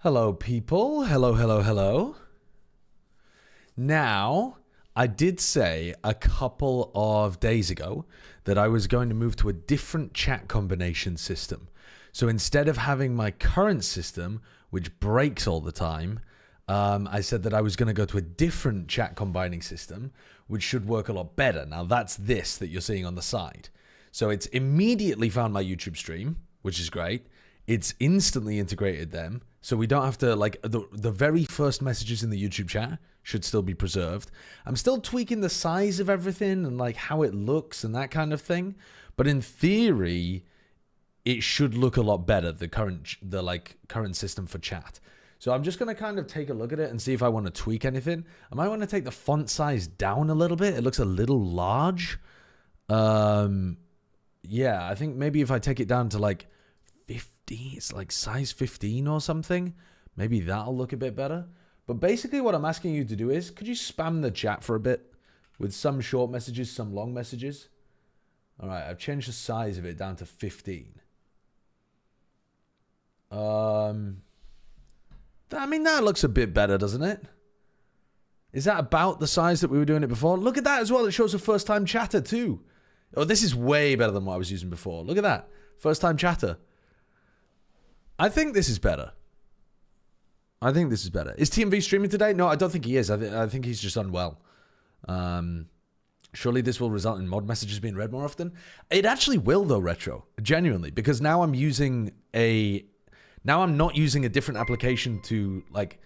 Hello, people. Hello, hello, hello. Now, I did say a couple of days ago that I was going to move to a different chat combination system. So instead of having my current system, which breaks all the time, I said that I was going to go to a different chat combining system, which should work a lot better. Now, that's this that you're seeing on the side. So it's immediately found my YouTube stream, which is great. It's instantly integrated them. So we don't have to, like, the very first messages in the YouTube chat should still be preserved. I'm still tweaking the size of everything and, like, how it looks and that kind of thing. But in theory, it should look a lot better, the current system for chat. So I'm just going to kind of take a look at it and see if I want to tweak anything. I might want to take the font size down a little bit. It looks a little large. Yeah, I think maybe if I take it down to, like, 50, it's like size 15 or something, maybe that'll look a bit better. But basically what I'm asking you to do is, could you spam the chat for a bit with some short messages, some long messages? All right, I've changed the size of it down to 15. I mean, that looks a bit better, doesn't it? Is that about the size that we were doing it before? Look at that as well. It shows a first-time chatter too. Oh, this is way better than what I was using before. Look at that. First-time chatter. I think this is better. I think this is better. Is TMV streaming today? No, I don't think he is. I think he's just unwell. Surely this will result in mod messages being read more often. It actually will, though, Retro. Genuinely. Because now I'm using a... Now I'm not using a different application to, like...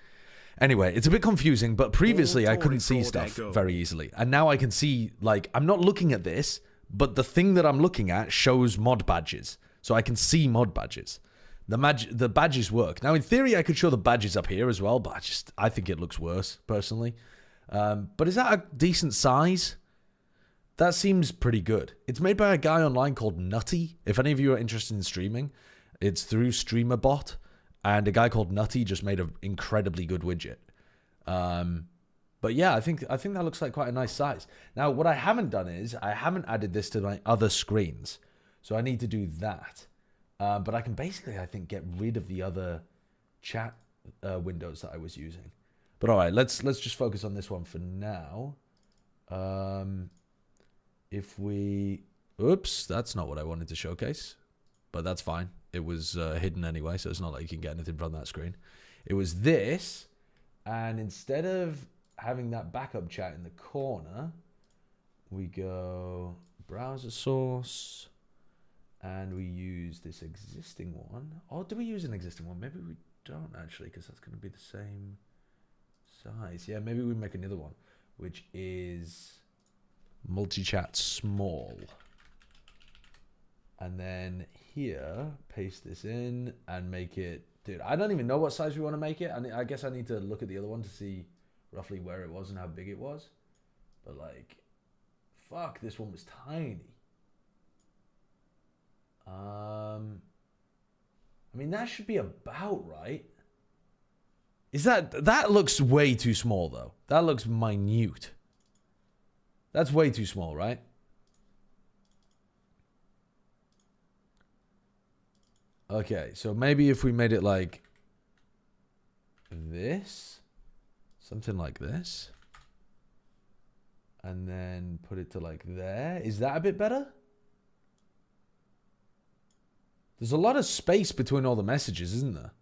Anyway, it's a bit confusing, but previously I couldn't see stuff very easily. And now I can see, like, I'm not looking at this, but the thing that I'm looking at shows mod badges. So I can see mod badges. The badges work. Now, in theory, I could show the badges up here as well, but I think it looks worse, personally. But is that a decent size? That seems pretty good. It's made by a guy online called Nutty. If any of you are interested in streaming, it's through StreamerBot, and a guy called Nutty just made an incredibly good widget. But yeah, I think that looks like quite a nice size. Now, what I haven't done is I haven't added this to my other screens, so I need to do that. But I can basically, I think, get rid of the other chat windows that I was using. But all right, let's just focus on this one for now. If we... Oops, that's not what I wanted to showcase. But that's fine. It was hidden anyway, so it's not like you can get anything from that screen. It was this, and instead of having that backup chat in the corner, we go browser source... And we use this existing one. Or do we use an existing one? Maybe we don't, actually, because that's going to be the same size. Yeah, maybe we make another one, which is multi-chat small. And then here, paste this in and make it... Dude, I don't even know what size we want to make it. I guess I need to look at the other one to see roughly where it was and how big it was. But, like, fuck, this one was tiny. I mean, that should be about right. Is that looks way too small, though. That looks minute. That's way too small, right? Okay, so maybe if we made it like this, something like this, and then put it to like there. Is that a bit better? There's a lot of space between all the messages, isn't there?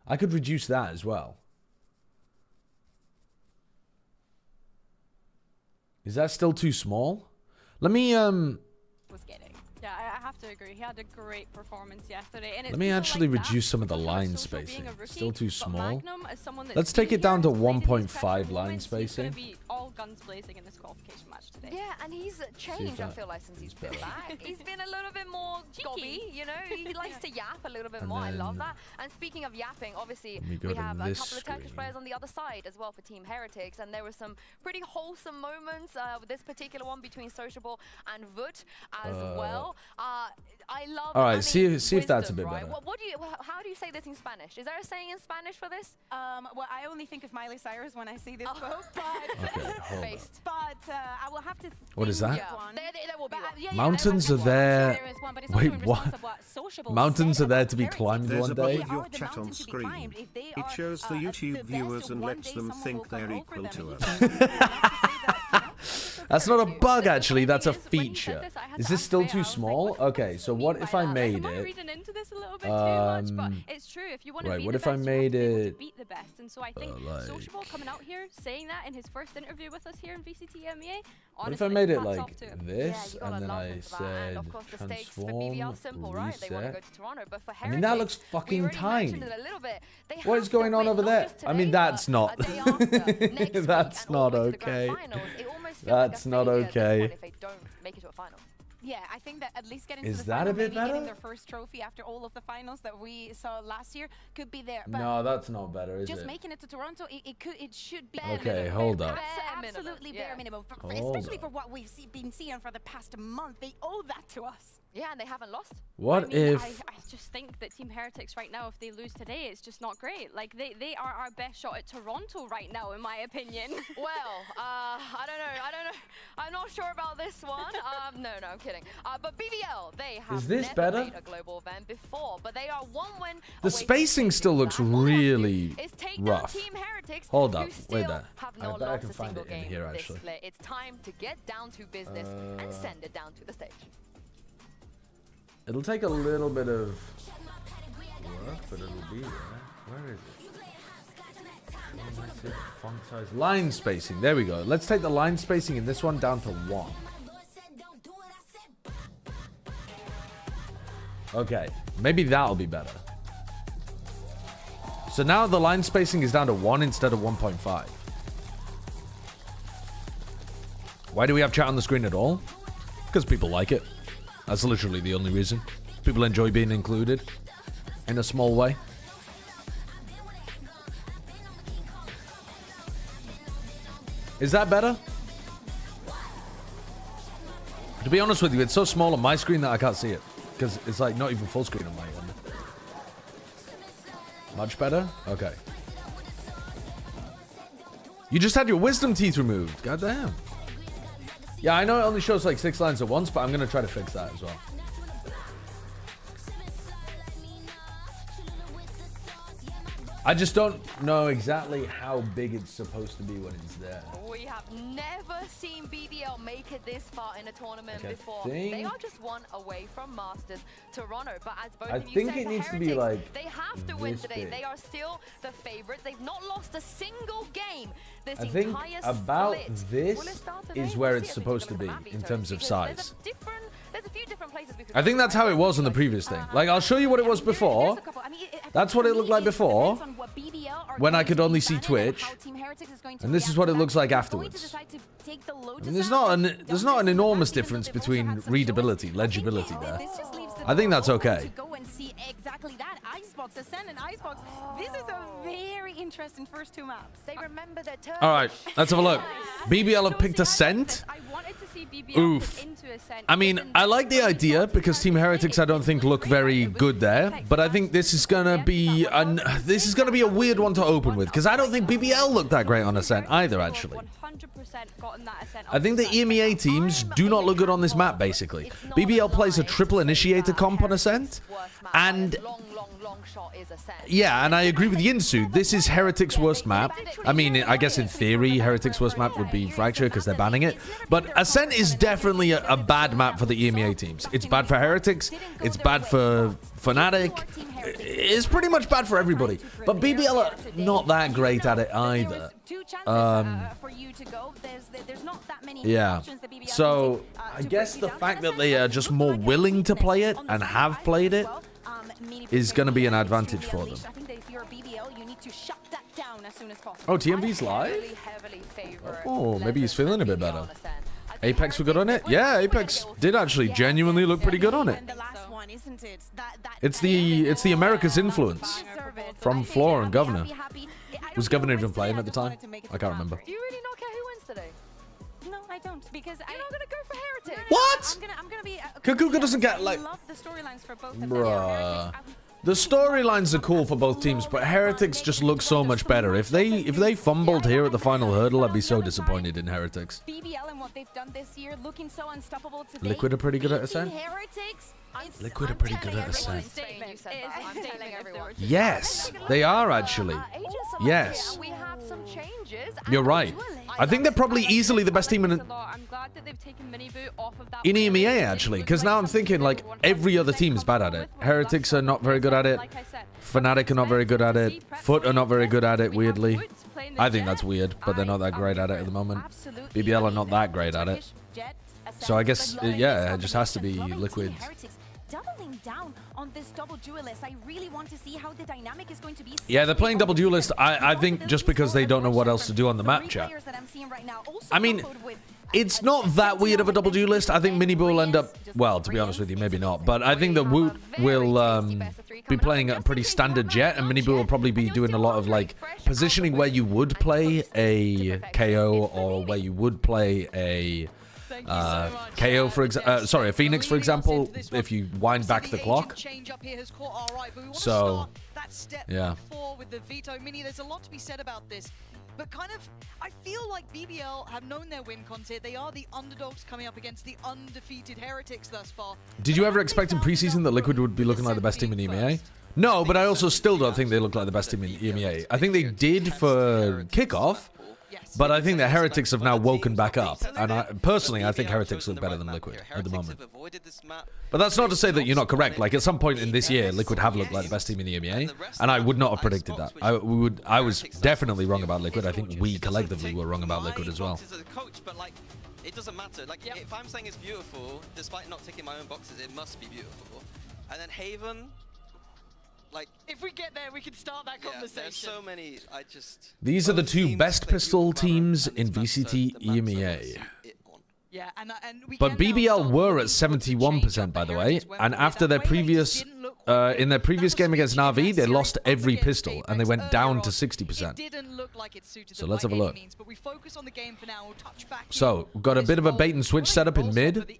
I could reduce that as well. Is that still too small? Let me, was getting. Yeah, I have to agree. He had a great performance yesterday. And let me actually reduce some of the line spacing. Still too small. Let's take it down to 1.5 line spacing. It's going to be all guns blazing in this qualification match today. Yeah, and he's changed, I feel like, since he's been back. He's been a little bit more gobby, you know? He likes to yap a little bit more. I love that. And speaking of yapping, obviously, we have a couple of Turkish players on the other side as well for Team Heretics. And there were some pretty wholesome moments with this particular one between Sociable and Vut as well. I love. All right, see if that's a bit better. How do you say this in Spanish? Is there a saying in Spanish for this? Well, I only think of Miley Cyrus when I see this quote, but I will have to. What is that? Yeah. There will be one. Mountains are there. Wait, what? Mountains are there to be climbed There's one a bug day? with your chat on screen. It shows the YouTube viewers and lets them think they're equal to us. That's not a bug, actually. That's a feature. Is this still too small? Okay, so what if I made it? Reading into this a little bit too much, but it's true. If you want to be what the if I best, made you have to be able it, to beat the best. And so I think Sociable coming out here saying that in his first interview with us here in VCT EMEA. What if I made it like Yeah, this, you and gotta then love I him for that. said And of course the stakes for transform, BBL simple, right? They want to go reset? to Toronto, but for I mean, that looks Heretics, we fucking already tiny. mentioned it a little bit. They What have is to going on win over not there? just I mean, today, that's but not. a day after, next week, That's and not all the way to the okay. grand finals. It almost feels That's like a not failure at this okay. point if they don't make it to a final. Yeah, I think that at least getting Is to the that final, a bit maybe getting better? their first trophy after all of the finals that we saw last year could be there. But No, that's not better, is just it? making it to Toronto, it should be. Okay, hold up. Absolutely bare minimum. Hold Especially up. for what we've been seeing for the past month. They owe that to us. Yeah, and they haven't lost. What I mean, if? I just think that Team Heretics right now, if they lose today, it's just not great. Like, they are our best shot at Toronto right now, in my opinion. Well, I don't know. I'm not sure about this one. No, I'm kidding. But BBL, they have Is this never better? made a global event before, but they are one win. The spacing still looks really rough. Team Heretics, Hold up, who wait still there. have I not bet I lost can a find single it in game here, this actually. split. It's time to get down to business and send it down to the stage. It'll take a little bit of work, but it'll be there. Where is it? Font size. Line spacing. There we go. Let's take the line spacing in this one down to 1. Okay, maybe that'll be better. So now the line spacing is down to 1 instead of 1.5. Why do we have chat on the screen at all? Because people like it. That's literally the only reason. People enjoy being included in a small way. Is that better? To be honest with you, it's so small on my screen that I can't see it. Because it's like not even full screen on my end. Much better? Okay. You just had your wisdom teeth removed. God damn. Yeah, I know it only shows like 6 lines at once, but I'm going to try to fix that as well. I just don't know exactly how big it's supposed to be when it's there. We have never seen BBL make it this far in a tournament before. think- They are just one away from Masters Toronto, but as both I of you think said, it for needs to be, Heretics, like, they have to win this today. big. They are still the favorites. They've not lost a single game this I think entire about split. this Will it start today? is where We'll it's see as we supposed go to be the map, in Veto, terms of because size. There's a few different places we could I think go, that's how right? it was in the previous thing. Like, I'll show you what it was before. That's what it looked like before, when I could only see Twitch. And this is what it looks like afterwards. I mean, there's not an enormous difference between readability, legibility there. I think that's okay. To go and see exactly that. Icebox, Ascent, and Icebox. This is a very interesting first 2 maps. They remember their turn. All right, let's have a look. BBL have picked Ascent. I wanted to see BBL Oof. into Ascent. I mean, I like the idea because Team Heretics I don't think look very good there, but I think this is gonna be a weird one to open with because I don't think BBL looked that great on Ascent either. Actually, 100% gotten that Ascent I think the EMEA teams do not look good on this map. Basically, BBL plays a triple initiator comp on Ascent, and long shot is Ascent. yeah, and I agree with Yinsu. This is Heretics' worst map. I mean, I guess in theory, Heretics' worst map would be Fracture because they're banning it. But Ascent is definitely a bad map for the EMEA teams. It's bad for Heretics. It's bad for Fnatic. It's pretty much bad for everybody. But BBL are not that great at it either. Yeah. So I guess the fact that they are just more willing to play it and have played it is going to be an advantage for them. Oh, TMV's live? Oh, maybe he's feeling a bit better. Apex were good on it? Yeah, Apex did actually genuinely look pretty good on it. It's the America's influence from Floor and Governor. Was Governor even playing at the time? I can't remember. Do you really not care who wins today? No, I don't, because You're not gonna go for Heretics. What? I'm gonna be. Kukuka doesn't get, like... I love the storylines for both of Bruh. them. The storylines are cool for both teams, but Heretics just look so much better. If they fumbled here at the final hurdle, I'd be so disappointed in Heretics. BBL and what they've done this year, looking so unstoppable today. Liquid are pretty good at Ascent. Heretics, Liquid are pretty good at Ascent. Everyone. Yes, they are actually. Yes. We have some changes. You're right. I think they're probably easily the best team in I'm glad that they've taken Miniboo off of that. in EMEA, actually, because now I'm thinking, like, every other team is bad at it. Heretics are not very good at it. Fnatic are not very good at it. Foot are not very good at it, weirdly. I think that's weird, but they're not that great at it at the moment. BBL are not that great at it. So I guess, yeah, it just has to be Liquid. Doubling down on this double duelist. I really want to see how the dynamic is going to be. Yeah, they're playing double duelist, I think, just because they don't know what else to do on the map, chat. I mean, it's not that weird of a double duelist. I think Miniboo will end up, well, to be honest with you, maybe not. But I think that Woot will be playing a pretty standard Jet, and Miniboo will probably be doing a lot of, like, positioning where you would play a KO or where you would play a... KO, for example, sorry, a Phoenix, for example, if you wind back the clock. So, yeah. With the Veto Mini, there's a lot to be said about this. But kind of, I feel like BBL have known their win concept. They are the underdogs coming up against the undefeated Heretics thus far. Did you ever expect in preseason that Liquid would be looking like the best team in EMEA? No, but I also still don't think they look like the best team in EMEA. I think they did for kickoff. But I think the Heretics have now woken back up, and personally, I think Heretics look better than Liquid at the moment. But that's not to say that you're not correct. Like, at some point in this year, Liquid have looked like the best team in the EMEA, and I would not have predicted that. I was definitely wrong about Liquid. I think we collectively were wrong about Liquid as well. It doesn't matter. Like, if I'm saying it's beautiful, despite not ticking my own boxes, it must be beautiful. And then Haven... Like, if we get there, we can start that conversation. There's so many. These are the two best pistol teams in VCT EMEA. Yeah, and but BBL were at 71%, by the way, and after their previous, in their previous game against Na'Vi, they lost every pistol, and they went down to 60%. So let's have a look. So, we've got a bit of a bait and switch setup in mid.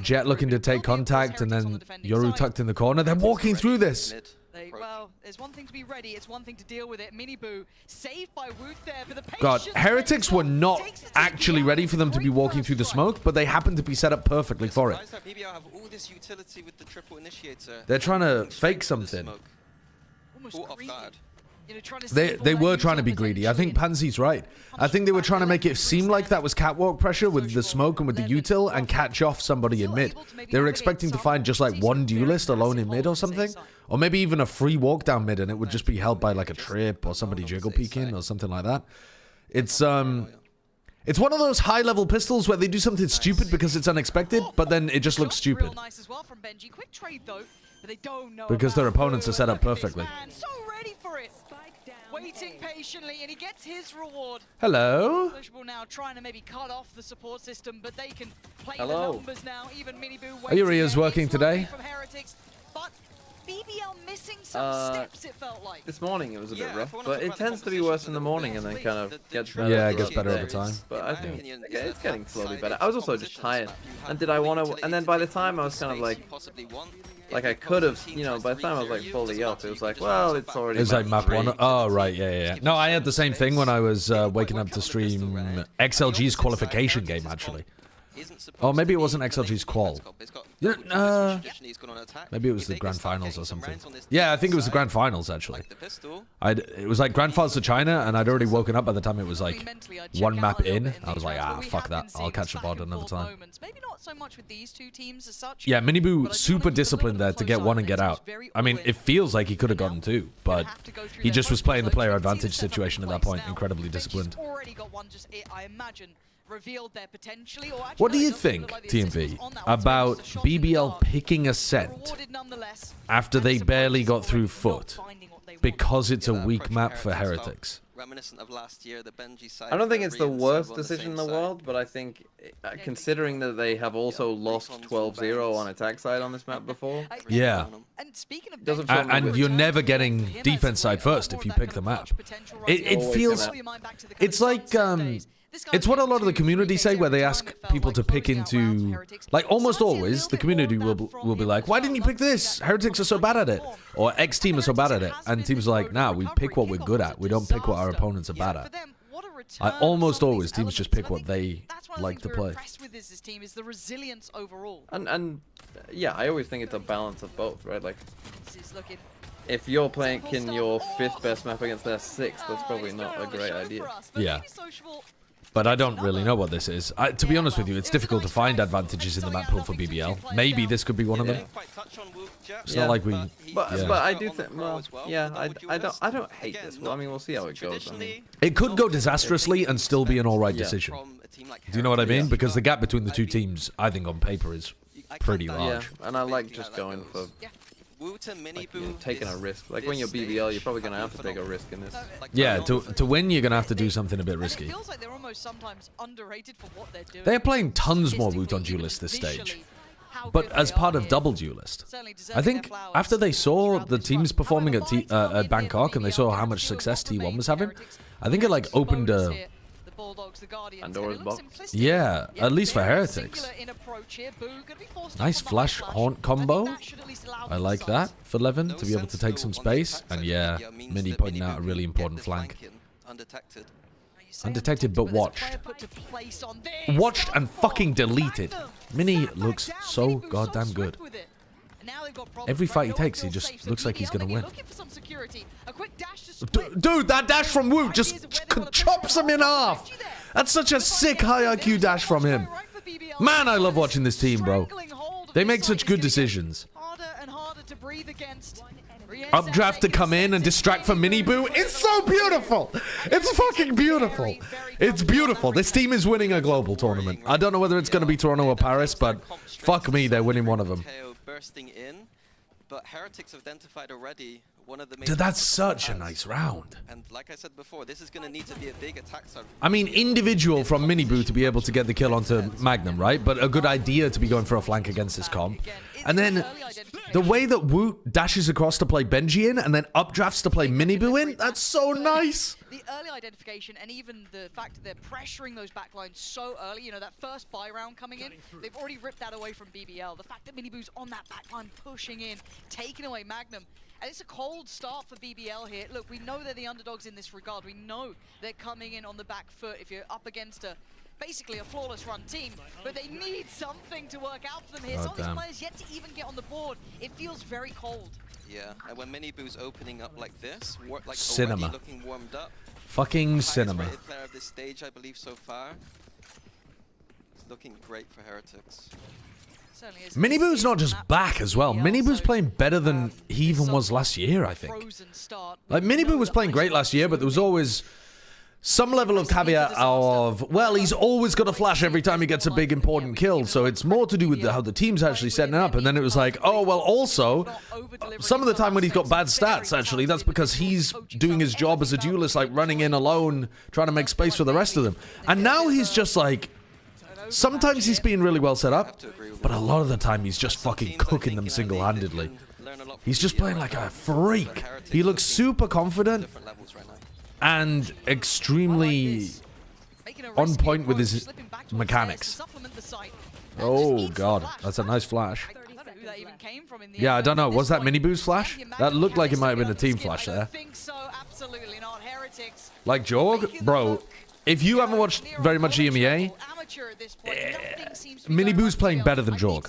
Jet looking to take contact, and then Yoru tucked in the corner. They're walking through this. Well, there's one thing to be ready, it's one thing to deal with it. Miniboo saved by Woot there for the patience. God, Heretics were not actually ready for them to be walking through the smoke, but they happened to be set up perfectly for it. They're trying to fake something. They were trying to be greedy. I think Pansy's right. I think they were trying to make it seem like that was catwalk pressure with the smoke and with the util and catch off somebody in mid. They were expecting to find just like one duelist alone in mid or something. Or maybe even a free walk down mid and it would just be held by like a trip or somebody jiggle peeking or something like that. It's one of those high level pistols where they do something stupid because it's unexpected, but then it just looks stupid. Because their opponents are set up perfectly. Waiting patiently, and he gets his reward. Hello. Now trying to maybe cut off the support system, but they can play the numbers now. Even Miniboo. Are your ears working today? From Heretics, but BBL missing some steps. It felt like this morning it was a bit rough, but it tends to be worse in the morning and then kind of gets better. Yeah, it gets better over time. But I think it's getting slowly better. I was also just tired, and did I want to? And then by the time I was kind of like I could have, you know, by the time I was like fully up, it was like, well, it's already. It was like map 1. Oh, right, yeah. No, I had the same thing when I was waking up to stream XLG's qualification game, actually. Oh, maybe it wasn't XLG's qual. Maybe it was the grand finals or something. Yeah, I think it was the grand finals, actually. It was like grand finals to China, and I'd already woken up by the time it was like one map in. I was like, fuck that. I'll catch the VOD another time. Yeah, Miniboo super disciplined there to get one and get out. I mean, it feels like he could have gotten 2, but he just was playing the player advantage situation at that point. Incredibly disciplined. What do you think, TMV, about BBL picking Ascent after they barely got through Foot because it's a weak map for Heretics? I don't think it's the worst decision in the world, but I think considering that they have also lost 12-0 on attack side on this map before. Yeah. And you're never getting defense side first if you pick the map. It feels... It's like... It's what a lot of the community say, where they ask people to pick into, like, almost always the community will be like, why didn't you pick this? Heretics are so bad at it, or X team are so bad at it, and teams are like, nah, we pick what we're good at. We don't pick what our opponents are bad at. Almost always teams just pick what they like to play. And yeah, I always think it's a balance of both, right? Like, if you're playing your 5th best map against their 6th, that's probably not a great idea. Yeah. But I don't really know what this is. To be honest with you, it's difficult to find advantages in the map pool for BBL. Maybe this could be one of them. It's not like we... But I do think... Well, yeah, I don't hate this. Well, I mean, we'll see how it goes. I mean, it could go disastrously and still be an alright decision. Do you know what I mean? Because the gap between the two teams, I think on paper, is pretty large. Yeah, and I like just going for... Like, taking a risk. Like when you're BBL, you're probably gonna have to take a risk in this. Yeah, to win, you're gonna have to do something a bit risky. It feels like they're almost sometimes underrated for what they're doing. They're playing tons more Woot on Duelist this stage, but as part of double Duelist. I think after they saw the teams performing at Bangkok and they saw how much success T1 was having, I think it like opened a... Pandora's box. Yeah, at least for Heretics. Nice flash haunt combo. I like that for Levin to be able to take some space. And yeah, Mini pointing out a really important flank. Undetected but watched. Watched and fucking deleted. Mini looks so goddamn good. Every fight he takes, he just looks like he's gonna win. Dude, that dash from Woot just chops him in half. That's such a sick high IQ dash from him. Man, I love watching this team, bro. They make such good decisions. Updraft to come in and distract from Mini Boo. It's so beautiful. It's fucking beautiful. It's beautiful. This team is winning a global tournament. I don't know whether it's going to be Toronto or Paris, but fuck me, they're winning one of them. Bursting in, but Heretics have identified already one of the main... Dude, that's such a nice round. And like I said before, this is going to need to be a big attack side. I mean, individual from Miniboo to be able to get the kill onto Magnum, right? But a good idea to be going for a flank against this comp. And then the way that Woot dashes across to play Benji in and then updrafts to play Miniboo in, that's so nice. The early identification and even the fact that they're pressuring those backlines so early, you know, that first buy round coming in, they've already ripped that away from BBL. The fact that Miniboo's on that backline pushing in, taking away Magnum. And it's a cold start for BBL here. Look, we know they're the underdogs in this regard. We know they're coming in on the back foot if you're up against basically a flawless run team, but they need something to work out for them here. Some of these players yet to even get on the board. It feels very cold. Yeah, and when Miniboo's opening up like this, like cinema. already looking warmed up. Fucking cinema. Player of this stage, I believe, so far. It's looking great for Heretics. Miniboo's not just back as well. Miniboo's playing better than he even was last year, I think. Like, Miniboo was playing great last year, but there was always some level of caveat of, well, he's always got to flash every time he gets a big important kill, so it's more to do with how the team's actually setting up. And then it was like, oh, well, also, some of the time when he's got bad stats, actually, that's because he's doing his job as a duelist, like running in alone, trying to make space for the rest of them. And now he's just like, sometimes he's being really well set up, but a lot of the time he's just fucking cooking them single-handedly. He's just playing like a freak. He looks super confident and extremely on point with his mechanics. Oh god, that's a nice flash. Yeah, I don't know. Was that Miniboo's flash? That looked like it might have been a team flash there. Like Jorg? Bro, if you haven't watched very much EMEA, Miniboo's playing better than Jorg.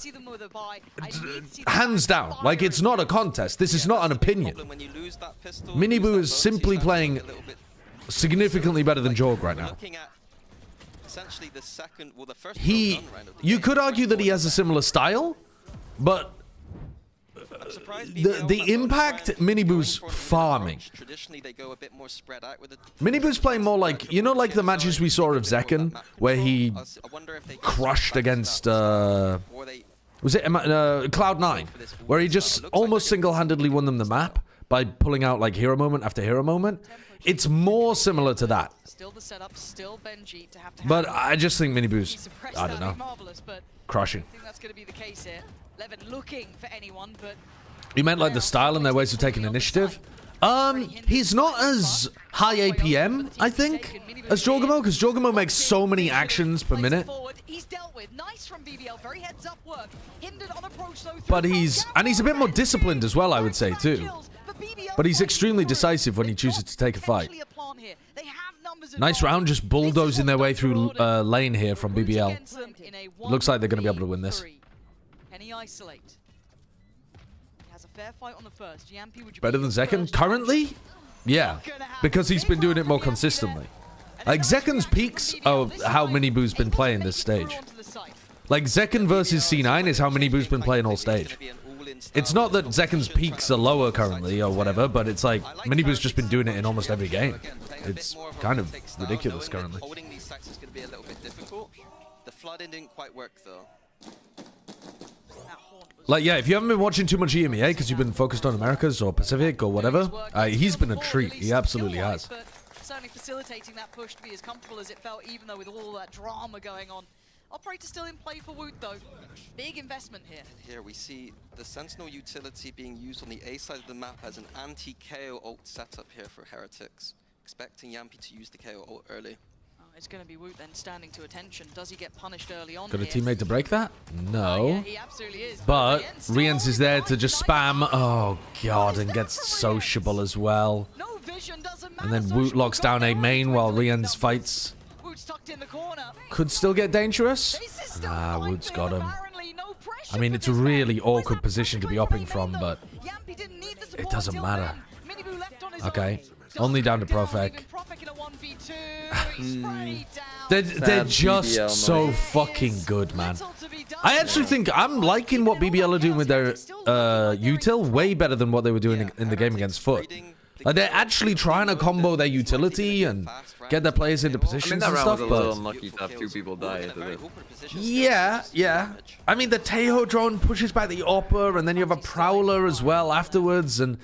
Hands down. Like, it's not a contest. This is not an opinion. Miniboo is simply playing significantly better than Jorg right now. You could argue that he has a similar style, but the impact Miniboo's farming. Miniboo's playing more like, you know, like the matches we saw of Zekken, where he crushed against, was it Cloud9, where he just almost single-handedly won them the map by pulling out like hero moment after hero moment. It's more similar to that. But I just think Miniboo's, I don't know, crushing. I think that's going to be the case here. Levin looking for anyone, but you meant like the style and their ways of taking initiative? He's not as high APM, I think, as Jorgamo, because Jorgamo makes so many actions per minute. But he's a bit more disciplined as well, I would say, too. But he's extremely decisive when he chooses to take a fight. Nice round, just bulldozing their way through lane here from BBL. Looks like they're going to be able to win this. Better than Zekken? Currently? Yeah, because he's been doing it more consistently. Like, Zekken's peaks are how Miniboo's been playing this stage. Like, Zekken versus C9 is how Miniboo's been playing all stage. It's not that Zekken's peaks are lower currently or whatever, but it's like Miniboo's just been doing it in almost every game. It's kind of ridiculous currently. Holding these stacks is going to be a little bit difficult. The flooding didn't quite work though. Like, yeah, if you haven't been watching too much EMEA because you've been focused on Americas or Pacific or whatever, he's been a treat. He absolutely has. Certainly facilitating that push to be as comfortable as it felt, even though with all that drama going on. Operator still in play for Woot though. Big investment here. Here we see the Sentinel utility being used on the A side of the map as an anti-KO ult setup here for Heretics. Expecting Yampy to use the KO ult early. It's going to be Woot then standing to attention. Does he get punished early on? Got a teammate to break that? No. Yeah, he absolutely is. But Riens is there to just spam. Oh, God, and gets sociable as well. No vision, doesn't matter. And then Woot locks down a main while Riens fights. Woot's tucked in the corner. Could still get dangerous. Ah, Woot's got him. I mean, it's a really awkward position to be upping from, but it doesn't matter. Okay, only down to Profek. They're just so fucking good, man. I actually think I'm liking what BBL are doing with their util way better than what they were doing in the game against Foot. Like, they're actually trying to combo their utility and get their players into positions and stuff, but unlucky to have 2 people die into this. Yeah. I mean, the Tejo drone pushes back the Opper, and then you have a Prowler as well afterwards, and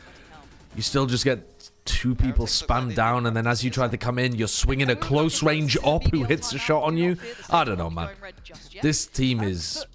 you still just get 2 people spammed down, and then as you try to come in, you're swinging a close-range Op who hits a shot on you. I don't know, man. This team is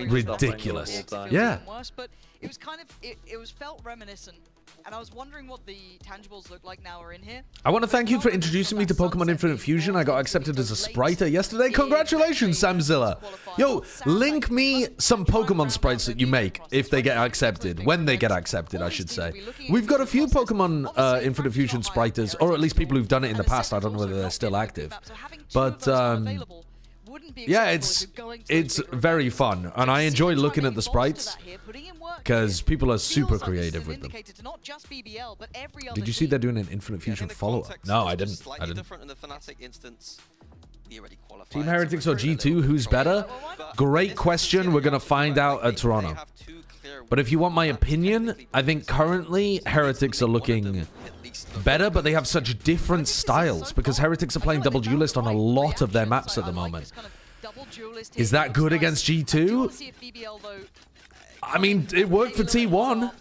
ridiculous. Yeah. But it was kind of, it was felt reminiscent. And I was wondering what the tangibles look like now we're in here. I want to thank you for introducing me to Pokemon Infinite Fusion. I got accepted as a spriter yesterday. Congratulations, Samzilla. Yo, link me some Pokemon sprites that you make if they get accepted. When they get accepted, I should say. We've got a few Pokemon Infinite Fusion spriters, or at least people who've done it in the past. I don't know whether they're still active. But, yeah, it's very fun. And I enjoy looking at the sprites, because people are super creative with them. Did you see they're doing an Infinite Fusion follow-up? No, I didn't. Team Heretics or G2, who's better? Great question. We're going to find out at Toronto. But if you want my opinion, I think currently Heretics are looking better, but they have such different styles, because Heretics are playing double duelist on a lot of their maps at the moment. Is that good against G2? I mean, it worked for T1.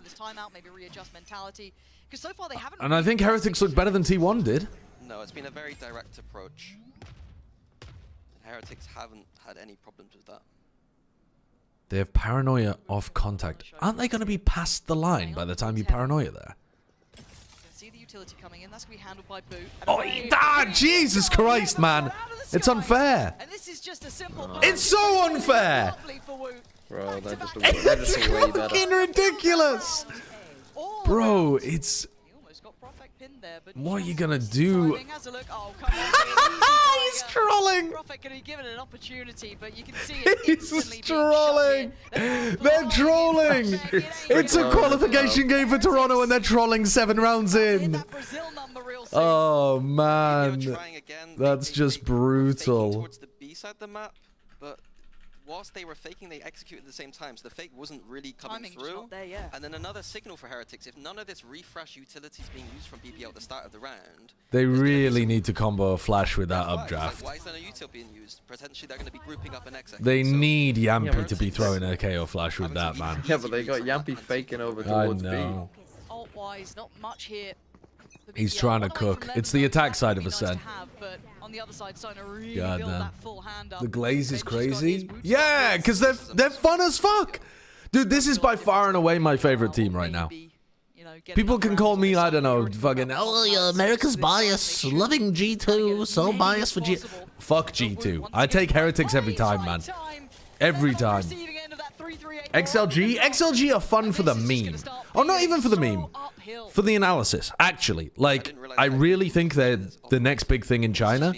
And I think Heretics look better than T1 did. No, it's been a very direct approach. Heretics haven't had any problems with that. They have paranoia off contact. Aren't they going to be past the line by the time you paranoia there? Oh, Jesus Christ, man. It's unfair. It's so unfair. Bro, It's fucking ridiculous. Bro, it's... What are you gonna do? He's trolling. He's trolling. They're trolling. It's a qualification game for Toronto, and they're trolling 7 rounds in. Oh man, that's just brutal. Whilst they were faking, they executed at the same time, so the fake wasn't really coming through. And then another signal for Heretics, if none of this refresh utility is being used from BBL at the start of the round... They really need to combo a flash with that updraft. Why is there no util being used? Potentially they're going to be grouping up an X. They need Yampy to be throwing a KO flash with that, man. Yeah, but they got Yampy faking over towards B. I know. Alt-wise, not much here. He's trying to cook. It's the attack side of Ascent. God damn. The glaze is crazy. Yeah, because they're fun as fuck. Dude, this is by far and away my favorite team right now. People can call me, I don't know, fucking, oh, yeah, America's bias, loving G2, so biased for G2. Fuck G2. I take Heretics every time, man. Every time. XLG are fun for the meme. Oh, not even for the meme. For the analysis, actually. Like, I really think they're the next big thing in China.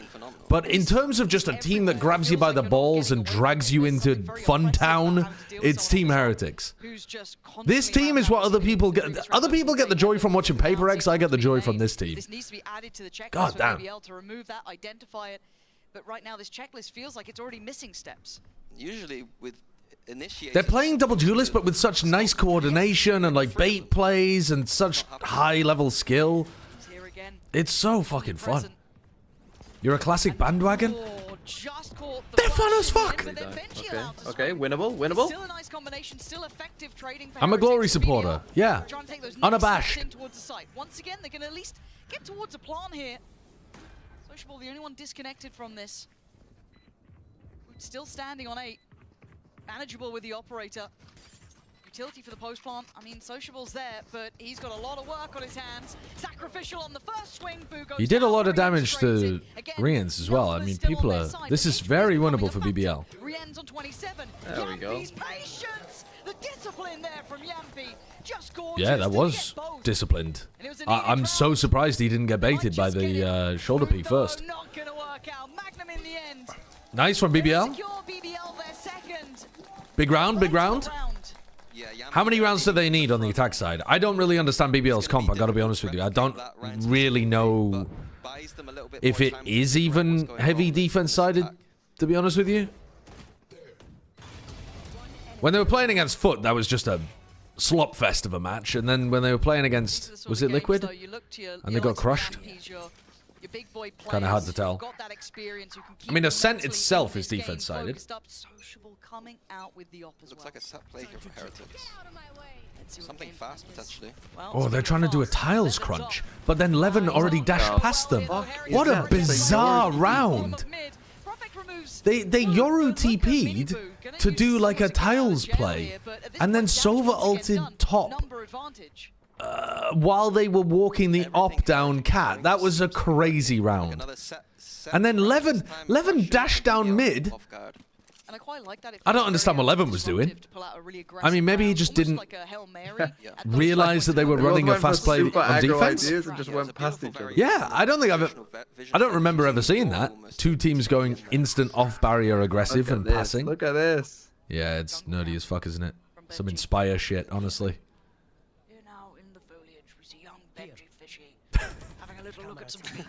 But in terms of just a team that grabs you by the balls and drags you into Fun Town, it's Team Heretics. This team is what other people get. Other people get the joy from watching Paper X. I get the joy from this team. God damn. But right now, this checklist feels like it's already missing steps. Usually with initiators, they're playing double duelist, but with such nice coordination and like bait plays and such high level skill. It's so fucking fun. You're a classic bandwagon? They're fun as fuck! Okay, winnable. Still a nice combination, still effective trading for I'm a glory Heretics supporter, yeah. Unabashed. Once again, they can at least get towards a plan here. Sociable, the only one disconnected from this. Still standing on 8. Manageable with the operator. Utility for the post plant. I mean, Sociable's there, but he's got a lot of work on his hands. Sacrificial on the first swing. Boo goes He did a lot of down, damage to Riens as well. I mean, people are... This is very winnable for BBL. Riens on 27. There we go. Patience. The discipline there from Yampi. Just gorgeous. Yeah, that was disciplined. I'm so surprised he didn't get baited by the shoulder P first. Not gonna work out. Magnum in the end. Nice from BBL. Big round, big round. How many rounds do they need on the attack side? I don't really understand BBL's comp, I gotta be honest with you. I don't really know if it is even heavy defense-sided, to be honest with you. When they were playing against Foot, that was just a slop fest of a match. And then when they were playing against, was it Liquid? And they got crushed. Kind of hard to tell. I mean, Ascent itself is defense-sided. Looks like a set play here for Heretics. Something fast, potentially. Oh, they're trying to do a tiles crunch. But then Levin already dashed past them. What a bizarre round. They Yoru TP'd to do like a tiles play. And then Sova ulted top. While they were walking the op down cat. That was a crazy round. And then Levin dashed down mid. I don't understand what Levin was doing. I mean, maybe he just didn't realize that they were running a fast play on defense. And just went past each other. Yeah, I don't remember ever seeing that. Two teams going instant off-barrier aggressive and passing. Look at this. Yeah, it's nerdy as fuck, isn't it? Some Inspire shit, honestly. You're now in the foliage with a young Benji Fishy, having a little look at some feet.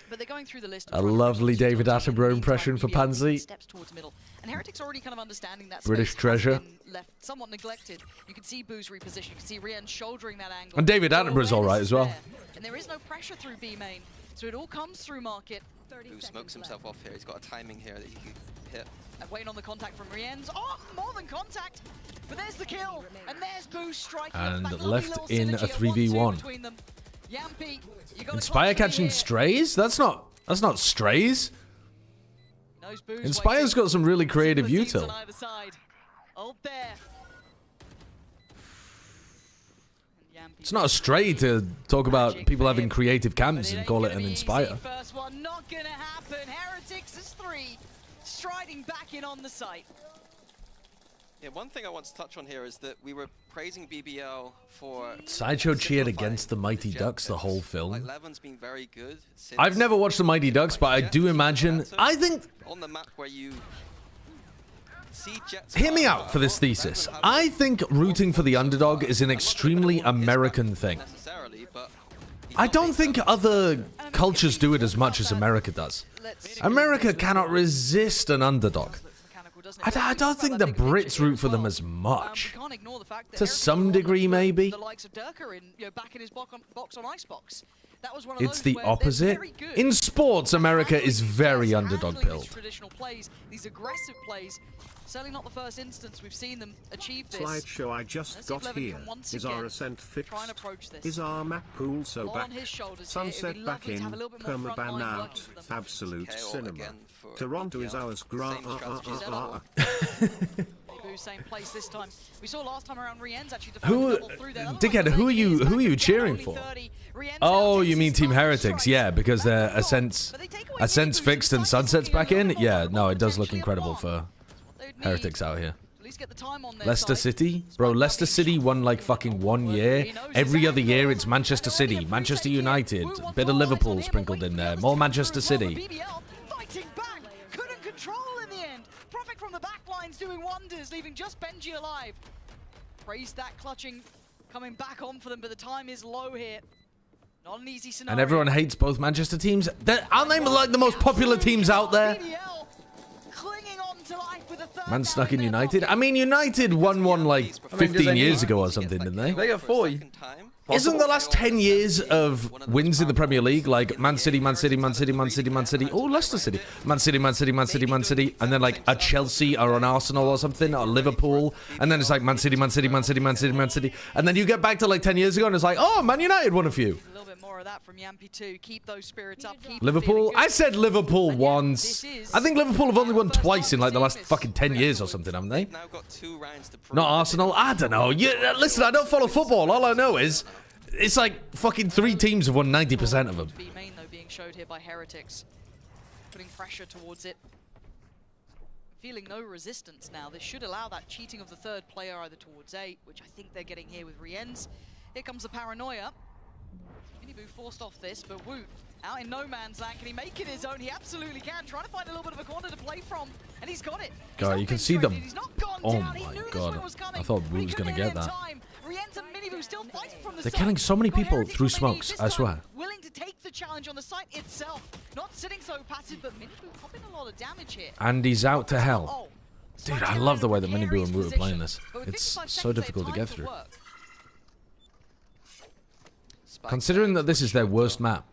But they're going through the list. A lovely David Attenborough impression for Pansy. Steps towards middle. And Heretics already kind of understanding that British treasure. Left somewhat neglected. You can see Boo's reposition. You can see Rien shouldering that angle. And David Attenborough's all right as well. And there is no pressure through B main, so it all comes through market. Boo smokes himself off here. He's got a timing here that he can hit. And waiting on the contact from Rien's. Oh, more than contact. But there's the kill. And there's Boo striking. And left in a 3v1. Inspire catching strays? That's not strays. Inspire's got some really creative util. It's not a stray to talk about people having creative camps and call it an Inspire. First one not gonna happen. Heretics is 3, striding back in on the site. Yeah, one thing I want to touch on here is that we were praising BBL for... Sideshow cheered against the Mighty Ducks the whole film. Like, Levin's been very good since... I've never watched the Mighty Ducks, but I do imagine... I think... On the map where you see Jets... Hear me out for this thesis. I think rooting for the underdog is an extremely American thing. I don't think other cultures do it as much as America does. America cannot resist an underdog. I don't think the Brits root for them as much. To some degree, maybe. It's the opposite. In sports, America is very underdog-pilled. These aggressive plays. Certainly not the first instance we've seen them achieve this. Slideshow I just got here. Is our Ascent fixed? Is our map pool so back? Sunset back in, permaban out, absolute cinema. Toronto is ours Boo, same place this time. We saw last time around Rien's actually Dickhead, who are you cheering for? Oh, you mean Team Heretics? Yeah, because they're Ascent's fixed and Sunset's back in? Yeah, no, it does look incredible for Heretics out here. Leicester City? Bro, Leicester City won like fucking 1 year. Every other year it's Manchester City, Manchester United, bit of Liverpool sprinkled in there, more Manchester City. BBL fighting back, couldn't control in the end. Profit from the back lines doing wonders, leaving just Benji alive. Praise that clutching coming back on for them, but the time is low here. Not an easy scenario. And everyone hates both Manchester teams. Aren't they like the most popular teams out there? Man stuck in United. I mean, United won one like 15 years ago or something, didn't they? They got 4. Isn't the last 10 years of wins in the Premier League like Man City, Man City, Man City, Man City, Man City, oh, Leicester City, Man City, Man City, Man City, Man City, and then like a Chelsea or an Arsenal or something, or Liverpool, and then it's like Man City, Man City, Man City, Man City, Man City, and then you get back to like 10 years ago and it's like, oh, Man United won a few. Of that from Yampy too. Keep those spirits up. Keep Liverpool? I said Liverpool once. I think Liverpool have only won twice in like the last fucking 10 years or something, haven't they? Not Arsenal? I don't know. Listen, I don't follow football. All I know is it's like fucking 3 teams have won 90% of them. Main though being showed here by Heretics, putting pressure towards it. Feeling no resistance now. This should allow that cheating of the third player either towards A, which I think they're getting here with Rien's. Here comes the paranoia. Boo forced off this, but Woot out in no man's land. Can he make it his own? He absolutely can. Trying to find a little bit of a corner to play from, and he's got it. God, you can see them. Oh my god. I thought Woot was going to get that. They're killing so many people through smokes, I swear. Willing to take the challenge on the site itself. Not sitting so passive, but Miniboo popping a lot of damage here. And he's out to hell. Dude, I love the way that Miniboo and Woot are playing this. It's so difficult to get through. Considering that this is their worst map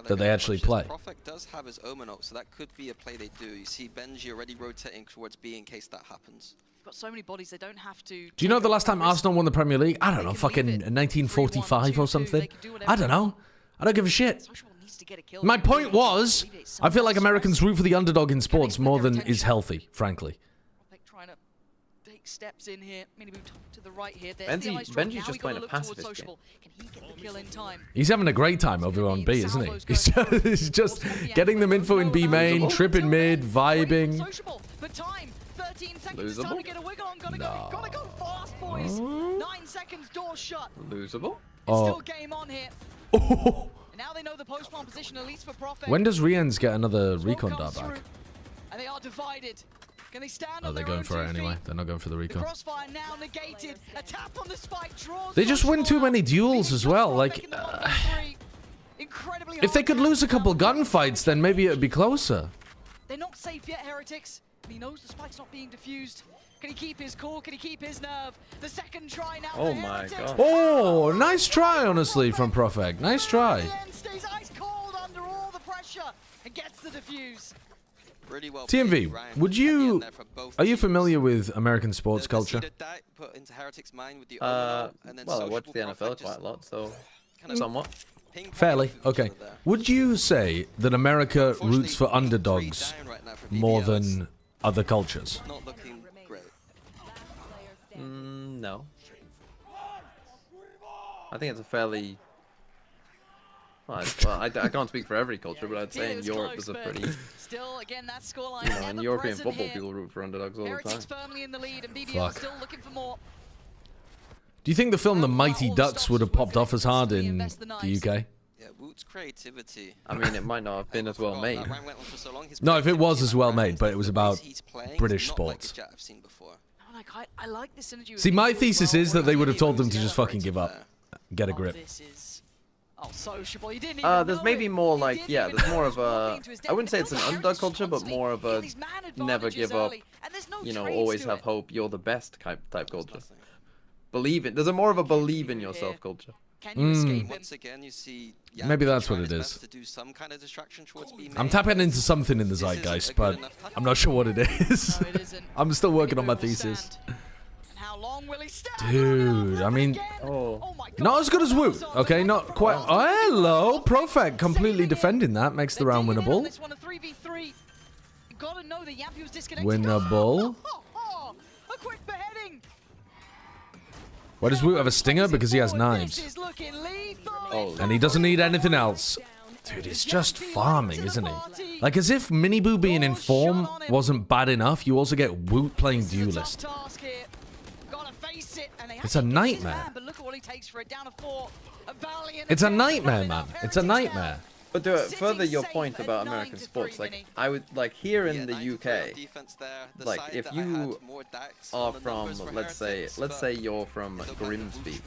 that they actually play. Profit does have his Omen ult, so that could be a play they do. You see Benji already rotating towards B in case that happens. Got so many bodies they don't have to. Do you know the last time Arsenal won the Premier League? I don't know, fucking 1945 or something. I don't know. I don't give a shit. My point was, I feel like Americans root for the underdog in sports more than is healthy, frankly. Trying to take steps in here. To the right here. Benji's just playing a pacifist game. Can he get the kill in time? He's having a great time over on B, isn't he? He's just getting them info in B main, tripping mid, vibing. Losable? No. Gotta go fast, boys. 9 seconds, door shut. Losable? Still game on here. Oh. Now they know the post-spawn position, at least for Profit. When does Rien's get another recon dart back? And they are divided. Can they stand oh, they're going for it anyway. They're not going for the recon. The crossfire now negated. A tap on the spike draws. They just win too many duels as well. Like, if they could lose a couple gunfights, then maybe it would be closer. They're not safe yet, Heretics. He knows the spike's not being diffused. Can he keep his cool? Can he keep his nerve? The second try now. Oh my god. Oh, nice try, honestly, from Profeg. Nice try. Stays ice cold under all the pressure and gets the defuse. Really well TMV, would you... Are you familiar with American sports culture? Well, I watch the NFL quite a lot, so somewhat. Fairly. Okay. Would you say that America roots for underdogs more than other cultures? Not looking great. No. I think it's a fairly... Well, I can't speak for every culture, but I'd say in Europe there's a pretty... Still, again, that scoreline in European football, people root for underdogs all the time. Firmly in the lead, and BBL still looking for more. Do you think the film The Mighty Ducks would have popped off as hard in the UK? Yeah, Woot's creativity. I mean, it might not have been as well made. No, if it was as well made, but it was about British sports. I like this synergy. See, my thesis is that they would have told them to just fucking give up. Get a grip. There's maybe more like, yeah, there's more of a, I wouldn't say it's an underdog culture, but more of a never give up, you know, always have hope, you're the best type culture. Believe it. There's a more of a believe in yourself culture. Once again, you see maybe that's what it is. To do some kind of distraction towards B I'm tapping into something in the zeitgeist, but I'm not sure what it is. I'm still working on my thesis. Dude, I mean, not as good as Woot, okay? Not quite. Oh, hello, Profec completely defending that makes the round winnable. Winnable. Why does Woot have a stinger? Because he has knives. Oh, And he doesn't need anything else. Dude, it's just farming, isn't he? Like, as if Miniboo being in form wasn't bad enough, you also get Woot playing Duelist. It's a nightmare. It's a nightmare, man. It's a nightmare. But to further your point about American sports, like I would like here in the UK, like if you are from, let's say you're from Grimsby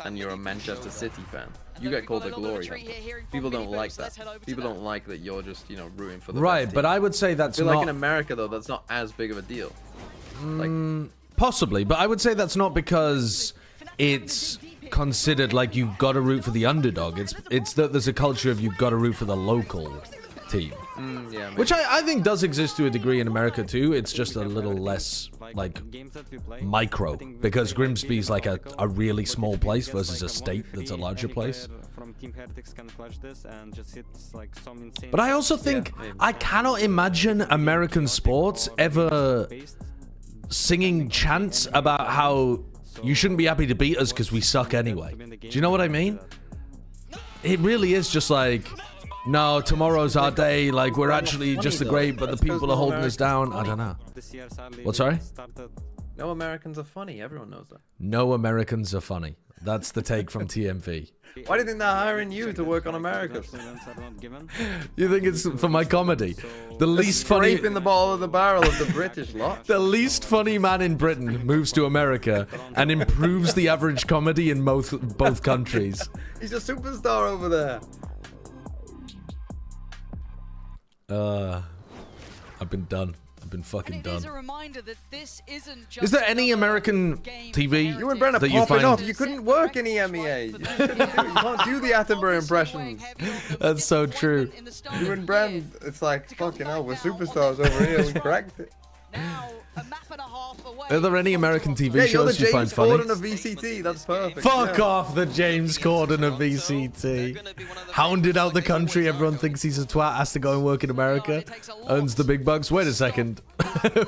and you're a Manchester City fan, you get called a glory hunter. People don't like that. People don't like that you're just, you know, rooting for the Right, best but team. I would say that's I feel not... like in America though, that's not as big of a deal. Like, Possibly, but I would say that's not because it's considered like you've got to root for the underdog. It's that there's a culture of you've got to root for the local team. yeah, Which I think does exist to a degree in America too. It's just a little less, like, micro. Because Grimsby's like a really small place versus a state that's a larger place. But I also think, I cannot imagine American sports ever singing chants about how you shouldn't be happy to beat us because we suck anyway. Do you know what I mean? It really is just like, no, tomorrow's our day, like we're actually just the great, but the people are holding us down. I don't know. What, sorry? no Americans are funny. Everyone knows that. No Americans are funny. That's the take from TMV. Why do you think they're hiring you to work on America? You think it's for my comedy? The least funny... Scraping the bottom of the barrel of the British lot. The least funny man in Britain moves to America and improves the average comedy in both countries. He's a superstar over there. I've been done. I've been fucking done. A reminder that this isn't just Is there any American TV You and Brent are that you popping find... off. You couldn't work in EMEA. You can't do the Attenborough impressions. That's so true. You and Brent, it's like, fucking hell, we're superstars over here. We cracked it. Now, a map and a half away. Are there any American TV Yeah, you're the shows you find James funny? Corden of VCT. That's perfect. Fuck yeah. off, the James Corden of VCT. Hounded out the country, everyone thinks he's a twat, has to go and work in America. Earns the big bucks. Wait a second.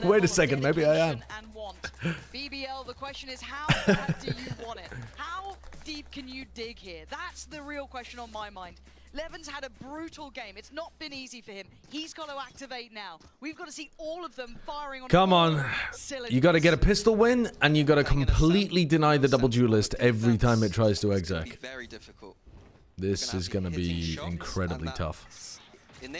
Wait a second, maybe I am. BBL, the question is, how bad do you want it? How deep can you dig here? That's the real question on my mind. Levin's had a brutal game. It's not been easy for him. He's got to activate now. We've got to see all of them firing on. Come on. You got to get a pistol win, and you got to completely deny the double duelist every time it tries to exec. This is going to be incredibly tough. Do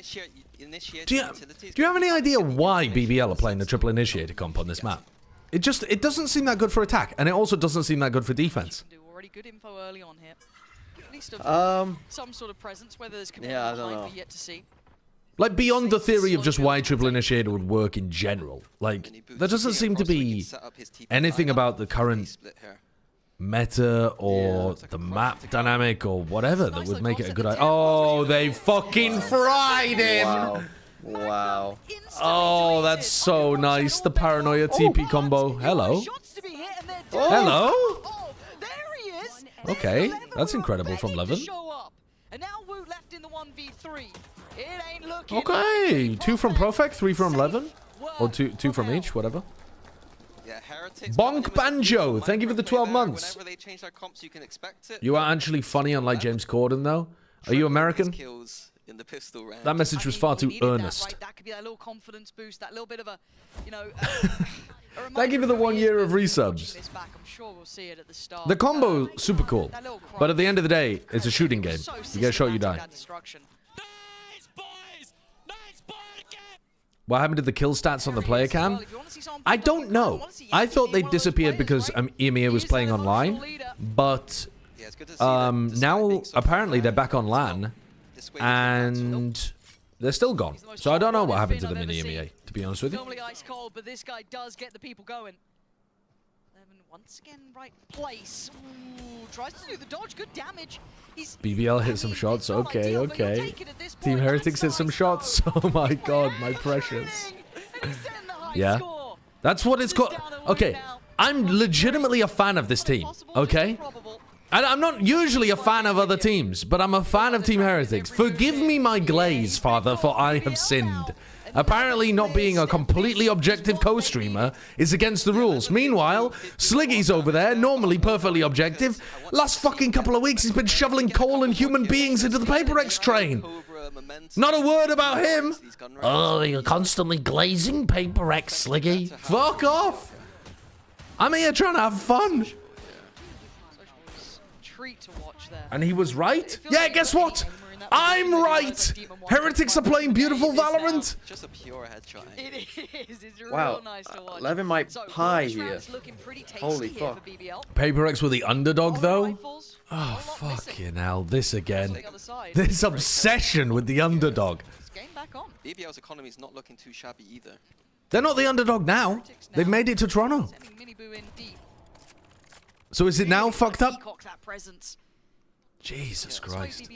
you have any idea why BBL are playing the triple initiator comp on this map? It doesn't seem that good for attack, and it also doesn't seem that good for defense. Already good info early on here. At least some sort of presence, whether there's yeah, I don't know. yet to see. Like, beyond the theory of just why triple initiator would work in general, like, there doesn't seem to be anything about the current meta or the map dynamic or whatever that would make it a good idea. Oh, they fucking fried him! Wow. Wow. Oh, that's so nice. The paranoia TP combo. Hello. Hello? Oh, there he is. Okay, that's incredible from Levin. And now Wu left in the 1v3. It ain't looking Okay, 2 from Profec, 3 from Levin. Or two from each, whatever. Bonk Banjo, thank you for the 12 months. You are actually funny, unlike James Corden, though. Are you American? That message was far too earnest. That could be that little confidence boost, that little bit of a, you know, Thank you for the 1 year of resubs. The combo, super cool. But at the end of the day, it's a shooting game. You get shot, you die. What happened to the kill stats on the player cam? I don't know. I thought they disappeared because EMEA was playing online. But now, apparently, they're back on LAN. And they're still gone. So I don't know what happened to them in EMEA, to be honest with you. Normally ice cold, but this guy does get the people going. Once again, right place. Ooh, tries to do the dodge. Good damage. BBL hit some shots. Okay, okay. Team Heretics hit some shots. Oh my god, my precious. Yeah. That's what it's called. Okay, I'm legitimately a fan of this team. Okay? And I'm not usually a fan of other teams, but I'm a fan of Team Heretics. Forgive me my glaze, Father, for I have sinned. Apparently not being a completely objective co-streamer is against the rules. Meanwhile, Sliggy's over there, normally perfectly objective. Last fucking couple of weeks he's been shoveling coal and human beings into the Paper X train. Not a word about him. Oh, you're constantly glazing Paper X, Sliggy. Fuck off. I'm here trying to have fun. And he was right? Yeah, guess what? I'm right! Heretics are playing beautiful Valorant! Just a pure headshot. It is. It's Wow. real nice to watch. 11 might pie here. Holy Holy fuck. Paper X were the underdog, though? Oh, fucking hell. This again. This obsession with the underdog. BBL's economy is not looking too shabby either. They're not the underdog now. They've made it to Toronto. So is it now fucked up? Jesus Christ.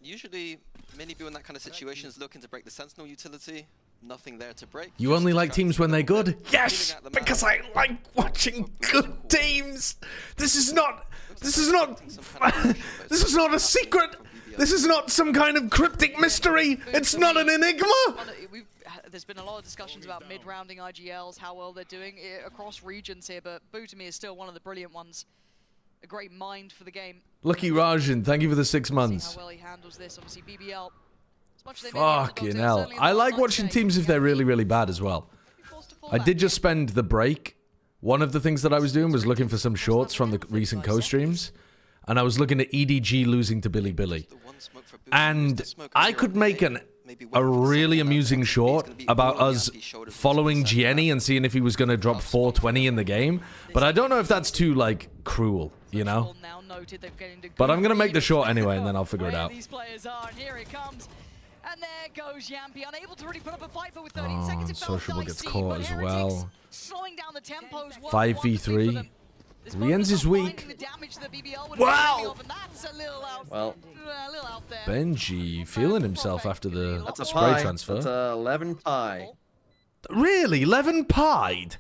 Usually, Miniboo in that kind of situation is looking to break the Sentinel utility. Nothing there to break. You only like teams when they're good? Yes! Because I like watching good teams! This is not a secret! This is not some kind of cryptic mystery! It's not an enigma! There's been a lot of discussions about mid-rounding IGLs, how well they're doing across regions here, but Boo to me is still one of the brilliant ones. A great mind for the game. Lucky Rajan, thank you for the 6 months. How well he handles this. Obviously, BBL. Fucking hell. I like watching teams if they're really, really bad as well. I did just spend the break. One of the things that I was doing was looking for some shorts from the recent co-streams. And I was looking at EDG losing to Billy Billy. And I could make a really amusing short about us following Gianni and seeing if he was going to drop 420 in the game. But I don't know if that's too, like, cruel, you know? But I'm going to make the short anyway, and then I'll figure it out. These players are, and here it comes. And there goes Yampi, unable to really put up a fight, but with 13 seconds, it felt Sociable gets dicey, caught but as Heretics well. slowing down the tempos. 5v3. Rien's is weak. Wow! Well, Benji feeling himself after the that's a spray pie. transfer. That's a 11 pie. Really? 11 pied?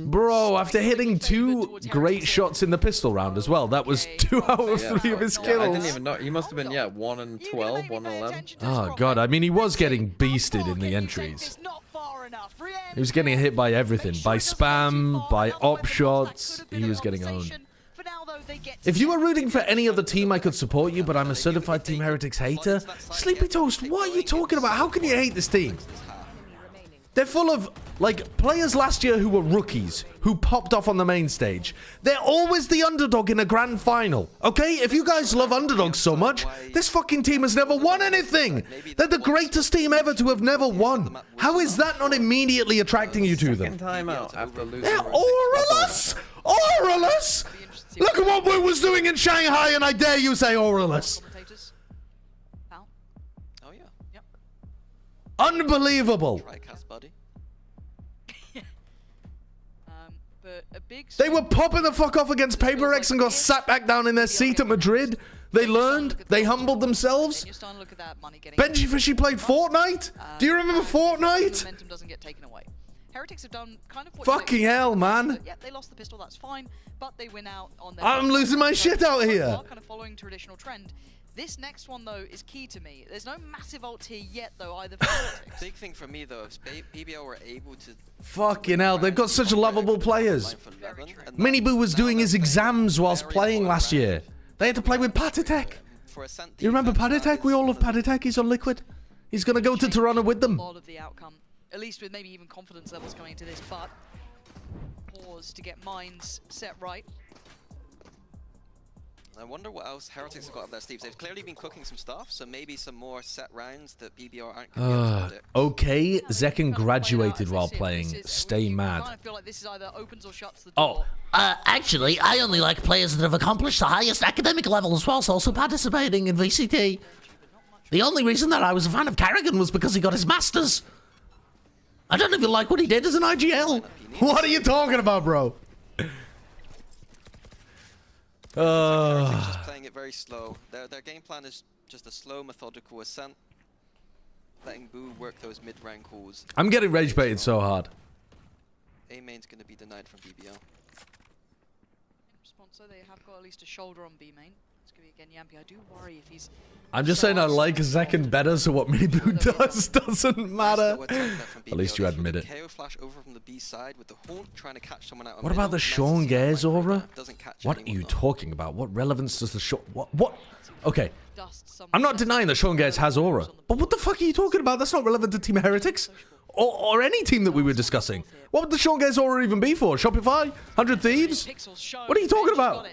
Bro, after hitting 2 great shots in the pistol round as well, that was 2 out of 3 of his kills. I didn't even know. He must have been, 1 and 12, 1 and 11. Oh, God. I mean, he was getting beasted in the entries. He was getting hit by everything. By spam, by op shots. He was getting owned. If you were rooting for any other team, I could support you, but I'm a certified Team Heretics hater. Sleepy Toast, what are you talking about? How can you hate this team? They're full of, like, players last year who were rookies, who popped off on the main stage. They're always the underdog in a grand final, okay? If you guys love underdogs so much, this fucking team has never won anything. They're the greatest team ever to have never won. How is that not immediately attracting you to them? Time out after losing. They're Aurelus! Aurelus! Look at what Wu was doing in Shanghai, and I dare you say Aurelus. Oh, yeah. Yep. Unbelievable. Buddy. They were popping the fuck off against Paper X and got sat back down in their seat at Madrid. They learned. They humbled themselves. Benji Fishy played Fortnite. Do you remember Fortnite? Momentum doesn't get taken away. Heretics have done kind of what fucking hell, man. Yeah, they lost the pistol, that's fine, but they win out on their I'm losing my shit out here. Kind of following traditional trend. This next one, though, is key to me. There's no massive ult here yet, though, either for Heretics. Big thing for me, though, if BBL were able to... Fucking hell, they've got such lovable players. Miniboo was doing his exams whilst playing last year. They had to play with Patitek. You remember Patitek? We all love Patitek. He's on Liquid. He's going to go to Toronto with them. Of the outcome, at least with maybe even confidence levels coming into this, but pause to get minds set right. I wonder what else Heretics have got up their sleeves. They've clearly been cooking some stuff, so maybe some more set rounds that BBL aren't going to predict. Okay, Zekken graduated while playing. Stay mad. Oh, actually, I only like players that have accomplished the highest academic levels whilst also participating in VCT. The only reason that I was a fan of Carrigan was because he got his masters. I don't even like what he did as an IGL. What are you talking about, bro? Just playing it very slow. Their game plan is just a slow, methodical ascent, letting Boo work those mid-rank calls. I'm getting rage baited so hard. A main's going to be denied from BBL. In response, so they have got at least a shoulder on B main. It's I do worry if he's... I'm just saying I like Second better, so what Miniboo does doesn't matter. At least you admit it. What about the Sean Gares aura? What are you talking about? What relevance does the Sean... What? Okay. I'm not denying that Sean Gares has aura. But what the fuck are you talking about? That's not relevant to Team Heretics. Or any team that we were discussing. What would the Sean Gares aura even be for? Shopify? 100 Thieves? What are you talking about?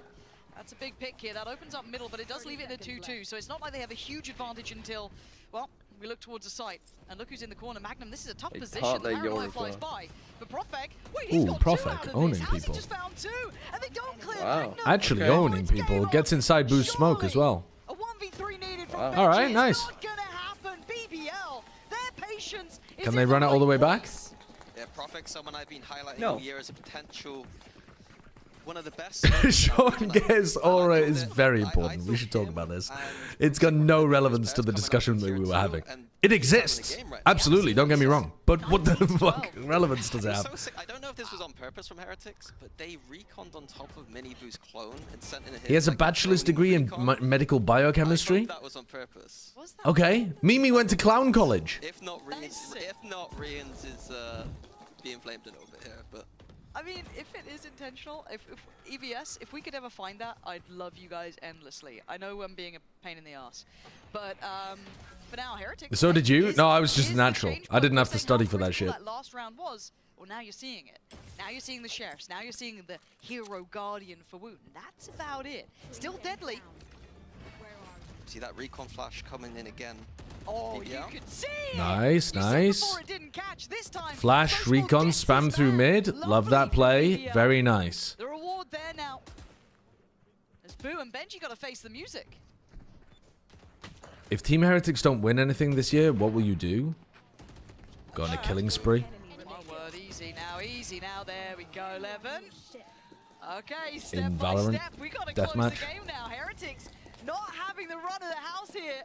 That's a big pick here. That opens up middle, but it does leave it in a 2-2. So it's not like they have a huge advantage until, well, we look towards the site. And look who's in the corner. Magnum, this is a tough position. Paranoia flies by. But Profek, wait, he's got Profek owning people. Just found 2, and they don't clear Magnum. Actually owning people. Gets inside boost smoke as well. A 1v3 needed from All right, nice. Not gonna happen. BBL, their patience is Can they run it all the way back? Yeah, Profek, someone I've been highlighting all year as a potential... one of the best. Sean Gares aura is very important. We should talk about this. It's got no relevance to the discussion that we were having. It exists. Absolutely, don't get me wrong. But what the fuck relevance does it have? I don't know if this was on purpose from Heretics, but they reconned on top of Miniboo's clone and sent in a hit. He has a bachelor's degree in medical biochemistry. That was on purpose. Okay. Mimi went to clown college. If not, Rians is being flamed a little bit here, but... I mean, if it is intentional, if EVS, if we could ever find that, I'd love you guys endlessly. I know I'm being a pain in the ass, but for now, Heretics... So did you? No, I was just natural. I didn't have to study for that shit. That last round was, well, now you're seeing it. Now you're seeing the Sheriffs. Now you're seeing the Hero Guardian for Wound. That's about it. Still deadly. See that recon flash coming in again. Oh, you could see it. Nice, nice. It didn't catch this time. Flash, recon, spam through mid. Love that play. Very nice. The reward there now. As Boo and Benji got to face the music. If Team Heretics don't win anything this year, what will you do? Go on a killing spree? One word, easy now. There we go, 11. Okay, step in by Valorant step. We got to close deathmatch. the game now. Heretics not having the run of the house here.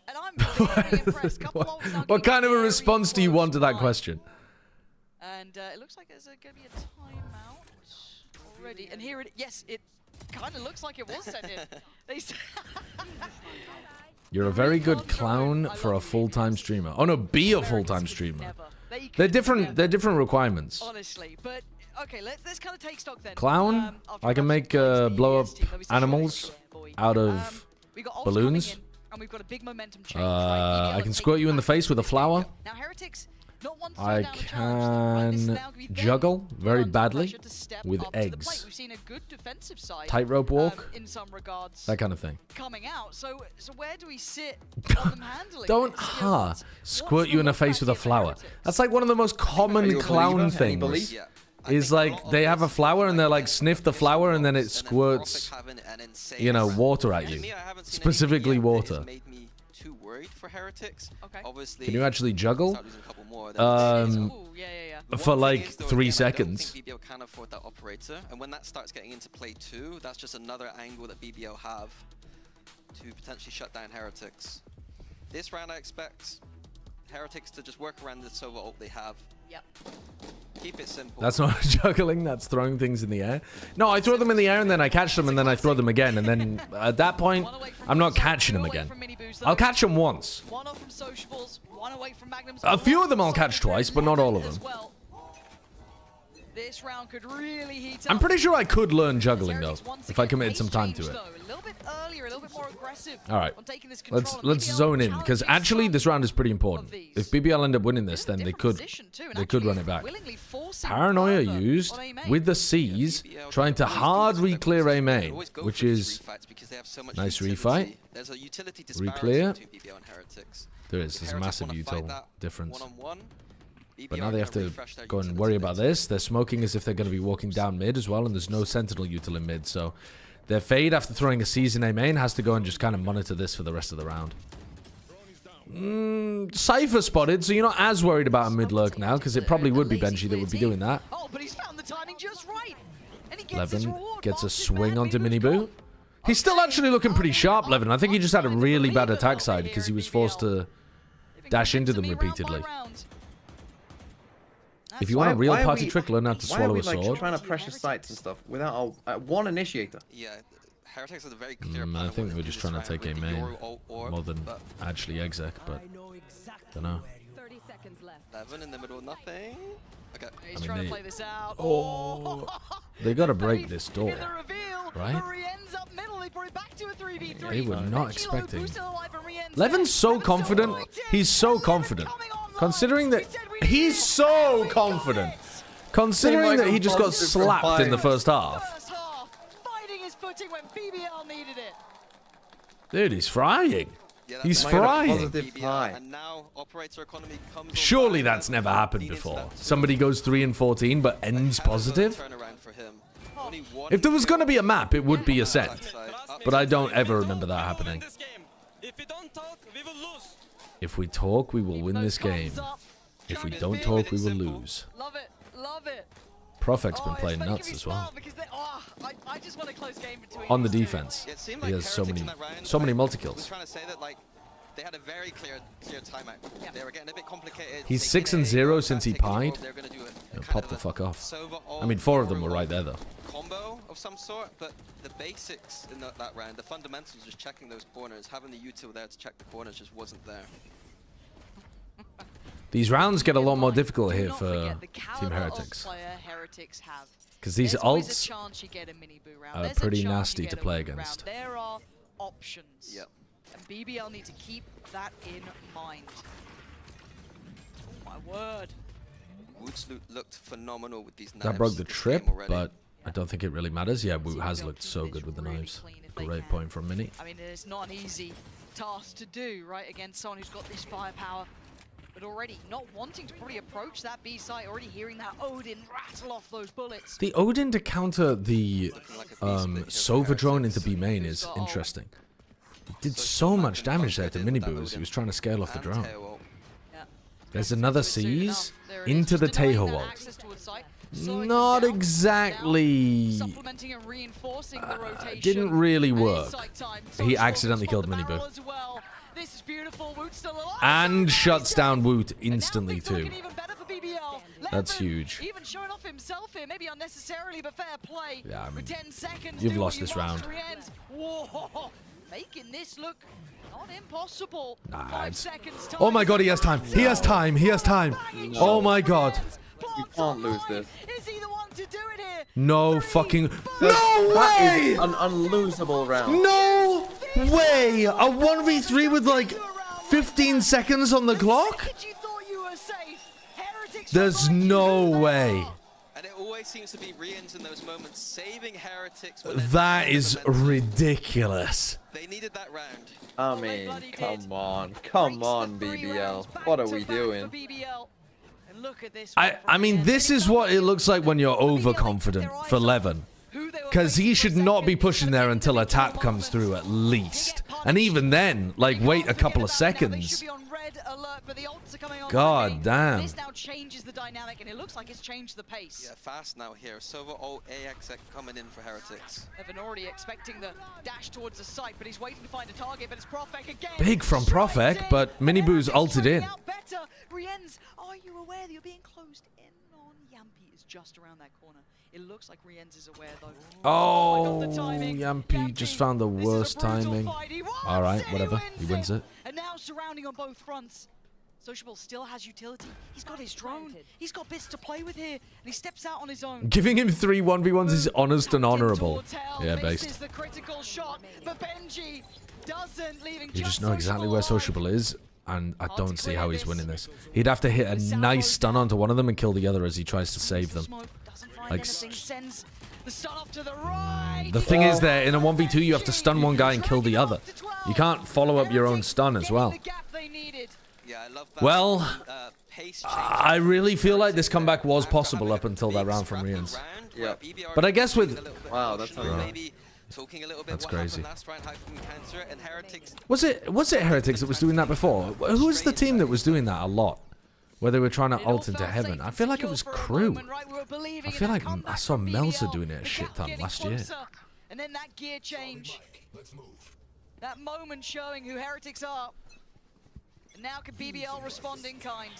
And I'm very impressed. What kind of a response do you want to that question? And it looks like there's going to be a timeout already. And here it, yes, it kind of looks like it was sent in. You're a very good clown for a full-time streamer. Oh no, be a full-time streamer. They're different. They're different requirements. Honestly, but okay, let's kind of take stock then. Clown, I can make blow up animals out of balloons. And we've got a big momentum change. I can squirt you in the face with a flower. Now, Heretics, not one I can juggle very badly with eggs. We've seen a good defensive side. Tightrope walk. In some regards. That kind of thing. Coming out. So where do we sit on them handling? Don't squirt you in the face with a flower. That's like one of the most common clown things. Is like they have a flower and they're like sniff the flower and then it squirts, you know, water at you. Specifically water. Can you actually juggle? For like 3 seconds. BBL can afford that operator, and when that starts getting into play too, that's just another angle that BBL have to potentially shut down Heretics. This round I expect Heretics to just work around the solo ult they have. Yep. Keep it simple. That's not juggling, that's throwing things in the air. No, I throw them in the air and then I catch them and then I throw them again. And then at that point, I'm not catching them again. I'll catch them once. A few of them I'll catch twice, but not all of them. This round could really heat up. I'm pretty sure I could learn juggling though, if I committed some time to it. A little bit earlier, a little bit more aggressive. All right, let's zone in because actually this round is pretty important. If BBL end up winning this, then they could run it back. Paranoia used with the C's, trying to hard re-clear A main, which is nice refight. Re-clear. There's a massive util difference. But now they have to go and worry about this. They're smoking as if they're going to be walking down mid as well, and there's no Sentinel util in mid, so their Fade, after throwing a season A main, has to go and just kind of monitor this for the rest of the round. Cypher spotted, so you're not as worried about a mid lurk now, because it probably would be Benji that would be doing that. Oh, but he's found the timing just right. And he Levin gets a swing onto Miniboo. He's still actually looking pretty sharp, Levin. I think he just had a really bad attack side because he was forced to dash into them repeatedly. If you want a real party trick, learn how to swallow a sword. Trying to pressure sites and stuff without one initiator. Yeah, Heretics had a very clear plan. I think we're just trying to take a main more than actually exec, but don't know. 30 seconds left. 11 in the middle, nothing. Okay. He's trying to play this out. Oh, they gotta break this door, right? They were not expecting. Levin's so confident. He's so confident. Considering that he's so confident. Considering that he just got slapped in the first half. Fighting his footing when BBL needed it. Dude, he's frying. Yeah, he's frying. And now operator economy comes Surely that's never happened before. Somebody goes 3-14 but ends positive. If there was going to be a map, it would be Ascent. But I don't ever remember that happening. If we talk, we will win this game. If we don't talk, we will lose. Love it. Love it. Profec's been playing nuts as well. I just want a close game between On the defense, he has so many multi-kills. They had a very clear timeout. They were getting a bit complicated. He's 6-0 since he pied. Pop the fuck off. I mean, 4 of them were right there though. Combo of some sort, but the basics in that round, the fundamentals, just checking those corners, having the util there to check the corners just wasn't there. These rounds get a lot more difficult here for Team Heretics. Because these ults are pretty nasty to play against. There are options. Yep. And BBL need to keep that in mind. Oh my word. Woods looked phenomenal with these knives. That broke the trip, but I don't think it really matters. Yeah, Woot has looked so good with the knives. Great point from Mini. I mean, it's not an easy task to do, right, against someone who's got this firepower. But already not wanting to probably approach that B site, already hearing that Odin rattle off those bullets. The Odin to counter the Sova drone into B main is interesting. He did so much damage there to Miniboo as he was trying to scale off the drone. There's another Seize into the Taeho ult. Not exactly. Didn't really work. He accidentally killed Miniboo. This is beautiful. Woot's still alive. And shuts down Woot instantly too. That's huge. Even showing off himself here, maybe unnecessarily, but fair play. Yeah, I mean, 10 seconds, you've lost this round. Whoa, making this look not impossible. Nah, 5 seconds. Oh my god, he has time. He has time. He has time. Oh my god. You can't lose this. Is he the one to do it here? No fucking. No way! An unlosable round. No way! A 1v3 with like 15 seconds on the clock? There's no way. And it always seems to be Rians in those moments saving Heretics. That is ridiculous. They needed that round. I mean, come on, BBL. What are we doing? I mean, this is what it looks like when you're overconfident for Levin. Because he should not be pushing there until a tap comes through at least. And even then, like, wait a couple of seconds. God damn. This now changes the dynamic, and it looks like it's changed the pace. Yeah, fast now here. Sova ult AX coming in for Heretics. Evan already expecting the dash towards the site, but he's waiting to find a target, but it's Profec again. Big from Profec, but Miniboo's ulted in. Riens, are you aware that you're being closed in on? Yampi is just around that corner. It looks like Riens is aware though. Oh, Yampi just found the worst timing. Alright, whatever. He wins it. And now surrounding on both fronts. Sociable still has utility. He's got his drone. He's got bits to play with here. And he steps out on his own. Giving him 3 1v1s is honest and honorable. Yeah, based. The critical shot, but Benji doesn't, leaving you just know exactly where Sociable is. And I don't see how he's winning this. He'd have to hit a nice stun onto one of them and kill the other as he tries to save them. Like, the thing is there, in a 1v2 you have to stun one guy and kill the other. You can't follow up your own stun as well. Well, I really feel like this comeback was possible up until that round from Riens. Yeah. But I guess with... Wow, that's That's crazy. Was it Heretics that was doing that before? Who was the team that was doing that a lot? Where they were trying to ult into heaven? I feel like it was Crew. I feel like I saw Melzer doing it a shit ton last year. And then that gear change. That moment showing who Heretics are. And now can BBL respond in kind.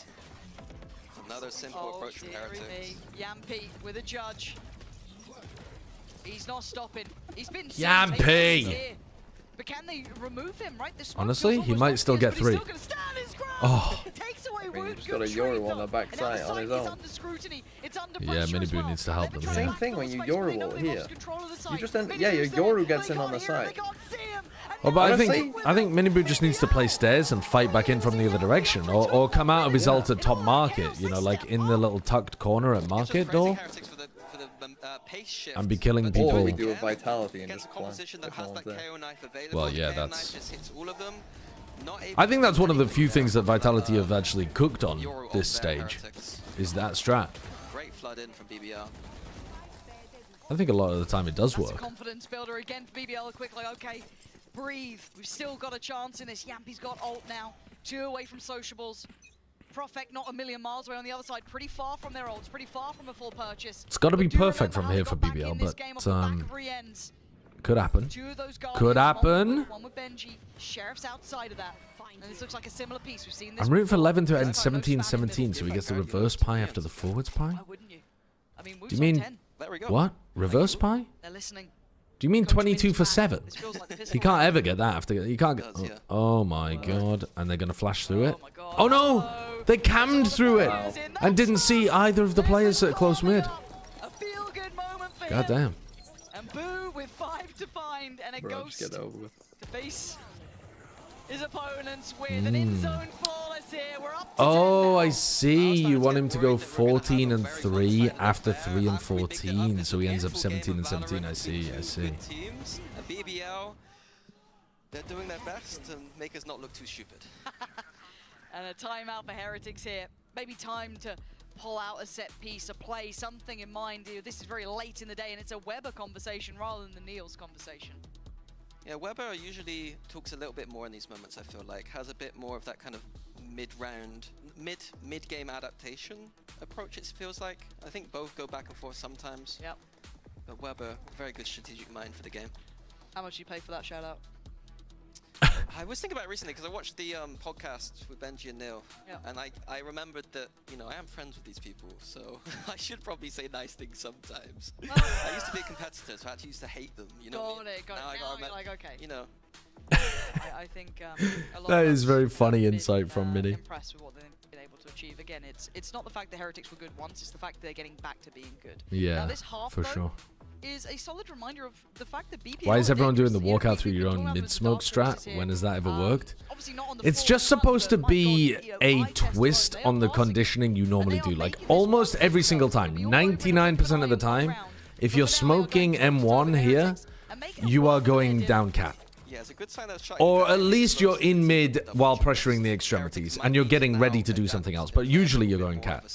Another simple approach from Heretics. Yampi with a judge. He's not stopping. He's been Yampy! But can they remove him, right? Honestly, he might still get 3. Oh. He's got a Yoru on the backside on his own. Yeah, Miniboo needs to help them here. Same thing when you Yoru wall here. You just end, yeah, your Yoru gets in on the side. Well, but I think Miniboo just needs to play stairs and fight back in from the other direction, or come out of his ult at top market, you know, like in the little tucked corner at market door, and be killing people. Or we do a vitality and just well, yeah, that's. I think that's one of the few things that Vitality have actually cooked on this stage, is that strat. Great flood in from BBL. I think a lot of the time it does work. Confidence builder again for BBL quickly. Okay, breathe. We've still got a chance in this. Yampy's got ult now. 2 away from sociables. Profect not a million miles away on the other side. Pretty far from their ults. Pretty far from a full purchase. It's got to be perfect from here for BBL, but could happen. Could happen. One with Benji. Sheriff's outside of that. And this looks like a similar piece. We've seen this. I'm rooting for 11 to end 17-17, so he gets the reverse pie after the forwards pie. Why wouldn't you? I mean, do you mean what? Reverse pie? They're listening. Do you mean 22 for 7? He can't ever get that after. He can't get. Oh my god! And they're gonna flash through it. Oh no! They cammed through it and didn't see either of the players at close mid. God damn. And Boo with 5 to find and a ghost to face his opponents with an in-zone flawless here. We're up to 10 now. I see. You want him to go 14 and 3 after 3 and 14, so he ends up 17 and 17. I see. Teams, BBL, they're doing their best to make us not look too stupid. And a timeout for Heretics here. Maybe time to pull out a set piece, a play, something in mind. This is very late in the day, and it's a Weber conversation rather than the Niels conversation. Yeah, Weber usually talks a little bit more in these moments, I feel like. Has a bit more of that kind of mid-round, mid-game adaptation approach, it feels like. I think both go back and forth sometimes. Yep. But Weber, very good strategic mind for the game. How much do you pay for that shout-out? I was thinking about it recently because I watched the podcast with Benji and Neil, and I remembered that, you know, I am friends with these people, so I should probably say nice things sometimes. I used to be a competitor, so I actually used to hate them, you know. Got it. Now you're like, okay. You know. I think a lot that of is very funny been, insight from Mini. Impressed with what they've been able to achieve. Again, it's not the fact that Heretics were good once, it's the fact that they're getting back to being good. Yeah, now, this half, for sure. Is a solid reminder of the fact that BBL Why is everyone doing the walkout through your own mid-smoke strat? When has that ever worked? It's just supposed to be a twist on the conditioning you normally do. Like, almost every single time, 99% of the time, if you're smoking M1 here, you are going down cap. Or at least you're in mid while pressuring the extremities, and you're getting ready to do something else. But usually you're going cap.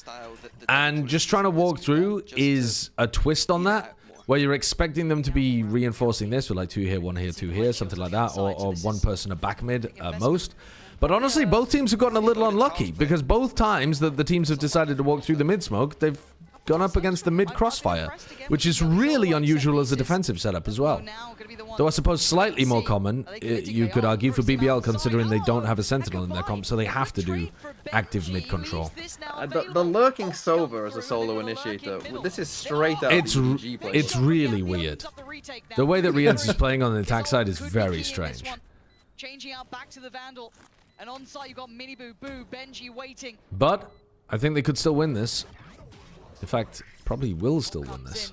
And just trying to walk through is a twist on that, where you're expecting them to be reinforcing this with like 2 here, 1 here, 2 here, something like that, or one person a back mid at most. But honestly, both teams have gotten a little unlucky, because both times that the teams have decided to walk through the mid smoke, they've gone up against the mid crossfire, which is really unusual as a defensive setup as well. Though I suppose slightly more common, you could argue, for BBL, considering they don't have a Sentinel in their comp, so they have to do active mid control. The lurking Sova as a solo initiator, this is straight out It's really weird. The way that Rienz is playing on the attack side is very strange. Changing out back to the Vandal, and on site you've got Miniboo, Boo, Benji waiting. But I think they could still win this. In fact, probably will still win this.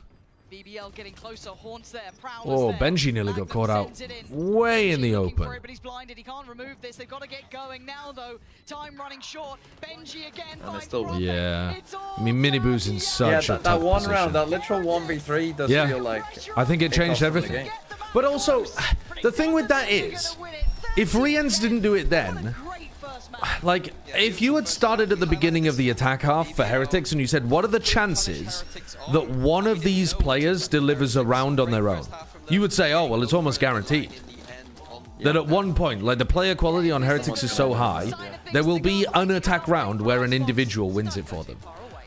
BBL getting closer, Haunts there, oh, Benji nearly got caught out way in the open. But he's blinded, he can't remove this. They've got to get going now though. Time running short. Benji again. Yeah. I mean, Miniboo's in such a tough that one position. round, that literal 1v3 does feel like... I think it changed everything. But also, the thing with that is, if Rienz didn't do it then, like, if you had started at the beginning of the attack half for Heretics and you said, what are the chances that one of these players delivers a round on their own? You would say, oh, well, it's almost guaranteed. That at one point, like, the player quality on Heretics is so high, there will be an attack round where an individual wins it for them.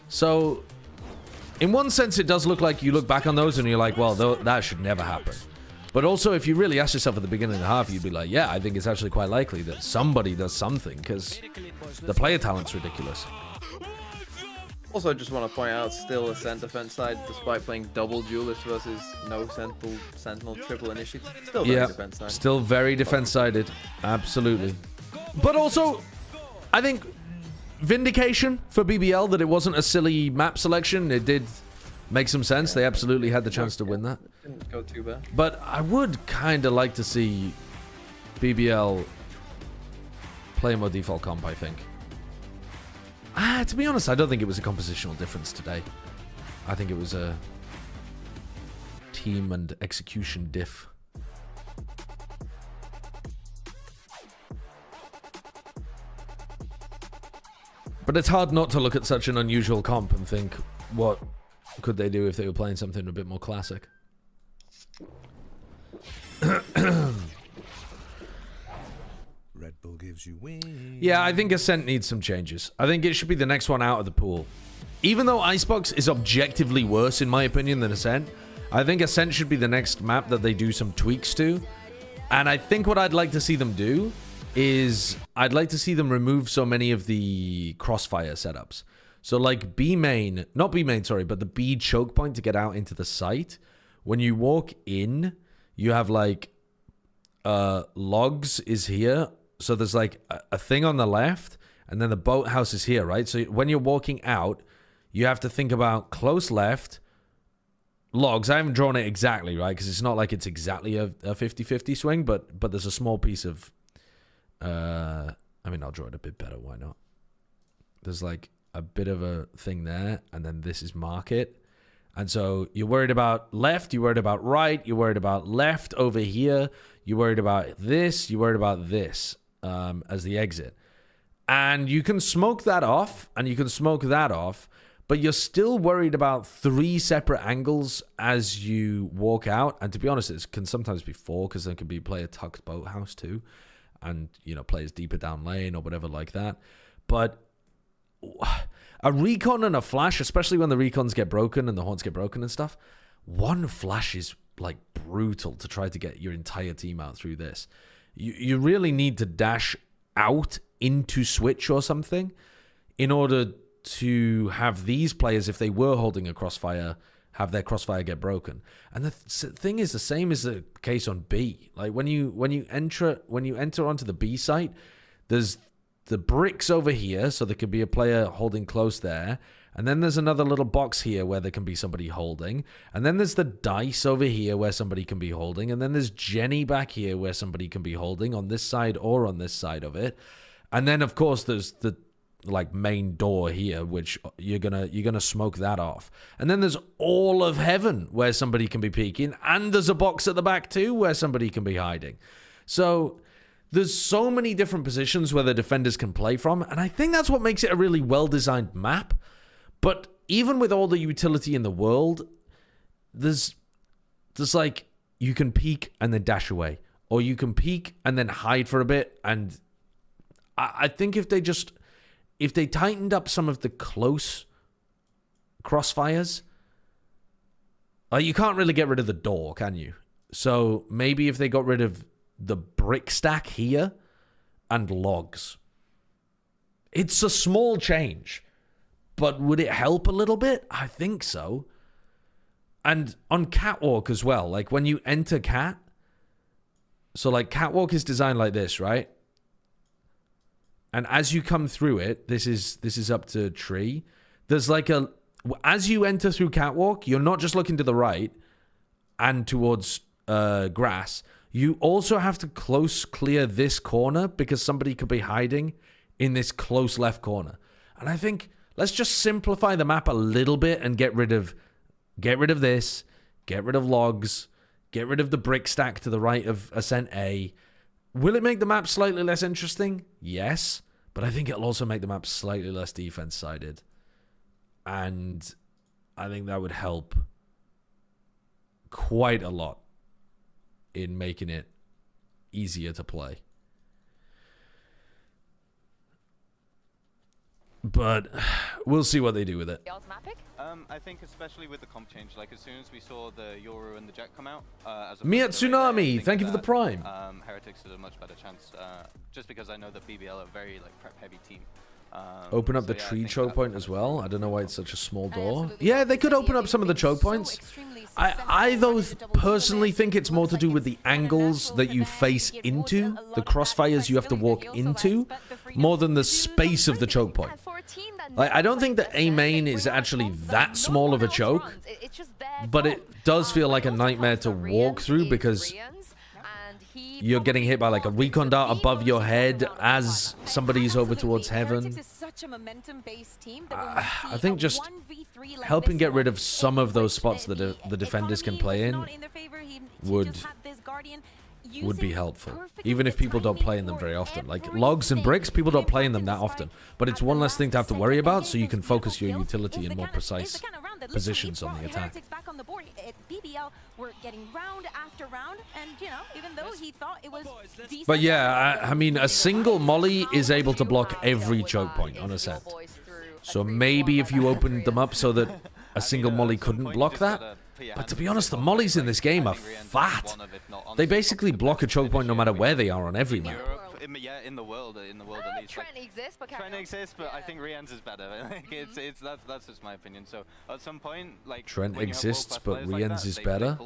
So, in one sense, it does look like you look back on those and you're like, well, that should never happen. But also, if you really ask yourself at the beginning of the half, you'd be like, yeah, I think it's actually quite likely that somebody does something, because the player talent's ridiculous. Also, I just want to point out, still Ascent defense side, despite playing double duelist versus no sentinel triple initiative. Still very defense side. Still very defense sided. Absolutely. But also, I think vindication for BBL that it wasn't a silly map selection. It did make some sense. They absolutely had the chance to win that. Didn't go too bad. But I would kind of like to see BBL play a more default comp, I think. To be honest, I don't think it was a compositional difference today. I think it was a team and execution diff. But it's hard not to look at such an unusual comp and think, what could they do if they were playing something a bit more classic? Red Bull gives you wings. Yeah, I think Ascent needs some changes. I think it should be the next one out of the pool. Even though Icebox is objectively worse, in my opinion, than Ascent, I think Ascent should be the next map that they do some tweaks to. And I think what I'd like to see them do is I'd like to see them remove so many of the crossfire setups. So like B main, not B main, sorry, but the B choke point to get out into the site. When you walk in, you have like logs is here. So there's like a thing on the left, and then the boathouse is here, right? So when you're walking out, you have to think about close left, logs. I haven't drawn it exactly, right? Because it's not like it's exactly a 50-50 swing, but there's a small piece of... I mean, I'll draw it a bit better. Why not? There's like a bit of a thing there, and then this is market. And so you're worried about left, you're worried about right, you're worried about left over here, you're worried about this, you're worried about this as the exit. And you can smoke that off, and you can smoke that off, but you're still worried about 3 separate angles as you walk out. And to be honest, it can sometimes be 4, because there can be player tucked boathouse too, and, you know, players deeper down lane or whatever like that. But a recon and a flash, especially when the recons get broken and the haunts get broken and stuff, one flash is like brutal to try to get your entire team out through this. You really need to dash out into switch or something in order to have these players, if they were holding a crossfire, have their crossfire get broken. And the thing is, the same is the case on B. Like when you enter onto the B site, there's the bricks over here, so there could be a player holding close there. And then there's another little box here where there can be somebody holding. And then there's the dice over here where somebody can be holding. And then there's Jenny back here where somebody can be holding on this side or on this side of it. And then, of course, there's the like main door here, which you're gonna smoke that off. And then there's all of heaven where somebody can be peeking. And there's a box at the back too where somebody can be hiding. So there's so many different positions where the defenders can play from. And I think that's what makes it a really well-designed map. But even with all the utility in the world, there's like, you can peek and then dash away. Or you can peek and then hide for a bit. And I think if they tightened up some of the close crossfires, you can't really get rid of the door, can you? So maybe if they got rid of the brick stack here and logs. It's a small change. But would it help a little bit? I think so. And on Catwalk as well, like when you enter Cat, so like Catwalk is designed like this, right? And as you come through it, this is up to tree. There's like as you enter through Catwalk, you're not just looking to the right and towards grass. You also have to close clear this corner because somebody could be hiding in this close left corner. And I think, let's just simplify the map a little bit and get rid of this, get rid of logs, get rid of the brick stack to the right of Ascent A. Will it make the map slightly less interesting? Yes, but I think it'll also make the map slightly less defense-sided. And I think that would help quite a lot in making it easier to play. But we'll see what they do with it. I think especially with the comp change, like as soon as we saw the Yoru and the Jet come out, Mia Tsunami, thank you for the prime. Heretics had a much better chance, just because I know that BBL are a very like prep heavy team. Open up the tree choke point as well. I don't know why it's such a small door. Yeah, they could open up some of the choke points. I though personally think it's more to do with the angles that you face into, the crossfires you have to walk into, more than the space of the choke point. Like, I don't think that A main is actually that small of a choke, but it does feel like a nightmare to walk through because you're getting hit by like a recon dart above your head as somebody's over towards heaven. I think just helping get rid of some of those spots that the defenders can play in would be helpful. Even if people don't play in them very often. Like logs and bricks, people don't play in them that often. But it's one less thing to have to worry about, so you can focus your utility in more precise positions on the attack. BBL were getting round after round, and you know, even though he thought it was decent, but yeah, I mean, a single molly is able to block every choke point on Ascent. So maybe if you opened them up so that a single molly couldn't block that. But to be honest, the mollies in this game are fat. They basically block a choke point no matter where they are on every map. Yeah, in the world at least. Trent exists, but Trent exists, but I think Rien's is better. Like, that's just my opinion. So at some point, like Trent exists, but Rien's is better.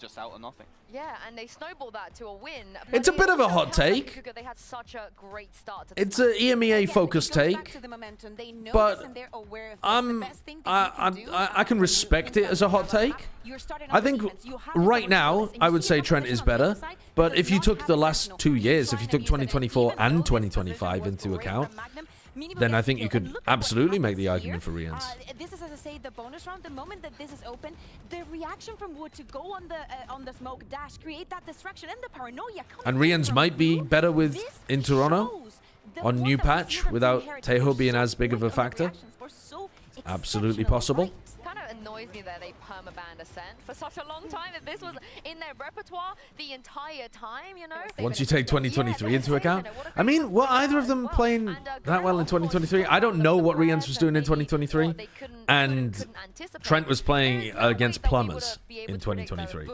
Just out of nothing. Yeah, and they snowballed that to a win. It's a bit of a hot take. They had such a great start to it's an EMEA focused take, but I can respect it as a hot take. I think right now I would say Trent is better, but if you took the last 2 years, if you took 2024 and 2025 into account, then I think you could absolutely make the argument for Rien's. This is, as I say, the bonus round. The moment that this is open, the reaction from Wood to go on the smoke dash, create that distraction and the paranoia. And Rien's might be better with in Toronto on new patch without Teho being as big of a factor. Absolutely possible. Annoys me that they perma-banned Ascent for such a long time. If this was in their repertoire the entire time, you know. Once you take 2023 into account. I mean, were either of them playing that well in 2023? I don't know what Rien's was doing in 2023. And Trent was playing against Plumbers in 2023.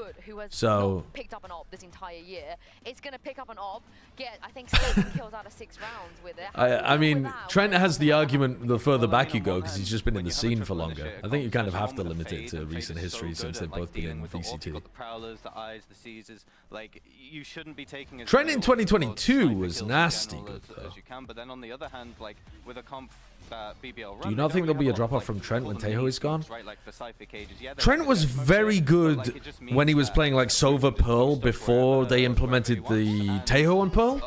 So picked up an op this entire year. It's going to pick up an op, get I think 7 kills out of 6 rounds with it. I mean, Trent has the argument the further back you go because he's just been in the scene for longer. I think you kind of have to limit it to recent history since they've both been in VCT. Trent in 2022 was nasty good though. But then on the other hand, like with a comp BBL, do you not think there'll be a drop off from Trent when Teho is gone? Trent was very good when he was playing like Sova Pearl before they implemented the Teho on Pearl.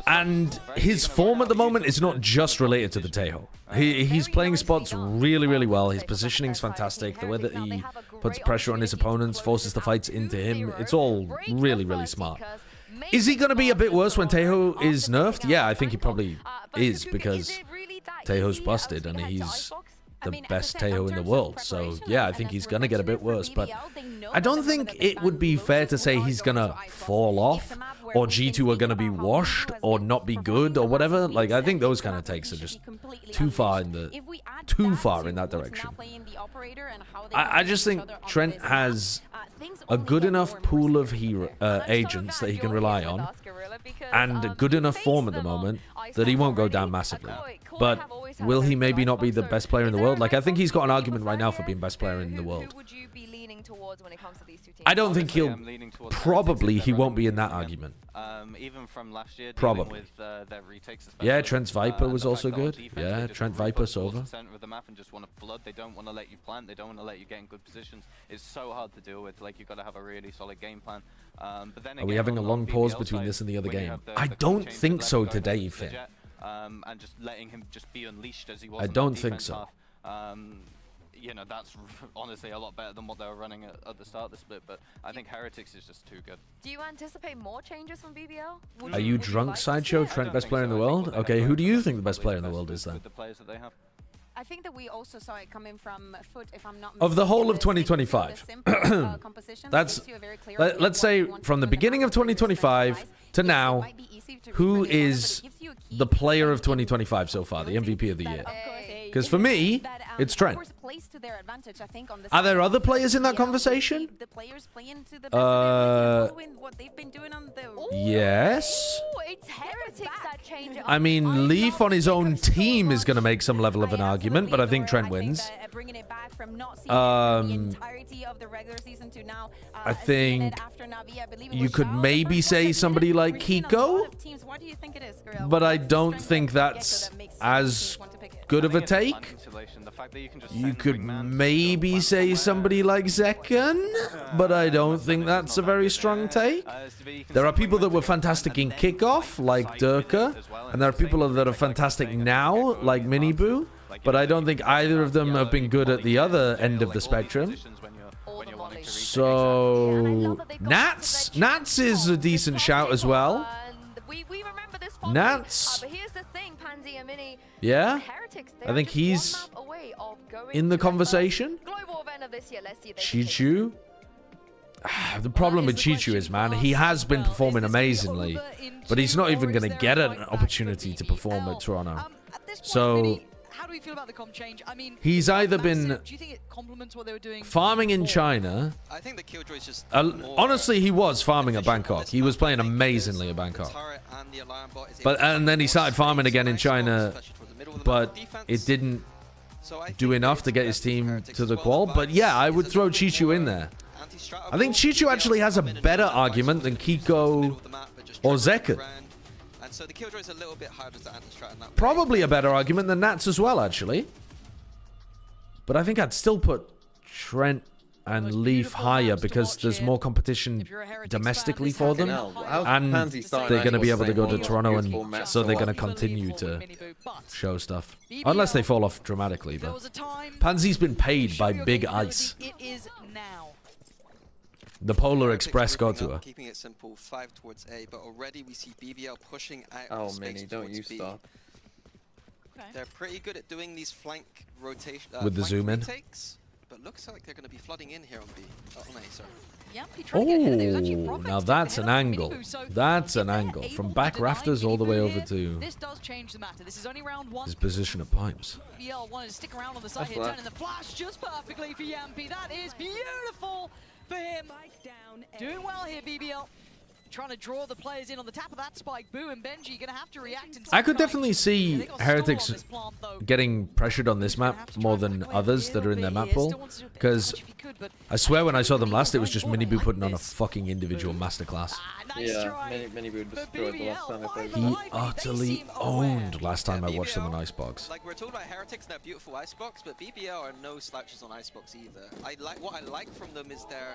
And his form at the moment is not just related to the Teho. He's playing spots really, really well. His positioning's fantastic. The way that he puts pressure on his opponents, forces the fights into him. It's all really, really smart. Is he going to be a bit worse when Teho is nerfed? Yeah, I think he probably is because Teho's busted and he's the best Teho in the world. So yeah, I think he's going to get a bit worse. But I don't think it would be fair to say he's going to fall off or G2 are going to be washed or not be good or whatever. Like, I think those kind of takes are just too far in that direction. I just think Trent has a good enough pool of agents that he can rely on and a good enough form at the moment that he won't go down massively. But will he maybe not be the best player in the world? Like, I think he's got an argument right now for being best player in the world. I don't think he'll. Probably he won't be in that argument. Even from last year, probably. With their retakes, yeah, Trent's Viper was also good. Yeah, Trent Viper Sova. Center of the map and just want to flood. They don't want to let you plant. They don't want to let you get in good positions. It's so hard to deal with. Like, you've got to have a really solid game plan. But then again, are we having a long pause between this and the other game? I don't think so today, Finn. And just letting him just be unleashed as he was. I don't think so. You know, that's honestly a lot better than what they were running at the start of the split, but I think Heretics is just too good. Do you anticipate more changes from BBL? Are you drunk, Sideshow? Trent, best player in the world? Okay, who do you think the best player in the world is then? The players that they have. I think that we also saw it coming from Foot, if I'm not mistaken. Of the whole of 2025. That's, let's say from the beginning of 2025 to now, who is the player of 2025 so far, the MVP of the year? Because for me, it's Trent. Are there other players in that conversation? What they've been doing on the yes. It's Heretics that change. I mean, Leaf on his own team is going to make some level of an argument, but I think Trent wins. I think you could maybe say somebody like Kiko, but I don't think that's as good of a take. You could maybe say somebody like Zekken, but I don't think that's a very strong take. There are people that were fantastic in kickoff, like Durka, and there are people that are fantastic now, like Miniboo, but I don't think either of them have been good at the other end of the spectrum. So, Nats is a decent shout as well. Nats, yeah, I think he's in the conversation. Chichu. The problem with Chichu is, man, he has been performing amazingly, but he's not even going to get an opportunity to perform at Toronto. So, how do we feel about the comp change? I mean, he's either been do you think it complements what they were doing farming in China. I think the Killjoy's just honestly, he was farming at Bangkok. He was playing amazingly at Bangkok. And then he started farming again in China, but it didn't do enough to get his team to the qual. But yeah, I would throw Chichu in there. I think Chichu actually has a better argument than Kiko or Zekken. So the Killjoy is a little bit harder to anti-strat in that Probably a better argument than Nats as well, actually. But I think I'd still put Trent and Leaf higher because there's more competition domestically for them. And they're going to be able to go to Toronto, and so they're going to continue to show stuff. Unless they fall off dramatically. But Pansy's been paid by Big Ice. It is now. The Polar Express got to her. Keeping it simple, 5 towards A, but already we see BBL pushing out. Oh, Minnie, don't you stop. Okay. They're pretty good at doing these flank rotation with the zoom in. Takes, but looks like they're going to be flooding in here on B. On A, sorry. Yeah, oh, now that's an angle. That's an angle from back rafters all the way over to this does change the matter. This is only round 1. His position of pipes. BBL wanted to stick around on the side here, turning the flash just perfectly for Yampi. That is beautiful for him. Doing well here, BBL. Trying to draw the players in on the tap of that spike. Boo and Benji gonna have to react. I could definitely see Heretics getting pressured on this map more than others that are in their map pool. Because I swear when I saw them last, it was just Miniboo putting on a fucking individual masterclass. Yeah, Miniboo destroyed the last time I played. He utterly owned last time I watched them on Icebox. Like, we're talking about Heretics and their beautiful Icebox, but BBL are no slouches on Icebox either. What I like from them is their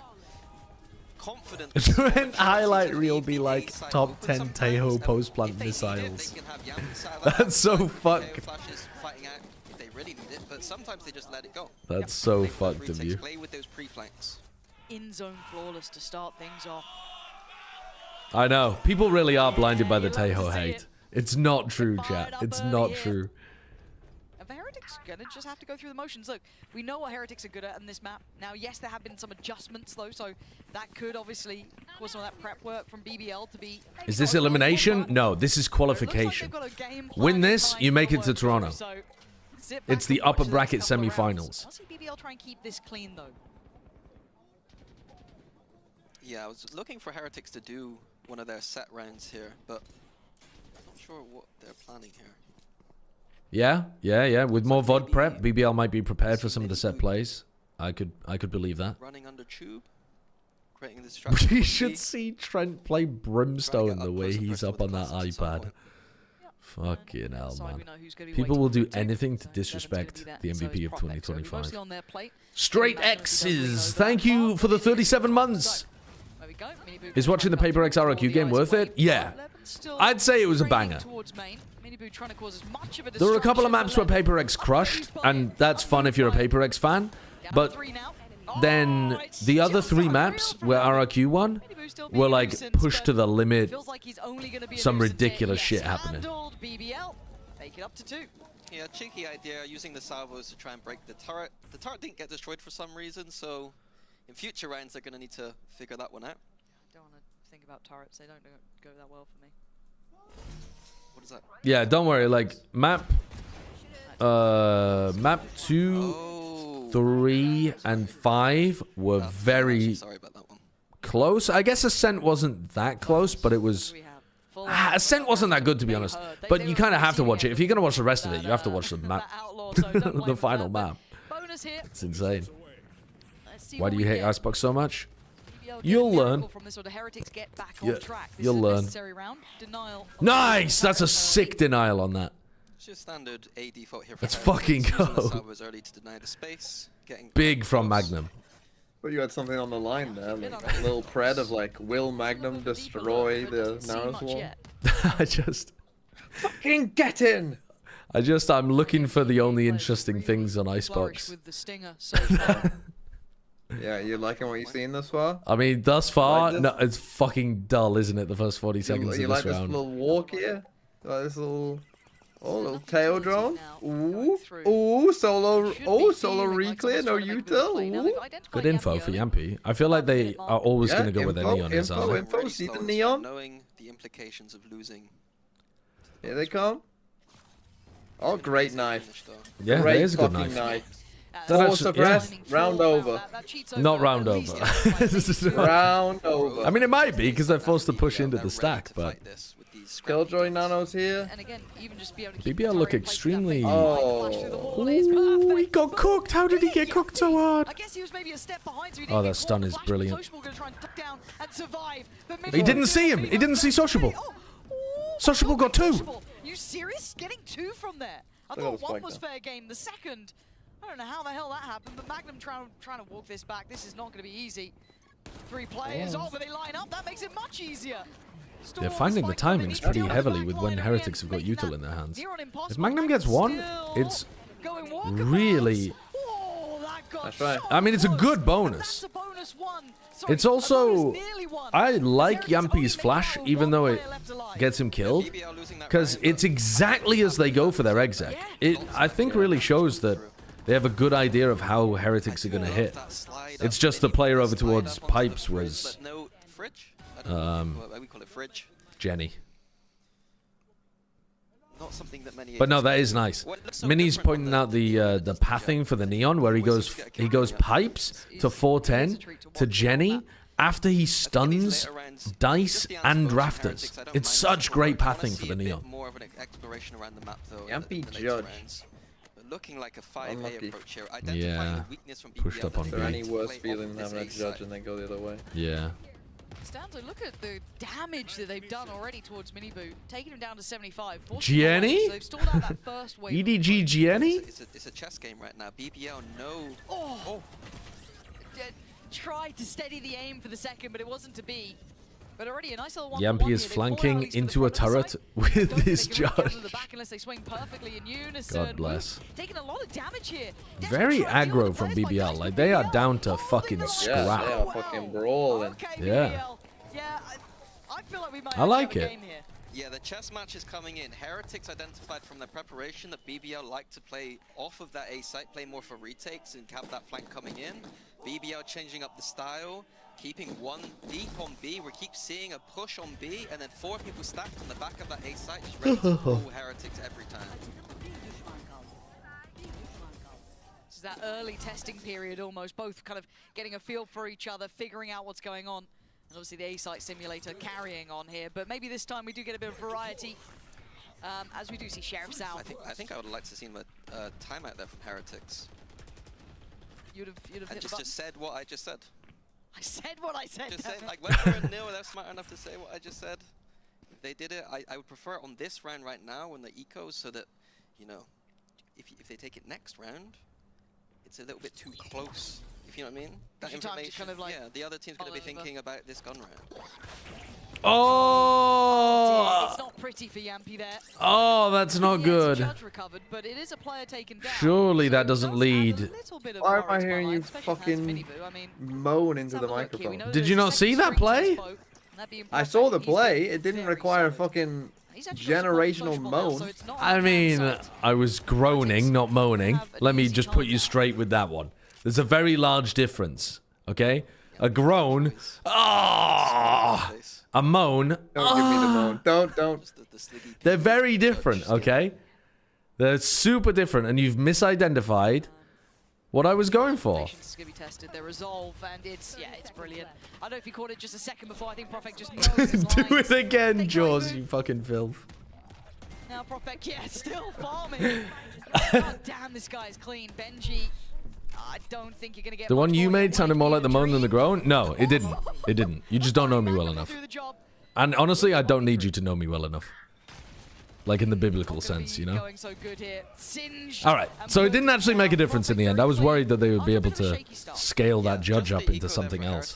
confident. Trent highlight reel be like top 10 Tejo post plant missiles. That's so fucked. They really need it, but sometimes they just let it go. That's so fucked of you. Play with those pre-flanks. In zone flawless to start things off. I know. People really are blinded by the Tejo hate. It's not true, chat. It's not true. Heretics gonna just have to go through the motions. Look, we know what Heretics are good at in this map. Now, yes, there have been some adjustments though, so that could obviously cause some of that prep work from BBL to be. Is this elimination? No, this is qualification. Win this, you make it to Toronto. It's the upper bracket semi-finals. I'll see BBL try and keep this clean though. Yeah, I was looking for Heretics to do one of their set rounds here, but I'm not sure what they're planning here. Yeah. With more VOD prep, BBL might be prepared for some of the set plays. I could believe that. Running under tube, creating this we should see Trent play Brimstone the way he's up on that iPad. Fucking hell, man. People will do anything to disrespect the MVP of 2025. Straight X's, thank you for the 37 months. Is watching the Paper X RRQ game worth it? Yeah. I'd say it was a banger. There were a couple of maps where Paper X crushed, and that's fun if you're a Paper X fan. But then the other 3 maps where RRQ won were like pushed to the limit. Some ridiculous shit happening. Yeah, cheeky idea, using the salvos to try and break the turret. The turret didn't get destroyed for some reason, so in future rounds they're going to need to figure that one out. I don't want to think about turrets, they don't go that well for me. What is that? Yeah, don't worry, like map 2, 3, and 5 were very close. I guess Ascent wasn't that close, but it was Ascent wasn't that good, to be honest. But you kind of have to watch it. If you're going to watch the rest of it, you have to watch the map. The final map. It's insane. Why do you hate Icebox so much? You'll learn. You'll learn. Nice! That's a sick denial on that. Just standard A default here. Let's fucking go. Big from Magnum. But you had something on the line there, like a little pred of like, will Magnum destroy the Naros wall? I just... Fucking get in! I'm looking for the only interesting things on Icebox. Yeah, you liking what you've seen thus far? I mean, thus far, no, it's fucking dull, isn't it? The first 40 seconds you of like this round. this little walk here? Like this little... Oh, little tail drone. Ooh, ooh, solo reclear, no util. Ooh. Good info for Yampy. I feel like they are always going to go with their neon. Info, see the neon? Knowing the implications of losing. Here they come. Oh, great knife. Yeah, great that is a good knife. Full suppress, round over. Not round over. Round over. I mean, it might be because they're forced to push into the stack, but... Killjoy nanos here. BBL look extremely... Oh. Ooh, he got cooked. How did he get cooked so hard? Oh, that stun is brilliant. He didn't see him. He didn't see Sociable. Sociable got 2. You serious? Getting 2 from there. I thought 1 was fair game. The second, I don't know how the hell that happened, but Magnum trying to walk this back. This is not going to be easy. 3 players. Oh, but they line up. That makes it much easier. They're finding the timings pretty heavily with when Heretics have got util in their hands. If Magnum gets 1, it's really... That's right. I mean, it's a good bonus. It's also... I like Yampy's flash, even though it gets him killed, because it's exactly as they go for their exec. It, I think, really shows that they have a good idea of how Heretics are going to hit. It's just the player over towards Pipes was... we call it fridge. Jenny. Not something that many. But no, that is nice. Minnie's pointing out the pathing for the neon, where he goes Pipes to 410 to Jenny after he stuns Dice and Rafters. It's such great pathing for the neon. More of an exploration around the map though. Yampy judge. Looking like a 5A approach here. Yeah. Pushed up on B. Is there any worse feeling than having a judge and then go the other way? Yeah. Stanzo, look at the damage that they've done already towards Miniboot, taking him down to 75. Jenny? So they've stalled out that first wave. EDG Jenny? It's a chess game right now. BBL, no. Oh. Tried to steady the aim for the second, but it wasn't to be. But already a nice little one. Yampy is flanking into a turret with his judge. God bless. Taking a lot of damage here. Very aggro from BBL. Like, they are down to fucking scrap. Yeah, they are fucking brawling. Yeah. I feel like we might I like it. Yeah, the chess match is coming in. Heretics identified from their preparation that BBL like to play off of that A site, play more for retakes and cap that flank coming in. BBL changing up the style, keeping 1 deep on B. We keep seeing a push on B, and then 4 people stacked on the back of that A site, just ready to pull Heretics every time. This is that early testing period almost, both kind of getting a feel for each other, figuring out what's going on. And obviously the A-Site simulator carrying on here, but maybe this time we do get a bit of variety, as we do see Sheriff's out. I think I would like to see a timeout there from Heretics. You'd have hit the button. Just said what I just said. I said what I said. Just said, like, when they're a nil, they're smart enough to say what I just said. If they did it, I would prefer it on this round right now when the ecos, so that, you know, if they take it next round, it's a little bit too close. If you know what I mean? That information, kind of like, yeah, the other team's going to be thinking about this gun round. Oh! It's not pretty for Yampy there. Oh, that's not good. Recovered, but it is a player taken down. Surely that doesn't lead. Why am I hearing you fucking moan into the microphone? Did you not see that play? I saw the play. It didn't require a fucking generational moan. I mean, I was groaning, not moaning. Let me just put you straight with that one. There's a very large difference, okay? A groan. Ah! A moan. Don't give me the moan. Don't. They're very different, okay? They're super different, and you've misidentified what I was going for. Patience is going to be tested. Their resolve, and it's brilliant. I don't know if he caught it just a second before. I think Prophet just knows his Do lines. it again, Jaws, you fucking filth. Now Prophet, still farming. God damn, this guy's clean. Benji, I don't think you're going to get The one you made sounded more like the moan than the groan? No, it didn't. It didn't. You just don't know me well enough. And honestly, I don't need you to know me well enough. Like in the biblical sense, you know? Alright, so it didn't actually make a difference in the end. I was worried that they would be able to scale that judge up into something else.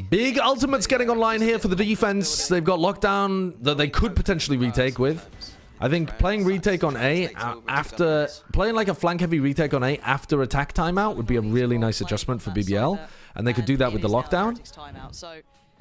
Big ultimates getting online here for the defense. They've got lockdown that they could potentially retake with. I think playing retake on A after... Playing like a flank-heavy retake on A after attack timeout would be a really nice adjustment for BBL. And they could do that with the lockdown.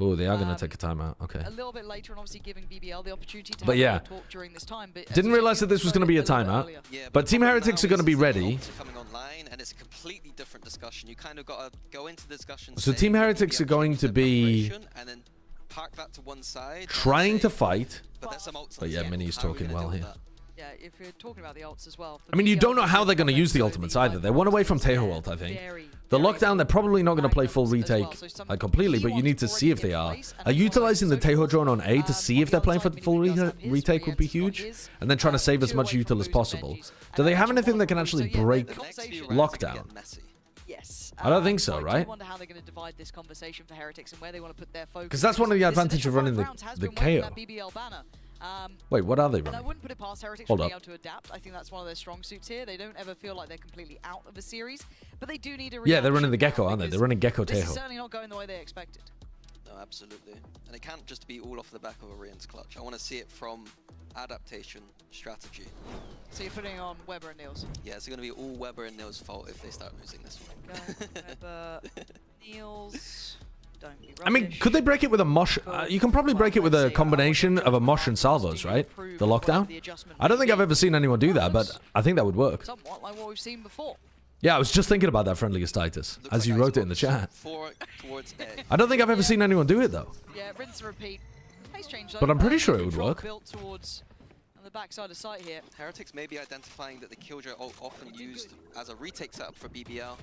Oh, they are going to take a timeout. Okay. A little bit later, and obviously giving BBL the opportunity to talk during this time. But didn't realize that this was going to be a timeout. But Team Heretics are going to be ready. Coming online, and it's a completely different discussion. You kind of got to go into the discussion. So Team Heretics are going to be and then park that to one side, trying to fight. But yeah, Mini's talking well here. Yeah, if you're talking about the ults as well. I mean, you don't know how they're going to use the ultimates either. They're one away from Tejo ult, I think. The lockdown, they're probably not going to play full retake completely, but you need to see if they are. Utilizing the Tejo drone on A to see if they're playing for full retake would be huge, and then trying to save as much util as possible. Do they have anything that can actually break lockdown? Yes. I don't think so, right? I wonder how they're going to divide this conversation for Heretics and where they want to put their focus. Because that's one of the advantages of running the KO. Wait, what are they running? I wouldn't put it past Heretics from being able to adapt. I think that's one of their strong suits here. They don't ever feel like they're completely out of a series, but they do need a yeah, they're running the Gecko, aren't they? They're running Gecko Tejo. This is Tejo. certainly not going the way they expected. No, absolutely. And it can't just be all off the back of Orient's clutch. I want to see it from adaptation strategy. So you're putting on Weber and Niels? Yeah, it's going to be all Weber and Niels' fault if they start losing this one. Weber, Niels... I mean, could they break it with a Mosh? You can probably break it with a combination of a Mosh and Salvos, right? The lockdown? I don't think I've ever seen anyone do that, but I think that would work. Somewhat like what we've seen before. Yeah, I was just thinking about that, Friendliest Titus, as you wrote it in the chat. I don't think I've ever seen anyone do it, though. Yeah, rinse and repeat. Nice change, though. But I'm pretty sure it would work. Built towards on the backside of site here. Heretics may be identifying that the Killjoy ult often used as a retake setup for BBL.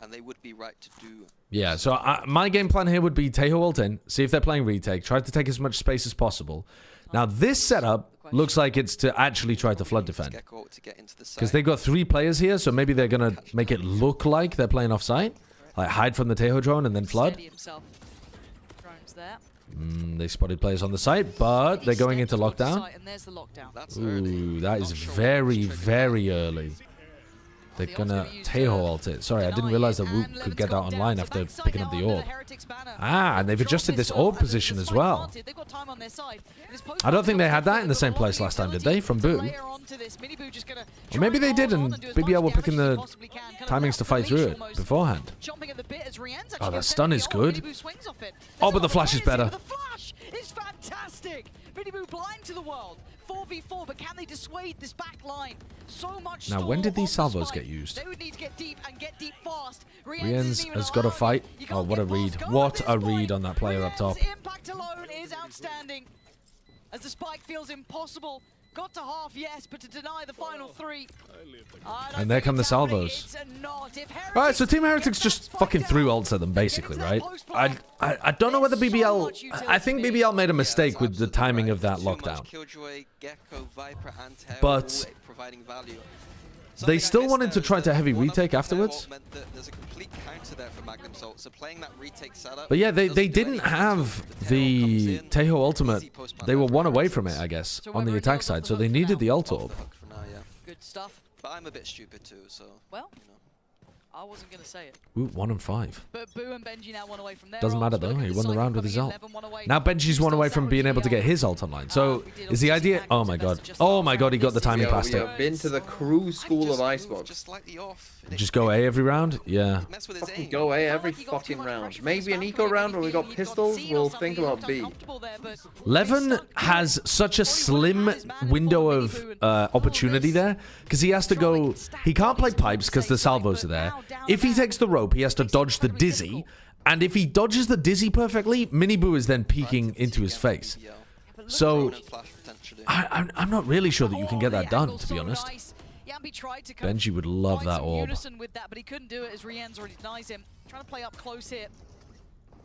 And they would be right to do. Yeah, so my game plan here would be Tejo ult in, see if they're playing retake, try to take as much space as possible. Now, this setup looks like it's to actually try to flood defend. Because they've got 3 players here, so maybe they're going to make it look like they're playing offsite. Like hide from the Tejo drone and then flood. They spotted players on the site, but they're going into lockdown. Ooh, that is very, very early. They're gonna Tejo ult it. Sorry, I didn't realize that Woot could get that online after picking up the orb. Ah, and they've adjusted this orb position as well. I don't think they had that in the same place last time, did they? From Boo. Or maybe they did, and BBL were picking the timings to fight through it beforehand. Oh, that stun is good. Oh, but the flash is better. The flash is fantastic. Boo blind to the world. 4v4, but can they dissuade this back line? So much. Now, when did these salvos get used? They would need to get deep and get deep fast. Rienz has got a fight. Oh, what a read. What a read on that player up top. Impact alone is outstanding. As the spike feels impossible. Got to half, yes, but to deny the final 3. And there come the salvos. Alright, so Team Heretics just fucking threw ults at them, basically, right? I don't know whether BBL... I think BBL made a mistake with the timing of that lockdown. But... they still wanted to try to heavy retake afterwards. But yeah, they didn't have the Tejo ultimate. They were 1 away from it, I guess, on the attack side. So they needed the ult orb. Good stuff. But I'm a bit stupid too, so... Well, I wasn't going to say it. Ooh, 1 and 5. But Boo and Benji now 1 away from their doesn't matter though, he won the round with his ult. Now Benji's 1 away from being able to get his ult online. So, is the idea... Oh my god. Oh my god, he got the timing past it. Been to the crew school of Icebox. Just go A every round? Yeah. Fucking go A every fucking round. Maybe an eco round where we got pistols, we'll think about B. Levin has such a slim window of opportunity there, because he has to go... He can't play pipes because the salvos are there. If he takes the rope, he has to dodge the dizzy, and if he dodges the dizzy perfectly, Miniboo is then peeking into his face. So, I'm not really sure that you can get that done, to be honest. Yeah, Yampi tried to kind Benji would love find that some orb. unison with that, but he couldn't do it as Rien's already denies him. Trying to play up close here.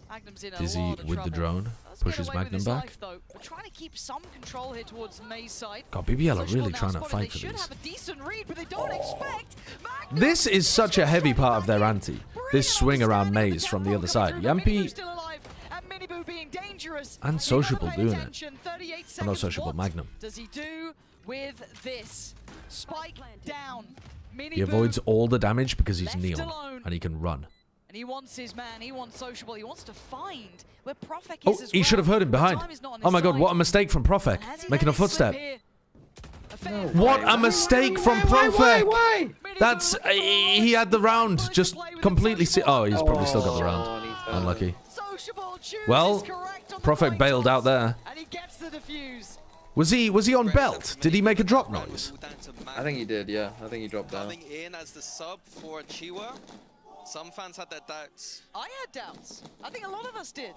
Magnum's in a Dizzy lot of with trouble. the drone. Does Pushes get away with Magnum his back. life, though. We're trying to keep some control here towards May's side. God, BBL are Social really now trying to spotted. fight They for should these. have a decent read, but they don't expect Magnum. This is such a heavy part of their ante. This swing around Maze from the other side. Yampi and Sociable doing it. Oh, no, Sociable, Magnum. Does he do with this? Spike down. He avoids all the damage because he's Neon and he can run. And he wants his man, he wants Sociable, he wants to find where Profek Oh, is as he well. should have heard him behind. Time is not on Oh his my god, side. what a mistake from Profek. And has he Making a let it slip footstep. here? What a mistake from Profek. That's, he had the round just completely. Oh, he's probably still got the round. Unlucky. Well, Profek bailed out there. And he gets the defuse. Was he on belt? Did he make a drop noise? I think he did, yeah. I think he dropped down. Coming in as the sub for Chiwa. Some fans had their doubts. I had doubts. I think a lot of us did.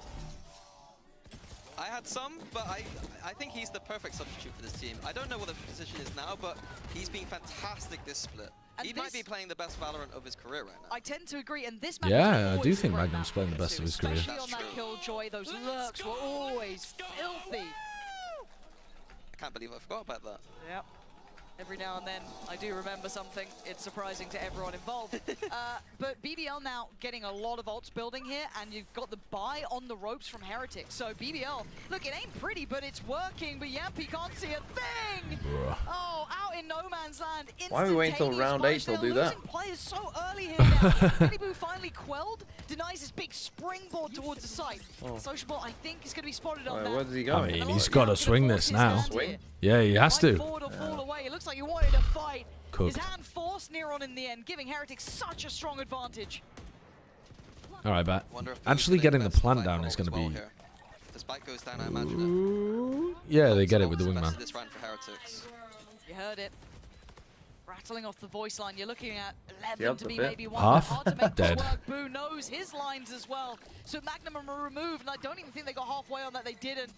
I had some, but I think he's the perfect substitute for this team. I don't know what the position is now, but he's been fantastic this split. And He might be playing the best Valorant of his career right now. I tend to agree, and this Yeah, I do think Magnum's playing the best of his career. Especially on that Killjoy, those lurks were always filthy. I can't believe I forgot about that. Yep. Every now and then, I do remember something. It's surprising to everyone involved. But BBL now getting a lot of ults building here, and you've got the buy on the ropes from Heretics. So BBL, look, it ain't pretty, but it's working. But Yampi can't see a thing. Oh, out in no man's land. Why are we waiting till round 8 till do that? Players so early here now. Miniboo finally quelled, denies his big springboard towards the site. Sociable, I think, is going to be spotted on that. Where does he go? I mean, he's got to swing this now. Swing? Yeah, he has to. Forward or fall away. It looks like he wanted to fight. Cooked. His hand forced Neron in the end, giving Heretics such a strong advantage. All right, but Wonder if actually Boo's getting playing the best plant fight down role is going as to well be. here. The spike goes down, I imagine. Yeah, they get it with the Best wingman. of this round for Heretics. You heard it. Rattling off the voice line, you're looking at 11 Yep, to a be bit. maybe one. Half? Hard to make Dead. this work. Boo knows his lines as well. So Magnum are removed, and I don't even think they got halfway on that. They didn't.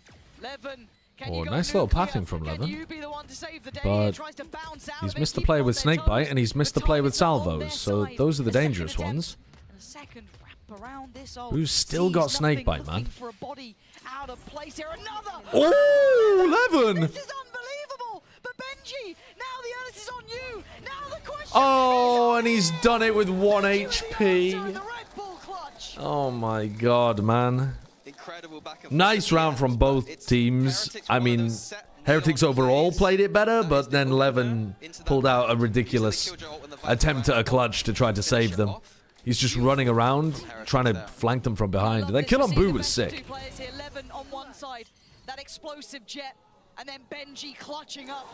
Levin, can Oh, you go nice little nuclear? pathing from Can Levin. you be the one to save the day? But He tries to bounce out he's of it, missed the keep play on with their Snakebite, toes. and he's missed the But play time with is not on their salvos. So side. those are the A second dangerous attempt, ones. and a second wrap around this ult. Who's still Sees got nothing, Snakebite, looking man? for a body out of place here. Another. Oh, Levin! This is unbelievable! But Benji, now the onus is on you. Now the question Oh, and he's done it with 1 the HP. Red Bull clutch. Oh my god, man. Incredible back and Nice forth. round from both It's teams. Heretics I wanted to mean, set Heretics Neon overall plays. played it better, That but is then the Levin opener into that pulled out a round. ridiculous Using the Killjoy ult when the Viper attempt at a ran clutch to try to finish save it them. off. He's just running around trying to flank them from behind. That kill on Boo was sick. Two players here, Levin on one side, that explosive jet, and then Benji clutching up.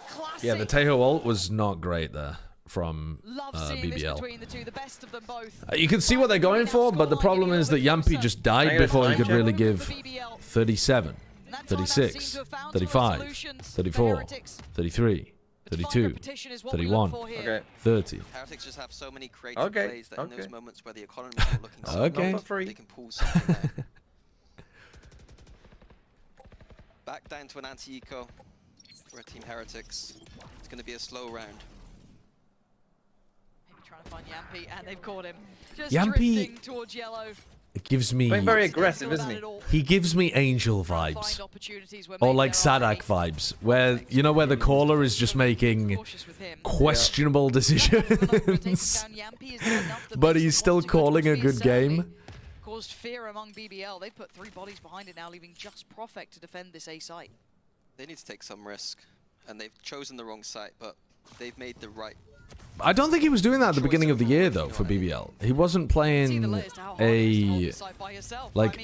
Classic. Yeah, the Tejo ult was not great there from Love seeing this BBL. between the two, the best of them both. You can see what they're going for, but the problem is that Yampi just died before he could really give 37, 36, 35, 34, 33, 32, 31, Okay. 30. Heretics just have so many creative Okay, plays that in those okay. moments where the economy is not looking so Okay. good, Not for free. they can pull something there. Back down to an anti-eco for Team Heretics. It's going to be a slow round. Maybe trying to find Yampi, and they've caught him. Just Yampi- drifting towards yellow. It gives me... Playing very aggressive, isn't he? He gives me Angel Trying to vibes. find opportunities where Or maybe like there are Sadak vibes, where, you know, where the caller is just making cautious with him. questionable decisions, but he's still calling a good game. Caused fear among BBL. They put 3 bodies behind it now, leaving just Profek to defend this A site. They need to take some risk, and they've chosen the wrong site, but they've made the right. I don't think he was doing that at the beginning of the year, though, for BBL. He wasn't playing a, like,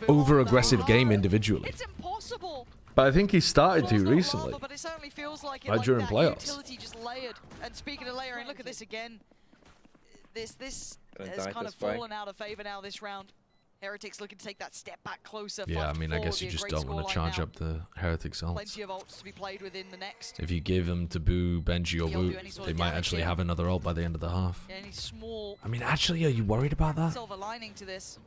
over-aggressive game individually. It's impossible. But I think he started to Not recently. lava, but it certainly feels like it, Like during that playoffs. utility just layered. And speaking of layering, look at this again. This Gonna has die kind to of spike. fallen out of favor now this round. Heretics looking to take that step back closer. Yeah, I 5-4 mean, I guess would you be a just great don't want to scoreline charge now. up the Heretics ults. Plenty of ults to be played within the next. If you give them to Boo, Benji, or He'll do Woot, any sort they of might damage actually here. have another ult by the end of the half. Yeah, any small I mean, actually, are you worried about that? silver lining to this.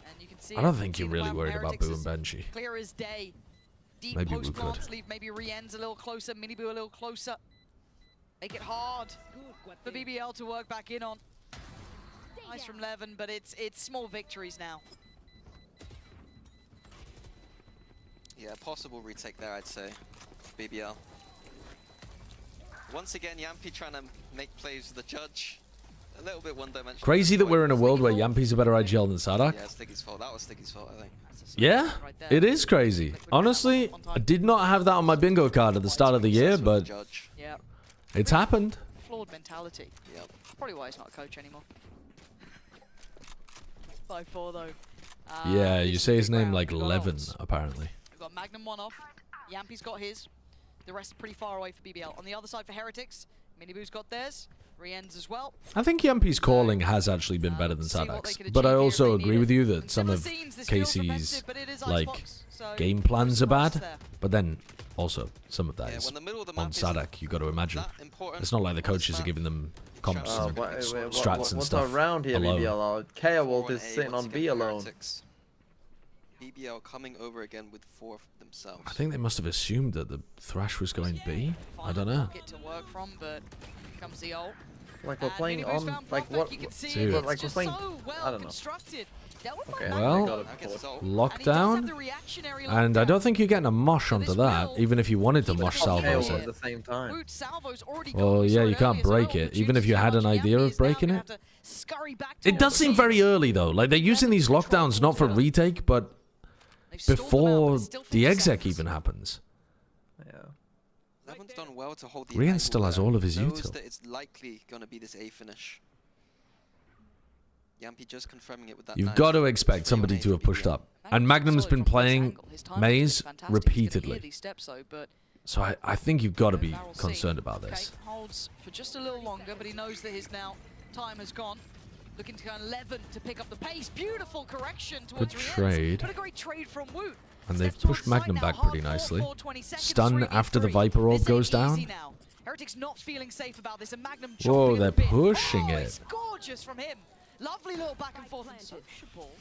And you can see I don't it. think See you're the really plan worried from about Heretics Boo is and Benji. Clear as day. deep Maybe post we could. plants, leave maybe Rien's a little closer, Miniboo a little closer. Make it hard for BBL to work back in on. Nice from Levin, but it's small victories now. Yeah, possible retake there, I'd say, for BBL. Once again, Yampy trying to make plays with the judge. A little bit one-dimensional. Crazy that we're in a world where Yampy's a better IGL than Sadak. Yeah, Stiggy's fault. That was Stiggy's fault, I think. Yeah, it is crazy. Honestly, I did not have that on my bingo card at the start of the year, but it's happened. Flawed mentality. Yep. Probably why he's not a coach anymore. 5-4 though. Yeah, you say his name like Levin, apparently. We've got Magnum one off. Yampy's got his. The rest are pretty far away for BBL. On the other side for Heretics, Miniboo's got theirs. Rien's as well. I think Yampy's calling has actually been better than Sadak's, but I also agree with you that some of Casey's like game plans are bad, but then also some of that is on Sadak. You got to imagine it's not like the coaches are giving them comps and strats and stuff. What's around here, alone. BBL? K-Wolf is sitting on B alone. BBL coming over again with 4 themselves. I think they must have assumed that the Thrash was going B. I don't know. To work from, but comes the ult. Like we're playing on, like what? Dude. Like we're playing. I don't know. Okay, well, lockdown, and I don't think you're getting a mosh onto that, even if you wanted to mosh salvos At it. the same time. Well, yeah, you can't break it, even if you had an idea of breaking it. It does seem very early, though. Like, they're using these lockdowns not for retake, but before the exec even happens. Levin's done well to hold the Rian still has all of his util. That it's likely going to be this A finish. Yampy just confirming it with that. You've got to expect somebody to have pushed up. And Magnum's been playing Maze repeatedly. So I think you've got to be concerned about this. Holds for just a little longer, but he knows that his now time has gone. Looking to go 11 to pick up the pace. Beautiful correction towards Good trade. But a great trade from Woot. And they've pushed Magnum back pretty nicely. Stun after the Viper Orb goes down. Heretics not feeling safe about this, and Magnum Whoa, they're pushing it. It's gorgeous from him. Lovely little back and forth and sociable.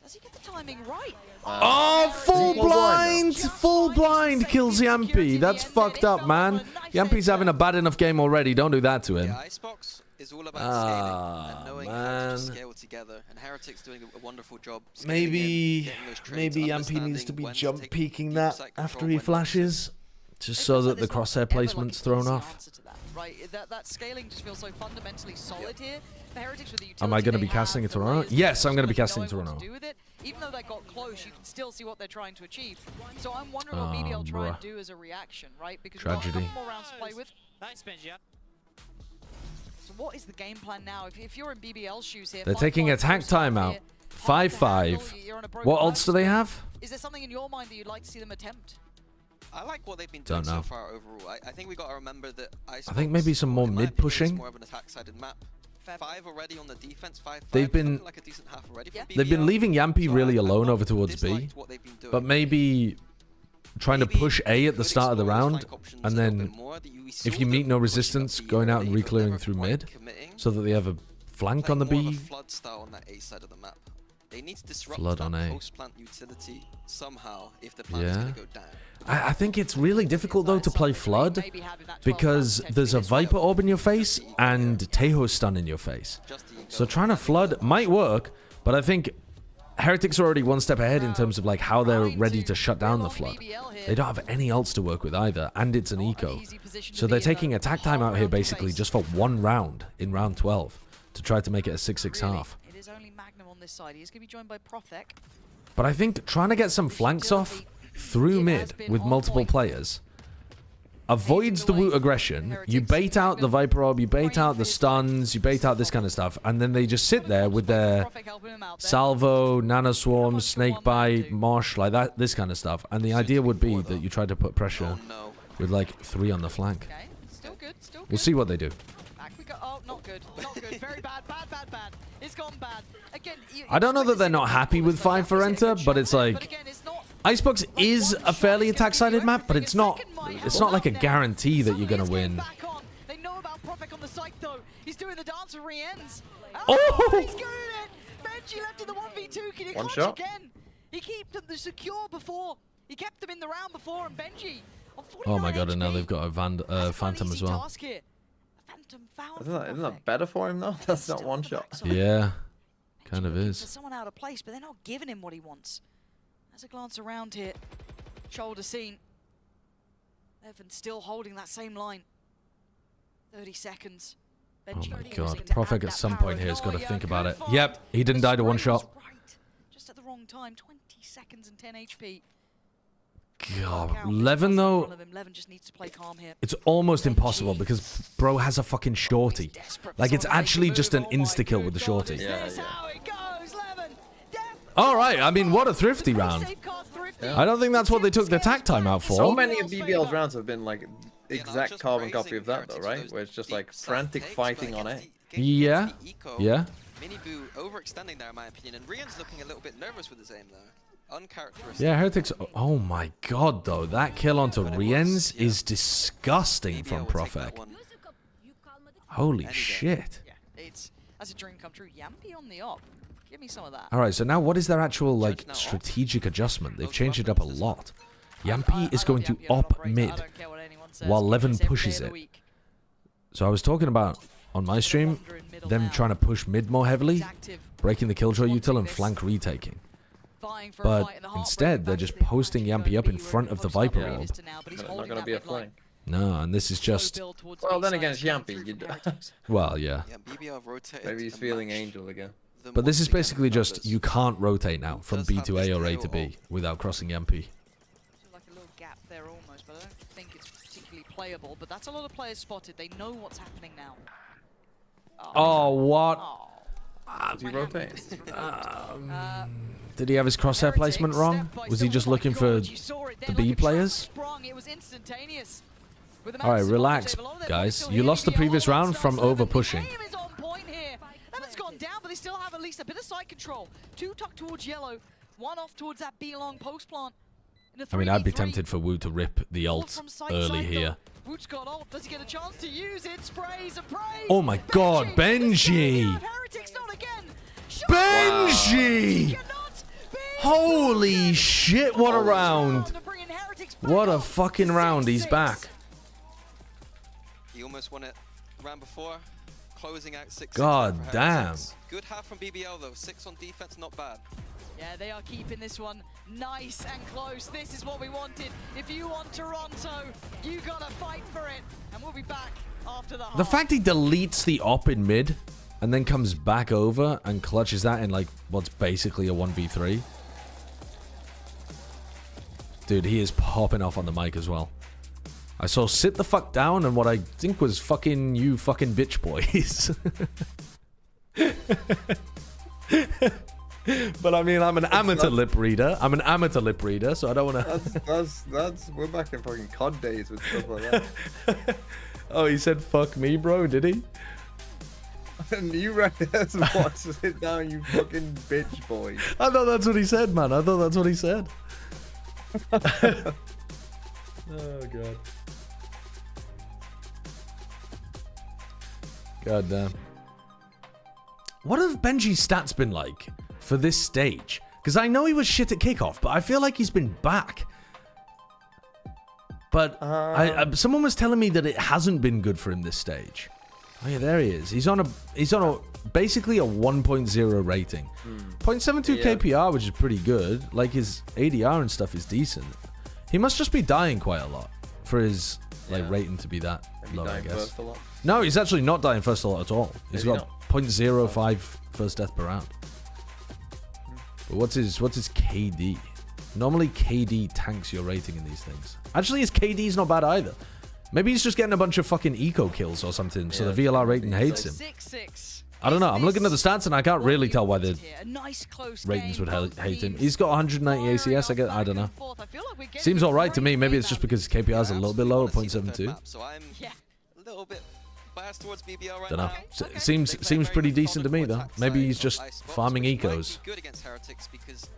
Does he get the timing right? Oh, full blind! Full blind kills Yampy. That's fucked up, man. Yampy's having a bad enough game already. Don't do that to him. Yeah, Icebox is all about scaling and knowing how to scale together. And Heretics doing a wonderful job. Maybe Yampy needs to be jump peeking that after he flashes, just so that the crosshair placement's thrown off. Right, that scaling just feels so fundamentally solid here. For Heretics with the Am I going to be casting a Toronto? Yes, I'm going to be casting a Toronto. Even though they got close, you can still see what they're trying to achieve. So I'm wondering what BBL try and do as a reaction, right? Because we've got a couple more rounds to play with. Nice bench, yeah. So what is the game plan now? If you're in BBL's shoes here, they're taking attack timeout. 5-5. What ults do they have? Is there something in your mind that you'd like to see them attempt? I like what they've been doing so far overall. I think we got to remember that I think maybe some more mid pushing. More of an attack-sided map. 5 already on the defense. 5. They've been like a decent half already. They've been leaving Yampy really alone over towards B, but maybe trying to push A at the start of the round, and then if you meet no resistance, going out and re-clearing through mid, so that they have a flank on the B. Flood style on that A side of the map. They need to disrupt Flood on A. post-plant utility somehow if the plan is going to go down. I think it's really difficult though to play Flood because there's a Viper Orb in your face and Teho stun in your face. So trying to Flood might work, but I think Heretics are already one step ahead in terms of like how they're ready to shut down the Flood. They don't have any ults to work with either, and it's an eco. So they're taking attack time out here basically just for one round in round 12 to try to make it a 6-6 half. It is only Magnum on this side. He's going to be joined by Profek. But I think trying to get some flanks off through mid with multiple players avoids the Woot aggression. You bait out the Viper Orb, you bait out the stuns, you bait out this kind of stuff, and then they just sit there with their Salvo, Nano Swarm, Snakebite, Mosh, like that, this kind of stuff. And the idea would be that you try to put pressure with like 3 on the flank. We'll see what they do. Oh, not good. Not good. Very bad. Bad. It's gone bad. Again, I don't know that they're not happy with 5 for enter, but it's like Icebox is a fairly attack-sided map, but it's not like a guarantee that you're gonna win. They know about Profek on the site though. He's doing the dance of Rien's. Oh! He's good at it. Benji left in the 1v2. Can he One clutch shot again? He keeps them secure before. He kept them in the round before, and Benji. Oh my god, and now they've got a Phantom as well. Isn't that better for him though? That's not one shot. Yeah, kind of is. Someone out of place, but they're not giving him what he wants. As a glance around here, shoulder scene. Evan still holding that same line. 30 seconds. Benji Oh my god, Prophet at some point here has got to think about it. Yep, he didn't die to one shot. Just at the wrong time, 20 seconds and 10 HP. God, Levin though, Levin just needs to play calm here. it's almost impossible because bro has a fucking shorty. Like it's actually just an insta-kill with the shorty. Yeah. Alright, I mean, what a thrifty round. I don't think that's what they took the attack time out for. So many of BBL's rounds have been like exact carbon copy of that though, right? Where it's just like frantic fighting on A. Yeah, yeah. Miniboo overextending there in my opinion, and Rian's looking a little bit nervous with his aim though. Uncharacteristic. Yeah, Heretics. Oh my god, though. That kill onto Rienz is disgusting from Prophet. Holy shit. That's a dream come true. Yampy on the op. Give me some of that. Alright, so now what is their actual, like, strategic adjustment? They've changed it up a lot. Yampy is going to op mid while Levin pushes it. So I was talking about, on my stream, them trying to push mid more heavily, breaking the Killjoy util and flank retaking. But instead, they're just posting Yampy up in front of the Viper orb. Not gonna be a flank. No, and this is just... Well, then again, it's Yampy. Well, yeah. Maybe he's feeling Angel again. But this is basically just, you can't rotate now from B to A or A to B without crossing Yampy. Like a little gap there almost, but I don't think it's particularly playable. But that's a lot of players spotted. They know what's happening now. Oh, what? Does he rotate? Did he have his crosshair placement wrong? Was he just looking for the B players? Alright, relax, guys. You lost the previous round from over-pushing. Levin's gone down, but they still have at least a bit of side control. Two tucked towards yellow, one off towards that B-long post plant. I mean, I'd be tempted for Wu to rip the ult early here. Woot's got ult. Does he get a chance to use it? Sprays and praise. Oh my god, Benji! Heretics not again. Benji! Holy shit, what a round! What a fucking round, he's back. He almost won it round before, closing out 6. God damn. Good half from BBL though, 6 on defense, not bad. Yeah, they are keeping this one nice and close. This is what we wanted. If you want Toronto, you gotta fight for it. And we'll be back after the half. The fact he deletes the op in mid and then comes back over and clutches that in like what's basically a 1v3. Dude, he is popping off on the mic as well. I saw sit the fuck down and what I think was fucking you fucking bitch boys. But I mean, I'm an amateur lip reader. I'm an amateur lip reader, so I don't want to... That's... We're back in fucking COD days with stuff like that. Oh, he said fuck me, bro, did he? And you reckon that's what to sit down, you fucking bitch boy. I thought that's what he said, man. I thought that's what he said. Oh, God. God damn. What have Benji's stats been like for this stage? Because I know he was shit at kickoff, but I feel like he's been back. But someone was telling me that it hasn't been good for him this stage. Oh yeah, there he is. He's on a basically a 1.0 rating. 0.72 KPR, which is pretty good. Like his ADR and stuff is decent. He must just be dying quite a lot for his like rating to be that low, I guess. No, he's actually not dying first a lot at all. He's got 0.05 first death per round. But what's his KD? Normally KD tanks your rating in these things. Actually, his KD's not bad either. Maybe he's just getting a bunch of fucking eco kills or something, so the VLR rating hates him. I don't know. I'm looking at the stats and I can't really tell why the ratings would hate him. He's got 190 ACS. I don't know. Seems all right to me. Maybe it's just because KPR is a little bit low at 0.72. So I'm a little bit biased towards BBL right Don't know. now. Seems pretty decent to me though. Maybe he's just farming ecos. Good against Heretics because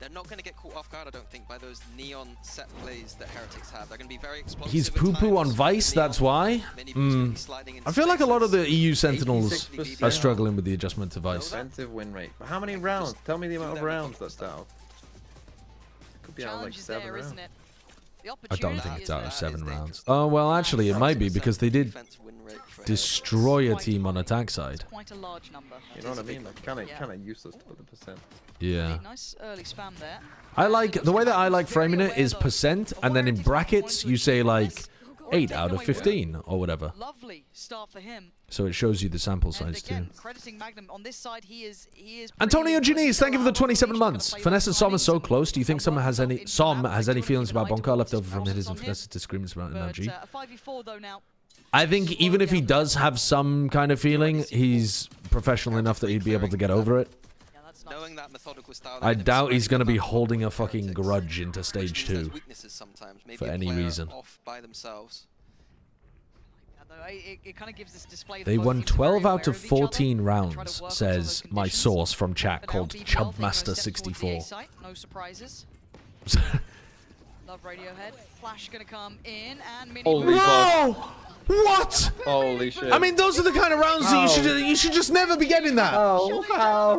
they're not going to get caught off guard, I don't think, by those neon set plays that Heretics have. They're going to be very explosive. He's poo-poo on Vice, that's why. I feel like a lot of the EU Sentinels are struggling with the adjustment to Vice. Defensive win rate. How many rounds? Tell me the amount of rounds that's down. Could be out like 7 rounds. I don't think it's out of 7 rounds. Oh, well, actually, it might be because they did destroy a team on attack side. Quite a large number. You know what I mean? Like, kind of useless to put the percent. Yeah. Nice early spam there. I like the way that I like framing it is percent, and then in brackets you say like 8 out of 15 or whatever. Lovely start for him. So it shows you the sample size too. Crediting Magnum on this side, he is Antonio Janice, thank you for the 27 months. Finesse and Som are so close. Do you think Som has any feelings about Bonka left over from his and Finesse disagreements about MLG? I think even if he does have some kind of feeling, he's professional enough that he'd be able to get over it. I doubt he's going to be holding a fucking grudge into stage 2 for any reason. They won 12 out of 14 rounds, says my source from chat called Chubmaster64. No surprises. Love Radiohead. Flash gonna come in and mini. Holy fuck. What? Holy shit. I mean, those are the kind of rounds that you should just never be getting that.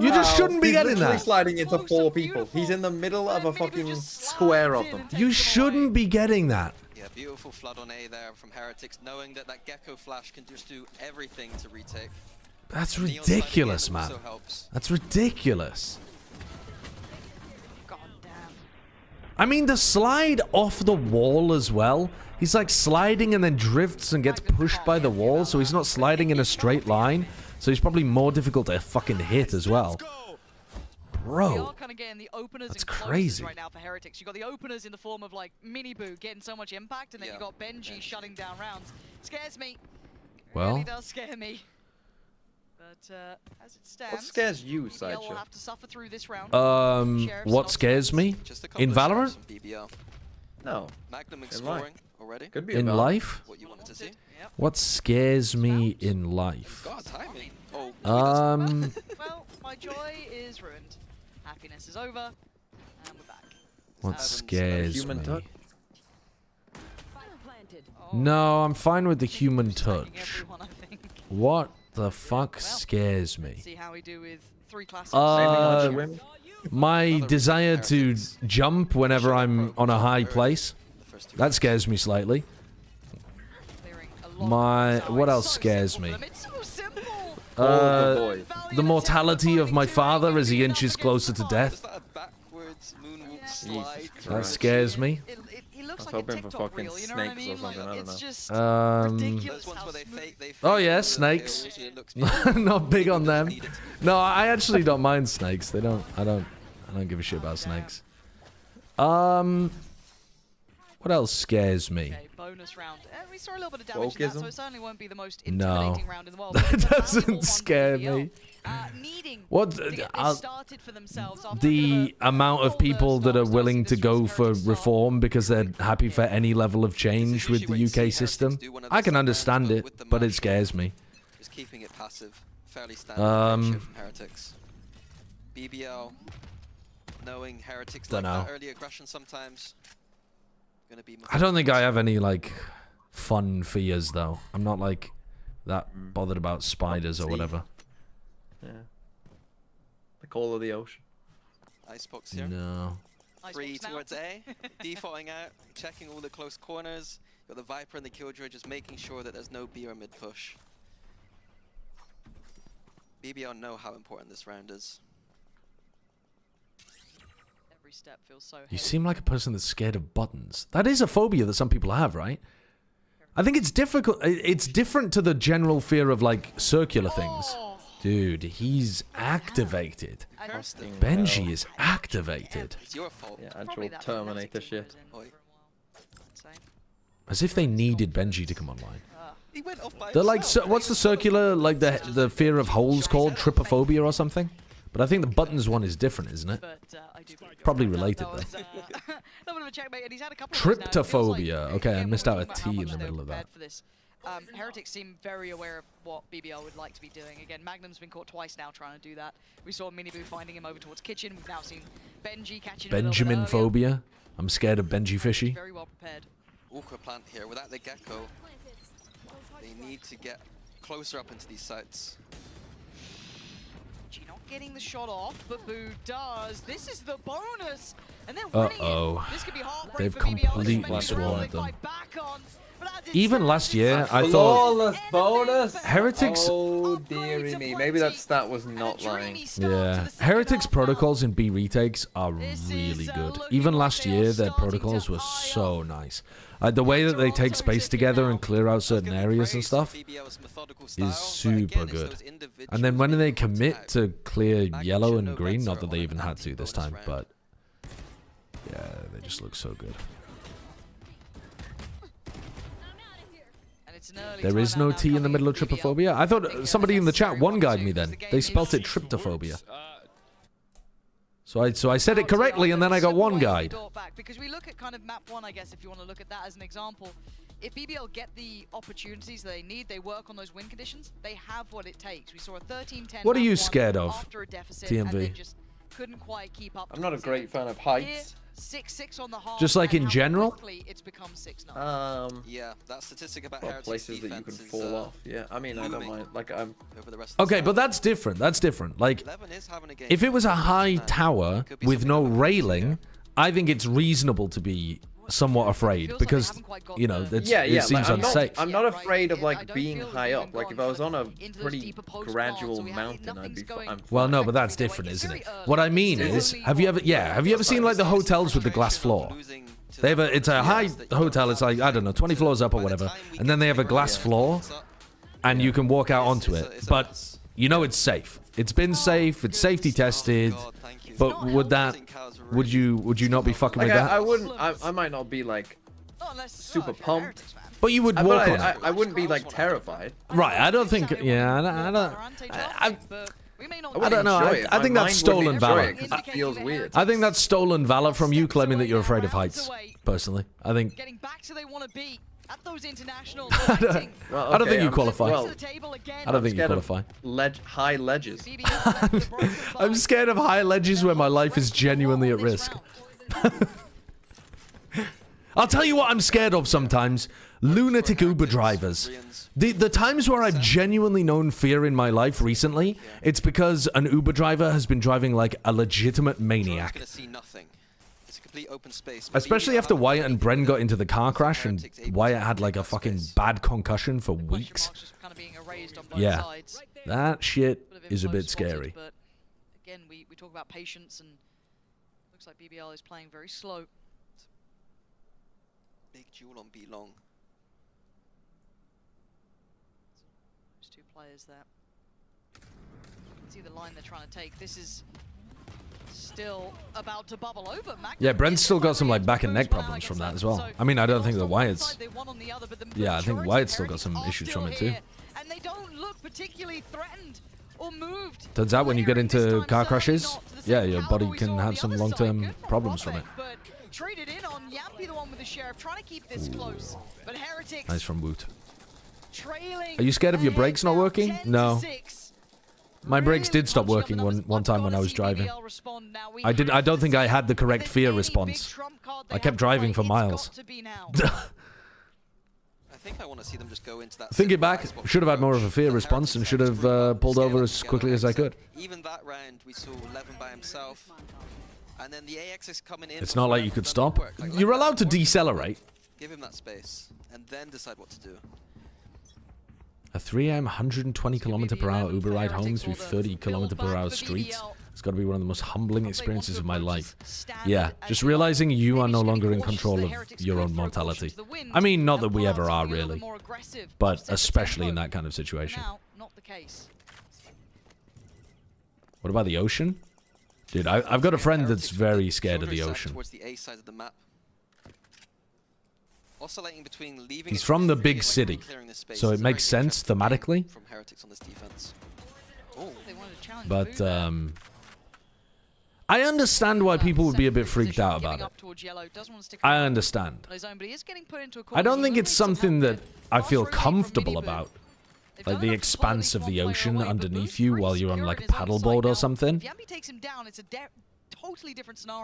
You just shouldn't be getting that. He's sliding into 4 people. He's in the middle of a fucking square of them. You shouldn't be getting that. Yeah, beautiful flood on A there from Heretics, knowing that Gecko Flash can just do everything to retake. That's ridiculous, man. That's ridiculous. I mean, the slide off the wall as well. He's like sliding and then drifts and gets pushed by the wall, so he's not sliding in a straight line. So he's probably more difficult to fucking hit as well. Bro, that's crazy. Right now for Heretics, you got the openers in the form of like Mini Boo getting so much impact, and then you got Benji shutting down rounds. Scares me. Well, it really does scare me. But as it stands, what scares you, Sideshow? Will have to suffer through this round. What scares me in Valorant? No. Magnum exploring already. Could be in life. What you wanted to see? What scares me in life? God, timing. Oh, well, my joy is ruined. Happiness is over, and we're back. What scares human me? touch? No, I'm fine with the human touch. What the fuck scares me? See how we do with 3 classics. My desire to jump whenever I'm on a high place. That scares me slightly. What else scares me? The mortality of my father as he inches closer to death. That scares me. I was hoping for fucking snakes or something, I don't know. Oh yeah, snakes. Not big on them. No, I actually don't mind snakes. I don't give a shit about snakes. What else scares me? Okay, bonus round. We saw a little bit of damage in that, so it certainly won't be the most intimidating round in the world. That doesn't scare me. What the amount of people that are willing to go for reform because they're happy for any level of change with the UK system? I can understand it, but it scares me. Just keeping it passive, fairly standard from Heretics. BBL, knowing Heretics like that early aggression sometimes. I don't think I have any like fun fears though. I'm not like that bothered about spiders or whatever. Yeah. The call of the ocean. Icebox here. No. 3 towards A. Defaulting out, checking all the close corners. Got the Viper and the Killjoy, just making sure that there's no B or mid push. BBL know how important this round is. Step feels so you seem like a person that's scared of buttons. That is a phobia that some people have, right? I think it's difficult. It's different to the general fear of like circular things. Dude, he's activated. Benji is activated. It's your fault. Yeah, actual Terminator shit. As if they needed Benji to come online. He went off by They're like, what's the circular, like the fear of holes called? Trypophobia or something? But I think the buttons one is different, isn't it? Probably related though. Tryptophobia. Okay, I missed out a T in the middle of that. Heretics seem very aware of what BBL would like to be doing. Again, Magnum's been caught twice now trying to do that. We saw Miniboo finding him over towards kitchen. We've now seen Benji catching him Benjamin phobia. I'm scared of Benji Fishy. Very well prepared. Awkward plant here. Without the Gecko, they need to get closer up into these sites. getting the shot off, but Boo does. This is the bonus, and they're winning it. This could be heartbreak They've for BBL. completely swarmed them. Back-ons, but as it Even stands, last year, I thought Flawless bonus. Heretics. Oh dearie me. Maybe that stat was not lying. Yeah, Heretics protocols in B retakes are really good. Even last year, their protocols were so nice. The way that they take space together and clear out certain areas and stuff is super good. And then when they commit to clear yellow and green, not that they even had to this time, but yeah, they just look so good. There is no T in the middle of trypophobia? I thought somebody in the chat one-guyed me then. They spelt it tryptophobia. So I said it correctly, and then I got one-guyed. Because we look at kind of map 1, I guess, if you want to look at that as an example. If BBL get the opportunities they need, they work on those win conditions, they have what it takes. We saw a 13-10 What are you scared of, after a deficit, TMV? and they just couldn't quite keep up. I'm not a great fan of heights. 6-6 on the half, Just like in general? It's become 6-9. Yeah, that statistic about Well, Heretics places that you can defense fall off. Yeah, I mean, I don't mind. Like, I'm... Okay, but that's different. That's different. Like, if it was a high tower with no railing, I think it's reasonable to be somewhat afraid because, you know, it seems unsafe. I'm not afraid of, like, being high up. Like, if I was on a pretty gradual mountain, I'd be fine. Well, no, but that's different, isn't it? What I mean is, have you ever seen, like, the hotels with the glass floor? They have it's a high hotel, it's like, I don't know, 20 floors up or whatever, and then they have a glass floor, and you can walk out onto it, but you know it's safe. It's been safe, it's safety tested, but would you not be fucking with that? I wouldn't, I might not be, like, super pumped. But you would walk on it. I wouldn't be, like, terrified. Right, I don't think, yeah, I don't know. I think that's stolen valor. It feels weird. I think that's stolen valor from you claiming that you're afraid of heights. Personally, I think. Getting back to they want to be at those international. I don't think you qualify. I don't think you qualify. High ledges. I'm scared of high ledges where my life is genuinely at risk. I'll tell you what I'm scared of sometimes. Lunatic Uber drivers. The times where I've genuinely known fear in my life recently, it's because an Uber driver has been driving like a legitimate maniac. Especially after Wyatt and Bren got into the car crash and Wyatt had like a fucking bad concussion for weeks. Yeah, that shit is a bit scary. But again, we talk about patience, and looks like BBL is playing very slow. Big duel on B long. There's two players there. You can see the line they're trying to take. This is still about to bubble over. Yeah, Brent's still got some like back and neck problems from that as well. I mean, I don't think that Wyatt's. Yeah, I think Wyatt's still got some issues from it too. And they don't look particularly threatened or moved. Turns out when you get into car crashes, yeah, your body can have some long-term problems from it. Traded in on Yampy, the one with the sheriff, trying to keep this close. But Heretics. Nice from Woot. Are you scared of your brakes not working? No. My brakes did stop working one time when I was driving. I don't think I had the correct fear response. I kept driving for miles. I think I want to see them just go into that. Think it back. Should have had more of a fear response and should have pulled over as quickly as I could. Even that round, we saw Levin by himself. And then the AX is coming in. It's not like you could stop. You're allowed to decelerate. Give him that space and then decide what to do. A 3 AM 120 km/h Uber ride home through 30 km/h streets. It's got to be one of the most humbling experiences of my life. Yeah, just realizing you are no longer in control of your own mortality. I mean, not that we ever are really, but especially in that kind of situation. What about the ocean? Dude, I've got a friend that's very scared of the ocean. He's from the big city, so it makes sense thematically. But I understand why people would be a bit freaked out about it. I understand. I don't think it's something that I feel comfortable about. Like the expanse of the ocean underneath you while you're on like a paddleboard or something. It's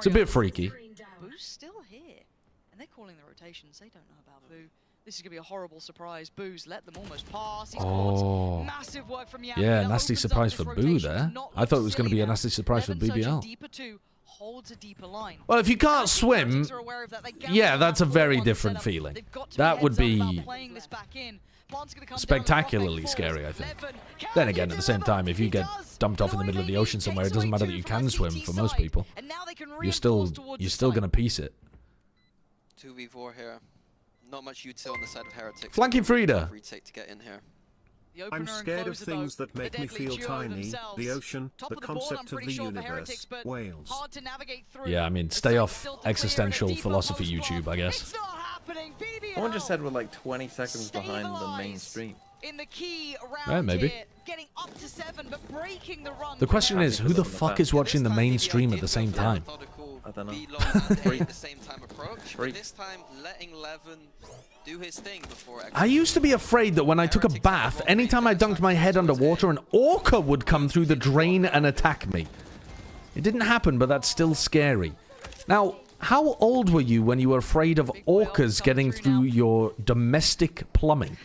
a bit freaky. Boo's still here, and they're calling the rotations. They don't know about Boo. This is going to be a horrible surprise. Boo's let them almost pass. He's caught. Massive work from Yampi. Yeah, That nasty opens up surprise this for Boo rotation there. to not I look thought it was going to be a silly now. nasty surprise for Levin searching BBL. deeper too, holds a deeper line. Well, if you can't As the swim, Heretics are aware of that, they gamble yeah, on that's a that very 4-1 different setup. feeling. They've got to That be would heads up be about playing this back in. Plant's gonna come down, spectacularly Rock scary, I falls. think. Levin, can Then he again, at the same deliver? time, if you He get does. dumped off in the middle of the ocean somewhere, it doesn't matter that you can swim for most people. And now they can You're still reinforce towards the going to side. piece it. 2v4 here. Not much util on the side of Heretics. Flanking Frida. Retake to get in here. The I'm opener and scared of closer, things though, that make the me deadly feel duo tiny, themselves. the ocean, Top the of the board, I'm concept of pretty the sure for universe, Heretics, but whales. hard to navigate through. Yeah, I mean, The stay site's off still to clear existential and a deeper philosophy post YouTube, block. I guess. It's not happening. BBL Someone just said we're like 20 seconds behind the main stream. in the key Yeah, round maybe. here, getting up to 7, but breaking the run. The question is, who the fuck is watching the main stream at the same time? I don't know. At the same time approach, Three. but this time letting Levin do his thing before. I used to be afraid that when I took a bath, anytime I dunked my head underwater, an orca would come through the drain and attack me. It didn't happen, but that's still scary. Now, how old were you when you were afraid of orcas getting through your domestic plumbing?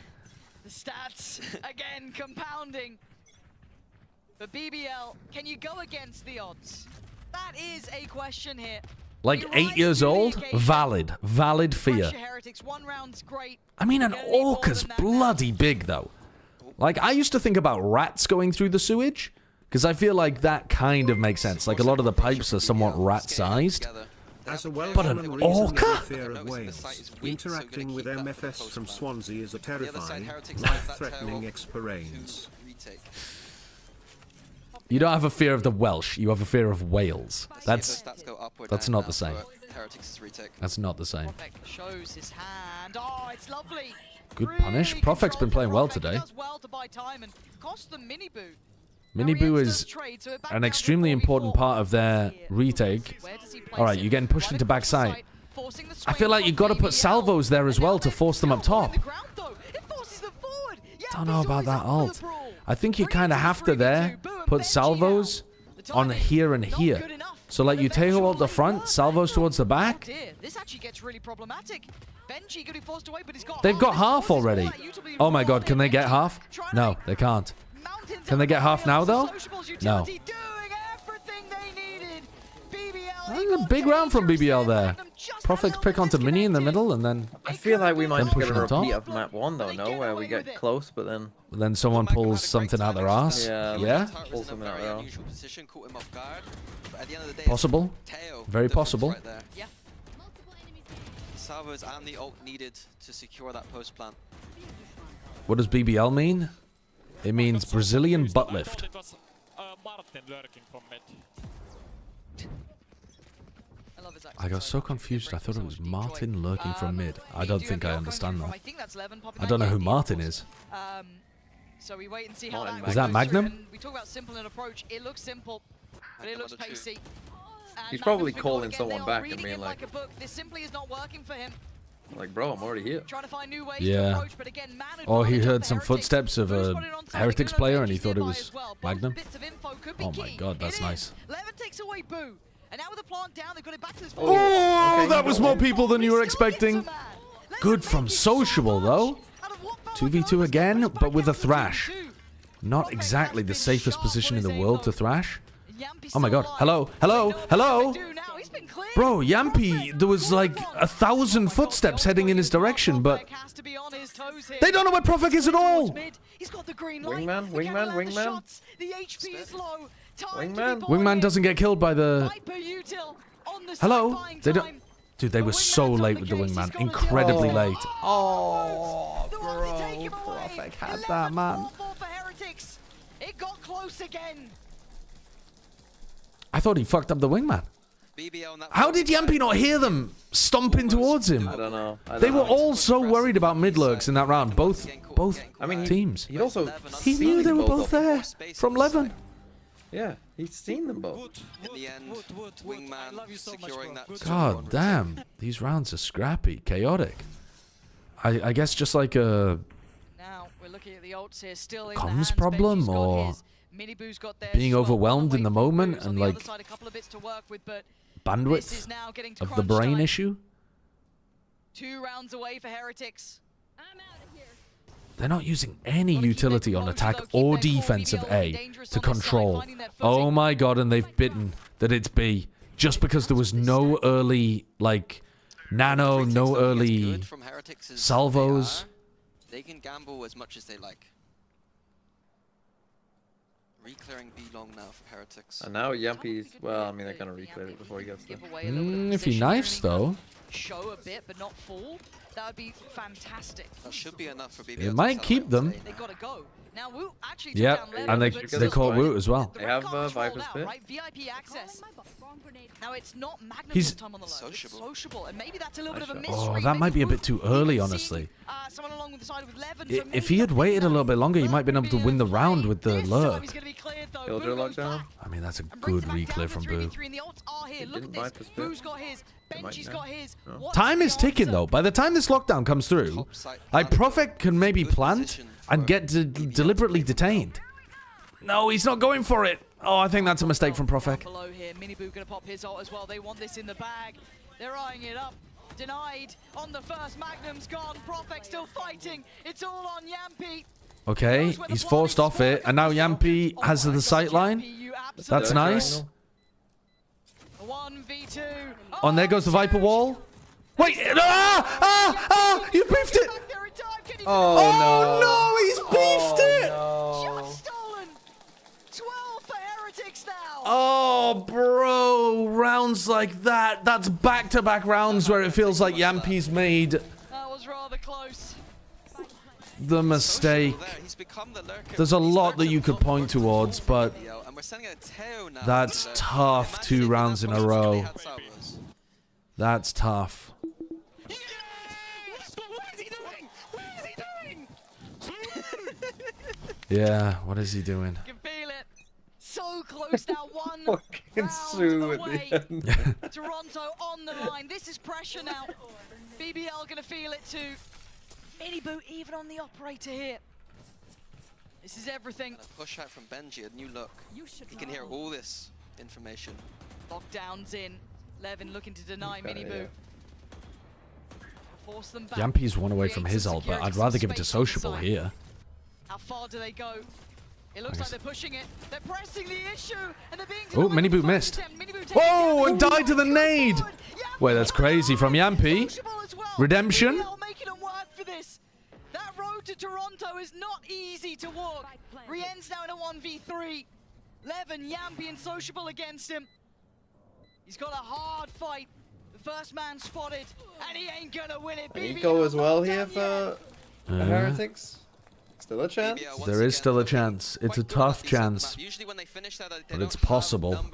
The stats again compounding. But BBL, can you go against the odds? That is a question here. Like 8 years old? Valid fear. Heretics, 1 round's great. I mean, an orca's bloody big, though. Like, I used to think about rats going through the sewage, because I feel like that kind of makes sense. Like, a lot of the pipes are somewhat rat-sized. As a But an well-known reason orca? for fear of whales, interacting with MFS from Swansea is a terrifying, life-threatening experience. You don't have a fear of the Welsh, you have a fear of whales. That's not the same. That's not the same. Shows his hand. Oh, it's lovely. Good punish. Profec's been playing well today. Miniboo is an extremely important part of their retake. Alright, you're getting pushed into backside. I feel like you've got to put salvos there as well to force them up top. Don't know about that ult. I think you kind of have to there put salvos on here and here. So like you Tejo ult the front, salvos towards the back. This actually gets really problematic. Benji getting forced away, but he's got They've got half already. Oh my god, can they get half? No, they can't. Can they get half now though? No. That was a big round from BBL there. Profec's pick onto Mini in the middle and then... I feel like we might push get a on top. repeat of map 1 though, no? Where we get close, but then someone pulls something out their ass. Yeah? Pull something out there. Possible. Very possible. Salvos and the ult needed to secure that post plant. What does BBL mean? It means Brazilian butt lift. I got so confused. I thought it was Martin lurking from mid. I don't think I understand that. I don't know who Martin is. So we wait and see how that Is that goes Magnum? through. And we talk about simple in approach. It looks simple, but it looks pacey. He's probably calling someone back and being like, this simply is not working for him. like, bro, I'm already here. Trying to find new ways Yeah. to approach, but again, man Or he advantage heard of the some Heretics. footsteps of Boo's a put it on side, Heretics good player and he Benji's thought it nearby was as well. Magnum. Bits of info could be Oh my key. god, that's It is. nice. Levin takes away Boo. And now with the plant down, they've got it back to this Oh, okay, that was more people than you were Still gets expecting. a man. Levin Good from making so Sociable, much. though. Out of what power 2v2 goes, again, goes but back with a out to thrash. 2v2. Not Profect exactly has the been safest sharp position in on the his world aim, to though. thrash. Yampy's Oh my still god. alive. Hello, hello, They know hello. what to do now. He's been cleared. Bro, Yampy, there was like 1,000 footsteps heading in his direction, but Has to be on his toes here. they don't know where Profec is at all. He's got the green light. Wingman, They can't allow the wingman. shots. The HP is low. Time to Wingman. be Wingman buying. doesn't get killed by the... Viper util on the Hello? side buying They time. don't... Dude, they The were so wingman's on late the with the case. He's wingman. gonna do Incredibly it. late. Oh, bro. Profec had that, man. For Heretics. It got close again. I thought he fucked up the wingman. BBL on that How did Yampy not hear them stomping towards him? I don't know. They were all so worried about mid lurks in that round. Both I mean, teams. He also He knew they were both there from Levin. Yeah, he's seen them both. In the end, Wingman securing that. God damn, these rounds are scrappy, chaotic. I guess just like a Now we're looking at the ults here, still in comms the hands. problem Benji's got or his. Miniboo's got theirs being as well. overwhelmed in the One away from moment Boo's. On and the other like side, a couple of bits to work with, but this is bandwidth now getting to of the crunch brain time. issue. 2 rounds away for Heretics. They're not using any utility on attack or defense of A to control. Oh my god, and they've bitten that it's B. Just because there was no early, like, nano, no early salvos. They can gamble as much as they like. Reclearing B long now for Heretics. And now Yampy's, well, I mean, they're gonna reclear it before he gets there. If he knifes, though. Show a bit, but not full. That would be fantastic. That should be enough for BBL. It might keep them. They gotta go. Now Wu actually Yep, and they caught Wu as well. They have Viper's Pit. Right? VIP access. Now it's not Magnum time on the low. It's sociable, and maybe that's a little bit of a mystery. Oh, that might be a bit too early, honestly. Someone along with the side with Levin, If he had waited a little bit longer, he might have been able to win the round with the lurk. Killjoy lockdown. I mean, that's a good reclear from Boo. He didn't Viper's Pit. Time is ticking, though. By the time this lockdown comes through, like, Prophet can maybe plant and get deliberately detained. No, he's not going for it. Oh, I think that's a mistake from Prophet. Below here, Miniboo gonna pop his ult as well. They want this in the bag. They're eyeing it up. Denied on the first. Magnum's gone. Prophet still fighting. It's all on Yampy. Okay, he's forced off it, and now Yampy has the sight line. That's nice. 1v2. Oh, and there goes the Viper wall. Wait! You beefed it! Oh, no, he's beefed it! Just stolen. 12 for Heretics now. Oh, bro, rounds like that. That's back-to-back rounds where it feels like Yampy's made That was rather close. the mistake. There's a lot that you could point towards, but that's tough 2 rounds in a row. That's tough. Yeah, what is he doing? You can feel it. So close now, one fucking Sue at the end. Toronto on the line. This is pressure now. BBL gonna feel it too. Miniboo even on the operator here. This is everything. A push out from Benji, a new look. He can hear all this information. Lockdowns in. Levin looking to deny Miniboo. Force them back. Yampy's one away from his ult, but I'd rather give it to Sociable here. How far do they go? It looks like they're pushing it. They're pressing the issue, and they're being. Oh, Miniboo missed. Oh, and died to the nade. Wait, that's crazy from Yampy. Redemption. Making them work for this. That road to Toronto is not easy to walk. Rien's now in a 1v3. Levin, Yampy, and Sociable against him. He's got a hard fight. The first man spotted, and he ain't gonna win it. Eco as well here for Heretics. Still a chance? There is still a chance. It's a tough chance, but it's possible.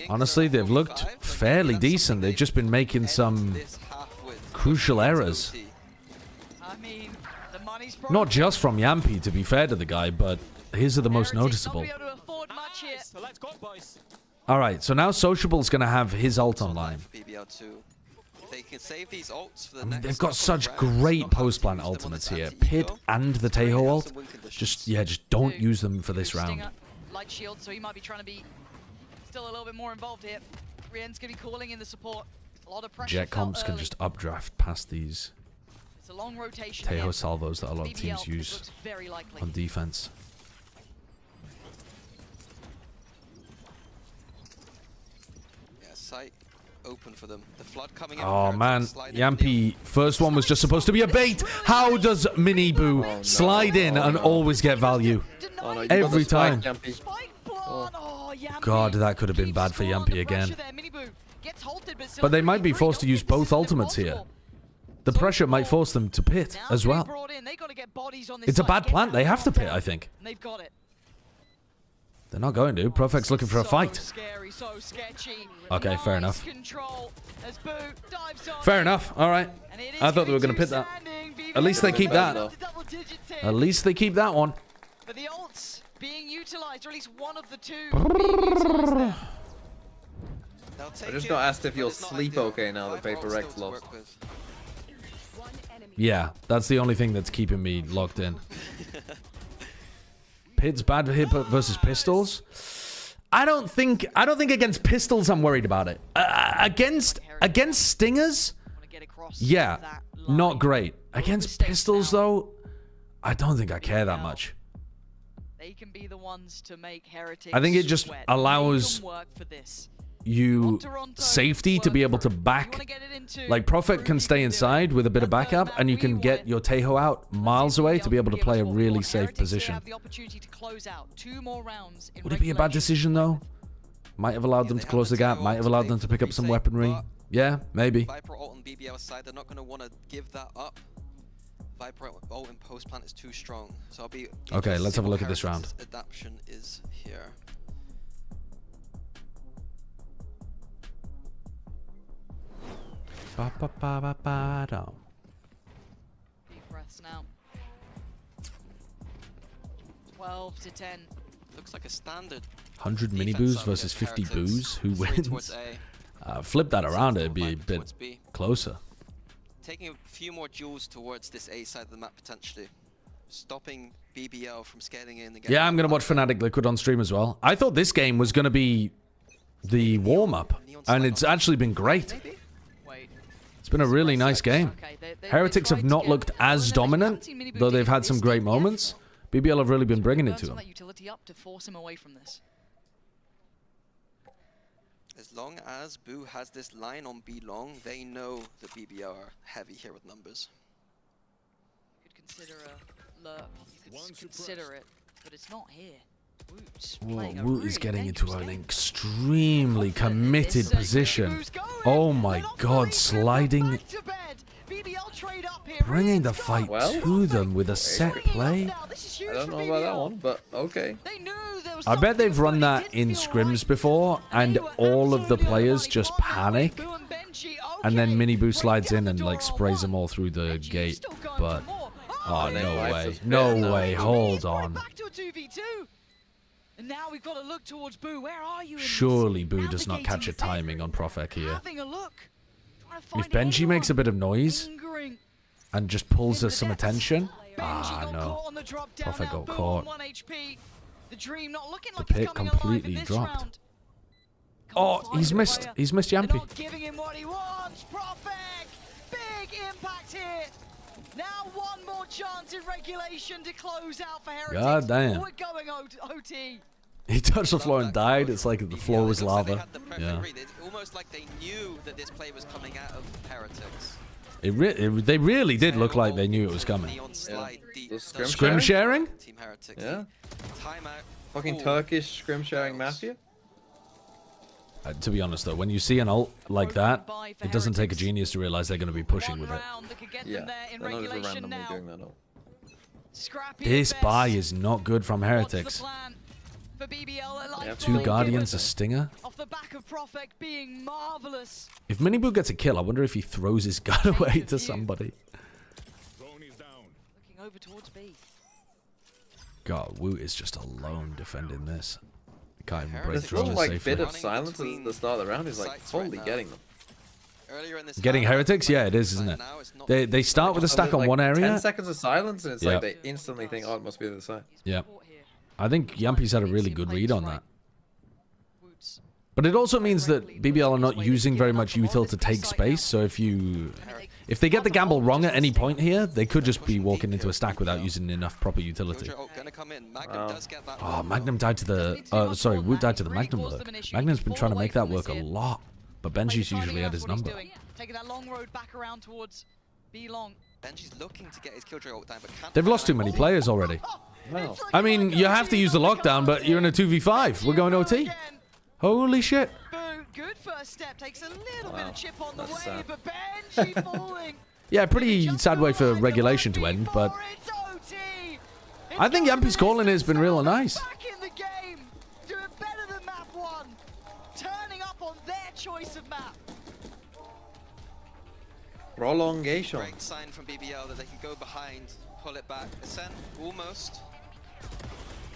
Honestly, they've looked fairly decent. They've just been making some crucial errors. Not just from Yampy, to be fair to the guy, but his are the most noticeable. Alright, so now Sociable's going to have his ult online. They can save these ults for the They've got such great post-plant ultimates here. Pit and the Taeho ult. Just don't use them for this round. Light shield, so he might be trying to be still a little bit more involved here. Rien's going to be calling in the support. A lot of pressure. Jet comps can just updraft past these it's a long rotation Taeho salvos that a lot of teams use on defense. Yeah, sight open for them. The flood coming in. Oh man, Yampy, first one was just supposed to be a bait. How does Miniboo slide in and always get value? Oh, no, every time. Oh, God, that could have been bad for Yampy again. But they might be forced to use both ultimates here. The pressure might force them to pit as well. It's a bad plant. They have to pit, I think. They've got it. They're not going to. Profect's looking for a fight. Okay, fair enough. Fair enough. All right. I thought they were going to pit that. At least they keep that. At least they keep that one. But the ults being utilized, or at least one of the two. I just got asked if you'll sleep okay now that Paper Rex lost. Yeah, that's the only thing that's keeping me locked in. Pit's bad hit versus pistols. I don't think against pistols I'm worried about it. Against stingers, yeah. not great. Against pistols, though, I don't think I care that much. They can be the ones to make Heretics I think it just allows you safety to be able to back. Like, Prophet can stay inside with a bit of backup, and you can get your Tejo out miles away to be able to play a really safe position. Would it be a bad decision, though? Might have allowed them to close the gap, might have allowed them to pick up some weaponry. Yeah, maybe. Viper ult on BBL side, they're not going to want to give that up. Viper ult in post plant is too strong, so I'll be. Okay, let's have a look at this round. Adaption is here. Deep breaths now. 12 to 10. Looks like a standard. 100 mini boos versus 50 boos. Who wins? Flip that around, it'd be a bit closer. Taking a few more duels towards this A side of the map potentially. Stopping BBL from scaling in. Yeah, I'm going to watch Fnatic Liquid on stream as well. I thought this game was going to be the warm-up, and it's actually been great. It's been a really nice game. Heretics have not looked as dominant, though they've had some great moments. BBL have really been bringing it to them. As long as Boo has this line on B long, they know that BBL are heavy here with numbers. You could consider a lurk, you could consider it, but it's not here. Woot is getting into an extremely committed position. Oh my god, sliding. Bringing the fight to them with a set play. I don't know about that one, but okay. I bet they've run that in scrims before, and all of the players just panic, and then Mini Boo slides in and like sprays them all through the gate. But oh, no way, no way, hold on. And now we've got to look towards Boo. Where are you? Surely Boo does not catch a timing on Profek here. If Benji makes a bit of noise and just pulls us some attention, no. Profek got caught. The pick completely dropped. Oh, he's missed. He's missed Yampy. Giving him what he wants. Profek, big impact here. Now one more chance in regulation to close out for Heretics. God damn. We're going OT. He touched the floor and died. It's like the floor was lava. Yeah. It's almost like they knew that this play was coming out of Heretics. They really did look like they knew it was coming. Yeah. Scrim sharing? Team Heretics. Yeah. Timeout. Fucking Turkish scrim sharing mafia. To be honest, though, when you see an ult like that, it doesn't take a genius to realize they're going to be pushing with it. Yeah, they're not just randomly doing that ult. This buy is not good from Heretics. Two Guardians, a Stinger. Off the back of Profek being marvelous. If Miniboo gets a kill, I wonder if he throws his gun away to somebody. Looking over towards B. God, Woot is just alone defending this. Can't even break This through little like safely. bit of silence at the start of the round is like totally getting them. Getting Heretics? Yeah, it is, isn't it? They start with a stack on like one area. 10 seconds of silence and it's like they instantly think, oh, it must be the other side. Yeah. I think Yampy's had a really good read on that. But it also means that BBL are not using very much util to take space, so if they get the gamble wrong at any point here, they could just be walking into a stack without using enough proper utility. Oh, Magnum died to the... sorry, Woot died to the Magnum lurk. Magnum's been trying to make that work a lot, but Benji's usually at his number. Taking that long road back around towards B long. Benji's looking to get his killjoy ult down, but can't. They've lost too many players already. Wow. I mean, you have to use the lockdown, but you're in a 2v5. We're going OT. Holy shit. Good first step. Takes a little bit of chip on the way, but Benji falling. Yeah, pretty sad way for regulation to end, but I think Yampy's calling has been real nice. Back in the game, doing better than map one, turning up on their choice of map. Prolongation. Great sign from BBL that they can go behind, pull it back. Ascent almost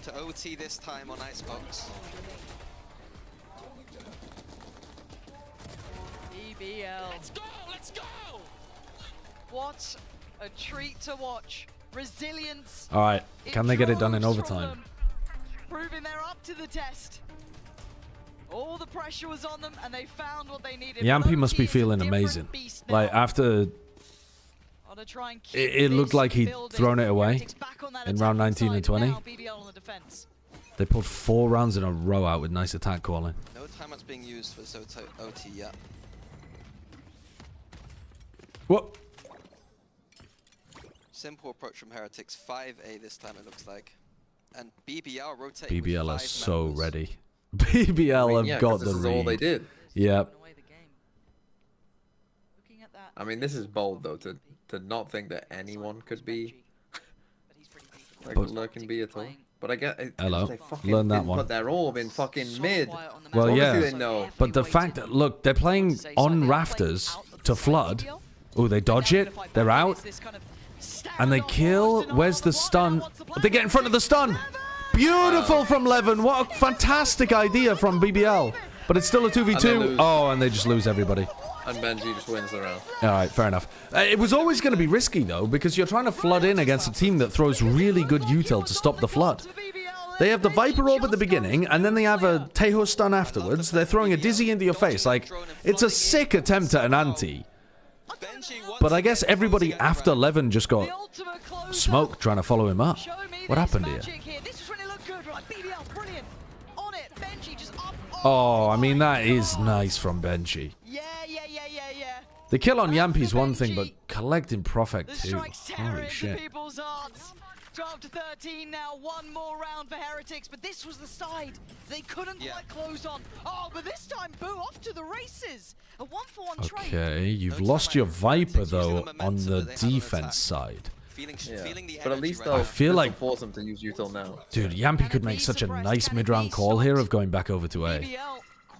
to OT this time on Icebox. BBL. Let's go! Let's go! What a treat to watch. Resilience. All right, can they get it done in overtime? Proving they're up to the test. All the pressure was on them, and they found what they needed. Yampy must be feeling amazing. Like after it looked like he'd thrown it away in round 19 and 20. They pulled 4 rounds in a row out with nice attack calling. No timeouts being used for Zoto OT yet. What? Simple approach from Heretics. 5A this time it looks like. And BBL rotating. BBL are so ready. BBL have got the read. This is all they did. Yep. I mean, this is bold though to not think that anyone could be like lurking B at all. But I get it. Hello. Learn that one. But they're all in fucking mid. Well, yeah. They know. But the fact that look, they're playing on rafters to flood. Oh, they dodge it. They're out. And they kill. Where's the stun? They get in front of the stun. Beautiful from Levin. What a fantastic idea from BBL. But it's still a 2v2. Oh, and they just lose everybody. And Benji just wins the round. All right, fair enough. It was always going to be risky, though, because you're trying to flood in against a team that throws really good util to stop the flood. They have the Viper Orb at the beginning, and then they have a Teho stun afterwards. They're throwing a Dizzy into your face. Like, it's a sick attempt at an anti. But I guess everybody after Levin just got smoked trying to follow him up. What happened here? Oh, I mean, that is nice from Benji. The kill on Yampi's one thing, but collecting Profect too. Holy shit. 12 to 13 now, one more round for Heretics, but this was the side they couldn't quite close on. Oh, but this time, Boo off to the races. A 1-for-1 trade. Okay, you've lost your Viper though on the defense side. Yeah. But at least I feel like force them to use util now. Dude, Yampi could make such a nice mid-round call here of going back over to A.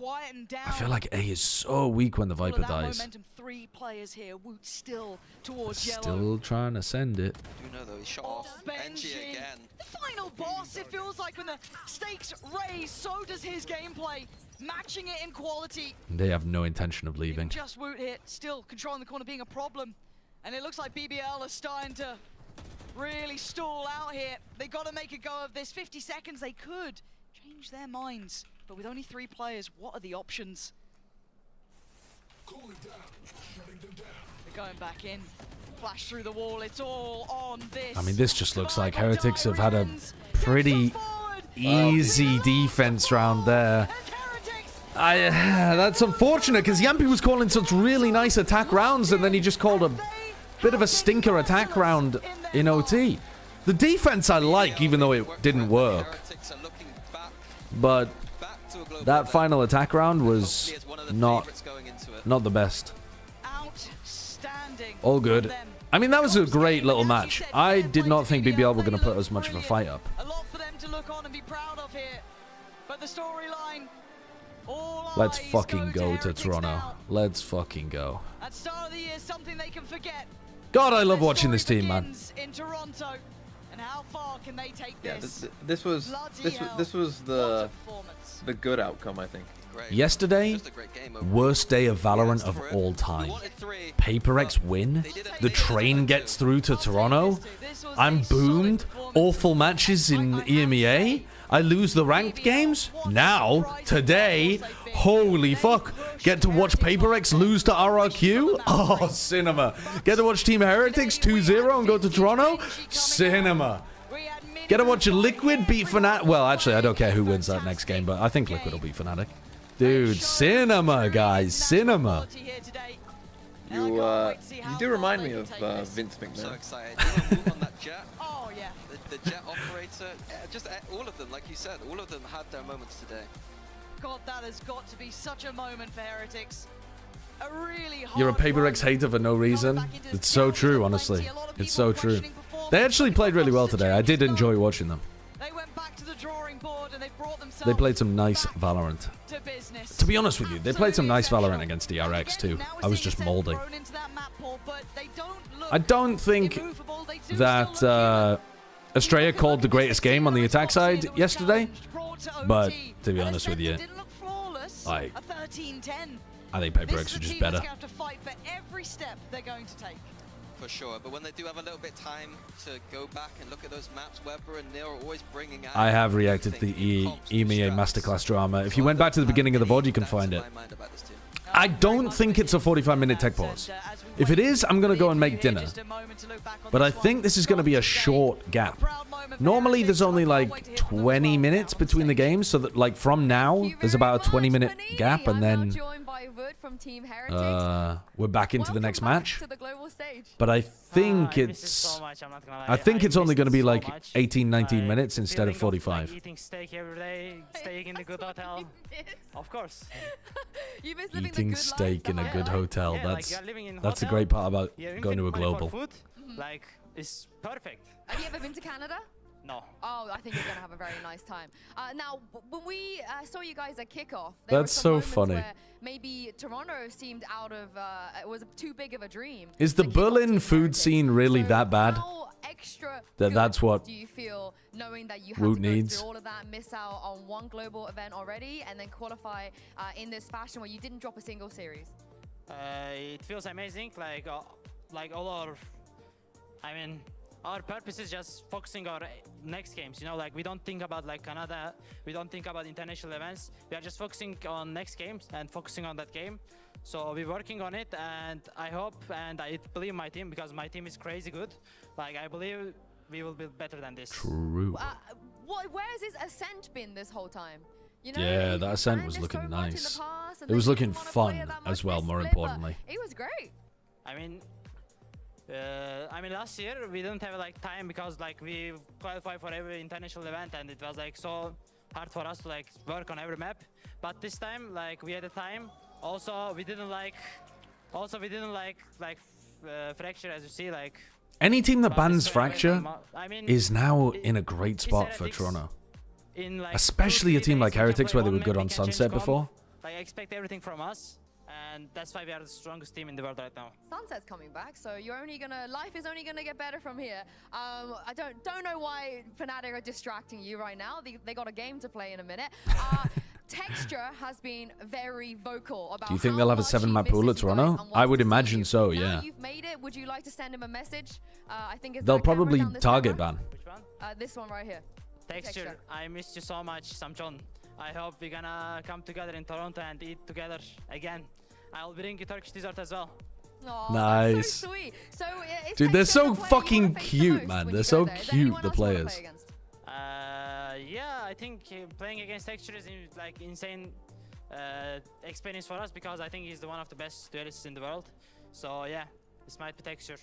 I feel like A is so weak when the Viper dies. Still trying to send it. You know though, he shot off Benji again. The final boss, it feels like when the stakes raise, so does his gameplay. Matching it in quality. They have no intention of leaving. Just Woot hit, still controlling the corner being a problem. And it looks like BBL are starting to really stall out here. They got to make a go of this. 50 seconds, they could change their minds. But with only 3 players, what are the options? They're going back in. Flash through the wall, it's all on this. I mean, this just looks like Heretics have had a pretty easy defense round there. That's unfortunate, because Yampi was calling such really nice attack rounds, and then he just called a bit of a stinker attack round in OT. The defense I like, even though it didn't work. But that final attack round was not the best. All good. I mean, that was a great little match. I did not think BBL were going to put as much of a fight up. A lot for them to look on and be proud of here. But the storyline, let's fucking go to Toronto. Let's fucking go. At start of the year, something they can forget. God, I love watching this team, man. In Toronto, and how far can they take this? Yeah, this was the good outcome, I think. Yesterday, worst day of Valorant of all time. PaperX win. The train gets through to Toronto. I'm boomed. Awful matches in EMEA. I lose the ranked games. Now, today, holy fuck. Get to watch PaperX lose to RRQ. Oh, cinema. Get to watch Team Heretics 2-0 and go to Toronto. Cinema. Get to watch Liquid beat Fnatic. Well, actually, I don't care who wins that next game, but I think Liquid will beat Fnatic. Dude, cinema, guys, cinema. You do remind me of Vince McMahon. So excited. On that Jet. Oh yeah. The Jet operator. Just all of them, like you said, all of them had their moments today. God, that has got to be such a moment for Heretics. A really hard You're a PaperX hater for no reason. It's so true, honestly. It's so true. They actually played really well today. I did enjoy watching them. They went back to the drawing board and they brought themselves. They played some nice Valorant. To be honest with you, they played some nice Valorant against DRX too. I was just molding. I don't think that Estrella called the greatest game on the attack side yesterday, but to be honest with you, I think PaperX are just better. For sure, but when they do have a little bit of time to go back and look at those maps, Weber and Neil are always bringing out. I have reacted to the EMEA Masterclass drama. If you went back to the beginning of the VOD, you can find it. I don't think it's a 45-minute tech pause. If it is, I'm going to go and make dinner. But I think this is going to be a short gap. Normally, there's only like 20 minutes between the games, so that like from now, there's about a 20-minute gap, and then we're back into the next match. But I think it's only going to be like 18, 19 minutes instead of 45. Eating steak every day, staying in the good hotel. Of course. Eating steak in a good hotel. That's the great part about going to a global. Food, like, it's perfect. Have you ever been to Canada? No. Oh, I think you're gonna have a very nice time. Now, when we saw you guys at kickoff, that's so funny. Where maybe Toronto seemed out of it was too big of a dream. Is the Berlin food scene really that bad? That's what do you feel knowing that you have to go through all of that, miss out on one global event already, and then qualify in this fashion where you didn't drop a single series? It feels amazing. Like all our, I mean, our purpose is just focusing our next games. You know, like we don't think about like Canada, we don't think about international events. We are just focusing on next games and focusing on that game. So we're working on it, and I hope and I believe my team, because my team is crazy good. Like I believe we will be better than this. True. Where has this Ascent been this whole time? You know, yeah, that Ascent was looking nice. It was looking fun as well, more importantly. It was great. I mean, last year we didn't have like time because like we qualified for every international event, and it was like so hard for us to like work on every map. But this time, like we had the time. Also, we didn't like Fracture, as you see, like. Any team that bans Fracture is now in a great spot for Toronto. Especially a team like Heretics, where they were good on Sunset before. Like, I expect everything from us, and that's why we are the strongest team in the world right now. Sunset's coming back, so life is only gonna get better from here. I don't know why Fnatic are distracting you right now. They got a game to play in a minute. Texture has been very vocal about. Do you think they'll have a 7-map pool at Toronto? I would imagine so, yeah. Now you've made it. Would you like to send him a message? I think it's they'll probably target ban. Which one? This one right here. Texture, I missed you so much, Samchon. I hope we're gonna come together in Toronto and eat together again. I'll bring you Turkish dessert as well. Aww, nice. That's so sweet. So, dude, they're so fucking cute, man. They're so cute, the players. Yeah, I think playing against Texture is like insane experience for us, because I think he's one of the best duelists in the world. So yeah, this might be Texture.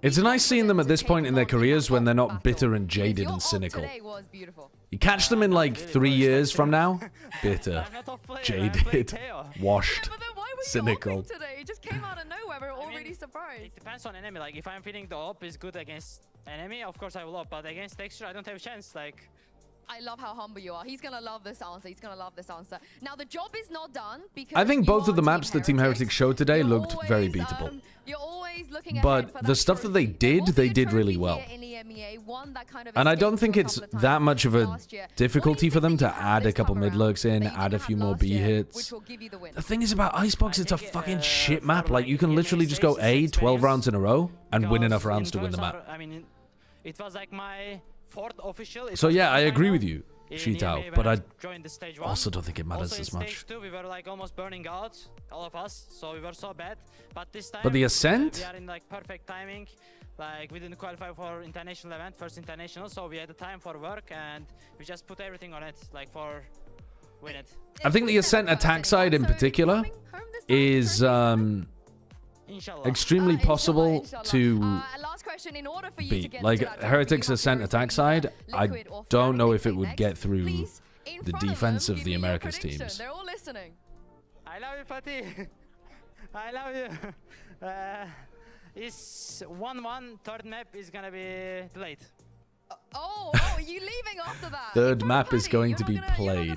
It's nice seeing them at this point in their careers when they're not bitter and jaded and cynical. You catch them in like 3 years from now, bitter, jaded, washed, cynical. Today? It just came out of nowhere. We're already surprised. It depends on enemy. Like if I'm feeling the op is good against enemy, of course I will op. But against Texture, I don't have a chance. Like. I love how humble you are. He's gonna love this answer. He's gonna love this answer. Now the job is not done because I think both of the maps that Team Heretics showed today looked very beatable. You're always looking but the stuff that they did really well. And I don't think it's that much of a difficulty for them to add a couple mid lurks in, add a few more B hits. The thing is about Icebox, it's a fucking shit map. Like you can literally just go A 12 rounds in a row and win enough rounds to win the map. I mean, it was like my 4th official. So yeah, I agree with you, Shitao, but I stage also don't think it matters as much. Stage 2, we were like almost burning out, all of us, so we were so bad. But this time, the Ascent? We are in like perfect timing. Like we didn't qualify for international event, first international, so we had the time for work and we just put everything on it, like for win it. I think the Ascent attack side in particular is extremely possible to beat. Like Heretics Ascent attack side, I don't know if it would get through the defense of the Americas teams. They're all listening. I love you, Fatih. I love you. It's 1-1. Third map is gonna be delayed. Oh, you leaving after that? Third map is going to be played.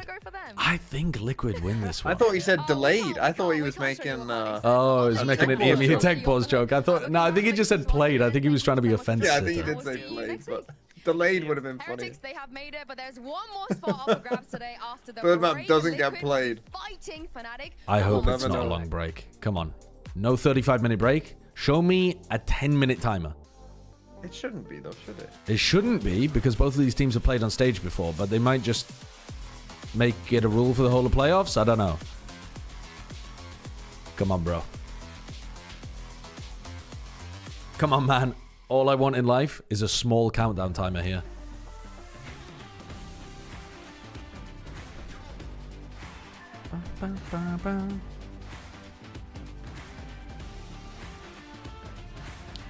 I think Liquid win this one. I thought he said delayed. I thought he was making. Oh, he was making an EMEA tech pause joke. I thought. No, I think he just said played. I think he was trying to be offensive. Yeah, I think he did say played, but delayed would have been funny. Heretics, they have made it, but there's one more spot up for grabs today after the third map doesn't get played. Fighting Fnatic. I hope it's not a long break. Come on, no 35-minute break. Show me a 10-minute timer. It shouldn't be though, should it? It shouldn't be, because both of these teams have played on stage before, but they might just make it a rule for the whole of playoffs. I don't know. Come on, bro. Come on, man. All I want in life is a small countdown timer here.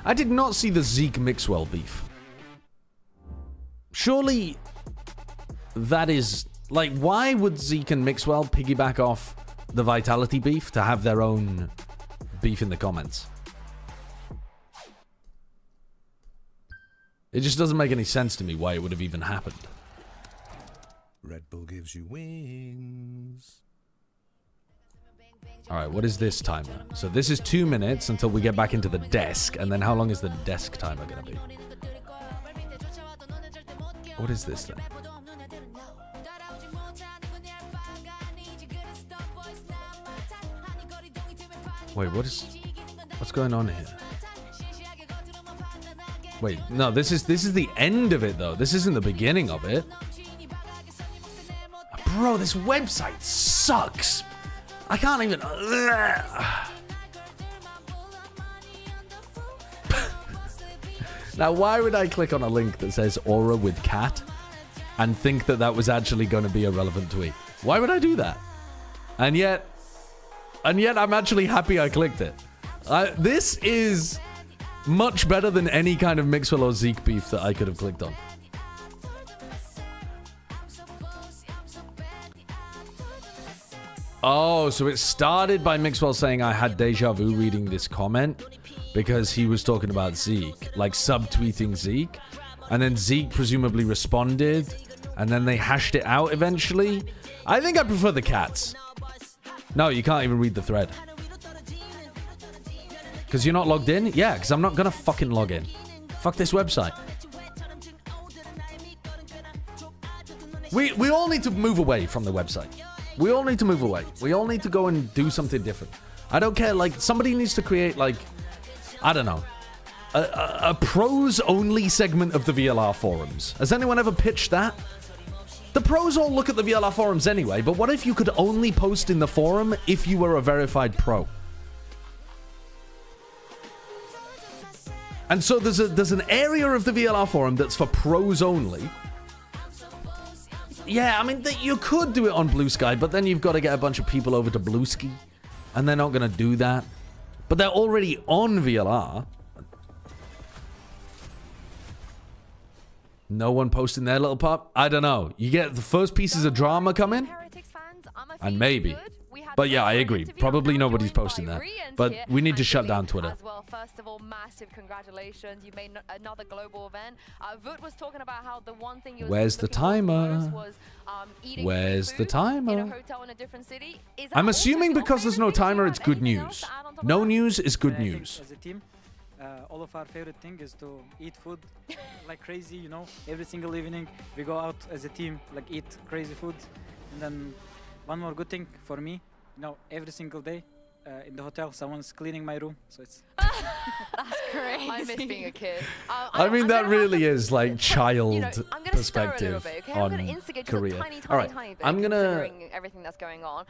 I did not see the Zeke Mixwell beef. Surely that is... Like, why would Zeke and Mixwell piggyback off the Vitality beef to have their own beef in the comments? It just doesn't make any sense to me why it would have even happened. Red Bull gives you wings. Alright, what is this timer? So this is 2 minutes until we get back into the desk, and then how long is the desk timer gonna be? What is this then? Wait, what's going on here? Wait, no, this is the end of it though. This isn't the beginning of it. Bro, this website sucks. I can't even... Now, why would I click on a link that says Aura with cat and think that that was actually going to be a relevant tweet? Why would I do that? And yet I'm actually happy I clicked it. This is much better than any kind of Mixwell or Zeke beef that I could have clicked on. Oh, so it started by Mixwell saying I had deja vu reading this comment because he was talking about Zeke, like subtweeting Zeke. And then Zeke presumably responded, and then they hashed it out eventually. I think I prefer the cats. No, you can't even read the thread. Because you're not logged in? Yeah, because I'm not going to fucking log in. Fuck this website. We all need to move away from the website. We all need to move away. We all need to go and do something different. I don't care. Like, somebody needs to create, like, I don't know, a pros-only segment of the VLR forums. Has anyone ever pitched that? The pros all look at the VLR forums anyway, but what if you could only post in the forum if you were a verified pro? And so there's an area of the VLR forum that's for pros only. Yeah, I mean, you could do it on Blue Sky, but then you've got to get a bunch of people over to Blue Ski, and they're not going to do that. But they're already on VLR. No one posting their little pop? I don't know. You get the first pieces of drama come in, and maybe. But yeah, I agree. Probably nobody's posting that. But we need to shut down Twitter. As well, first of all, massive congratulations. You made another global event. Vut was talking about how the one thing you Where's the timer? Where's the timer? I'm assuming because there's no timer, it's good news. No news is good news. As a team, all of our favorite thing is to eat food like crazy, you know. Every single evening we go out as a team, like eat crazy food. And then one more good thing for me, you know, every single day in the hotel, someone's cleaning my room, so it's... That's crazy. I miss being a kid. I mean, that really is like child perspective on Korea. All right, I'm gonna... everything that's going on.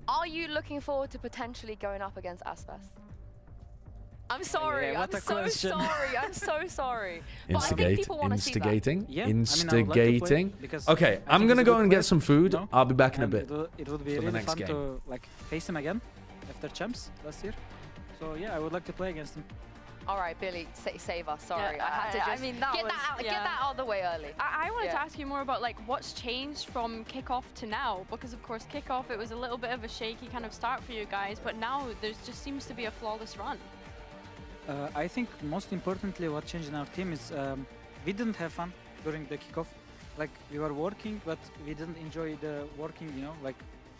Are you looking forward to potentially going up against Aspas? I'm sorry. Yeah, I'm so sorry. I'm so sorry. Instigating. Yeah, Instigating. Okay, I'm gonna go and get some food. No? I'll be back in a bit. It would be really fun to like face him again after champs last year. So yeah, I would like to play against him. All right, Billy, save us. Sorry, I had to just get that out of the way early. I wanted to ask you more about like what's changed from kickoff to now, because of course kickoff it was a little bit of a shaky kind of start for you guys, but now there's just seems to be a flawless run. I think most importantly what changed in our team is we didn't have fun during the kickoff. Like we were working, but we didn't enjoy the working, you know, like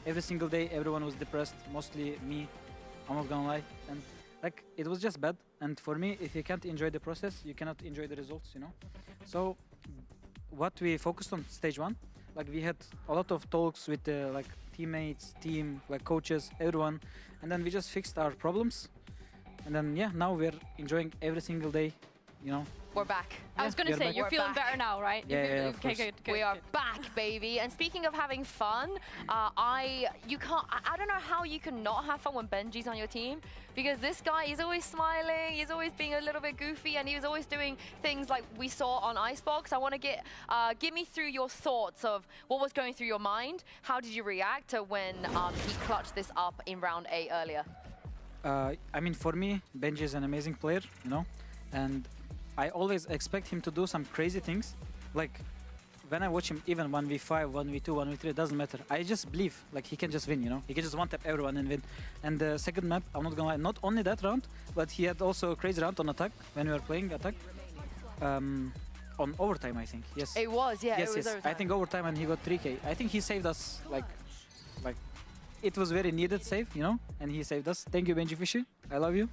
every single day everyone was depressed, mostly me, I'm not gonna lie. And like it was just bad. And for me, if you can't enjoy the process, you cannot enjoy the results, you know. So what we focused on stage one, like we had a lot of talks with the like teammates, team, like coaches, everyone. And then we just fixed our problems. And then, yeah, now we're enjoying every single day, you know. We're back. I was going to say, you're feeling better now, right? Yeah, okay, good. We are back, baby. And speaking of having fun, I don't know how you can not have fun when Benji's on your team, because this guy, he's always smiling, he's always being a little bit goofy, and he was always doing things like we saw on Icebox. I want to give me through your thoughts of what was going through your mind. How did you react to when he clutched this up in round 8 earlier? I mean, for me, Benji is an amazing player, you know, and I always expect him to do some crazy things. Like, when I watch him, even 1v5, 1v2, 1v3, it doesn't matter. I just believe, like, he can just win, you know? He can just one-tap everyone and win. And the second map, I'm not gonna lie, not only that round, but he had also a crazy round on attack, when we were playing attack. On overtime, I think, yes. It was, yeah, yes, it was yes. overtime. I think overtime, and he got 3k. I think he saved us, like, it was very needed save, you know? And he saved us. Thank you, Benji Fishy. I love you.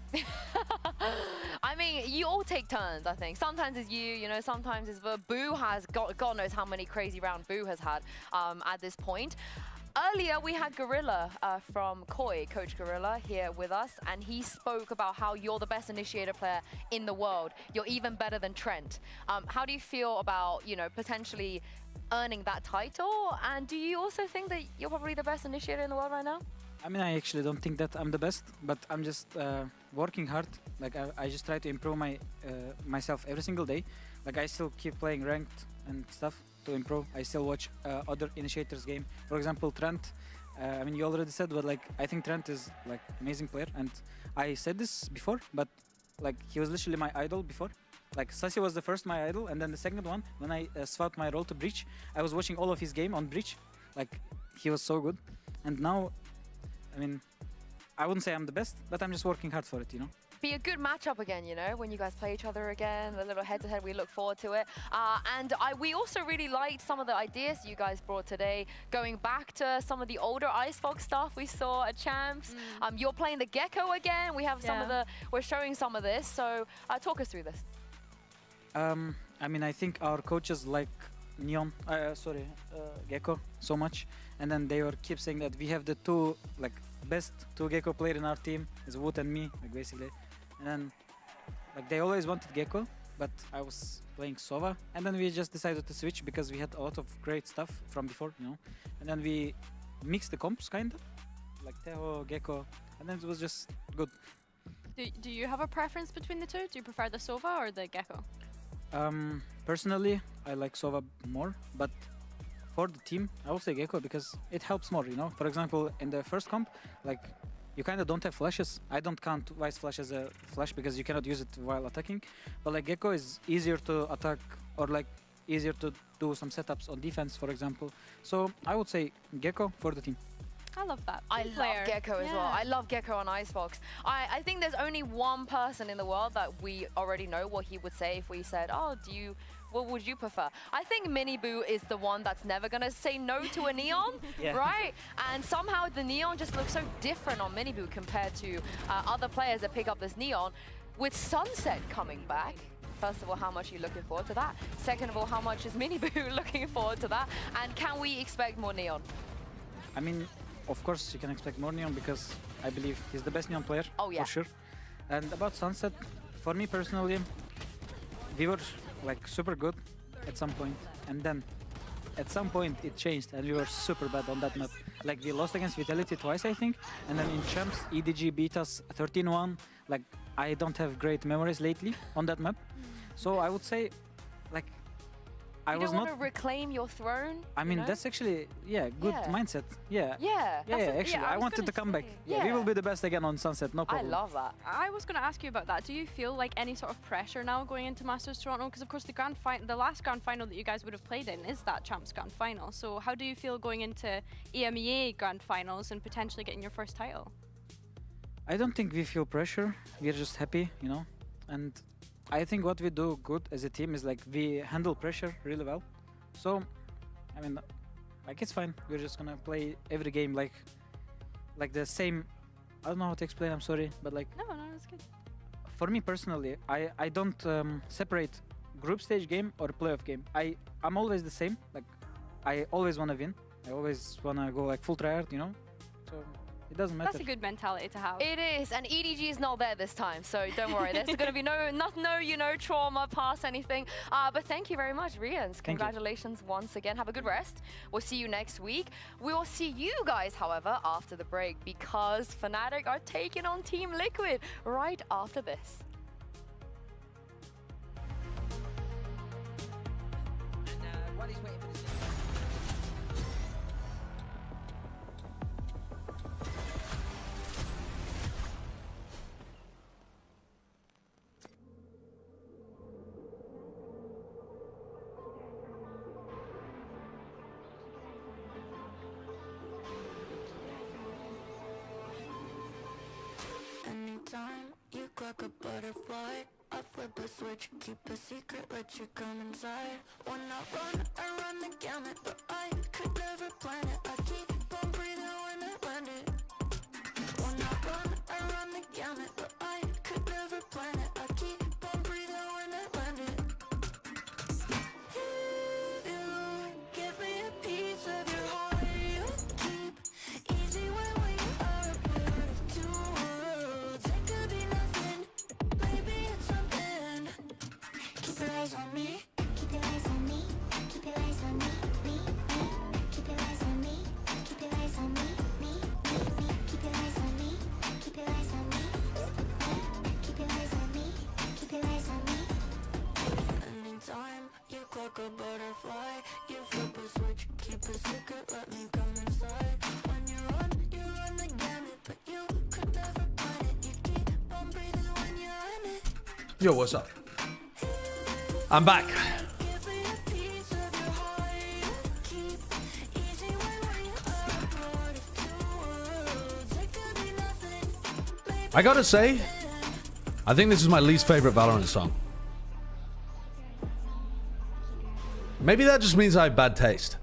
I mean, you all take turns, I think. Sometimes it's you know, sometimes it's Boo has, God knows how many crazy rounds Boo has had at this point. Earlier, we had Gorilla from Koi, Coach Gorilla, here with us, and he spoke about how you're the best initiator player in the world. You're even better than Trent. How do you feel about, you know, potentially earning that title? And do you also think that you're probably the best initiator in the world right now? I mean, I actually don't think that I'm the best, but I'm just working hard. Like, I just try to improve myself every single day. Like, I still keep playing ranked and stuff to improve. I still watch other initiators game. For example, Trent. I mean, you already said, but like, I think Trent is like amazing player. And I said this before, but like, he was literally my idol before. Like, Sassy was the first my idol, and then the second one, when I swapped my role to Breach, I was watching all of his game on Breach. Like, he was so good. And now, I mean, I wouldn't say I'm the best, but I'm just working hard for it, you know? Be a good matchup again, you know, when you guys play each other again, a little head-to-head, we look forward to it. And we also really liked some of the ideas you guys brought today, going back to some of the older Icebox stuff we saw at Champs. You're playing the Gecko again. We have we're showing some of this, so talk us through this. I mean, I think our coaches like Gecko so much, and then they were keep saying that we have the best two Gecko player in our team is Wood and me, like basically. And then like they always wanted Gecko, but I was playing Sova, and then we just decided to switch because we had a lot of great stuff from before, you know. And then we mixed the comps kinda, like Teho, Gecko, and then it was just good. Do you have a preference between the two? Do you prefer the Sova or the Gecko? Personally, I like Sova more, but for the team, I will say Gecko because it helps more, you know. For example, in the first comp, like, you kind of don't have flashes. I don't count Vice Flash as a flash because you cannot use it while attacking. But like Gecko is easier to attack, or like easier to do some setups on defense, for example. So I would say Gecko for the team. I love that. I love Gecko as well. I love Gecko on Icebox. I think there's only one person in the world that we already know what he would say if we said, oh, what would you prefer? I think Miniboo is the one that's never gonna say no to a Neon, right? And somehow the Neon just looks so different on Miniboo compared to other players that pick up this Neon. With Sunset coming back, first of all, how much are you looking forward to that? Second of all, how much is Miniboo looking forward to that? And can we expect more Neon? I mean, of course you can expect more Neon because I believe he's the best Neon player, for sure. And about Sunset, for me personally, we were like super good at some point, and then at some point it changed and we were super bad on that map. Like, we lost against Vitality twice, I think, and then in Champs, EDG beat us 13-1. Like, I don't have great memories lately on that map. So I would say, like, I was not... You don't want to reclaim your throne? I mean, that's actually, good mindset. Yeah, actually, I wanted to come back. Yeah, we will be the best again on Sunset, no problem. I love that. I was going to ask you about that. Do you feel like any sort of pressure now going into Masters Toronto? Because, of course, the last grand final that you guys would have played in is that Champs Grand Final. So how do you feel going into EMEA Grand Finals and potentially getting your first title? I don't think we feel pressure. We're just happy, you know, and I think what we do good as a team is like we handle pressure really well. So, I mean, like, it's fine. We're just gonna play every game like the same. I don't know how to explain. I'm sorry, but like. No, it's good. For me personally, I don't separate group stage game or playoff game. I'm always the same. Like, I always wanna win. I always wanna go like full tryhard, you know. So It doesn't matter. That's a good mentality to have. It is, and EDG is not there this time, so don't worry. There's going to be no trauma past anything. But thank you very much, Rians. Congratulations once again. Have a good rest. We'll see you next week. We will see you guys, however, after the break, because Fnatic are taking on Team Liquid right after this. While he's waiting for this. Anytime you clock a butterfly, I flip a switch, keep a secret, let you come inside. When I run the gamut, but I could never plan it. I keep on breathing when I land it. When I run the gamut, but I could never plan it. I keep on breathing when I land it. If you give me a piece of your heart, you keep easy when we are a part of two worlds. It could be nothing, maybe it's something. Keep your eyes on me. Keep your eyes on me. Keep your eyes on me. Me. Keep your eyes on me. Keep your eyes on me. Me. Keep your eyes on me. Keep your eyes on me. Keep your eyes on me. Keep your eyes on me. Anytime you clock a butterfly, you flip a switch, keep a secret, let me come inside. When you run the gamut, but you could never plan it. You keep on breathing when you're in it. Yo, what's up? I'm back. I gotta say, I think this is my least favorite Valorant song. Maybe that just means I have bad taste.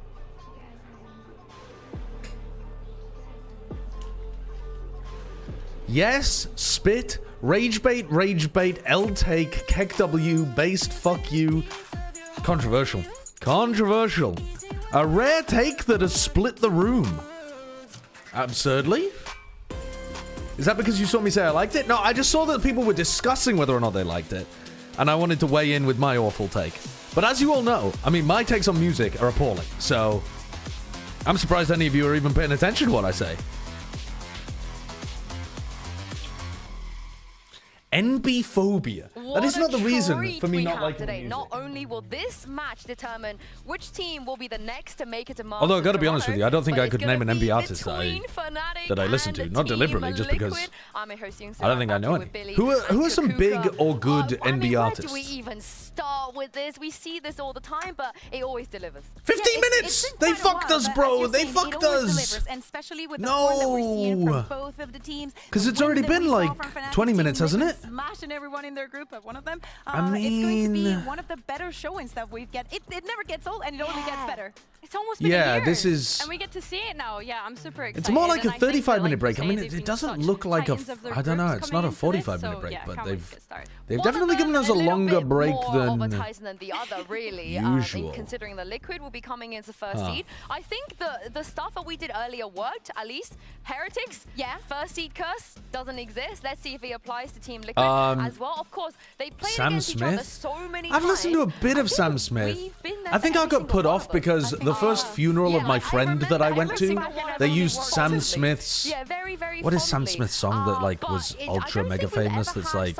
Yes, spit, rage bait, L take, kek W, based, fuck you. Controversial. Controversial. A rare take that has split the room. Absurdly? Is that because you saw me say I liked it? No, I just saw that people were discussing whether or not they liked it. And I wanted to weigh in with my awful take. But as you all know, I mean, my takes on music are appalling. So, I'm surprised any of you are even paying attention to what I say. NB phobia. That is not the reason for me not liking music. Not only will this match determine which team will be the next to make it to Masters. Although I gotta be honest with you, I don't think I could name an NB artist that I listen to. Not deliberately, just because I don't think I know any. Who are some big or good NB artists? Where do we even start with this? We see this all the time, but it always delivers. 15 minutes! They fucked us, bro! They fucked us! And especially with the form that we're seeing from both of the teams. Because it's already been like 20 minutes, hasn't it? Smashing everyone in their group, but one of them. I mean, it's going to be one of the better showings that we've get. It never gets old, and it only gets better. It's almost been a year. This is. And we get to see it now. Yeah, I'm super excited. It's more like a 35-minute break. I mean, it doesn't look like a. I don't know. It's not a 45-minute break, but they've definitely given us a longer break than the other, really. Usual. Considering the Liquid will be coming into first seed, I think the stuff that we did earlier worked. At least Heretics, first seed curse doesn't exist. Let's see if it applies to Team Liquid as well. Of course, they played against each other so many times. I've listened to a bit of Sam Smith. I think I got put off because the first funeral of my friend that I went to, they used Sam Smith's. What is Sam Smith's song that like was ultra mega famous? That's like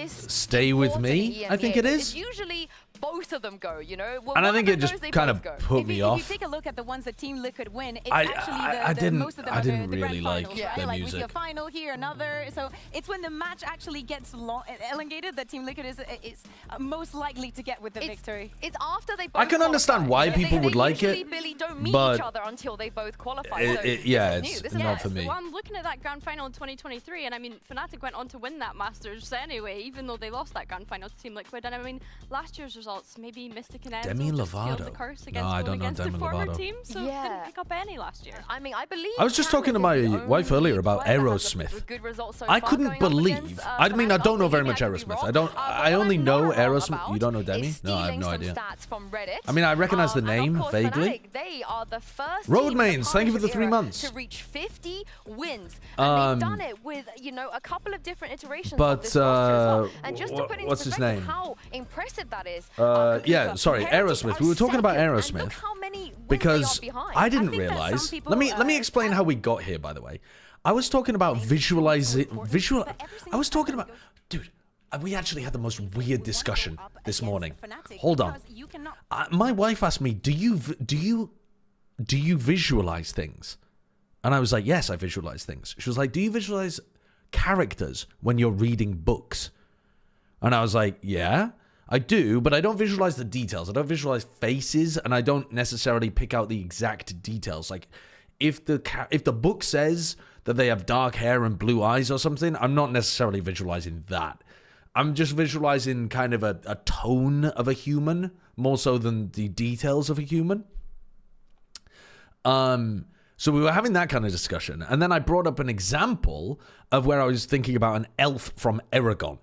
"Stay With Me." I think it is. Usually both of them go, you know. And I think it just kind of put me off. If you take a look at the ones that Team Liquid win, it's I didn't the really like finals, right? their Like music. we see a final here, another. So it's when the match actually gets elongated that Team Liquid is most likely to get with the victory. It's after they both I can understand why people would like it, don't meet but each other until they both qualify. it's not for me. Well, I'm looking at that grand final in 2023, and I mean, Fnatic went on to win that Masters anyway, even though they lost that grand final to Team Liquid. And I mean, last year's results, maybe Mystic and Enzo Demi just Lovato. failed the curse against I don't know against Demi the former Lovato. team, so didn't pick up any last year. I mean, I believe. I was just talking to my wife earlier about Aerosmith. I couldn't believe. I mean, I don't know very much Aerosmith. I only know Aerosmith. You don't know Demi? No, I have no idea. I mean, I recognize the name vaguely. Fnatic, they are the first Roadmains, thank you for the 3 months. To reach 50 wins. And they've done it with, you know, a couple of different iterations of this roster as well. And just to put into perspective how impressive that is. Yeah, sorry, Aerosmith. We were talking about Aerosmith because I didn't realize. Let me explain how we got here, by the way. I was talking about I was talking about, dude, we actually had the most weird discussion this morning. Hold on. My wife asked me, do you visualize things? And I was like, yes, I visualize things. She was like, do you visualize characters when you're reading books? And I was like, yeah, I do, but I don't visualize the details. I don't visualize faces, and I don't necessarily pick out the exact details. Like, if the book says that they have dark hair and blue eyes or something, I'm not necessarily visualizing that. I'm just visualizing kind of a tone of a human, more so than the details of a human. So we were having that kind of discussion, and then I brought up an example of where I was thinking about an elf from Eragon.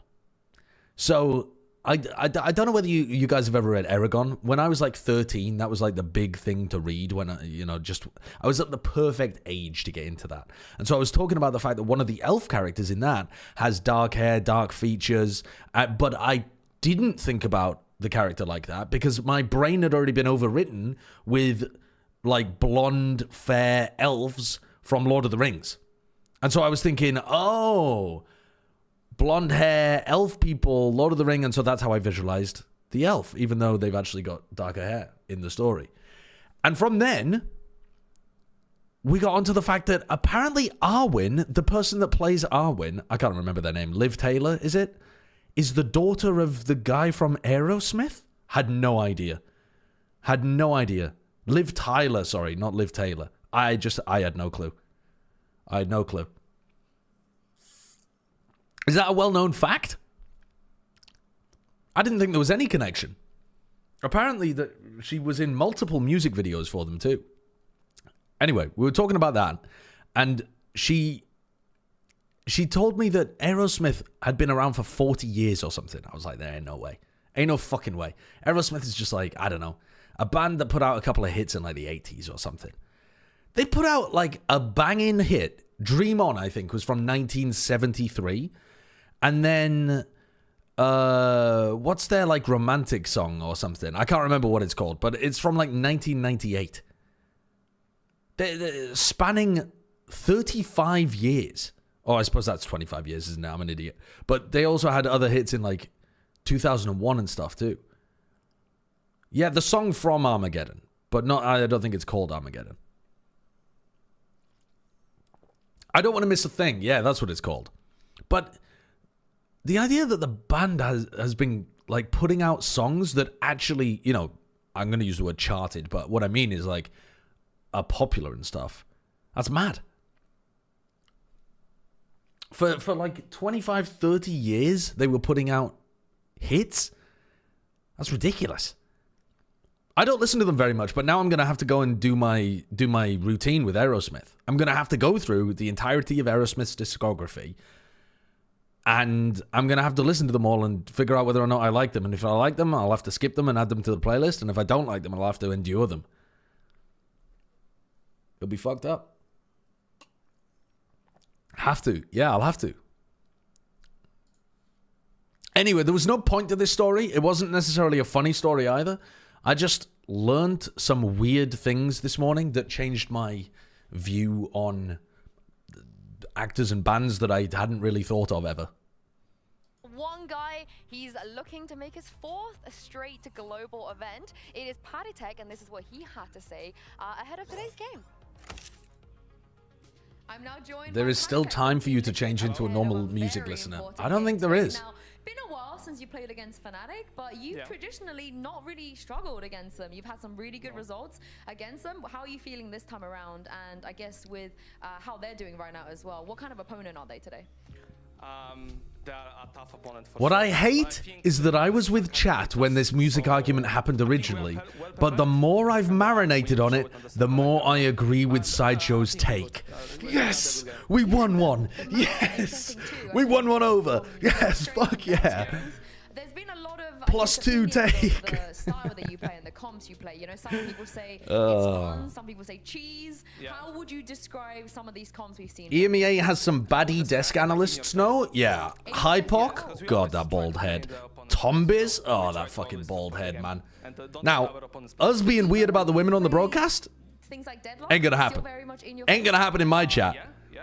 So I don't know whether you guys have ever read Eragon. When I was like 13, that was like the big thing to read when I was at the perfect age to get into that. And so I was talking about the fact that one of the elf characters in that has dark hair, dark features, but I didn't think about the character like that because my brain had already been overwritten with like blonde, fair elves from Lord of the Rings. And so I was thinking, oh, blonde hair, elf people, Lord of the Ring, and so that's how I visualized the elf, even though they've actually got darker hair in the story. And from then, we got onto the fact that apparently Arwen, the person that plays Arwen, I can't remember their name, Liv Taylor, is the daughter of the guy from Aerosmith? Had no idea. Liv Tyler, sorry, not Liv Taylor. I had no clue. Is that a well-known fact? I didn't think there was any connection. Apparently, that she was in multiple music videos for them too. Anyway, we were talking about that, and she told me that Aerosmith had been around for 40 years or something. I was like, there ain't no way. Ain't no fucking way. Aerosmith is just like, I don't know, a band that put out a couple of hits in like the 80s or something. They put out like a banging hit. Dream On, I think, was from 1973. And then, what's their, like, romantic song or something? I can't remember what it's called, but it's from, like, 1998. They're spanning 35 years. Oh, I suppose that's 25 years, isn't it? I'm an idiot. But they also had other hits in, like, 2001 and stuff, too. Yeah, the song from Armageddon. But I don't think it's called Armageddon. I Don't Want to Miss a Thing. Yeah, that's what it's called. But the idea that the band has been like putting out songs that actually, you know, I'm going to use the word charted, but what I mean is like are popular and stuff. That's mad. For like 25, 30 years, they were putting out hits. That's ridiculous. I don't listen to them very much, but now I'm going to have to go and do my routine with Aerosmith. I'm going to have to go through the entirety of Aerosmith's discography, and I'm going to have to listen to them all and figure out whether or not I like them. And if I like them, I'll have to skip them and add them to the playlist. And if I don't like them, I'll have to endure them. It'll be fucked up. Have to. Yeah, I'll have to. Anyway, there was no point to this story. It wasn't necessarily a funny story either. I just learned some weird things this morning that changed my view on actors and bands that I hadn't really thought of ever. One guy, he's looking to make his 4th straight global event. It is Heretics, and this is what he had to say ahead of today's game. I'm now joined there is still time for you to change into a normal music listener. I don't think there is. Been a while since you played against Fnatic, but you've traditionally not really struggled against them. You've had some really good results against them. How are you feeling this time around? And I guess with how they're doing right now as well, what kind of opponent are they today? They're a tough opponent for what sure. I hate is that I was with chat when this music argument happened originally, but the more I've marinated on it, the more I agree with Sideshow's take. Yes! We won one! Yes! We won one over! Yes! Fuck yeah! +2 take. The style that you play and the comps you play. You know, some people say it's fun, some people say cheese. How would you describe some of these comps we've seen? EMEA has some baddie desk analysts, no? Yeah. Hypoc? God, that bald head. Tombiz? Oh, that fucking bald head, man. Now, us being weird about the women on the broadcast? Ain't gonna happen. Ain't gonna happen in my chat.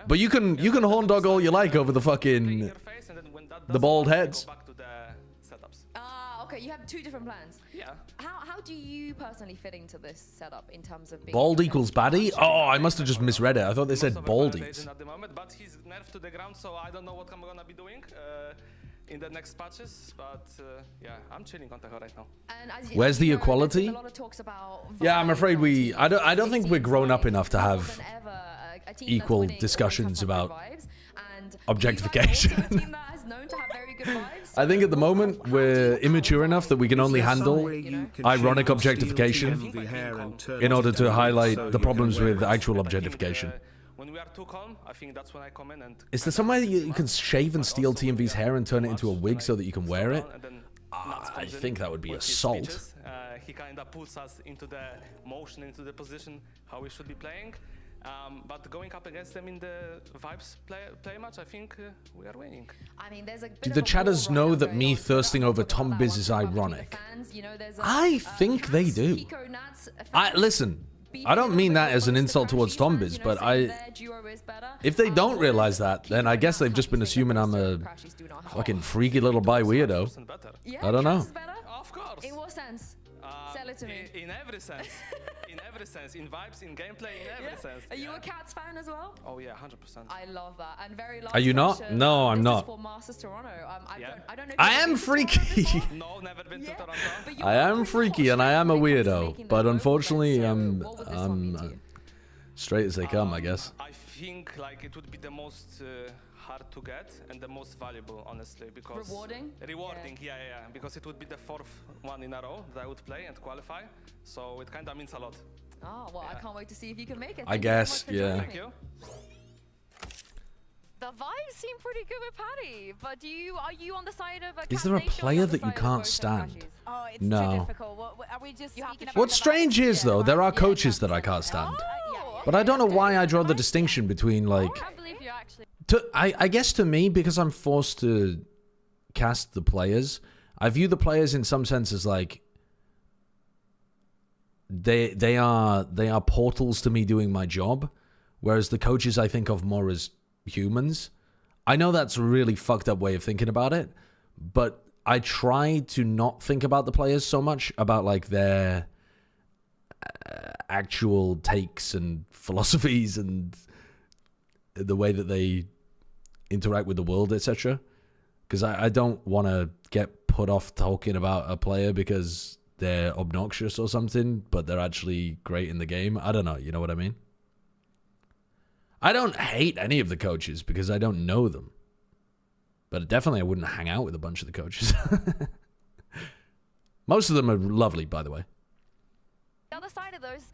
But you can horn dog all you like over the fucking the bald heads. Okay, you have two different plans. Yeah. How do you personally fit into this setup in terms of being Bald equals baddie? Oh, I must have just misread it. I thought they said baldies. At the moment, but he's nerfed to the ground, so I don't know what I'm gonna be doing in the next patches. But yeah, I'm chilling on Tahoe right now. Where's the equality? Yeah, I'm afraid I don't think we're grown up enough to have equal discussions about objectification. I think at the moment we're immature enough that we can only handle ironic objectification in order to highlight the problems with actual objectification. When we are too calm, I think that's when I come in and... Is there some way that you can shave and steal TMV's hair and turn it into a wig so that you can wear it? I think that would be assault. He kind of puts us into the motion, into the position, how we should be playing. But going up against them in the Vibes play match, I think we are winning. I mean, there's a do the chatters know that me thirsting over Tombiz is ironic? I think they do. Listen, I don't mean that as an insult towards Tombiz, but if they don't realize that, then I guess they've just been assuming I'm a fucking freaky little bi weirdo. I don't know. Of course. In what sense? Sell it to me. In every sense. In every sense. In vibes, in gameplay, in every sense. Are you a Cats fan as well? Oh yeah, 100%. I love that. And very Are you not? No, I'm not. For Masters Toronto. I don't know. I am freaky. No, never been to Toronto. I am freaky and I am a weirdo, but unfortunately I'm straight as they come, I guess. I think like it would be the most hard to get and the most valuable, honestly, because rewarding, yeah, because it would be the 4th one in a row that I would play and qualify, so it kind of means a lot. Oh well, I can't wait to see if you can make it. I guess, yeah. Thank you. The vibes seem pretty good with Paddy, but are you on the side of Is there a player that you can't stand? Oh, it's no. too difficult. Are we just What's strange is though, there are coaches that I can't stand. But I don't know why I draw the distinction between like I guess to me, because I'm forced to cast the players, I view the players in some sense as like they are portals to me doing my job, whereas the coaches I think of more as humans. I know that's a really fucked up way of thinking about it, but I try to not think about the players so much about like their actual takes and philosophies and the way that they interact with the world, etc. Because I don't want to get put off talking about a player because they're obnoxious or something, but they're actually great in the game. I don't know, you know what I mean? I don't hate any of the coaches because I don't know them. But definitely I wouldn't hang out with a bunch of the coaches. Most of them are lovely, by the way. The other side of those,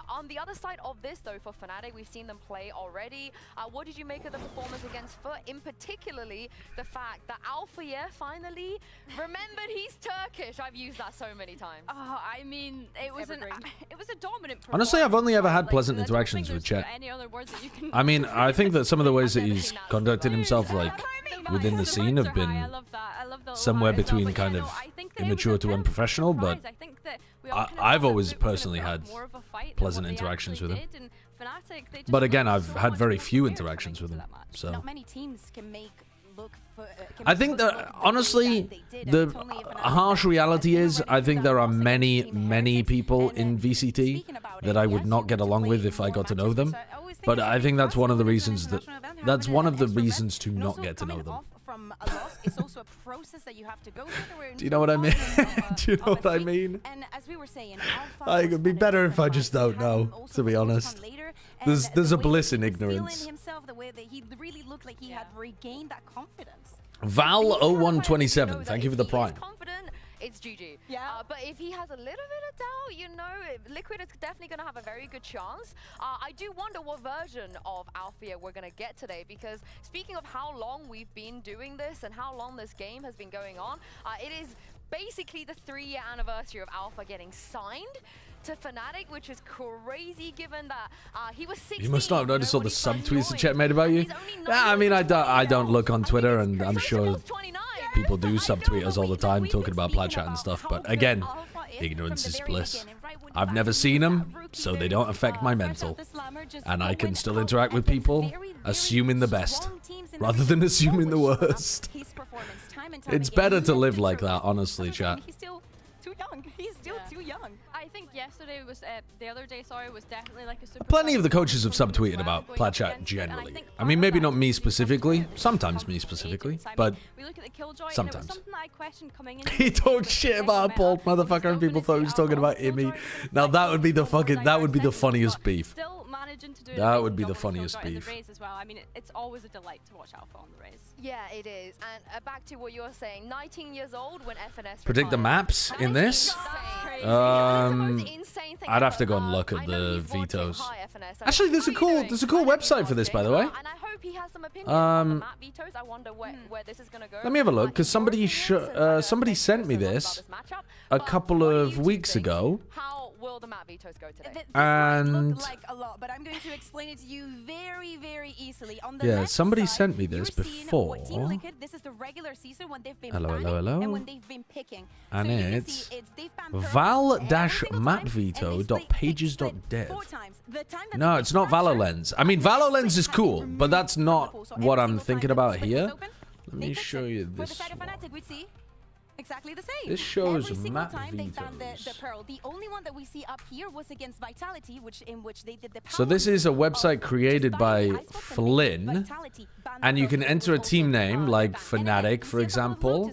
on the other side of this though, for Fnatic, we've seen them play already. What did you make of the performance against Foot? In particularly, the fact that Alpha finally remembered he's Turkish. I've used that so many times. Oh, I mean, it was a dominant performance. Honestly, I've only ever had pleasant interactions with Chet. I mean, I think that some of the ways that he's conducted himself, like, within the scene have been somewhere between kind of immature to unprofessional, but I've always personally had pleasant interactions with him. But again, I've had very few interactions with him, so. Not many teams can make I think that, honestly, the harsh reality is, I think there are many people in VCT that I would not get along with if I got to know them. But I think that's one of the reasons to not get to know them. From a loss, it's also a process that you have to go through. Do you know what I mean? Do you know what I mean? And as we were saying, it would be better if I just don't know, to be honest. There's a bliss in ignorance. Himself, the way that he really looked like he had regained that confidence. Val0127, thank you for the prime. It's GG. Yeah. But if he has a little bit of doubt, you know, Liquid is definitely going to have a very good chance. I do wonder what version of Althea we're going to get today, because speaking of how long we've been doing this and how long this game has been going on, it is basically the 3-year anniversary of Alpha getting signed to Fnatic, which is crazy given that he was 16. You must not have noticed all the subtweets the chat made about you. Yeah, I mean, I don't look on Twitter, and I'm sure people do subtweet us all the time talking about plat chat and stuff. But again, ignorance is bliss. I've never seen them, so they don't affect my mental. And I can still interact with people, assuming the best, rather than assuming the worst. It's better to live like that, honestly, chat. He's still too young. He's still too young. I think yesterday was the other day. Sorry, was definitely like a super. Plenty of the coaches have subtweeted about plat chat generally. I mean, maybe not me specifically. Sometimes me specifically, but sometimes. He talked shit about a bald motherfucker, and people thought he was talking about EMEA. Now that would be the funniest beef. That would be the funniest beef. As well. I mean, it's always a delight to watch Alpha on the race. Yeah, it is. And back to what you were saying, 19 years old when FNC Predict the maps in this? I'd have to go and look at the vetoes. Actually, there's a cool website for this, by the way. And I hope he has some opinions on the map vetoes. I wonder where this is going to go. Let me have a look, because somebody sent me this a couple of weeks ago. How will the map vetoes go today? And look like a lot, but I'm going to explain it to you very, very easily. On the yeah, left somebody side, sent me this before. Team Liquid, this is the regular season when they've been Hello, banning hello. and when they've been picking. And so it's val-mapveto.pages.dev. No, it's not ValoLens. I mean, ValoLens is cool, but that's not what I'm thinking about here. Let me show you this one. Exactly the same. This shows Every single map time they banned the vetoes. Pearl. The only one that we see up here was against Vitality, in which they did the So this is a website created by Flynn, and you can enter a team name like Fnatic, for example,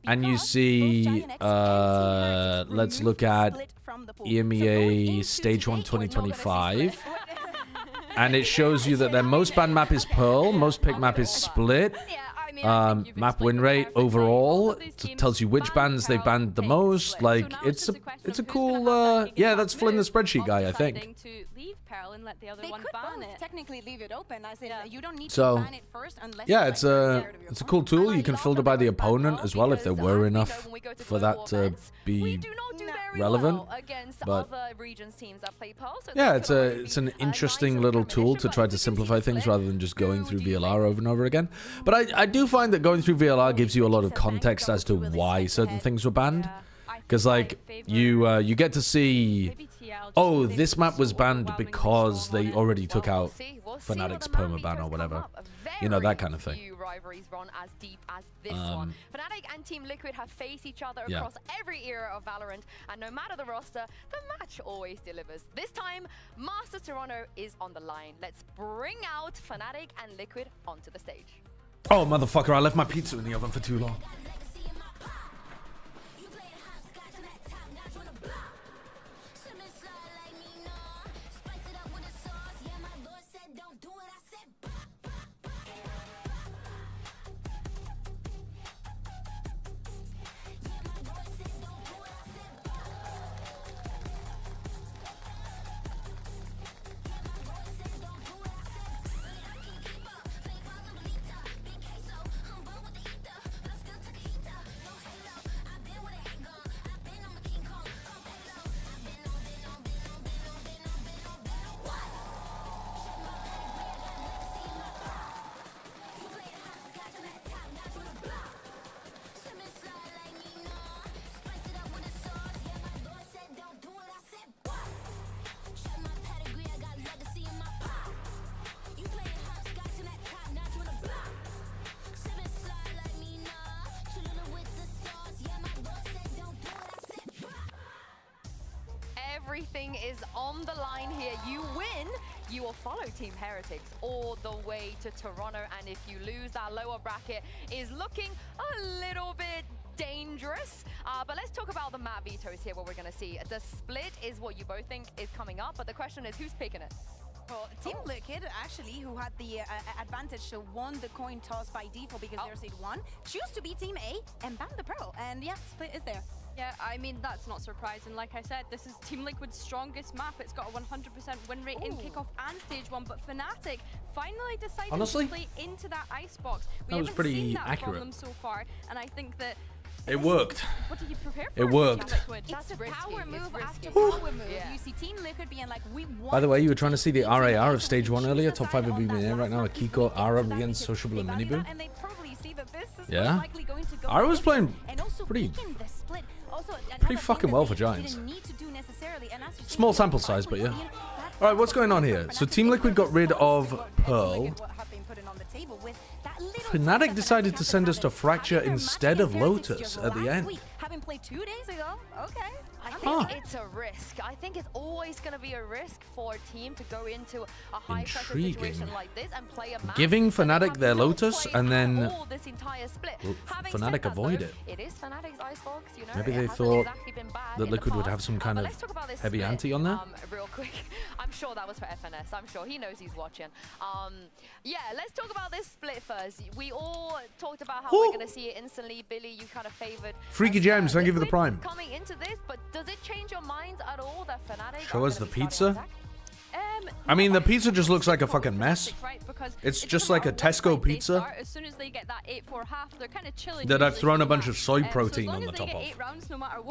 and you see, let's look at EMEA Stage 1 2025, and it shows you that their most banned map is Pearl, most picked map is Split. Map win rate overall tells you which bans they banned the most. Like it's a cool yeah, that's Flynn the spreadsheet guy, I think. They could both technically leave it open. I said you don't need So to ban it first unless yeah, it's a cool tool. You can filter by the opponent as well if there were enough for that to be relevant. But yeah, it's an interesting little tool to try to simplify things rather than just going through VLR over and over again. But I do find that going through VLR gives you a lot of context as to why certain things were banned. Because like you get to see, oh, this map was banned because they already took out Fnatic's permaban or whatever, you know, that kind of thing. Rivalries run as deep as this one. Fnatic and Team Liquid have faced each other across every era of Valorant, and no matter the roster, the match always delivers. This time, Masters Toronto is on the line. Let's bring out Fnatic and Liquid onto the stage. Oh, motherfucker, I left my pizza in the oven for too long. Everything is on the line here. You win, you will follow Team Heretics all the way to Toronto, and if you lose, that lower bracket is looking a little bit dangerous. But let's talk about the map vetoes here, what we're going to see. The split is what you both think is coming up, but the question is, who's picking it? Well, Team Liquid, actually, who had the advantage, won the coin toss by default because their seed 1, choose to be Team A and ban the Pearl. And yeah, split is there. Yeah, I mean, that's not surprising. Like I said, this is Team Liquid's strongest map. It's got a 100% win rate in kickoff and stage 1, but Fnatic finally decided to play into that Icebox. We that was haven't pretty seen that accurate from them so far, and I think that It worked. What did you prepare for? It worked. It's a power move after power move. You see Team Liquid being like, we want. By the way, you were trying to see the RAR of Stage 1 earlier. Top 5 of EMEA right now. Akiko, Ara against Sociable and Miniboo. Yeah. Ara was playing pretty fucking well for Giants. Small sample size, but yeah. Alright, what's going on here? So Team Liquid got rid of Pearl. Fnatic decided to send us to Fracture instead of Lotus at the end. Having played 2 days ago, okay. I think it's a risk. I think it's always going to be a risk for a team to go into a high pressure situation like this and play a match. Giving Fnatic their Lotus and then this entire split. Fnatic avoid it. It is Fnatic's Icebox, you know. Maybe they thought that Liquid would have some kind of heavy ante on there. Real quick, I'm sure that was for FNS. I'm sure he knows he's watching. Yeah, let's talk about this split first. We all talked about how we're going to see it instantly. Billy, you kind of favored Freaky James, thank you for the prime. Coming into this, but does it change your minds at all that Fnatic show us the pizza? I mean, the pizza just looks like a fucking mess. It's just like a Tesco pizza as soon as they get that 8-4 half, they're kind of chilling that I've thrown a bunch of soy protein on the top of.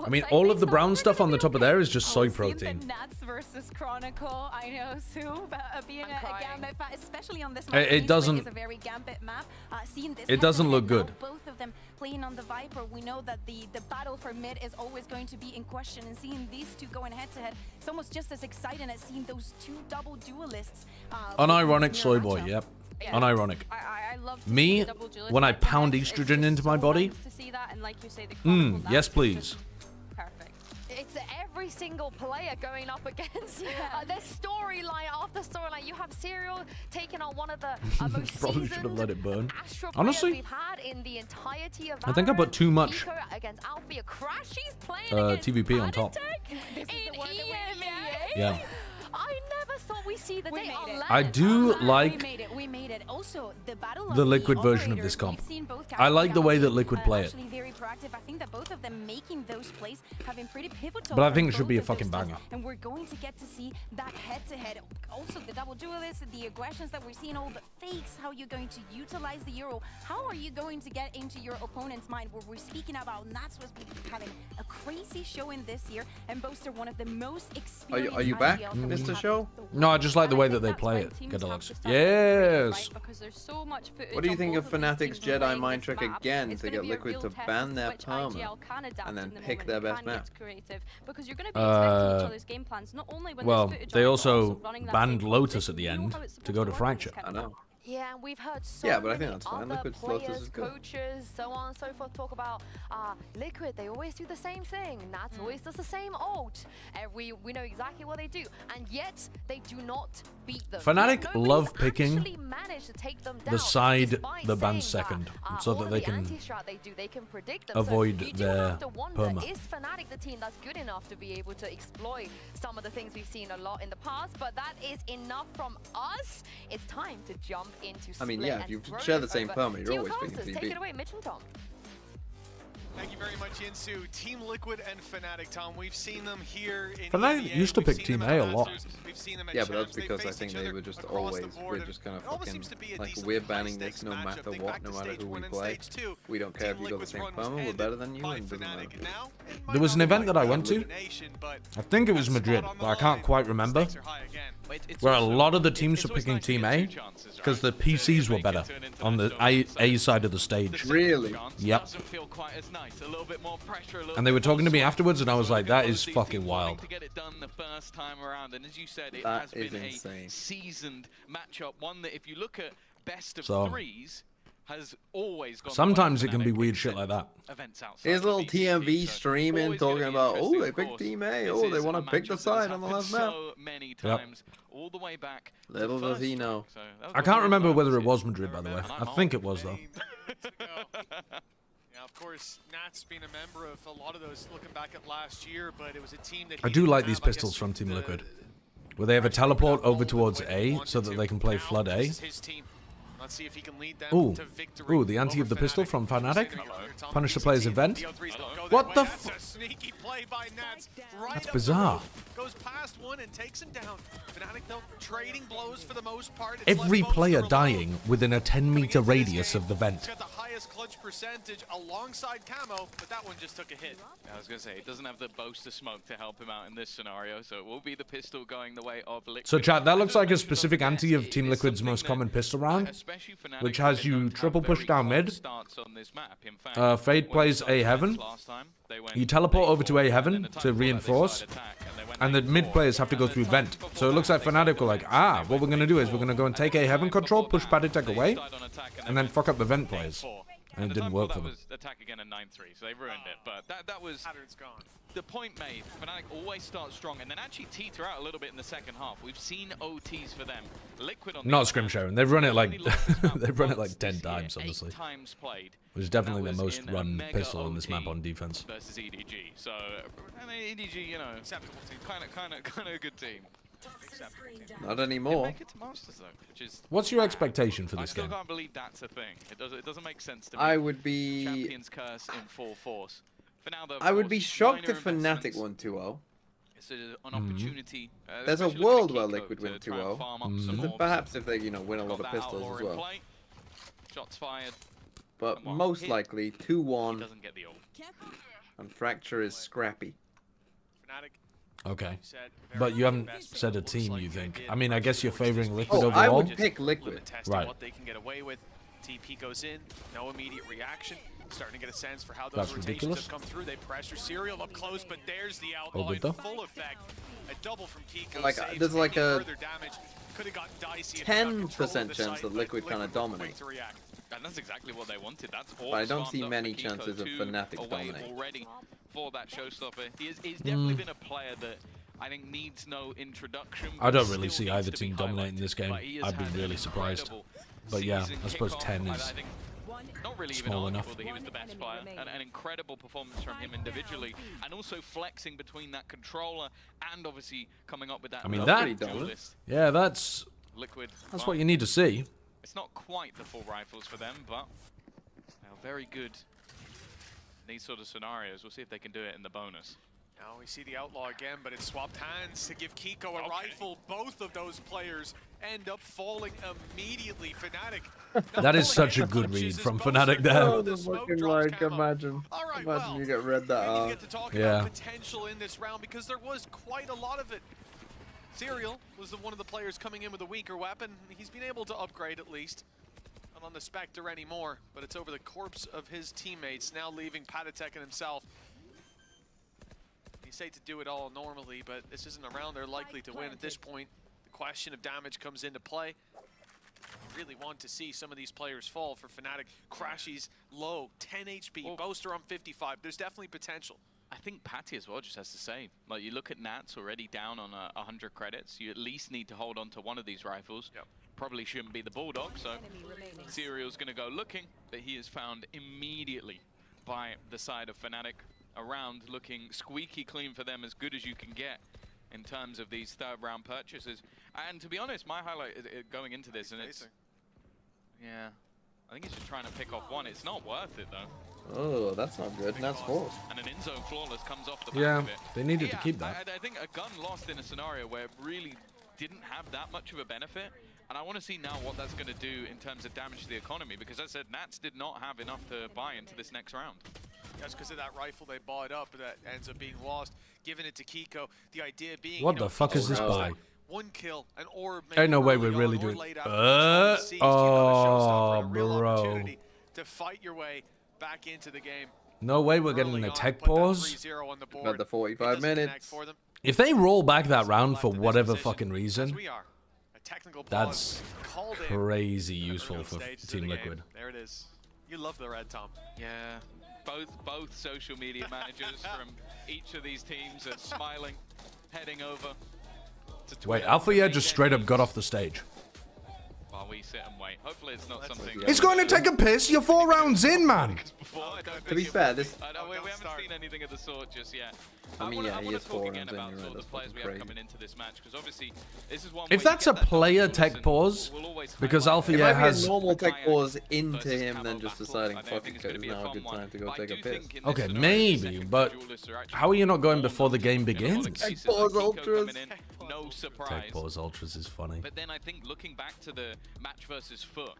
I mean, all of the brown stuff on the top of there is just soy protein. Nats versus Chronicle. I know, Sue, being a Gambit fan, especially on this map. It doesn't. It's a very Gambit map. Seeing this it doesn't look good. Both of them playing on the Viper, we know that the battle for mid is always going to be in question, and seeing these two going head to head, it's almost just as exciting as seeing those two double duelists. Unironic soy boy, yep. Yeah. Unironic. I love me when I pound estrogen into my body. Yes, please. Perfect. It's every single player going up against their storyline after storyline. You have Serial taking on one of the most probably should have let it burn. Honestly, we've had in the entirety of I think I put too much against Alfia Crash. She's playing TVP on top. In EMEA. Yeah. I never thought we see the day on I do like we made it. Also, the Liquid version of this comp. I like the way that Liquid play it. Very proactive. I think that both of them making those plays have been pretty pivotal. But I think it should be a fucking banger. And we're going to get to see that head-to-head. Also, the double duelists, the aggressions that we're seeing, all the fakes, how you're going to utilize the Euro. How are you going to get into your opponent's mind? Where we're speaking about Nats was having a crazy showing this year, and Boaster one of the most experienced. Are you back, Mr. Show? No, I just like the way that they play it. Gadalux. Yes. What do you think of Fnatic's Jedi mind trick again to get Liquid to ban their perma and then pick their best map? Well, they also banned Lotus at the end to go to Fracture. I know. Yeah, and we've heard so but I think that's fine. other Liquid's players, Lotus is good. coaches, so on and so forth talk about Liquid. They always do the same thing. Nats always does the same ult. We know exactly what they do, and yet they do not beat them. Fnatic love picking the side that bans second, so that they can avoid their perma. Is Fnatic the team that's good enough to be able to exploit some of the things we've seen a lot in the past? But that is enough from us. It's time to jump into I mean, yeah, if you share the same perma, you're always picking TB. Take it away, Mitch and Tom. Thank you very much, Yinsu. Team Liquid and Fnatic, Tom. We've seen them here in Fnatic EMEA. used to pick Team A a lot. Yeah, but that's because I think they were just always, we're just kind of fucking, like, we're banning this no matter what, no matter who we play. We don't care if you got the same perma, we're better than you, and it doesn't matter. There was an event that I went to, I think it was Madrid, but I can't quite remember, where a lot of the teams were picking Team A, because the PCs were better on the A side of the stage. Really? Yep. And they were talking to me afterwards, and I was like, that is fucking wild. To get it done the first time around, and as you said, it that has been insane. A seasoned matchup, one that if you look at best of threes, has always gone. Sometimes it can be weird shit like that. Here's a little TMV streaming talking about, oh, they picked Team A, oh, they want to pick the side on the last map. So many times, all the way back. Little does he know. I can't remember whether it was Madrid, by the way. I think it was, though. Yeah, of course, Nats being a member of a lot of those looking back at last year, but it was a team that I do like these pistols from Team Liquid, where they have a teleport over towards A so that they can play Flood A. Let's see if he can lead them Ooh, to victory. ooh, the anti of the pistol from Fnatic. Punish the player's event. What the f? Sneaky play by Nats. Right That's up bizarre. the road. Goes past one and takes him down. Fnatic though trading blows for the most part. Every player dying within a 10-meter radius of the He's vent. got the highest clutch percentage alongside Camo, but that one just took a hit. I was going to say, it doesn't have the boast of smoke to help him out in this scenario, so it will be the pistol going the way of Liquid. So chat, that looks like a specific anti of Team Liquid's most common pistol round, which has you triple push down mid. Fade plays A Heaven. You teleport over to A Heaven to reinforce, and the mid players have to go through vent. So it looks like Fnatic were like, what we're going to do is we're going to go and take A Heaven control, push Paditek away, and then fuck up the vent players. And it didn't work for them. Attack again at 9-3, so they ruined it. But that was the point made. Fnatic always start strong and then actually teeter out a little bit in the second half. We've seen OTs for them. Liquid on Not scrim sharing. They've run it like they've run it like 10 times, honestly. Which is definitely the most run pistol in this map on defense. Versus EDG. So I mean, EDG, you know, kind of a good team. Not anymore. Make it to Masters though, which is What's your expectation for this I still game? can't believe that's a thing. It doesn't make sense to me. I would be. Champion's curse in full force. For now, though, I would be course, shocked minor if Fnatic investments. won 2-0. It's an opportunity. There's a especially world with where Kiko Liquid win to try and 2-0. farm up some more. Perhaps if they, win a Got lot of that pistols outlaw as in well. play. Shots fired. But Come on, most hit. likely 2-1. Doesn't get the ult. And Fracture is scrappy. Okay. But you haven't said a team, you think? I mean, I guess you're favoring Liquid Oh, overall? I would pick Liquid. Right. What they can get away with. TP goes in, no immediate reaction. Starting to get a sense for how That's those rotations ridiculous. have come through. They pressure Serial up close, but there's the Oh, outlaw good in though. full effect. A double from Kiko. Like, saves there's like any a further damage. Could have gotten dicey if they got control of 10% the chance site, that but Liquid kind of were quick dominate. to react. And that's exactly what they wanted. That's all. But I don't farmed see up many for Kiko. chances of 2 Fnatic away dominating. already for that showstopper. He's definitely been a player that I think needs no introduction. I don't but really still see needs either to be team dominating highlighted. this game. But he has I'd be had really an surprised. incredible But yeah, season I suppose kickoff. 10 I is think not really even small arguable enough. that he was the best player. An incredible performance from him individually, and also flexing between that controller and obviously coming up with that. I mean, lovely that, duelist. yeah, that's Liquid. what Well, you need to see. It's not quite the full rifles for them, but they're very good in these sort of scenarios. We'll see if they can do it in the bonus. Now we see the outlaw again, but it swapped hands to give Kiko a rifle. Both of those players end up falling immediately. Fnatic. That is such a good read from Fnatic there. Oh, the fucking like, imagine. Imagine you get read that out. Get to talk Yeah. about potential in this round because there was quite a lot of it. Serial was one of the players coming in with a weaker weapon. He's been able to upgrade at least. Not on the Spectre anymore, but it's over the corpse of his teammates, now leaving Paditek and himself. You say to do it all normally, but this isn't a round they're likely to win at this point. The question of damage comes into play. You really want to see some of these players fall for Fnatic. Crashy's low, 10 HP, Boaster on 55. There's definitely potential. I think Patty as well just has to say, like you look at Nats already down on 100 credits, you at least need to hold on to one of these rifles. Yep. Probably shouldn't be the Bulldog, so Serial's going to go looking, but he is found immediately by the side of Fnatic. Around looking squeaky clean for them, as good as you can get in terms of these third round purchases. And to be honest, my highlight going into this, and it's, yeah, I think he's just trying to pick off one. It's not worth it though. Oh, that's not good. That's false. And an in-zone flawless comes off the back Yeah, of it. they needed to keep that. I think a gun lost in a scenario where it really didn't have that much of a benefit. And I want to see now what that's going to do in terms of damage to the economy, because as I said, Nats did not have enough to buy into this next round. That's because of that rifle they bought up that ends up being lost, giving it to Kiko. The idea being, What the fuck is this buy? One kill, an orb. Ain't no way we're really doing. Oh, bro. To fight your way back into the game. No way we're getting a tech pause. About the 45 minutes. If they roll back that round for whatever fucking reason, that's crazy useful for Team Liquid. There it is. You love the red, Tom. Yeah, both social media managers from each of these teams are smiling, heading over to Wait, Twitter. Alpha yeah just straight up got off the stage. while we sit and wait. Hopefully it's not something... It's going to take a piss. You're 4 rounds in, man. To be fair, this... we haven't seen anything of the sort just yet. I mean, yeah, he is 4 rounds in, about you're right, the players we have coming into this match, because obviously this is one If that's a player tech pause, because Alpha It might be has a normal tech pause into him, then just deciding, fuck it, it's now a good time to go take a piss. Okay, maybe, but how are you not going before the game begins? Tech pause ultras. No surprise. Tech pause ultras is funny. But then I think looking back to the match versus Foot,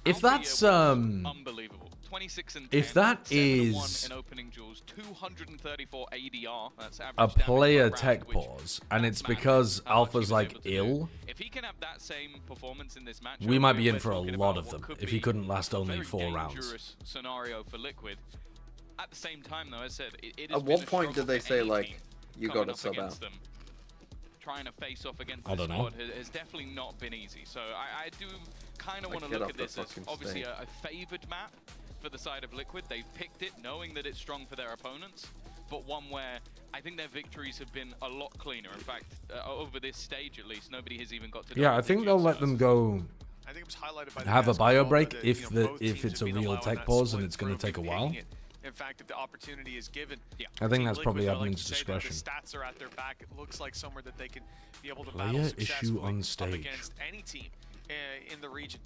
If that's unbelievable. 26 and 10, if that 7 and 1 is in opening duels, 234 ADR, that's a average player damage per round, tech which pause, and it's because Alpha's like ill, if he can have that same performance in this match, we might be in for a lot of them if he couldn't last only 4 rounds. Dangerous scenario for Liquid. At the same time, though, as I said, it At what point did they say, like, you gotta sub out? Trying to face off against I this don't know. squad has definitely not been easy. So I do kind of want to get look off at the this as fucking obviously stage. a favoured map for the side of Liquid. They've picked it knowing that it's strong for their opponents, but one where I think their victories have been a lot cleaner. In fact, over this stage at least, nobody has even got to Yeah, I think they'll let them go I think it was highlighted by the have a Nets as bio well, break that, if you know, both if teams it's a have been real allowing tech that pause and split it's going to through take a and while. picking it. In fact, if the opportunity is given, I think Team that's probably Liquid, I like admin's to say that discretion. The stats are at their back. It looks like somewhere that they can be able to Player battle issue successfully on up stage. against any team in the region.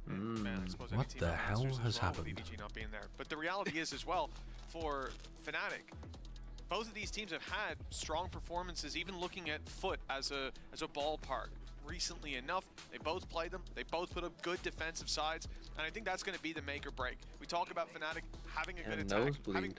Man, I suppose any What team the at hell Masters has as well, with happened? BBG not being there. But the reality is as well for Fnatic, both of these teams have had strong performances, even looking at Foot as a ballpark. Recently enough, they both played them. They both put up good defensive sides, and I think that's going to be the make or break. We talk about Fnatic having a good And attack, nosebleed. having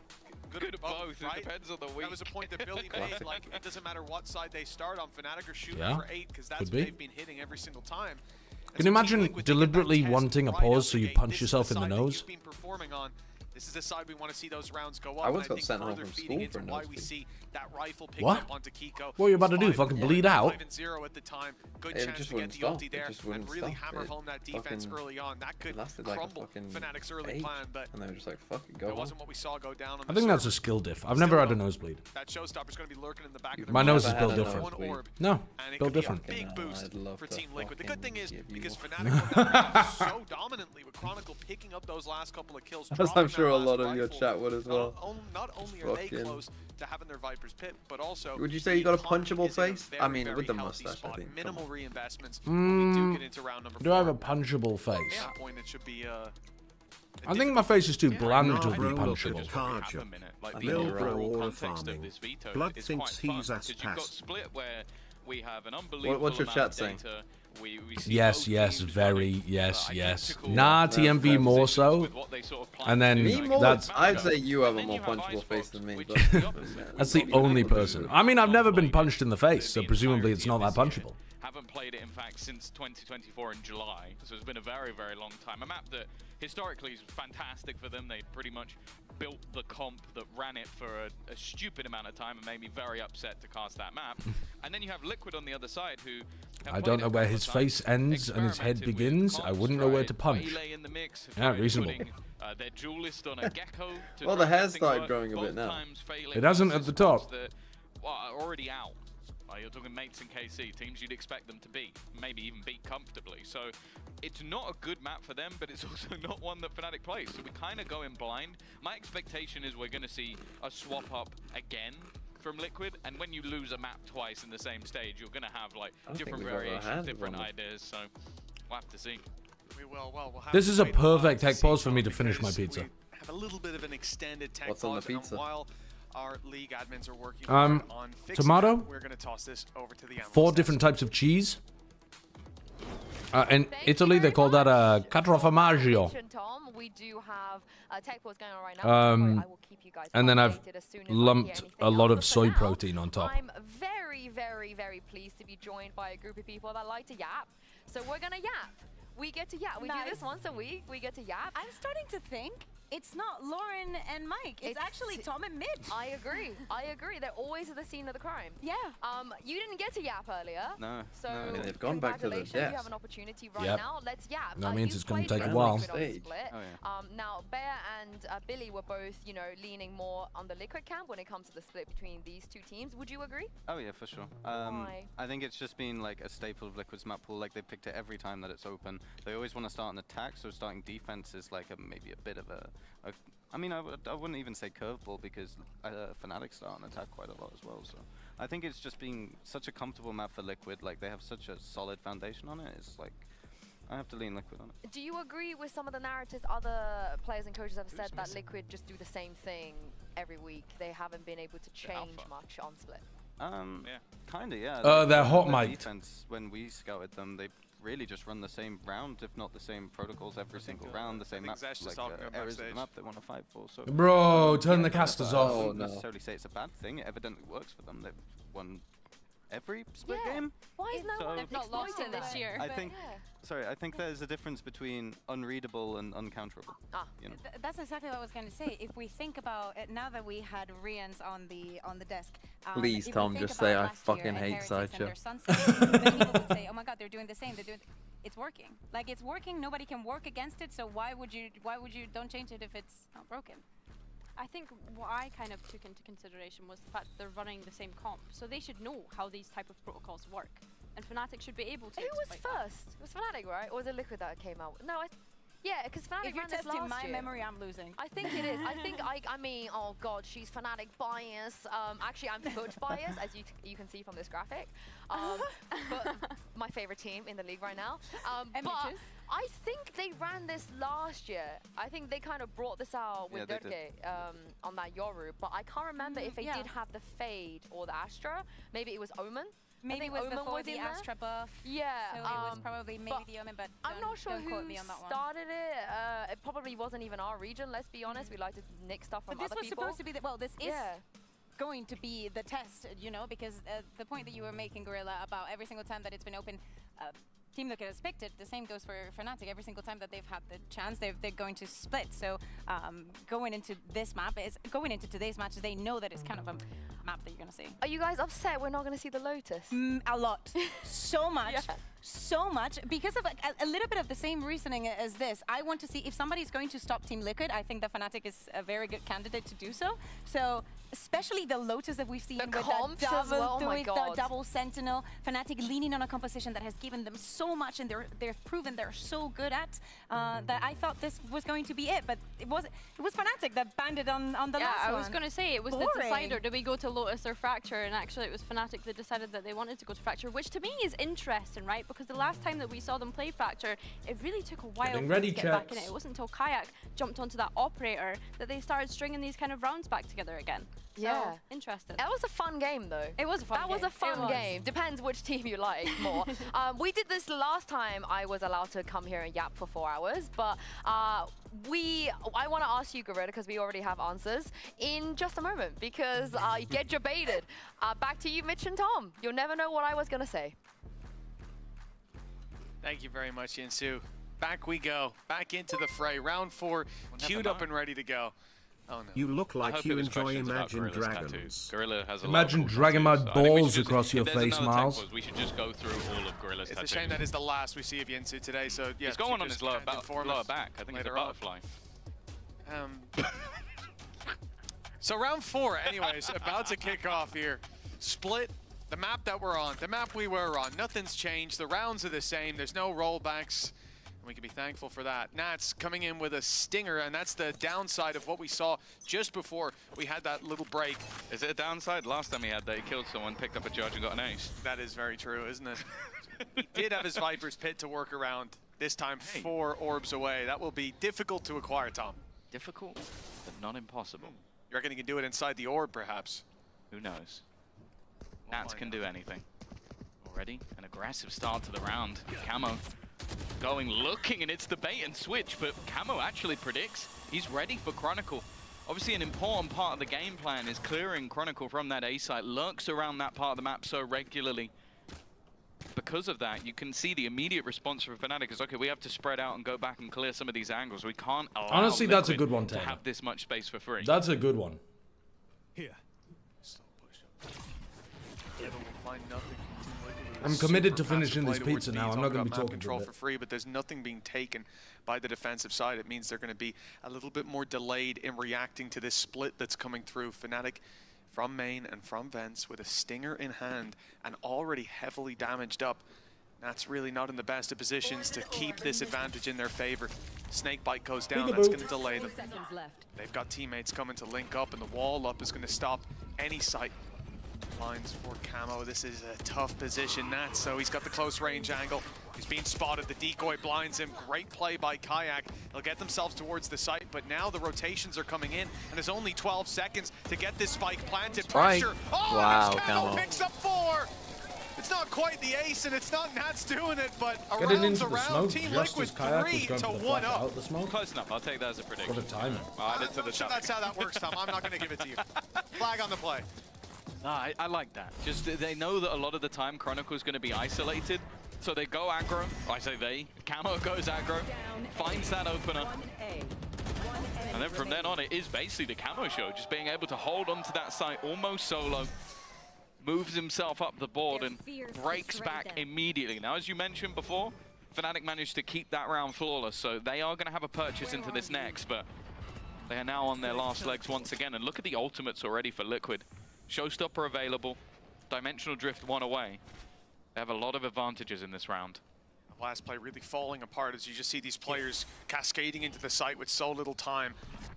good at both, It right? depends on the week. That was a point that Billy made. Like, it doesn't matter what side they start on. Fnatic are shooting Yeah, for 8 because that's could what be. they've been hitting every single time. And Can so you Team imagine Liquid, they get that deliberately test wanting a right pause out so the you gate. punch This is yourself the in the side that nose? you've been performing on. This is the side we want to see those rounds go up. I once and got think sent home further from feeding school for into a why we nosebleed. see that rifle picking What? up onto Kiko. What are you about to do? Five- Fucking bleed out? 5-0 at the time. Good It chance just to get wouldn't the stop. ulti It there just and wouldn't really stop. hammer It home that defense fucking early on. That could lasted like a crumble fucking Fnatic's early age. plan, but And they were just like, fuck it, go it on. wasn't what we saw go down on I the think that's a server. skill diff. I've never had a nosebleed. That showstopper's going to be lurking in the back of the My room. nose is Never built had a different. One orb. No, And it built could be different. a big boost I'd love for to Team Liquid. The good thing is, fucking give because you Fnatic were down so dominantly with Chronicle picking up those last couple of kills, As dropping I'm that sure a last lot of your rifle, chat would as well. Not only are they Fucking- close to having their Viper's pit, but also Would you say you got a the economy punchable is in a face? very, I mean, very with the healthy mustache, I spot. think. Come Minimal on. reinvestments when we do get into round number 4. Do I have a punchable face? At some point, it should be I think my face is too bland to be Narbro punchable. looked at Karja. Like I the think you're overall right. context Farming. of this veto Blood is thinks quite fun, he's as because you've got past. Split where we have an unbelievable What's your amount chat of saying? data. We see Yes, both yes, teams very, running, yes, yes. identical, Nah, TMV more positions so. with what they sort of plan And to then do. Me more? that's I'd say you have a And more then you have punchable face Icebox, than me. which But is the opposite. That's the only person. I mean, I've never been punched in the face, so presumably it's not that punchable. Haven't played it, in fact, since 2024 in July, so it's been a very, very long time. A map that historically is fantastic for them. They pretty much built the comp that ran it for a stupid amount of time and made me very upset to cast that map. And then you have Liquid on the other side, who have I played don't it know a where couple his of times, face ends and his head experimented with begins. I comps, wouldn't know where tried to punch. Melee in the mix, Yeah, tried reasonable. putting, their duelist on a gecko to Well, try the hair and think started work, growing a both bit now. times failing It hasn't versus at the top. squads that, well, are already out. You're talking mates in KC, teams you'd expect them to beat, maybe even beat comfortably. So it's not a good map for them, but it's also not one that Fnatic plays. So we kind of go in blind. My expectation is we're going to see a swap up again from Liquid, and when you lose a map twice in the same stage, you're going to have like different variations, different ideas. So we'll have to see. We'll have This to is a wait while perfect to tech see, pause for me to because finish my pizza. we have a little bit of an extended tech What's on the pause, and pizza? while our league admins are working hard on fixing tomato, that, we're going to toss this over to the analysts. 4 different types of cheese. In Italy, they call that a quattro formaggio. Tom, we do have tech pause going on right now. I will keep you guys And then I've updated as soon as I lumped hear anything a lot else. of But for soy now, protein on top. I'm very, very, very pleased to be joined by a group of people that like to yap. So we're gonna yap. We get to yap. We do this once a week. We get to yap. I'm starting to think It's not Lauren and Mike. It's actually Tom and Mitch. I agree. They're always at the scene of the crime. Yeah. You didn't get to yap earlier. No. So I mean, they've gone back to the congratulations, you desk. have an opportunity right now. Let's yap. That means You it's gonna played take a with while. Liquid on Stage. Split. Oh, yeah. Now, Bear and Billy were both, you know, leaning more on the Liquid camp when it comes to the split between these two teams. Would you agree? Oh yeah, for sure. Why? I think it's just been like a staple of Liquid's map pool. Like they picked it every time that it's open. They always want to start an attack, so starting defense is like maybe a bit of a I mean, I wouldn't even say curveball because Fnatic start an attack quite a lot as well. So I think it's just been such a comfortable map for Liquid. Like they have such a solid foundation on it. It's like I have to lean Liquid on it. Do you agree with some of the narratives other players and coaches have said that Liquid just do the same thing every week? They haven't been able to change much on Split. Kinda, yeah. They're hot their mic'd. defense, when we scouted them, they really just run the same round, if not the same protocols every single round, the same map, like areas of the map they want to fight for. So Bro, turn the casters I off. wouldn't necessarily say it's a bad thing. It evidently works for them. They've won every split game. Why is no one They've not lost it this year. I think. Sorry, I think there's a difference between unreadable and uncounterable. You know? That's exactly what I was going to say. If we think about it, now that we had Rians on the desk. Please, if we Tom, think just say about I last year fucking and hate Heretics and Sideshow. their sunset, many people would say, "Oh my God, they're doing the same. They're doing." It's working. Like it's working. Nobody can work against it. So why would you don't change it if it's not broken? I think what I kind of took into consideration was the fact that they're running the same comp, so they should know how these type of protocols work, and Fnatic should be able to. Who was first? It was Fnatic, right? Or was it Liquid that came out? No, yeah, because Fnatic If you're ran this testing last my year. memory, I'm losing. I think it is. I mean, oh God, she's Fnatic bias. Actually, I'm Foot bias, as you can see from this graphic. But my favorite team in the league right now. But I think they ran this last year. I think they kind of brought this out with Dirke on that Yoru. But I can't remember if they did have the Fade or the Astra. Maybe it was Omen. Maybe it was before the Astra buff. Yeah. So it was probably maybe the Omen, but I'm not sure don't who quote me on that one. started it. It probably wasn't even our region, let's be honest. We like to nick stuff from But this other was people. supposed to be this is going to be the test, you know, because the point that you were making, Gorilla, about every single time that it's been open, Team Liquid has picked it. The same goes for Fnatic. Every single time that they've had the chance, they're going to split. So going into today's match, they know that it's kind of a map that you're going to see. Are you guys upset we're not going to see the Lotus? A lot. So much. So much. Because of a little bit of the same reasoning as this. I want to see if somebody's going to stop Team Liquid. I think that Fnatic is a very good candidate to do so. So especially the Lotus that we've seen with the double Sentinel. Fnatic leaning on a composition that has given them so much and they've proven they're so good at that I thought this was going to be it. But it was Fnatic that banned it on the last one. Yeah, I was going to say, it was the decider. Did we go to Lotus or Fracture? And actually it was Fnatic that decided that they wanted to go to Fracture, which to me is interesting, right? Because the last time that we saw them play Fracture, it really took a while for them to get back in it. It wasn't until Kayak jumped onto that operator that they started stringing these kind of rounds back together again. Yeah. So, interesting. That was a fun game, though. It was a fun game. That was a fun game. Depends which team you like more. We did this last time I was allowed to come here and yap for 4 hours, but I want to ask you, Gorilla, because we already have answers, in just a moment, because get debated. Back to you, Mitch and Tom. You'll never know what I was going to say. Thank you very much, Yinsu. Back we go. Back into the fray. Round 4, queued up and ready to go. Oh, no. You look like you enjoy Imagine Dragons. Gorilla has a Imagine dragging my balls across your face, Miles. We should just go through all of Gorilla's tattoos. It's a shame that is the last we see of Yinsu today. So yeah, he's got one on his lower back. I think it's a butterfly. So round 4, anyways, about to kick off here. Split. The map that we're on, the map we were on, nothing's changed. The rounds are the same. There's no rollbacks. And we can be thankful for that. Nats coming in with a stinger, and that's the downside of what we saw just before we had that little break. Is it a downside? Last time he had that, he killed someone, picked up a judge, and got an ace. That is very true, isn't it? He did have his Viper's Pit to work around, this time 4 orbs away. That will be difficult to acquire, Tom. Difficult, but not impossible. You reckon he can do it inside the orb, perhaps? Who knows? Nats can do anything. Already an aggressive start to the round. Camo going, looking, and it's the bait and switch, but Camo actually predicts he's ready for Chronicle. Obviously an important part of the game plan is clearing Chronicle from that A site. Lurks around that part of the map so regularly. because of that, you can see the immediate response from Fnatic is, okay, we have to spread out and go back and clear some of these angles. We can't allow Honestly, that's a Liquid good one, to Taylor. have this much space for free. That's a good one. Here. Slow push. Veto will find nothing. I'm committed to Super passive finishing this play towards pizza B, now. I'm not going to be about map talking control to for it. free, but there's nothing being taken by the defensive side. It means they're going to be a little bit more delayed in reacting to this split that's coming through. Fnatic from main and from vents with a stinger in hand and already heavily damaged up. That's really not in the best of positions to keep this advantage in their favor. Snakebite goes down, that's going to delay them. They've got teammates coming to link up, and the wall up is going to stop any sight lines for Camo. This is a tough position, Nats, so he's got the close range angle. He's being spotted, the decoy blinds him. Great play by Kayak. They'll get themselves towards the site, but now the rotations are coming in, and there's only 12 seconds to get this spike planted. Pressure. Oh, wow, Camo picks up 4. It's not quite the ace, and it's not Nats doing it, but Getting around into the smoke Team just Liquid as Kayak was 3 going to for the 1 flash up. out the smoke. Close enough. I'll take that as a prediction. What a timing. I'll add it to the Sure that's how that works, Tom. I'm not going to give it to you. Flag on the play. No, I like that. Just they know that a lot of the time Chronicle is going to be isolated, so they go aggro. I say they. Camo goes aggro, finds that opener, and then from then on it is basically the Camo show, just being able to hold onto that site almost solo, moves himself up the board and breaks back immediately. Now, as you mentioned before, Fnatic managed to keep that round flawless, so they are going to have a purchase into this next, but they are now on their last legs once again. And look at the ultimates already for Liquid. Showstopper available, Dimensional Drift 1 away. They have a lot of advantages in this round. The last play really falling apart as you just see these players cascading into the site with so little time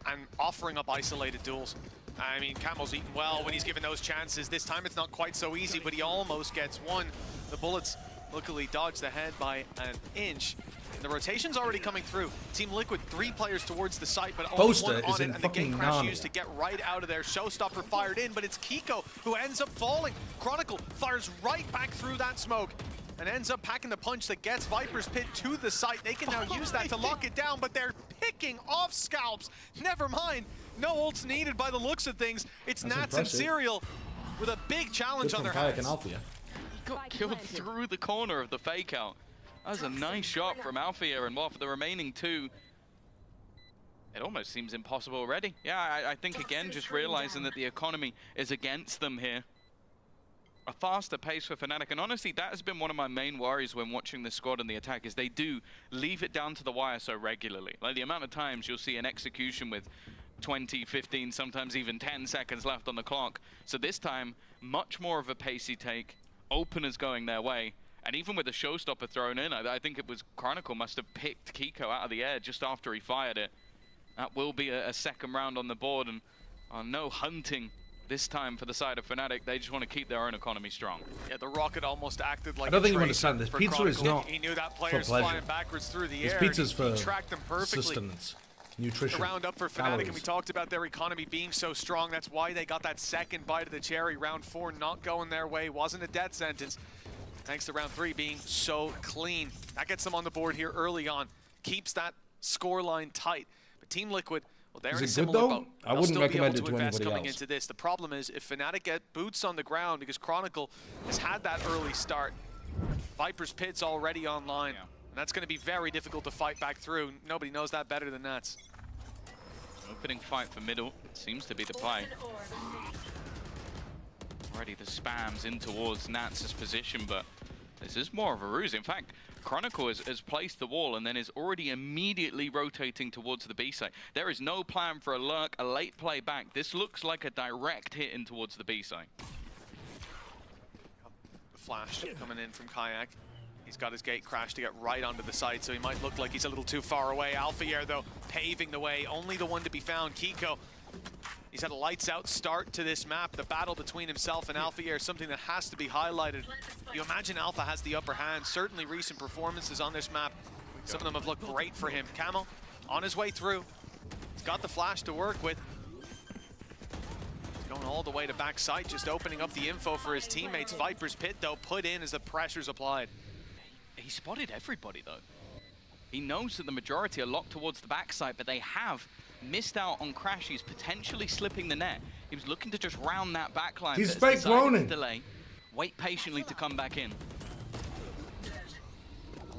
and offering up isolated duels. I mean, Camo's eaten well when he's given those chances. This time it's not quite so easy, but he almost gets one. The bullets luckily dodged the head by an inch. And the rotation's already coming through. Team Liquid, 3 players towards the site, but only Poster one on is it, in and the gate fucking crash Narnia. used to get right out of there. Showstopper fired in, but it's Kiko who ends up falling. Chronicle fires right back through that smoke and ends up packing the punch that gets Viper's Pit to the site. They can now use that to lock it down, but they're picking off scalps. Never mind, no ults needed by the looks of things. It's That's Nats impressive. and Serial with a big challenge Good on from their Kayak hands. and Althea. Got killed through the corner of the fake out. That was a nice shot from Althea, and well, for the remaining 2, it almost seems impossible already. Yeah, I think again, just realizing that the economy is against them here. A faster pace for Fnatic, and honestly, that has been one of my main worries when watching this squad and the attack, is they do leave it down to the wire so regularly. Like the amount of times you'll see an execution with 20, 15, sometimes even 10 seconds left on the clock. So this time, much more of a pacey take, openers going their way. And even with a showstopper thrown in, I think it was Chronicle must have picked Kiko out of the air just after he fired it. That will be a second round on the board, and no hunting this time for the side of Fnatic. They just want to keep their own economy strong. Yeah, the rocket almost acted like I don't a think you tracer understand this. for Pizza is Chronicle. not He knew that for player's pleasure. flying backwards through the This air. pizza's and he for tracked them perfectly. sustenance, nutrition, The round up for Fnatic, calories. and we talked about their economy being so strong. That's why they got that second bite of the cherry. Round 4 not going their way. Wasn't a death sentence. Thanks to round 3 being so clean. That gets them on the board here early on. Keeps that scoreline tight. But Team Liquid, well, they're Is in a it good, similar though? boat. I They'll wouldn't still recommend be it able to to invest anybody coming else. into this. The problem is if Fnatic get boots on the ground, because Chronicle has had that early start, Viper's Pit's already online. And that's going to be very difficult to fight back through. Nobody knows that better than Nats. Opening fight for middle seems to be the play. Already the spams in towards Nats' position, but this is more of a ruse. In fact, Chronicle has placed the wall and then is already immediately rotating towards the B site. There is no plan for a lurk, a late play back. This looks like a direct hit in towards the B site. The flash coming in from Kayak. He's got his gate crash to get right onto the site, so he might look like he's a little too far away. Alphayer, though, paving the way. Only the one to be found, Kiko. He's had a lights-out start to this map. The battle between himself and Alphayer is something that has to be highlighted. You imagine Alpha has the upper hand. Certainly recent performances on this map, some of them have looked great for him. Camo on his way through. He's got the flash to work with. He's going all the way to backside, just opening up the info for his teammates. Viper's Pit, though, put in as the pressure's applied. He spotted everybody, though. He knows that the majority are locked towards the backside, but they have missed out on crashes, potentially slipping the net. He was looking to just round that backline. He's but has fake decided to cloning. delay, wait patiently to come back in.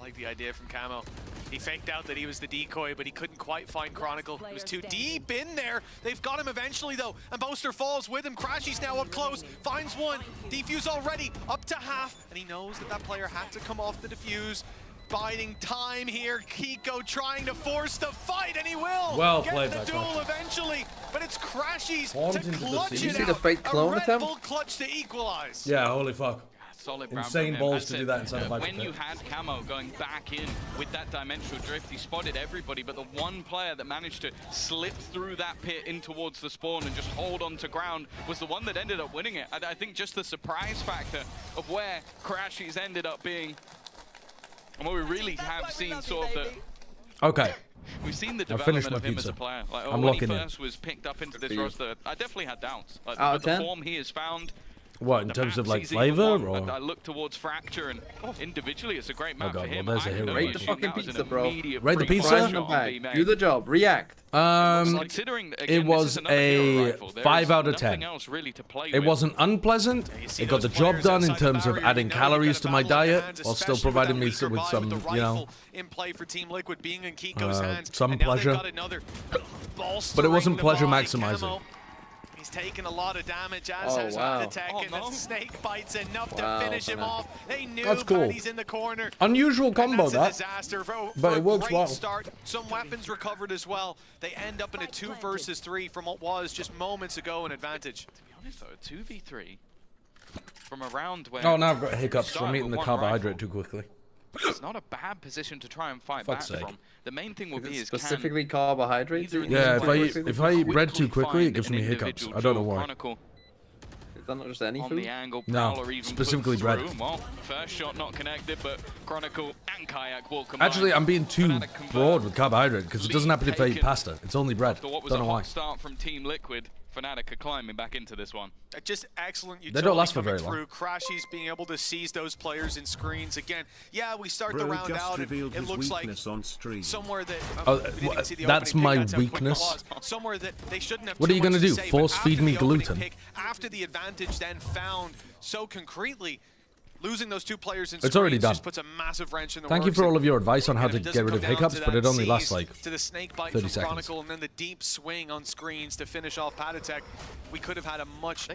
like the idea from Camo. He faked out that he was the decoy, but he couldn't quite find Chronicle. He was too deep in there. They've got him eventually, though, and Boaster falls with him. Crashy's now up close, finds one. Defuse already up to half, and he knows that that player had to come off the defuse. Biding time here. Kiko trying to force the fight, and he will Well get played, the duel eventually. But it's Crashy's to clutch Did you it see the out. fake clone A Red attempt? Bull clutch to equalize. Yeah, holy fuck. Solid round Insane from him. balls That's to do it. that inside of Viper When Pit. you had Camo going back in with that dimensional drift, he spotted everybody, but the one player that managed to slip through that pit in towards the spawn and just hold on to ground was the one that ended up winning it. I think just the surprise factor of where Crashies ended up being, and what we really have seen sort of the... Okay. We've seen the I've finished development my of him pizza. as a player. Like, I'm when locking he in. first was picked up into this roster, I definitely had doubts. Like, Out of the 10? form he has found. What, in the terms of maps like he's even flavor won, or? I look towards Fracture, and individually it's a great map God, for him. well, there's a I hero know right you there. assume Fucking that was pizza, an bro. immediate Rate the free pizza? fire Fries in the shot bag. on Do the job. React. Considering, again, It this was is another hero a rifle, there 5 is out of nothing 10. else really to play It with. wasn't unpleasant. It got the job done in terms of adding calories to my diet while still providing me with some, you know, in play for Team Liquid being in Kiko's hands. some And now they've pleasure. got another But it wasn't bolstering the pleasure body. maximizing. Camo, he's taken a lot of damage, as Oh, has wow. Fnatic, and the snake bites enough Wow, to finish him Fnatic. off. They knew That's cool. Patty's in the corner. Unusual And combo, that's a that. disaster for But it a works great well. start. Some weapons recovered as well. They end up in a 2 versus 3 from what was just moments ago an advantage. To be honest though, 2v3 from a round where... Oh, now I've got hiccups Start from eating with the one carbohydrate rifle. too quickly. It's not a bad position to try and fight Fuck's back sake. from. The main thing will Is be it is specifically carbohydrates? either in Yeah, these if players I eat bread too quickly quickly, it find gives an me hiccups. individual I don't know dual why. Chronicle Is that not just any on food? the angle, No, Prowler even specifically put bread. through. Well, first shot not connected, but Chronicle and Kayak will combine. Actually, I'm being too Fnatic convert. broad with carbohydrate because it doesn't happen if I eat Taken pasta. It's only bread. After what was Don't a know why. hot start from Team Liquid, Fnatic are climbing back into this one. Just excellent They utility don't last for coming very long. through. Crashy's being able to seize those players in screens again. Yeah, we start the Bro round just out and revealed it his looks like weakness on stream. somewhere that Oh, we didn't even see the that's opening my pick, how quick it weakness. was. Somewhere that they shouldn't have What too are you much gonna to do, say, but force after feed me the opening gluten? pick, after the advantage then found so concretely, losing those 2 players in It's already screens dall just puts a massive wrench in the Thank you works. for all of your advice on how And to if it get doesn't rid of come down hiccups, to but that it only lasts seize, like to the snake bite 30 from seconds. Chronicle and then the deep swing on screens to finish off Patatek, we could have had a much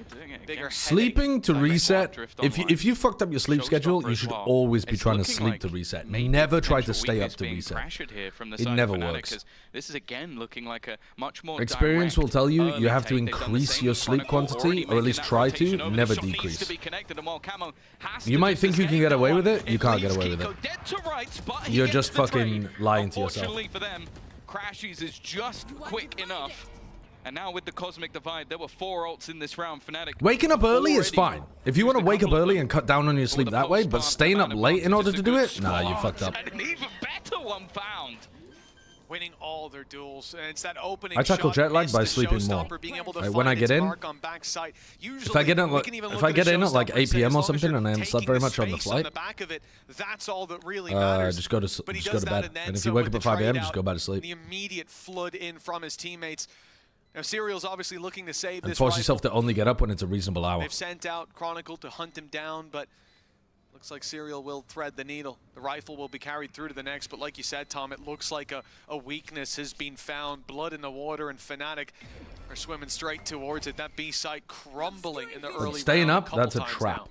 bigger Sleeping to reset. If you fucked up your sleep schedule, you should always be trying to sleep to reset. Never try to stay up to reset. It never works. This is again looking like a much more Experience will tell you you have to early take. They've done the increase same your with sleep Chronicle, already quantity, or at least making that try rotation to, over. The never shot needs decrease. to be connected, and while Camo has You to might do think the you can same get away now, with it, you can't get leaves away with it. Kiko dead to rights, but he You're gets just the fucking trade. lying to yourself. Unfortunately for them, Crashies is just quick enough. And now with the Cosmic Divide, there were 4 ults in this round. Fnatic Waking up early is already fine. If you want to wake up early and cut down on your sleep that way, but staying up late in order to do it, nah, you fucked up. And an even better one found. winning all their duels, and it's that opening I tackle shot jet lag missed, by the sleeping more. showstopper, being able to Like, find when I its get in, mark on backside. Usually, if I get in, we like, can even if look I at get the in at like showstopper 8 and say, p.m. as or long as something you're and I haven't slept taking very the much on the space flight, the back of it, that's all that really matters. just go to But he just go does to that, bed. then And if so you wake with up at the 5 a.m., trade just out, go back to sleep. The immediate flood in from his teammates. Now, Serial's obviously looking to save And this force rifle. yourself to only get up when it's a reasonable hour. They've sent out Chronicle to hunt him down, but looks like Serial will thread the needle. The rifle will be carried through to the next, but like you said, Tom, it looks like a weakness has been found. Blood in the water, and Fnatic are swimming straight towards it. That B site crumbling in the early Staying round up, couple that's a times trap. now.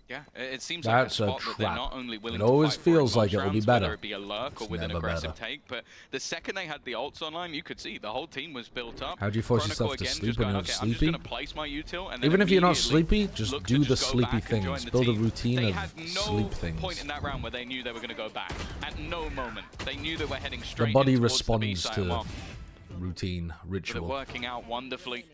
Yeah, it seems That's like a a spot that they're trap. not only willing It to always fight for in feels like close it will be rounds, better. whether it be a lurk or It's with an never aggressive better. take, but the second they had the ults online, you could see the whole team was built up. How do you force Chronicle yourself to again sleep just when going, you're okay, I'm just sleepy? gonna place my util, and then Even if you're not immediately sleepy, just look do to the go sleepy back and join things. the Build a team. routine They of had no sleep things. point in that round where they knew they were going to go back. At no moment. They knew they were heading straight The body in towards the responds B-side. to Well, routine, they're ritual. working out wonderfully.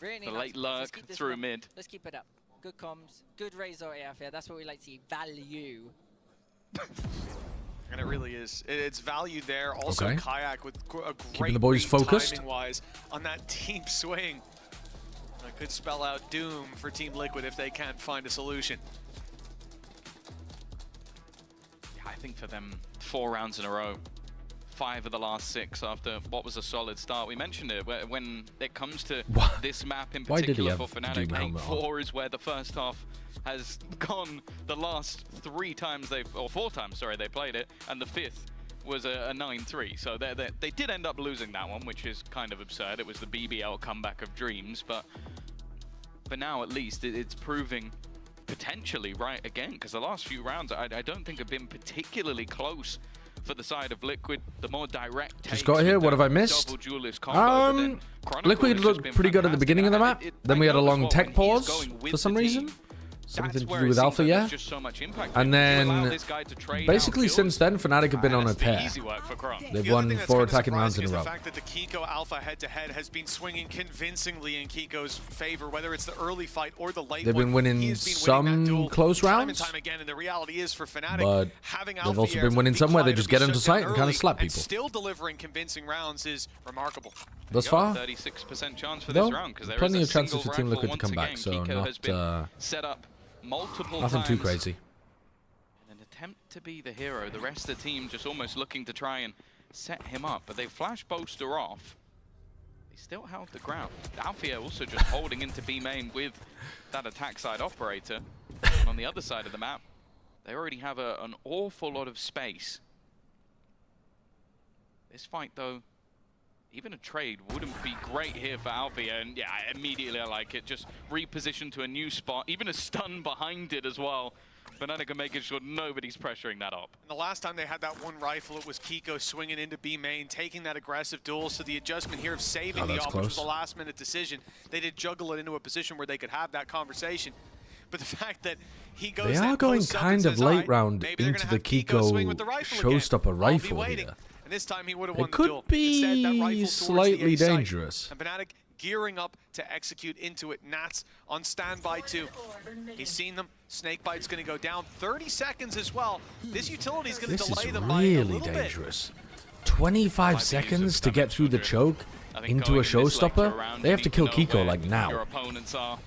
Really The nice. late Let's lurk keep this through up. mid. Let's keep it up. Good comms, good Razor AF here. That's what we like to see. Value. And it really is. It's value there. Also, Okay. Kayak with a Keeping great the boys read focused. timing-wise on that deep swing. That could spell out doom for Team Liquid if they can't find a solution. Yeah, I think for them, 4 rounds in a row, 5 of the last 6 after what was a solid start. We mentioned it, when it comes to this map in particular for Fnatic, 8-4 is where the first half has gone the last 4 times they played it, and the 5th was a 9-3. So they did end up losing that one, which is kind of absurd. It was the BBL comeback of dreams, but for now at least it's proving potentially right again, because the last few rounds I don't think have been particularly close for the side of Liquid. The more direct takes. Just got here. What have I missed? Liquid looked pretty good at the beginning of the map. Then we had a long tech pause for some reason. Something to do with Alpha, yeah. And then, basically since then, Fnatic have been on a tear. They've won 4 attacking rounds in a row. The fact that the Kiko Alpha head-to-head has been swinging convincingly in Kiko's favor, whether it's the early fight or the late. They've been winning some close rounds, time again, and the reality is for Fnatic, but they've also been winning some where they just get into sight and kind of slap people. Still delivering convincing rounds is remarkable. Thus far, 36% chance for this round, because there plenty is of chances for Team Liquid to come back. So not set up multiple nothing times too crazy. in an attempt to be the hero. The rest of the team just almost looking to try and set him up, but they flash Boaster off. They still held the ground. Alfia also just holding into B main with that attack side operator. And on the other side of the map, they already have an awful lot of space. This fight though, even a trade wouldn't be great here for Alfia, and yeah, immediately I like it. Just reposition to a new spot, even a stun behind it as well. Fnatic are making sure nobody's pressuring that up. And the last time they had that one rifle, it was Kiko swinging into B main, taking that aggressive duel. So the adjustment here of saving the op, which was a last-minute decision. They did juggle it into a position where they could have that conversation. But the fact that he goes, they are going kind of late round into the Kiko showstopper rifle here. And this time he would have won the duel. It could be slightly dangerous. And Fnatic gearing up to execute into it. Nats on standby too. He's seen them. Snakebite's going to go down. 30 seconds as well. This utility is going to delay them by a little bit. This is really dangerous. 25 seconds to get through the choke into a showstopper. They have to kill Kiko like now. Your opponents are.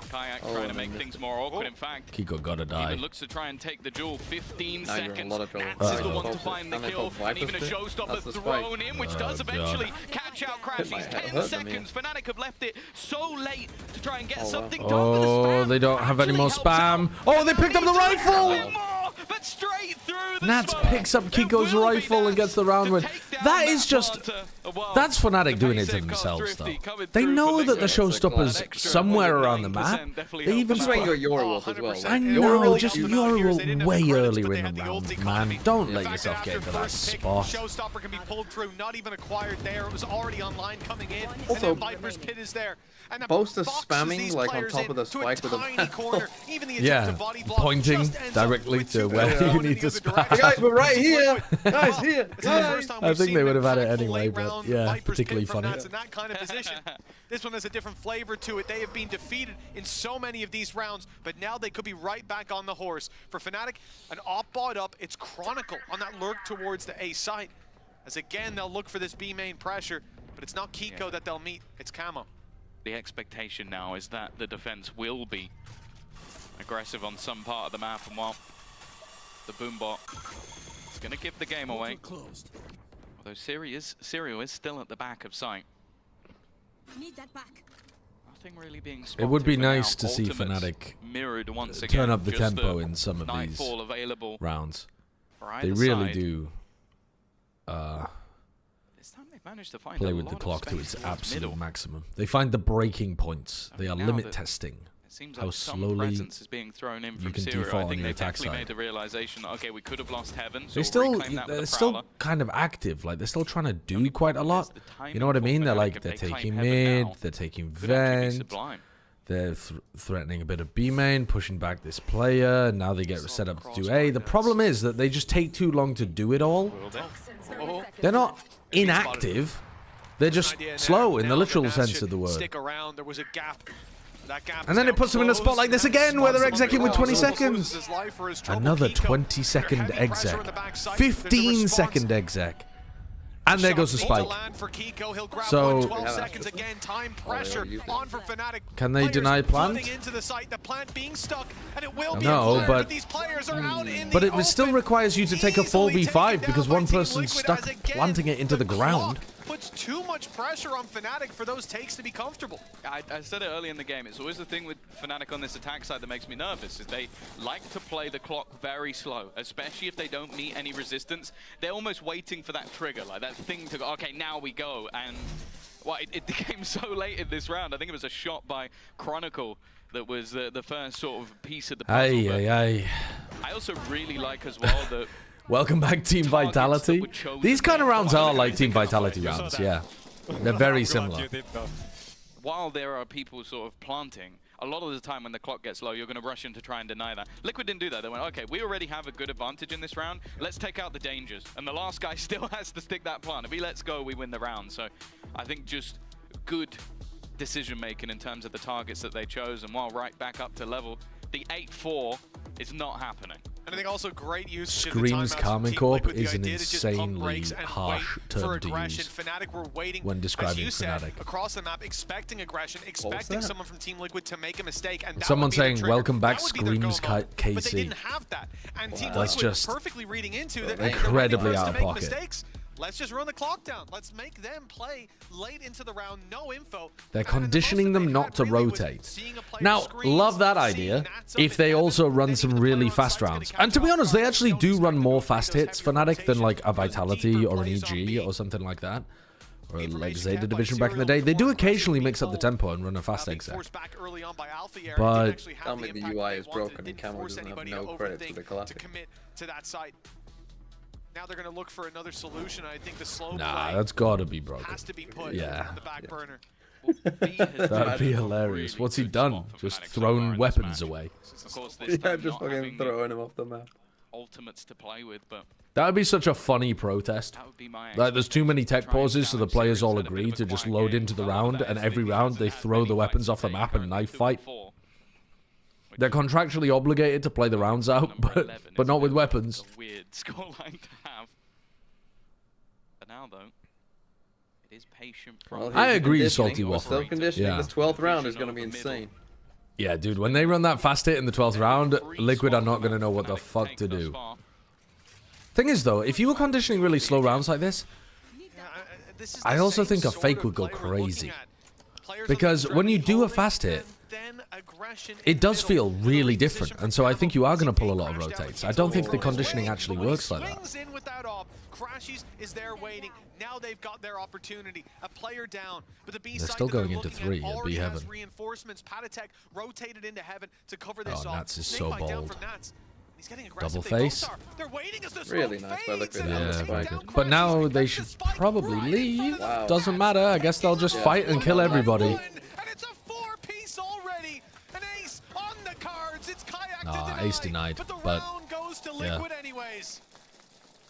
Kayak trying to make things more awkward. In fact, Kiko gotta die. Even looks to try and take the duel. 15 seconds. Nats is the one to find the kill, and even a showstopper thrown in, which does eventually catch out Crashies. 10 seconds. Fnatic have left it so late to try and get something done. Oh, they don't have any more spam. Oh, they picked up the rifle! But straight through the Nats picks up Kiko's rifle and gets the round win. That is just... That's Fnatic doing it to themselves, though. They know that the showstopper's somewhere around the map. They even... I know, just Yoru way earlier in the round, man. Don't let yourself get into that spot. Showstopper can be pulled through, not even acquired there. It was already online coming in. Also, and then Viper's Pit is there. And Boast is spamming like on top of the spike with a corner. Even the yeah, pointing directly to where you need to spam. Hey guys, we're right here. Guys, here. I think they would have had it anyway, but yeah, particularly funny. In that kind of position. This one has a different flavor to it. They have been defeated in so many of these rounds, but now they could be right back on the horse. For Fnatic, an op bot up, it's Chronicle on that lurk towards the A site. As again, they'll look for this B main pressure, but it's not Kiko that they'll meet, it's Camo. The expectation now is that the defense will be aggressive on some part of the map, and while the Boombot is going to give the game away, although Serial is still at the back of sight. Need that back. Nothing really being spotted. It would be for nice now. to see Ultimates Fnatic mirrored once again, turn up the just tempo in some of these available rounds. For They either really side. do This time they've managed to find play a with the lot of clock to space its towards absolute middle. maximum. They find the breaking points. They are now limit that testing It seems how like some slowly presence is being thrown in you from can Serial. default I on think your they've attack definitely side. made the realization that, okay, we could have lost Heaven, so They still, we'll reclaim that with they're the still Prowler. kind of active. Like they're still trying to do quite a lot. You know what I mean? They're like they're taking mid, they're taking vent, they're threatening a bit of B main, pushing back this player. Now they get set up to do A. The problem is that they just take too long to do it all. They're not inactive. They're just slow in the literal sense of the word. Stick around. There was a gap. And then it puts them in a spot like this again, where they're executing with 20 seconds. Another 20-second exec. 15-second exec. And there goes the spike. So, can they deny plant? No, but it still requires you to take a 4v5 because one person's stuck planting it into the ground. Puts too much pressure on Fnatic for those takes to be comfortable. I said it early in the game, it's always the thing with Fnatic on this attack side that makes me nervous, is they like to play the clock very slow, especially if they don't meet any resistance. They're almost waiting for that trigger, like that thing to go, okay, now we go. And well, it came so late in this round. I think it was a shot by Chronicle that was the first sort of piece of the puzzle. I also really like as well that welcome back, Team Vitality. These kind of rounds are like Team Vitality rounds, yeah. They're very similar. While there are people sort of planting, a lot of the time when the clock gets low, you're going to rush in to try and deny that. Liquid didn't do that. They went, okay, we already have a good advantage in this round. Let's take out the dangers. And the last guy still has to stick that plant. If he lets go, we win the round. So I think just good decision-making in terms of the targets that they chose. And while right back up to level, the 8-4 is not happening. And I think also great use Screams Karma Corp is an insanely harsh term to use when describing Fnatic. Across the map, expecting aggression, expecting someone from Team Liquid to make a mistake, and someone saying welcome back Screams KC. But they didn't have that, and Team That's Liquid just perfectly reading into that. Incredibly out of pocket. Let's just run the clock down. Let's make them play late into the round, no info. They're conditioning them not to rotate. Now, love that idea if they also run some really fast rounds. And to be honest, they actually do run more fast hits, Fnatic, than like a Vitality or an EG or something like that. Or like Zeta Division back in the day. They do occasionally mix up the tempo and run a fast exec. But tell me the UI is broken and Camel doesn't have no credit for the classic. Now they're going to look for another solution. I think the slow play that's got to be broken. Has to be put on the back burner. That'd be hilarious. What's he done? Just thrown weapons away. Yeah, just fucking throwing him off the map. Ultimates to play with, but that would be such a funny protest. Like, there's too many tech pauses, so the players all agree to just load into the round, and every round they throw the weapons off the map and knife fight. They're contractually obligated to play the rounds out, but not with weapons. A weird scoreline to have. But now, though, it is patient. I agree, Salty Wolf. Still conditioning. This 12th round is going to be insane. Yeah, dude, when they run that fast hit in the 12th round, Liquid are not going to know what the fuck to do. Thing is, though, if you were conditioning really slow rounds like this, I also think a fake would go crazy. Because when you do a fast hit, it does feel really different, and so I think you are going to pull a lot of rotates. I don't think the conditioning actually works like that. Crashies is there waiting. Now they've got their opportunity. A player down, but the B They're still going into 3 at B Heaven. Reinforcements. Patatech rotated into Heaven to cover this off. Nats is so bold. He's getting aggressive. Double face. Really nice by Liquid. Yeah, but now they should probably leave. Wow. Doesn't matter. I guess they'll just fight and kill everybody. Nah, ace denied, but yeah.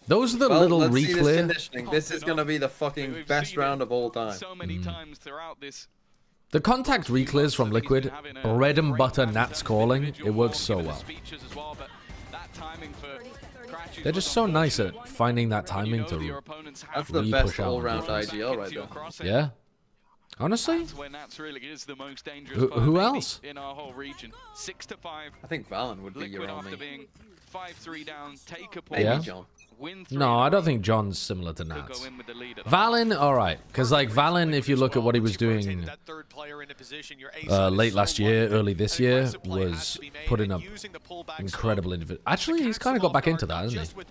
Those are the little reclear. This is gonna be the fucking best round of all time. So many times throughout this. The contact reclears from Liquid, bread and butter Nats calling, it works so well. They're just so nice at finding that timing to That's the best all-round IGL right there. Yeah. Honestly, who else? In our whole region, 6-5. I think Valen would be your only. After being 5-3 down, take a yeah. John. No, I don't think John's similar to Nats. Valen, alright. Because, like, Valen, if you look at what he was doing late last year, early this year, was putting up incredible individual. Actually, he's kind of got back into that, hasn't he?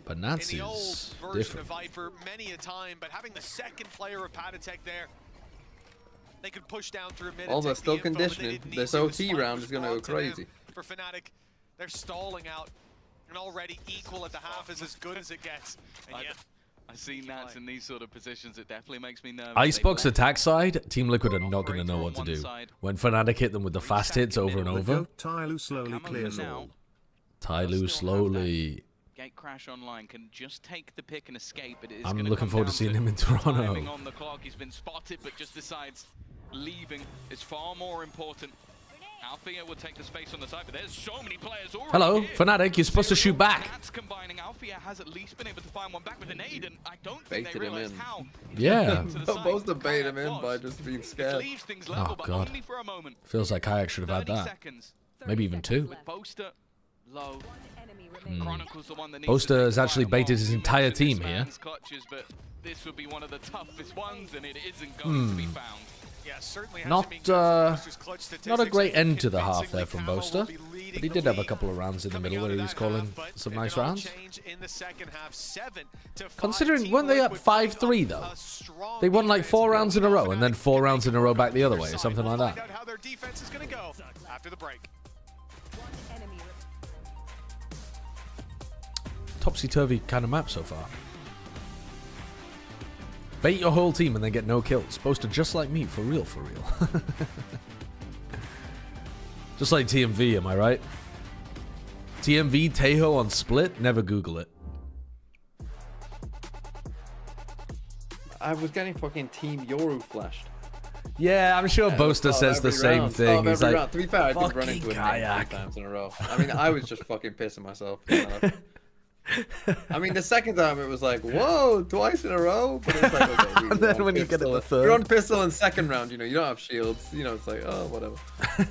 But Nats is different. Viper many a time, but having the second player of Patatech there, they could push down through mid. Oh, they're still conditioning. This OT round is going to go crazy. For Fnatic, they're stalling out, and already equal at the half is as good as it gets. And yeah, I see Nats in these sort of positions. It definitely makes me nervous. Icebox attack side, Team Liquid are not going to know what to do. When Fnatic hit them with the fast hits over and over. Tyloo slowly clears all. Tyloo slowly. Gate Crash Online can just take the pick and escape. It is I'm looking forward to seeing him in Toronto. On the clock, he's been spotted, but just decides leaving is far more important. Althea would take the space on the side, but there's so many players already. Hello, here. Fnatic, you're supposed to shoot back. That's combining. Althea has at least been able to find one back with a nade, and I don't think Baited they him realized in. how. Yeah. Supposed to bait him in by just being scared. Leaves things level, Oh, but God. only for a moment. Feels like Kayak should have had 30 that. seconds. Maybe even 2. With Boaster low. Chronicles the one that needs Boaster to has take actually quite a baited his while. entire This team here. man's clutches, but this would be one of the toughest ones, and it isn't going to be found. Yeah, certainly Not a great end to the half there from Boaster, but he did have a couple of rounds in the middle where he was calling some nice rounds. Considering, weren't they up 5-3 though? They won like 4 rounds in a row and then 4 rounds in a row back the other way or something like that. How their defense is going to go after the break. Topsy-turvy kind of map so far. Bait your whole team and then get no kills. Boaster just like me, for real, for real. Just like TMV, am I right? TMV, Tejo on split? Never Google it. I was getting fucking Team Yoru flashed. Yeah, I'm sure Boaster says the same thing. He's like, to be fair, I did run fucking into it Kayak. 3 times in a row. I mean, I was just fucking pissing myself. I mean, the second time it was like, whoa, twice in a row. But it's like, okay, and then when you get to the third, you're on pistol in second round, you know, you don't have shields. You know, it's like, oh, whatever.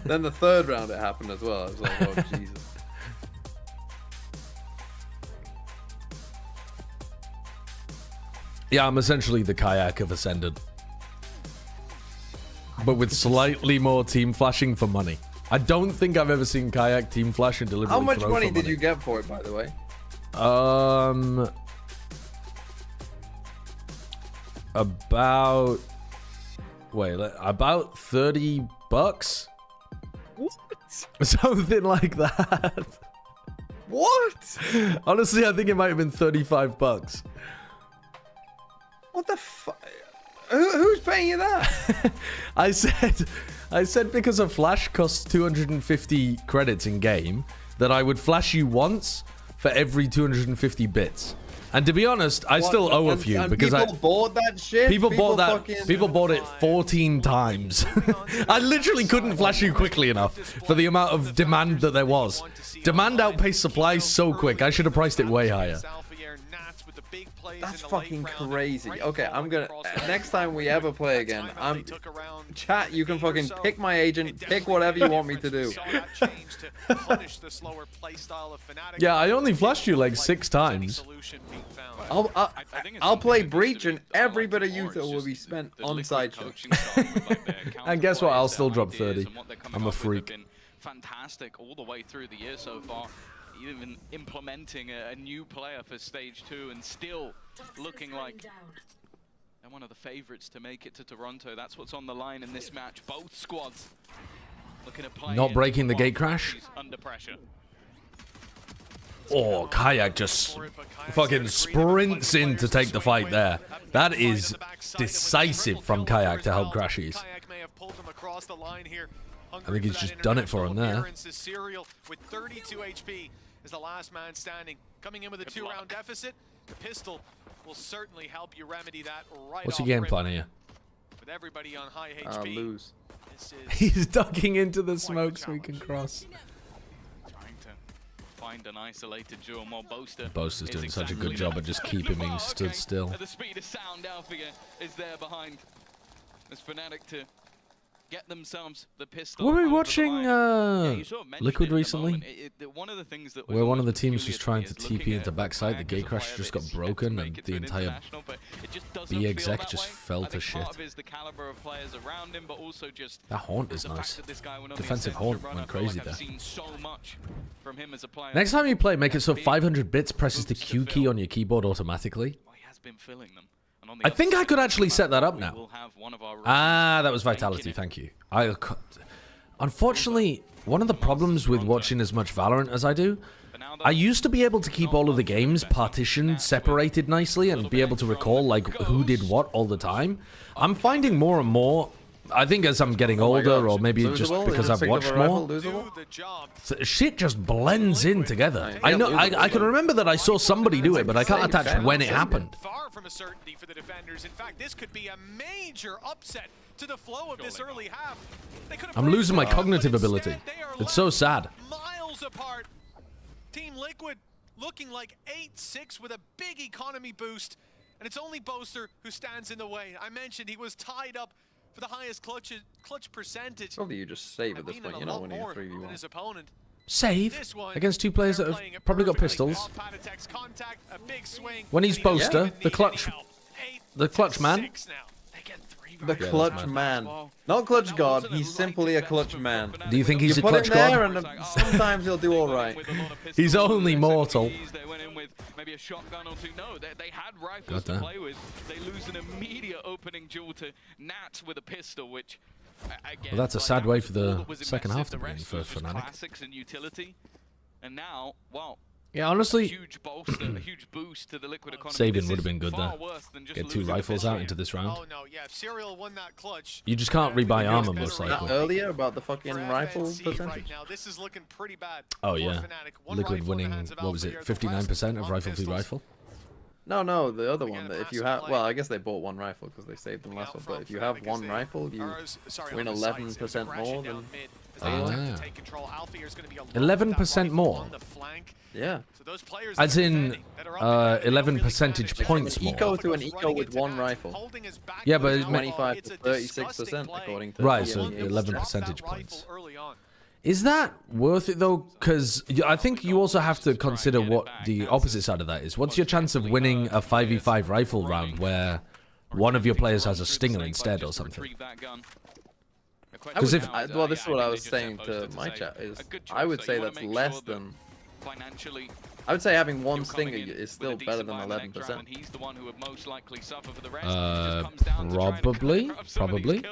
Then the third round it happened as well. I was like, oh, Jesus. yeah, I'm essentially the Kayak of Ascended, but with slightly more team flashing for money. I don't think I've ever seen Kayak team flash and deliberately How much throw money for did you get for it, by the way? About about $30. What? Something like that. What? Honestly, I think it might have been $35. What the fuck? Who's paying you that? I said because a flash costs 250 credits in game, that I would flash you once for every 250 bits. And to be honest, I still owe a few because people bought that shit. People bought it 14 times. I literally couldn't flash you quickly enough for the amount of demand that there was. Demand outpaced supply so quick. I should have priced it way higher. That's fucking crazy. Okay, I'm gonna next time we ever play again, chat, you can fucking pick my agent, pick whatever you want me to do. Yeah, I only flashed you like 6 times. I'll play Breach and every bit of Utah will be spent on sideshow. And guess what? I'll still drop 30. I'm a freak. Fantastic all the way through the year so far. Even implementing a new player for stage 2 and still looking like they're one of the favorites to make it to Toronto. That's what's on the line in this match. Both squads looking at playing. Not breaking the gate crash. Under pressure. Oh, Kayak just fucking sprints in to take the fight there. That is decisive from Kayak to help Crashies. I think he's just done it for him there. With 32 HP is the last man standing. Coming in with a 2-round deficit, the pistol will certainly help you remedy that right. What's your game plan here? With everybody on high HP. Lose. He's ducking into the smoke so he can cross. Trying to find an isolated duel while Boaster's doing such a good job of just keeping him stood still. At the speed of sound, Althea is there behind. As Fnatic to get themselves the pistol. Were we watching Liquid recently? One of the things that where one of the teams was trying to TP into backside, the gate crash just got broken and the entire B exec just fell to shit. That haunt is nice. Defensive haunt went crazy there. Next time you play, make it so 500 bits presses the Q key on your keyboard automatically. I think I could actually set that up now. Ah, that was Vitality, thank you. Unfortunately, one of the problems with watching as much Valorant as I do, I used to be able to keep all of the games partitioned, separated nicely, and be able to recall like who did what all the time. I'm finding more and more, I think as I'm getting older, or maybe just because I've watched more, shit just blends in together. I know, I can remember that I saw somebody do it, but I can't attach when it happened. Far from a certainty for the defenders. In fact, this could be a major upset to the flow of this early half. I'm losing my cognitive ability. It's so sad. Miles apart. Team Liquid looking like 8-6 with a big economy boost. And it's only Boaster who stands in the way. I mentioned he was tied up for the highest clutch percentage. Probably you just save at this point, you're not winning a 3v1. His opponent. Save against two players that have probably got pistols. When he's Boaster, the clutch man. The clutch man. Not clutch god, he's simply a clutch man. Do you think he's a put clutch him there god? and sometimes he'll do alright. He's only mortal. They went in with maybe a shotgun or two. No, they had rifles to play with. They lose an immediate opening duel to Nat with a pistol, which again, Well, that's a sad way for the second half to be in for Fnatic. Classics and utility. And now, well, Yeah, honestly, huge bolster, a huge boost to the Liquid economy. saving would have been good there. Get 2 rifles out into this round. Oh no, yeah, Serial won that clutch. You just can't rebuy armor most likely. Earlier about the fucking rifle percentage? Right now, this is looking pretty bad. Oh yeah, Liquid winning, what was it, 59% of rifle v rifle? No, the other one. That if you have, well, I guess they bought 1 rifle because they saved them last one. But if you have 1 rifle, you win 11% more than. Ah. 11% more. Yeah. As in 11 percentage points more. Eco to an eco with 1 rifle. Yeah, but 25 to 36% according to right, so 11 percentage points. Is that worth it though? Because I think you also have to consider what the opposite side of that is. What's your chance of winning a 5v5 rifle round where one of your players has a stinger instead or something? Because well, this is what I was saying to my chat. Is I would say that's less than. I would say having 1 stinger is still better than 11%. Probably.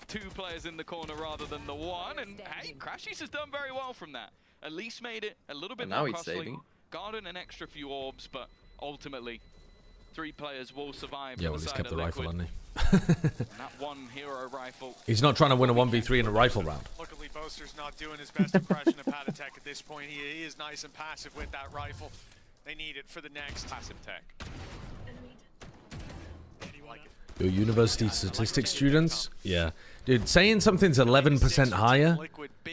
2 players in the corner rather than the 1, and hey, Crashies has done very well from that. At least made it a little bit more costly. Guarding an extra few orbs, but ultimately 3 players will survive. Yeah, well, he's kept the rifle, hasn't he? That 1 hero rifle. He's not trying to win a 1v3 in a rifle round. Luckily, Boaster's not doing his best impression of Patatek at this point. He is nice and passive with that rifle. They need it for the next passive tech. Your university statistics students? Yeah. Dude, saying something's 11% higher,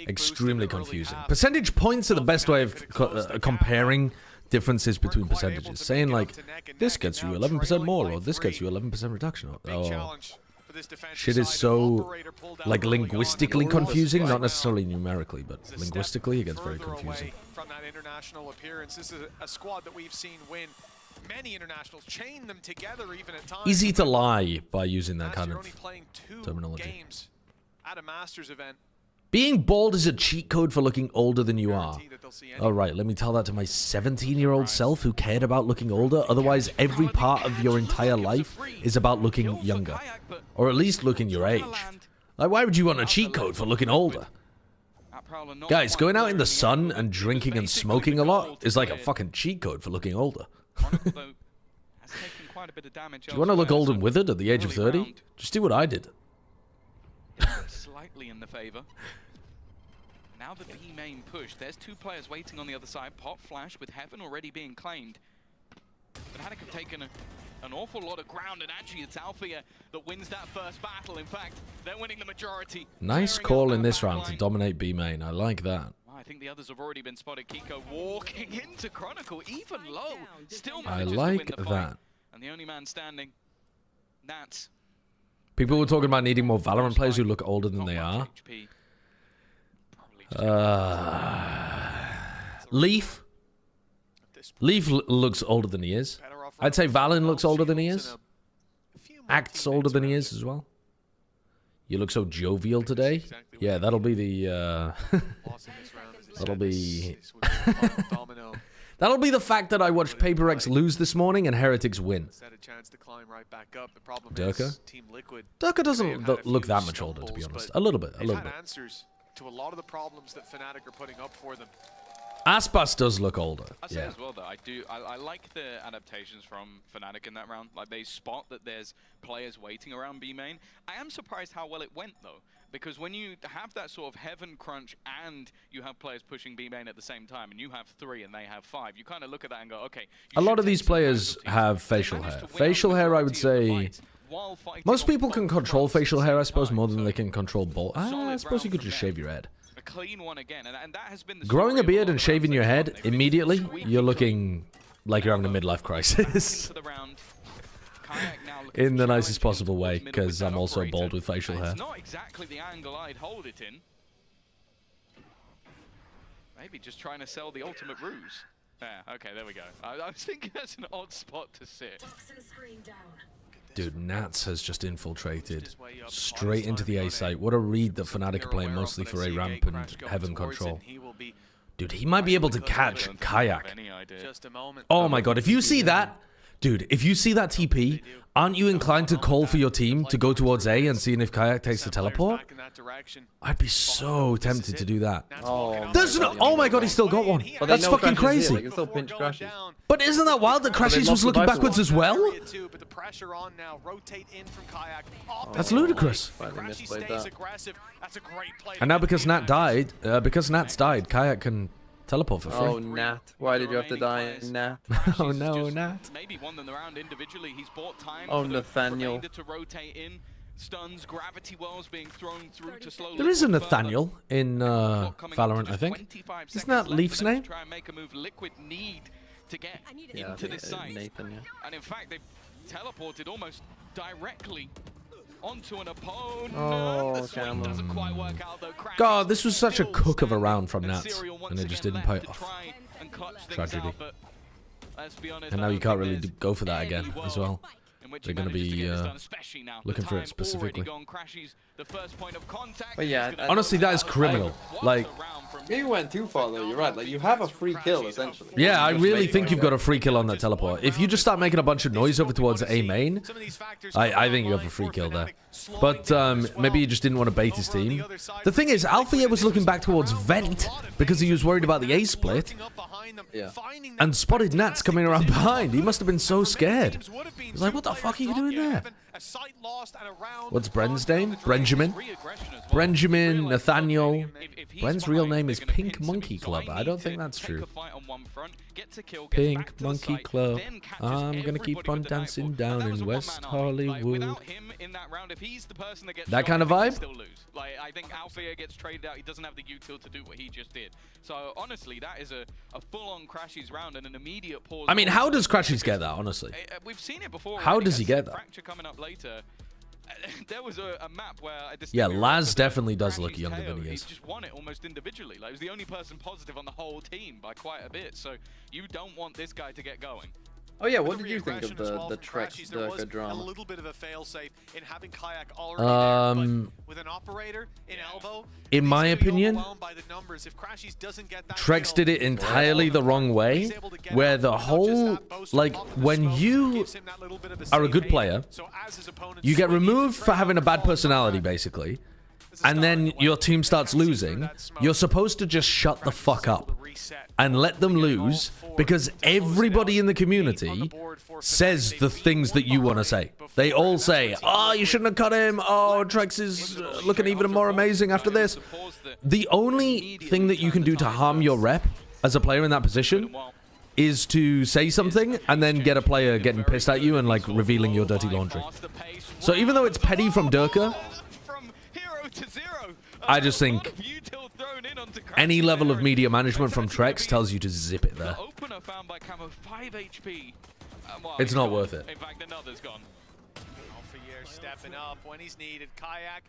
extremely confusing. Percentage points are the best way of comparing differences between percentages. Saying like, this gets you 11% more, or this gets you 11% reduction. Oh, shit is so, like, linguistically confusing, not necessarily numerically, but linguistically it gets very confusing. From that international appearance, this is a squad that we've seen win many internationals, chain them together even at times. Easy to lie by using that kind of terminology. Games at a Masters event. Being bald is a cheat code for looking older than you are. Alright, let me tell that to my 17-year-old self who cared about looking older. Otherwise, every part of your entire life is about looking younger. Or at least looking your age. Like, why would you want a cheat code for looking older? Guys, going out in the sun and drinking and smoking a lot is like a fucking cheat code for looking older. Do you want to look old and withered at the age of 30? Just do what I did. Slightly in the favor. Now the B main push. There's 2 players waiting on the other side. Pop Flash with Heaven already being claimed. Fnatic have taken an awful lot of ground, and actually it's Althea that wins that first battle. In fact, they're winning the majority. Nice call in this round to dominate B main. I like that. I think the others have already been spotted. Kiko walking into Chronicle, even low, still I manages like to win the that. fight. And the only man standing, Nats. People were talking about needing more Valorant players who look older than they are. Leaf. Leaf looks older than he is. I'd say Valen looks older than he is. Acts older than he is as well. You look so jovial today. Yeah, that'll be the that'll be that'll be the fact that I watched Paper X lose this morning and Heretics win. Durka doesn't look that much older, to be honest. A little bit. Answers to a lot of the problems that Fnatic are putting up for them. Aspas does look older. I say as well though, I like the adaptations from Fnatic in that round. Like they spot that there's players waiting around B main. I am surprised how well it went though, because when you have that sort of heaven crunch and you have players pushing B main at the same time, and you have 3 and they have 5, you kind of look at that and go, okay. A lot of these players have facial hair. Facial hair, I would say, while fighting Most on people both can control fronts at facial the hair, I same suppose, time. more than So they can control bald. I solid suppose you round could from just them. shave your head. A clean one again, and that has been the Growing a story of beard lot and of shaving rounds your they've head won. They've been immediately, squeaky you're clean. looking like you're having a midlife crisis. Into the round. Kayak now looking In to the nicest challenge possible towards way, middle with because that I'm also operator. bald with facial And hair. it's not exactly the angle I'd hold it in. Maybe just trying to sell the ultimate ruse. Yeah, okay, there we go. I was thinking that's an odd spot to sit. Dude, Nats has just infiltrated straight into the A site. What a read that Fnatic are playing mostly for A ramp and Heaven control. Dude, he might be able to catch Kayak. Oh my god, if you see that, dude, if you see that TP, aren't you inclined to call for your team to go towards A and seeing if Kayak takes the teleport? I'd be so tempted to do that. Oh my god, he still got one. That's fucking crazy. They can still pinch Crashes. But isn't that wild that Crashes was looking backwards as well? That's ludicrous. And now because Nat died, Nat's died, Kayak can teleport for free. Oh, Nat. Why did you have to die, Nat? Oh no, Nat. Maybe won them around individually. He's bought time Oh, for the Nathaniel. remainder to rotate in. Stuns, gravity wells being thrown through to slowly. There is a pull further. Nathaniel in Valorant, I think. 25 Isn't seconds that left Leaf's for them to name? try and make a move. Liquid need to get Yeah, into this site. Nathan, yeah. And in fact, they've teleported almost directly onto an opponent. Oh, The swing doesn't quite work out though. Crash God, this was such a still cook of a standing, round from and Nats, Serial once and it just again didn't pay left to off. try and clutch things Tragedy. out, but let's be honest, And I now don't you can't think really there's go for that any again as world well. in which They're he going to manages be get this done, especially now. looking The for it time specifically. already gone. Crashes the first point of contact. But yeah, Honestly, that is criminal. Like, You went too far though. You're right. Like you have a free kill essentially. yeah, I really think you've got a free kill on that teleport. If you just start making a bunch of noise over towards A main, I think you have a free kill there. But maybe he just didn't want to bait his team. The thing is, Althea was looking back towards Vent because he was worried about the A split. Yeah. And spotted Nats coming around behind. He must have been so scared. He was like, what the fuck are you doing there? What's Bren's name? Benjamin? Benjamin, Nathaniel. Bren's real name is Pink Monkey Club. I don't think that's true. Pink Monkey Club. I'm gonna keep on dancing down in West Hollywood. That kind of vibe? Like, I think Althea gets traded out. He doesn't have the util to do what he just did. So, honestly, that is a full-on Crashies round and an immediate pause. I mean, how does Crashies get that, honestly? We've seen it before. How already. does he get that? Fracture coming up later. There was a map where Yeah, Laz definitely does look younger than he he is. just won it almost individually. Like, he was the only person positive on the whole team by quite a bit. So you don't want this guy to get going. Oh yeah, what did you think of the Trex Durka A drama? little bit of a fail-safe in having Kayak already there, but with an operator in elbow. In my opinion, By the numbers, if Crashies doesn't get that Trex did it entirely the wrong way, where the whole, like, when you are a good player, you get removed for having a bad personality, basically, and then your team starts losing, you're supposed to just shut the fuck up and let them lose, because everybody in the community says the things that you want to say. They all say, oh, you shouldn't have cut him, oh, Trex is looking even more amazing after this. The only thing that you can do to harm your rep as a player in that position is to say something and then get a player getting pissed at you and, like, revealing your dirty laundry. So even though it's petty from Durka, I just think any level of media management from Trex tells you to zip it there. It's not worth it. In fact, another's gone. Alpha stepping up when he's needed. Kayak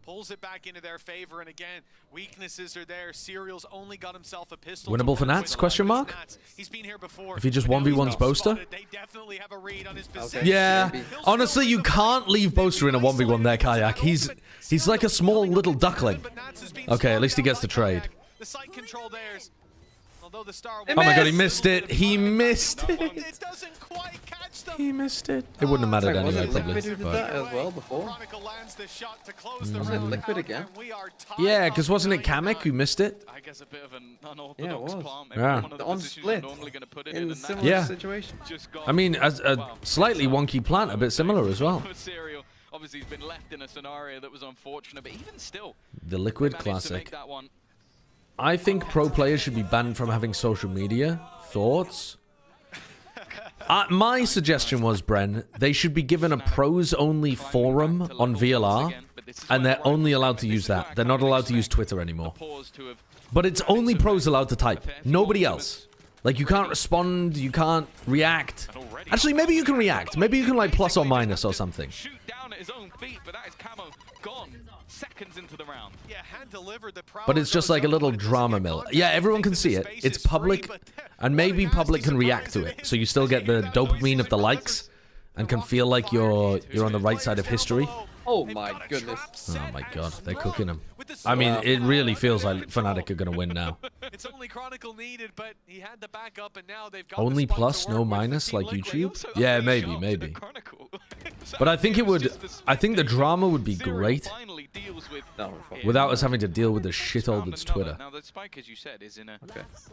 pulls it back into their favor, and again, weaknesses are there. Serial's only got himself a pistol. Winnable for Nats? Question mark? He's been here before. If he just 1v1s Boaster? They definitely have a read on his position. Yeah, honestly, you can't leave Boaster in a 1v1 there, Kayak. He's like a small little duckling. Okay, at least he gets the trade. The site control theirs. Although the star Oh my god, he missed it. He missed it. It doesn't quite catch them. He missed it. It wouldn't have mattered Was anyway, it Liquid who probably. did But that as well before? Was it Liquid again? yeah, because wasn't it Kamek who missed it? I guess a bit of an Yeah, it unorthodox was. plant. Yeah. One of the On positions split. you're normally gonna put it In and similar Yeah. situation. just gone. I mean, as a slightly wonky plant, a bit similar as well. Serial. Obviously, he's been left in a scenario that was unfortunate, but even still, The Liquid managed to make Classic. that one. I think pro players should be banned from having social media. Thoughts? My suggestion was, Bren, they should be given a pros-only forum on VLR, and they're only allowed to use that. They're not allowed to use Twitter anymore. But it's only pros allowed to type. Nobody else. Like, you can't respond, you can't react. Actually, maybe you can react. Maybe you can, like, plus or minus or something. But it's just like a little drama mill. Yeah, everyone can see it. It's public, and maybe public can react to it. So you still get the dopamine of the likes, and can feel like you're on the right side of history. Oh my goodness. Oh my god, they're cooking them. I mean, it really feels like Fnatic are going to win now. It's only Chronicle needed, but he had the backup, and now they've got Only plus, no minus, like YouTube? Yeah, maybe. But I think it would... I think the drama would be great without us having to deal with the shithole that's Twitter.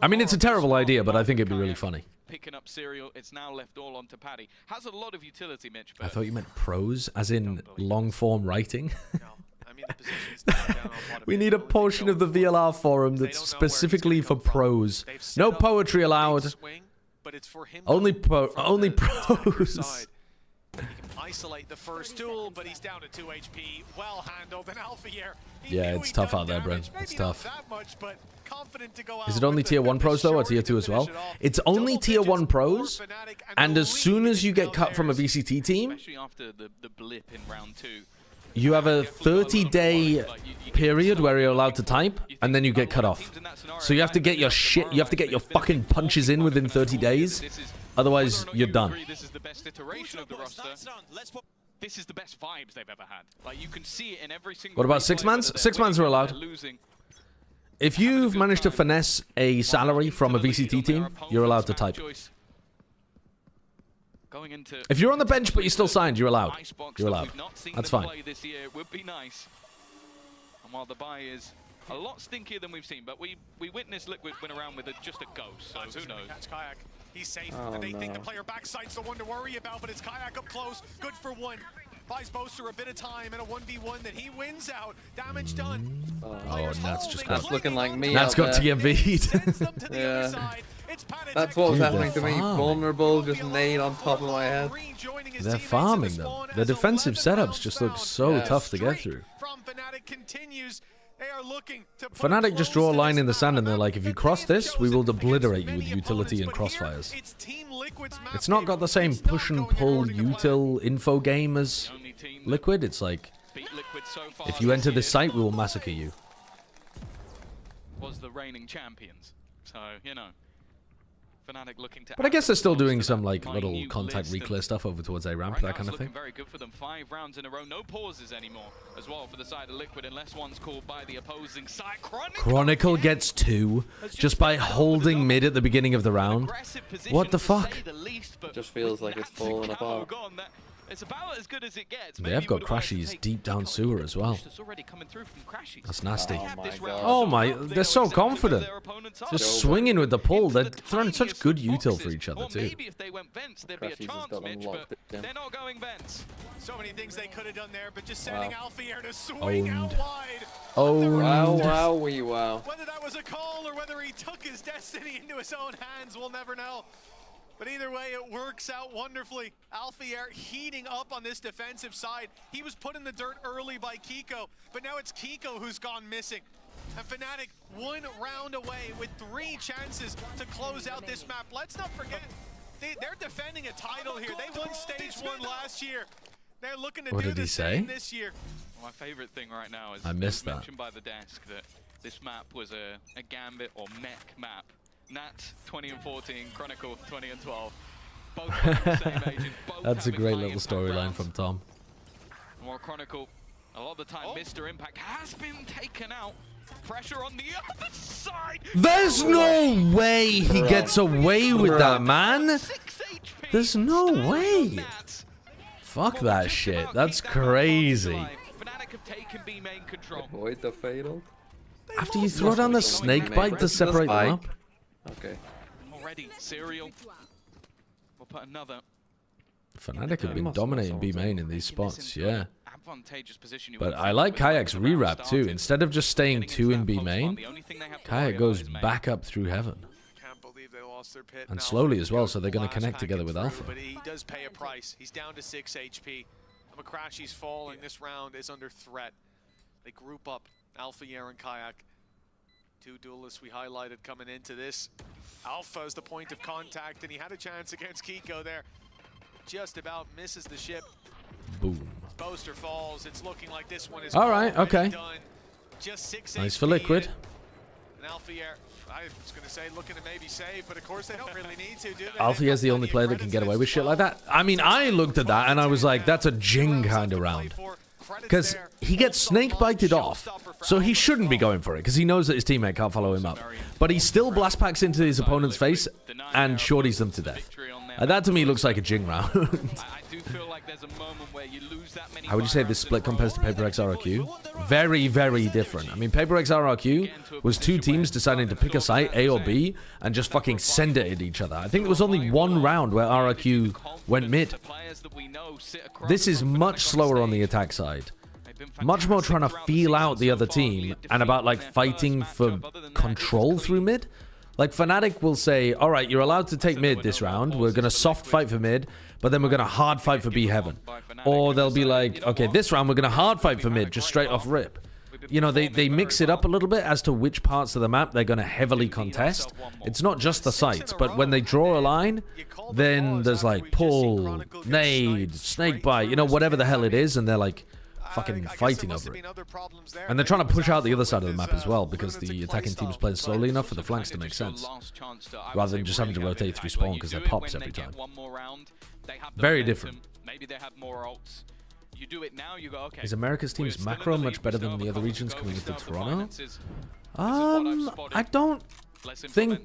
I mean, it's a terrible idea, but I think it'd be really funny. Picking up Serial, it's now left all onto Paddy. Has a lot of utility, Mitch. I thought you meant prose, as in long-form writing. We need a portion of the VLR forum that's specifically for prose. No poetry allowed. Only prose. He can isolate the first duel, but he's down to 2 HP. Well handled, and Alphier. Yeah, it's tough out there, Brent. It's tough. Is it only tier 1 pros though, or tier 2 as well? It's only tier 1 pros, and as soon as you get cut from a VCT team, Especially after the blip in round 2. you have a 30-day period where you're allowed to type, and then you get cut off. So you have to get your shit, you have to get your fucking punches in within 30 days. Otherwise, you're done. This is the best iteration of the roster. This is the best vibes they've ever had. Like, you can see it in every single... What about 6-mans? 6-mans are allowed. If you've managed to finesse a salary from a VCT team, you're allowed to type. If you're on the bench but you're still signed, you're allowed. You're allowed. That's fine. This year would be nice. And while the buy is a lot stinkier than we've seen, but we witnessed Liquid win around with just a ghost, so who knows? He's safe, and they think the player backside's the one to worry about, but it's Kayak up close, good for 1. Buys Boaster a bit of time and a 1v1 that he wins out. Damage done. Oh, That's looking like me. That's got TMV'd. Yeah. That's what was happening to me. Vulnerable, just nade on top of my head. They're farming them. The defensive setups just look so tough to get through. Fnatic just draw a line in the sand and they're like, if you cross this, we will obliterate you with utility and crossfires. It's not got the same push and pull util info game as Liquid. It's like, if you enter this site, we will massacre you. Was the reigning champions, so you know. Fnatic looking to. But I guess they're still doing some like little contact reclear stuff over towards A ramp, that kind of thing. Very good for them. 5 rounds in a row, no pauses anymore as well for the side of Liquid, unless one's called by the opposing side. Chronicle gets 2 just by holding mid at the beginning of the round. What the fuck? Just feels like it's falling apart. It's about as good as it gets. They have got Crashies deep down sewer as well. That's nasty. Oh my, they're so confident. Just swinging with the pull. They're throwing such good util for each other too. Maybe if they went vents, there'd be a chance, Mitch, but they're not going vents. So many things they could have done there, but just sending Alphier to swing out wide. Wow. Whether that was a call or whether he took his destiny into his own hands, we'll never know. But either way, it works out wonderfully. Alphier heating up on this defensive side. He was put in the dirt early by Kiko, but now it's Kiko who's gone missing. And Fnatic 1 round away with 3 chances to close out this map. Let's not forget, they're defending a title here. They won stage 1 last year. They're looking to do the same this year. My favorite thing right now is I missed that. mentioned by the desk that this map was a Gambit or Mech map. Nat 20 and 14, Chronicle 20 and 12. Both the same agent, both That's a great little storyline from Tom. More Chronicle, a lot of the time, Mr. Impact has been taken out. Pressure on the other side. There's no way he gets away with that, man. There's no way. Fuck that shit. That's crazy. Fnatic have taken B main control. Avoid the fatal. After you throw down the snake bite to separate them up. Okay. Already, Serial. We'll put another. Fnatic have been dominating B main in these spots, yeah. Advantageous position. But I like Kayak's re-wrap too. Instead of just staying 2 in B main, Kayak goes back up through heaven. Can't believe believe they lost their pit. And now slowly as well, so they're going to connect packet together with through, Alpha. But he does pay a price. He's down to 6 HP. Makrashi's falling. This round is under threat. They group up. Alpha, Yer, and Kayak. Two duelists we highlighted coming into this. Alpha is the point of contact, and he had a chance against Kiko there. Just about misses the ship. Boom. Boaster falls. It's looking like this one is all right, okay. done. Just 6 Nice HP for Liquid. And Alpha, Yer, I was going to say looking to maybe save, but of course they don't really need to, do they? Alpha is the only player that can get away with shit like that. I mean, I looked at that and I was like, that's a Jing kind of round. Because he gets snake bited off, so he shouldn't be going for it, because he knows that his teammate can't follow him up. But he still blast packs into his opponent's face and shorties them to death. That to me looks like a Jing round. How would you say this split compares to Paper X RRQ? Very, very different. I mean, Paper X RRQ was two teams deciding to pick a site, A or B, and just fucking send it at each other. I think there was only one round where RRQ went mid. This is much slower on the attack side. Much more trying to feel out the other team and about like fighting for control through mid. Like Fnatic will say, all right, you're allowed to take mid this round. We're going to soft fight for mid, but then we're going to hard fight for B heaven. Or they'll be like, okay, this round we're going to hard fight for mid, just straight off rip. You know, they mix it up a little bit as to which parts of the map they're going to heavily contest. It's not just the sites, but when they draw a line, then there's like pull, nade, snake bite, you know, whatever the hell it is, and they're like fucking fighting over it. And they're trying to push out the other side of the map as well, because the attacking team's playing slowly enough for the flanks to make sense, rather than just having to rotate through spawn because they're pops every time. Very different. Maybe they have more ults. You do it now, you go, okay. Is America's team's macro much better than the other regions coming into Toronto? I don't think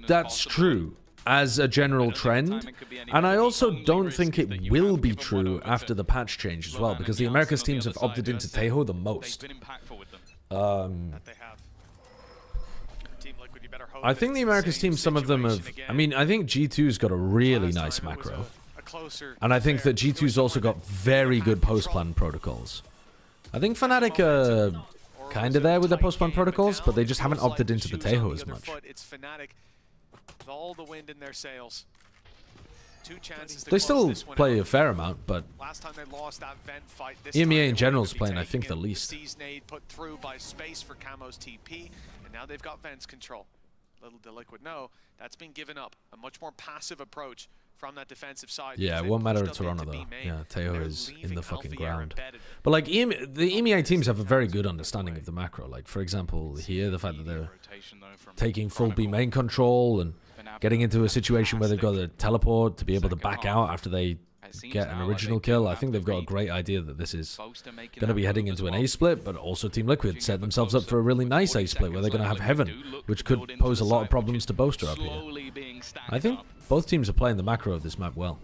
that's true as a general trend, and I also don't think it will be true after the patch change as well, because the America's teams have opted into Tejo the most. I think the America's team, some of them have, I mean, I think G2's got a really nice macro, and I think that G2's also got very good post-plan protocols. I think Fnatic are kind of there with their post-plan protocols, but they just haven't opted into the Tejo as much. With all the wind in their sails. Two chances to they still play a fair amount, but last time they lost that vent fight, this EMEA in general is playing, I think, the least. Nade put through by space for Camo's TP, and now they've got Vents control. Little to Liquid, no, that's been given up. A much more passive approach from that defensive side. Yeah, it won't matter at Toronto though. Yeah, Tejo is in the fucking ground. But like the EMEA teams have a very good understanding of the macro. Like for example, here the fact that they're taking full B main control and getting into a situation where they've got to teleport to be able to back out after they get an original kill. I think they've got a great idea that this is going to be heading into an A split, but also Team Liquid set themselves up for a really nice A split where they're going to have Heaven, which could pose a lot of problems to Boaster up here. I think both teams are playing the macro of this map well.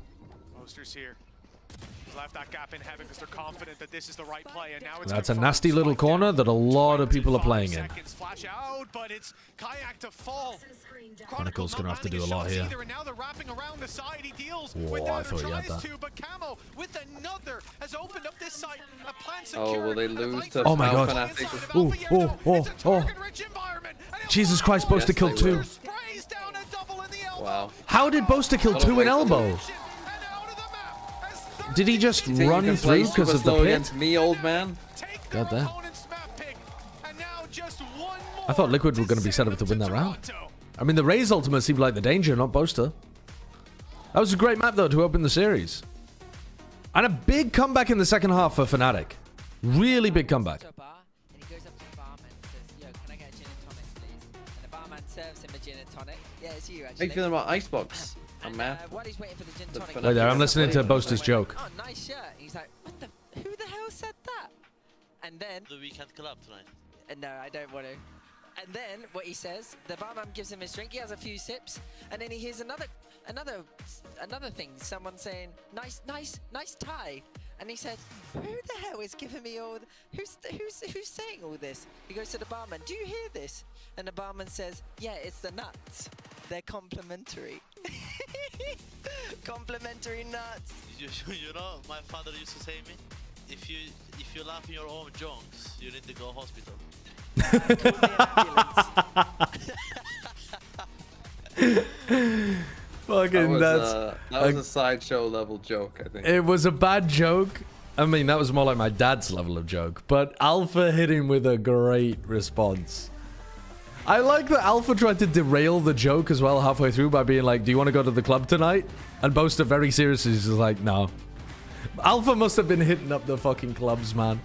Boaster's here. He's left that gap in Heaven because they're confident that this is the right play, and now it's That's a nasty little corner that a lot of people are playing in. Flash out, but it's Kayak to fall. Chronicle's going to have to do a lot here. Whoa, I thought he had that. Oh, will they lose to oh my god. Oh. Jesus Christ, Boaster killed two. Wow. How did Boaster kill two in elbow? Did he just run through because of the pit? Against me, old man. God damn. I thought Liquid were going to be set up to win that round. I mean, the Raze ultimate seemed like the danger, not Boaster. That was a great map, though, to open the series. And a big comeback in the second half for Fnatic. Really big comeback. And he goes up to the barman and says, yo, can I get a gin and tonic, please? And the barman serves him a gin and tonic. Yeah, it's you, actually. How you feeling about Icebox? While he's waiting for the gin and tonic... Right there, I'm listening to Boaster's joke. Oh, nice shirt. And he's like, what the... Who the hell said that? And then... The weekend club tonight. No, I don't want to. And then what he says, the barman gives him his drink. He has a few sips, and then he hears another thing. Someone saying, "Nice tie," and he said, "Who the hell is giving me all? Who's saying all this?" He goes to the barman. "Do you hear this?" And the barman says, "Yeah, it's the nuts. They're complimentary." Complimentary nuts. You know, my father used to say to me, if you laugh in your own jokes, you need to go hospital. Fucking that was a sideshow level joke, I think. It was a bad joke. I mean, that was more like my dad's level of joke. But Alpha hit him with a great response. I like that Alpha tried to derail the joke as well halfway through by being like, do you want to go to the club tonight? And Boaster very seriously is like, no. Alpha must have been hitting up the fucking clubs, man.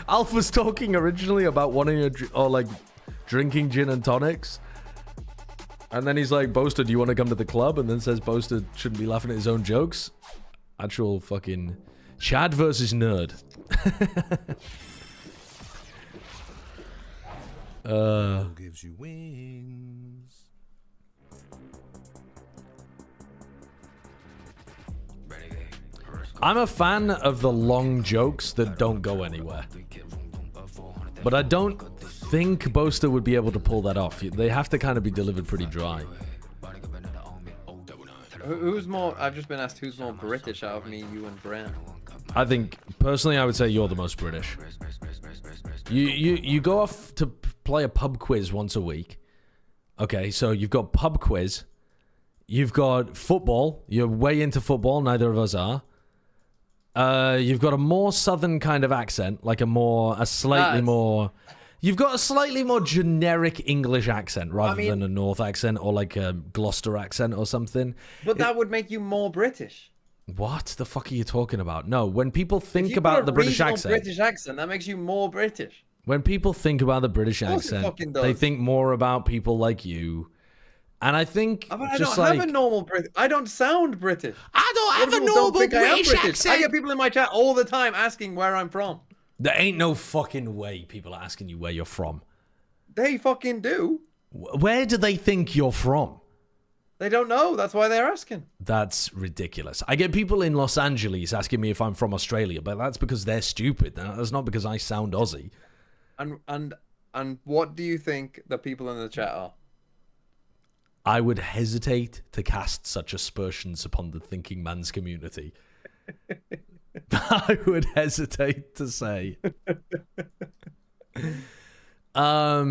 Alpha's talking originally about wanting drinking gin and tonics. And then he's like, Boaster, do you want to come to the club? And then says Boaster shouldn't be laughing at his own jokes. Actual fucking Chad versus nerd. Gives you wings. I'm a fan of the long jokes that don't go anywhere. But I don't think Boaster would be able to pull that off. They have to kind of be delivered pretty dry. Who's more... I've just been asked who's more British out of me, you and Brent. I think, personally, I would say you're the most British. You go off to play a pub quiz once a week. Okay, so you've got pub quiz. You've got football. You're way into football. Neither of us are. You've got a more southern kind of accent, like a slightly more... You've got a slightly more generic English accent rather than a North accent or like a Gloucester accent or something. But that would make you more British. What the fuck are you talking about? No, when people think about the British accent... British accent, that makes you more British. When people think about the British accent, they think more about people like you. And I think I don't have a normal British. I don't sound British. I don't have a normal British accent. I get people in my chat all the time asking where I'm from. There ain't no fucking way people are asking you where you're from. They fucking do. Where do they think you're from? They don't know. That's why they're asking. That's ridiculous. I get people in Los Angeles asking me if I'm from Australia, but that's because they're stupid. That's not because I sound Aussie. And what do you think the people in the chat are? I would hesitate to cast such aspersions upon the thinking man's community. I would hesitate to say. I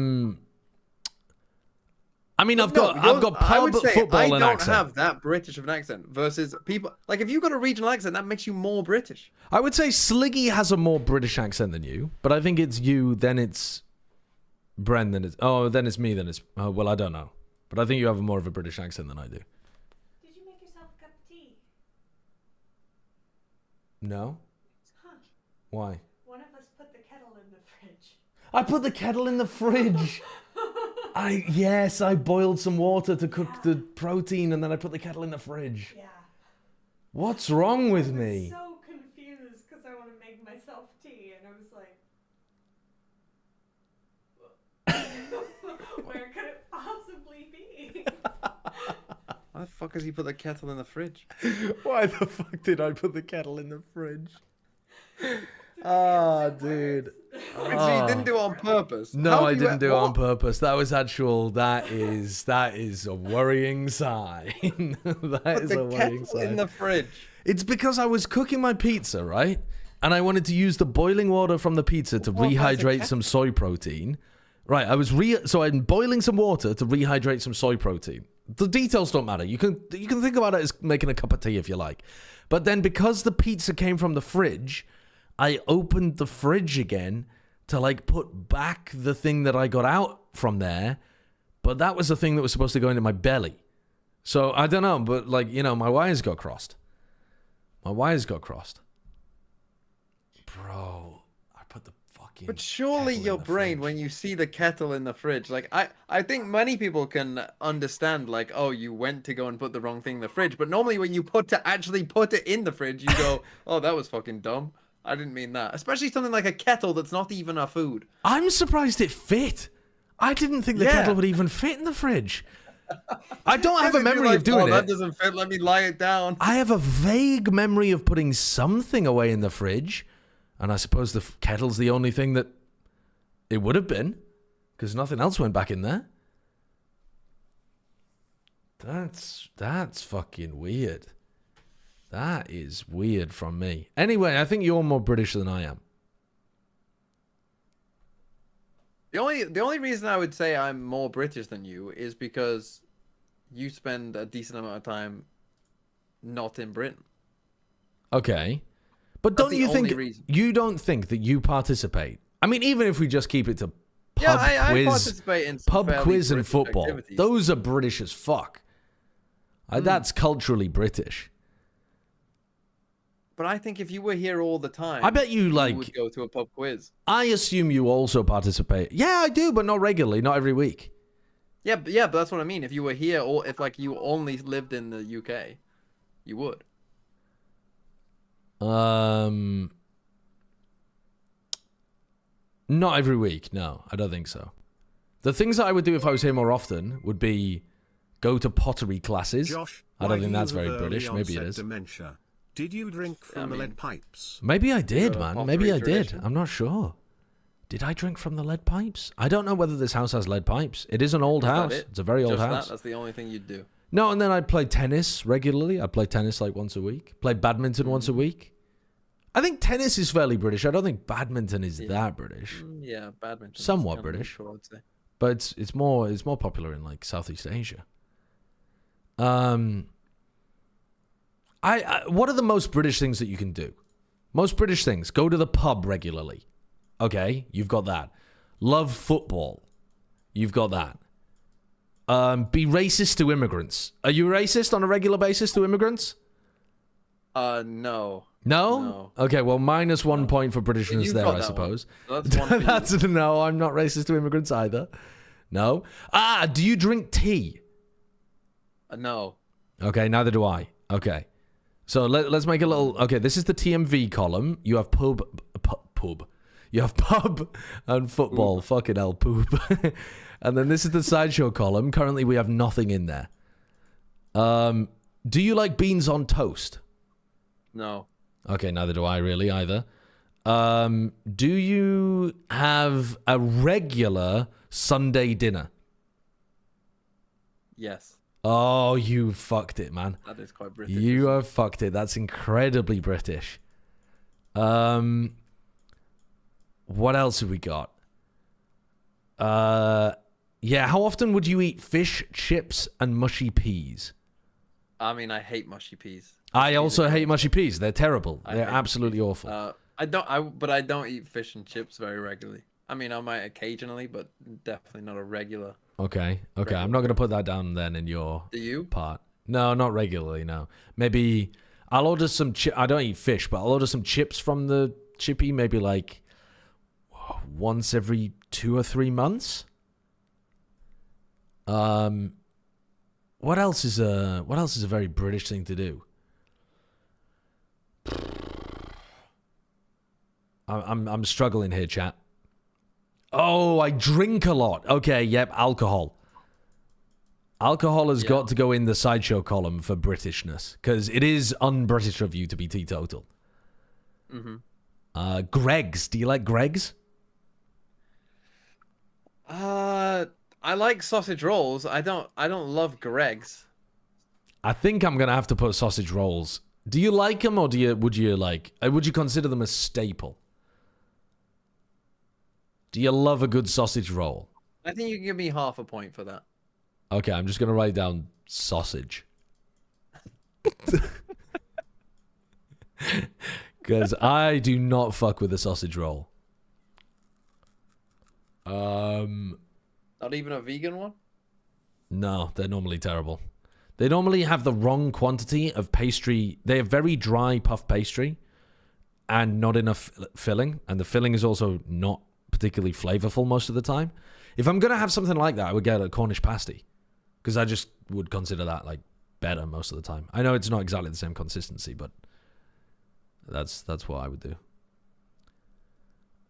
mean, I've got pub football I and don't accent. have that British of an accent versus people like if you've got a regional accent, that makes you more British. I would say Sliggy has a more British accent than you, but I think it's you, then it's Bren, then it's then it's me, then it's well, I don't know, but I think you have more of a British accent than I do. Did you make yourself a cup of tea? No. Huh. Why? One of us put the kettle in the fridge. I put the kettle in the fridge. Yes, I boiled some water to cook the protein, and then I put the kettle in the fridge. Yeah. What's wrong with me? So confused because I want to make myself tea, and I was like, where could it possibly be? Why the fuck has he put the kettle in the fridge? Why the fuck did I put the kettle in the fridge? Oh, dude. So you didn't do it on purpose? No, I didn't do it on purpose. That was actual. That is a worrying sign. That is a worrying sign. In the fridge. It's because I was cooking my pizza, right? And I wanted to use the boiling water from the pizza to rehydrate some soy protein. Right, so I'm boiling some water to rehydrate some soy protein. The details don't matter. You can think about it as making a cup of tea if you like. But then because the pizza came from the fridge, I opened the fridge again to like put back the thing that I got out from there. But that was the thing that was supposed to go into my belly. So I don't know, but like, you know, my wires got crossed. Bro, I put the fucking... But surely your brain, when you see the kettle in the fridge, like I think many people can understand, like, oh, you went to go and put the wrong thing in the fridge. But normally when you actually put it in the fridge, you go, oh, that was fucking dumb. I didn't mean that. Especially something like a kettle that's not even a food. I'm surprised it fit. I didn't think the kettle would even fit in the fridge. I don't have a memory of doing it. That doesn't fit. Let me lie it down. I have a vague memory of putting something away in the fridge. And I suppose the kettle's the only thing that it would have been. Because nothing else went back in there. That's fucking weird. That is weird from me. Anyway, I think you're more British than I am. The only reason I would say I'm more British than you is because you spend a decent amount of time not in Britain. Okay. But don't you think that you participate? I mean, even if we just keep it to pub I participate in some quiz and British football. activities. Those are British as fuck. That's culturally British. But I think if you were here all the time, I bet you would go to a pub quiz. I assume you also participate. Yeah, I do, but not regularly, not every week. Yeah, but that's what I mean. If you were here, or if like you only lived in the UK, you would. Not every week. No, I don't think so. The things that I would do if I was here more often would be go to pottery classes. Josh, I don't think that's very British. Maybe it is. Dementia. Did you drink from the lead pipes? Maybe I did, man. Maybe I did. I'm not sure. Did I drink from the lead pipes? I don't know whether this house has lead pipes. It is an old house. It's a very old house. That's the only thing you'd do. No, and then I'd play tennis regularly. I'd play tennis like once a week. Play badminton once a week. I think tennis is fairly British. I don't think badminton is that British. Yeah, badminton. Somewhat British. Neutral, I'd say. But it's more popular in like Southeast Asia. What are the most British things that you can do? Most British things. Go to the pub regularly. Okay, you've got that. Love football. You've got that. Be racist to immigrants. Are you racist on a regular basis to immigrants? No. No? Okay, well, -1 point for Britishness there, I suppose. That's one for you. That's no, I'm not racist to immigrants either. No. Do you drink tea? No. Okay, neither do I. Okay. So let's make a little... Okay, this is the TMV column. You have pub. You have pub and football. Fucking hell, poop. And then this is the sideshow column. Currently, we have nothing in there. Do you like beans on toast? No. Okay, neither do I really either. Do you have a regular Sunday dinner? Yes. Oh, you fucked it, man. That is quite British. You have fucked it. That's incredibly British. What else have we got? Yeah, how often would you eat fish, chips, and mushy peas? I mean, I hate mushy peas. I also hate mushy peas. They're terrible. They're absolutely awful. I don't eat fish and chips very regularly. I mean, I might occasionally, but definitely not a regular. Okay. I'm not going to put that down then in your part. No, not regularly, no. Maybe I'll order some I don't eat fish, but I'll order some chips from the chippy maybe like once every 2 or 3 months. What else is a very British thing to do? I'm struggling here, chat. Oh, I drink a lot. Okay, yep, alcohol. Alcohol has got to go in the sideshow column for Britishness, because it is un-British of you to be teetotal. Mm-hmm. Greggs. Do you like Greggs? I like sausage rolls. I don't love Greggs. I think I'm gonna have to put sausage rolls. Do you like them, or would you consider them a staple? Do you love a good sausage roll? I think you can give me half a point for that. Okay, I'm just gonna write down sausage. Because I do not fuck with a sausage roll. Not even a vegan one? No, they're normally terrible. They normally have the wrong quantity of pastry. They have very dry puff pastry and not enough filling. And the filling is also not particularly flavorful most of the time. If I'm going to have something like that, I would get a Cornish pasty. Because I just would consider that like better most of the time. I know it's not exactly the same consistency, but that's what I would do.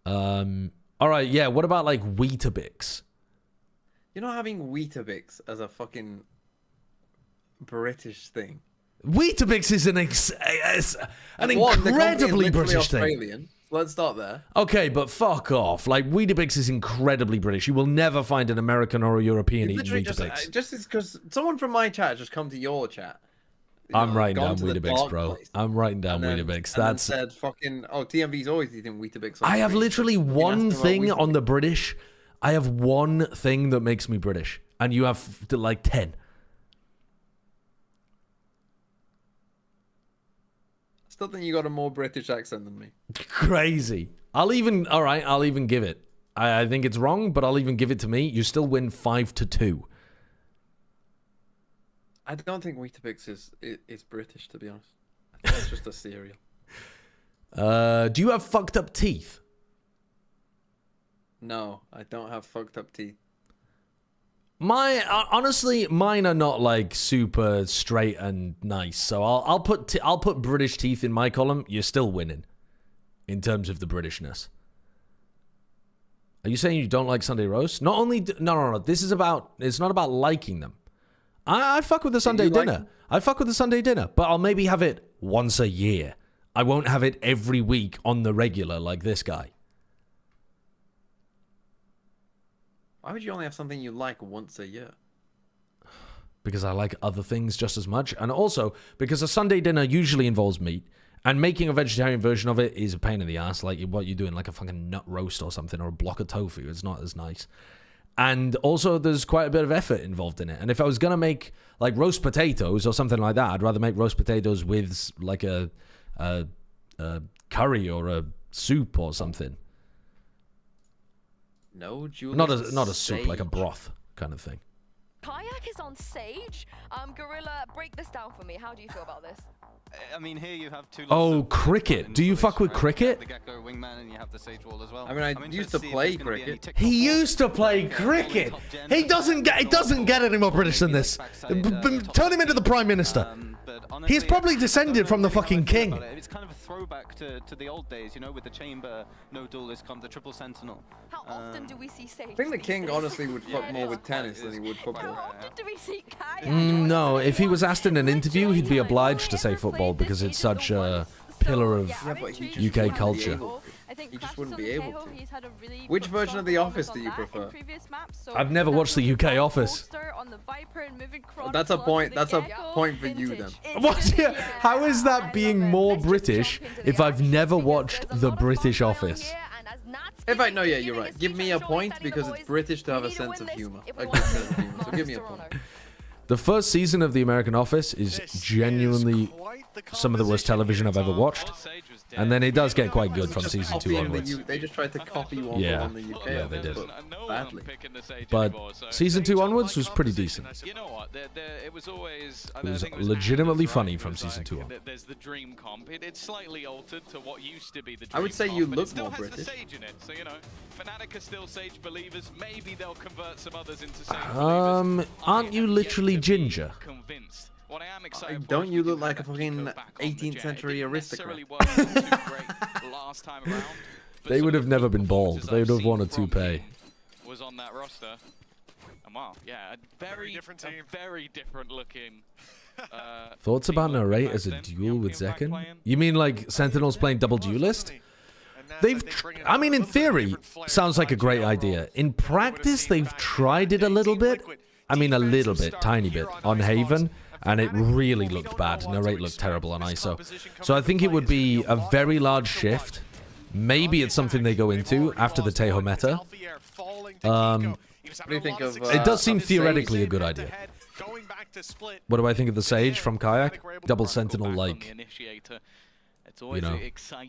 All right, yeah. What about like Weetabix? You're not having Weetabix as a fucking British thing. Weetabix is an incredibly British Australian. thing. Let's start there. Okay, but fuck off. Like, Weetabix is incredibly British. You will never find an American or a European eating Weetabix. Just because someone from my chat just come to your chat. I'm writing down Weetabix, bro. I'm writing down Weetabix. That's said fucking TMV's always eating Weetabix. I have literally one thing on the British. I have one thing that makes me British, and you have like 10. Still think you got a more British accent than me. Crazy. I'll even give it. I think it's wrong, but I'll even give it to me. You still win 5-2. I don't think Weetabix is British, to be honest. I think it's just a cereal. Do you have fucked up teeth? No, I don't have fucked up teeth. Honestly, mine are not like super straight and nice. So I'll put British teeth in my column. You're still winning in terms of the Britishness. Are you saying you don't like Sunday roast? Not only no. This is about. It's not about liking them. I fuck with the Sunday dinner. I fuck with the Sunday dinner, but I'll maybe have it once a year. I won't have it every week on the regular like this guy. Why would you only have something you like once a year? Because I like other things just as much. And also, because a Sunday dinner usually involves meat. And making a vegetarian version of it is a pain in the ass. Like what you're doing, like a fucking nut roast or something. Or a block of tofu. It's not as nice. And also, there's quite a bit of effort involved in it. And if I was going to make, like, roast potatoes or something like that, I'd rather make roast potatoes with, like, a curry or a soup or something. No, Julius. Not a soup, like a broth kind of thing. Kayak is on Sage. Gorilla, break this down for me. How do you feel about this? I mean, here you have two. Oh, cricket. Do you fuck with cricket? The Gecko wingman, and you have the Sage wall as well. I mean, I used to play cricket. He used to play cricket. He doesn't get any more British than this. Turn him into the Prime Minister. He's probably descended from the fucking king. It's kind of a throwback to the old days, you know, with the chamber, no duelist, the triple sentinel. How often do we see Sage? I think the king honestly would fuck more with tennis than he would football. How often do we see Kayak? No, if he was asked in an interview, he'd be obliged to say football because it's such a pillar of UK culture. He just wouldn't be able to. Which version of The Office do you prefer? I've never watched the UK Office. That's a point. That's a point for you then. How is that being more British if I've never watched the British Office? In fact, no, yeah, you're right. Give me a point because it's British to have a sense of humor. A good sense of humor. So give me a point. The first season of The American Office is genuinely some of the worst television I've ever watched. And then it does get quite good from season 2 onwards. They just tried to copy one on the UK. Yeah, they did. Badly. But season 2 onwards was pretty decent. You know what? It was always. It was legitimately funny from season 2 on. There's the dream comp. It's slightly altered to what used to be the dream I would say you comp, look more British. The Sage in it, so you know, Fnatic are still Sage believers. Maybe they'll convert some others into Sage believers. Aren't you literally ginger? Convinced. What I am excited Don't you look like a fucking 18th century aristocrat? Last time around, They would have never been bald. They would have worn a toupee. Was on that roster. And wow, yeah, a very different looking. Thoughts about Narrate as a duel with Zekken? You mean like Sentinels playing double duelist? I mean, in theory, sounds like a great idea. In practice, they've tried it a little bit. I mean, a little bit, tiny bit, on Haven. And it really looked bad. Narrate looked terrible on ISO. So I think it would be a very large shift. Maybe it's something they go into after the Tejo meta. What do you think of... it does seem theoretically a good idea. What do I think of the Sage from Kayak? Double Sentinel, like, you know,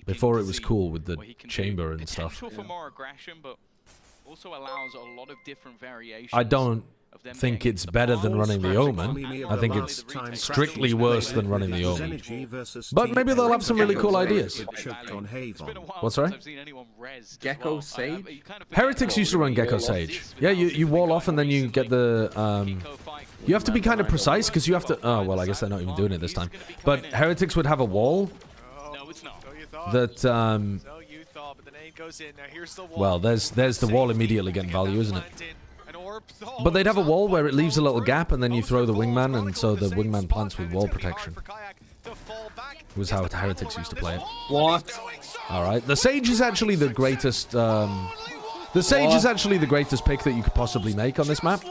before it was cool with the chamber and stuff. For more aggression, but also allows a lot of different variations. I don't think it's better than running the Omen. I think it's strictly worse than running the Omen. But maybe they'll have some really cool ideas. What's that? Gecko Sage? Heretics used to run Gecko Sage. Yeah, you wall off and then you get the... you have to be kind of precise because you have to... Oh, well, I guess they're not even doing it this time. But Heretics would have a wall that... well, there's the wall immediately getting value, isn't it? But they'd have a wall where it leaves a little gap and then you throw the wingman and so the wingman plants with wall protection. Was how Heretics used to play it. What? Alright, the Sage is actually the greatest, the Sage is actually the greatest pick that you could possibly make on this map.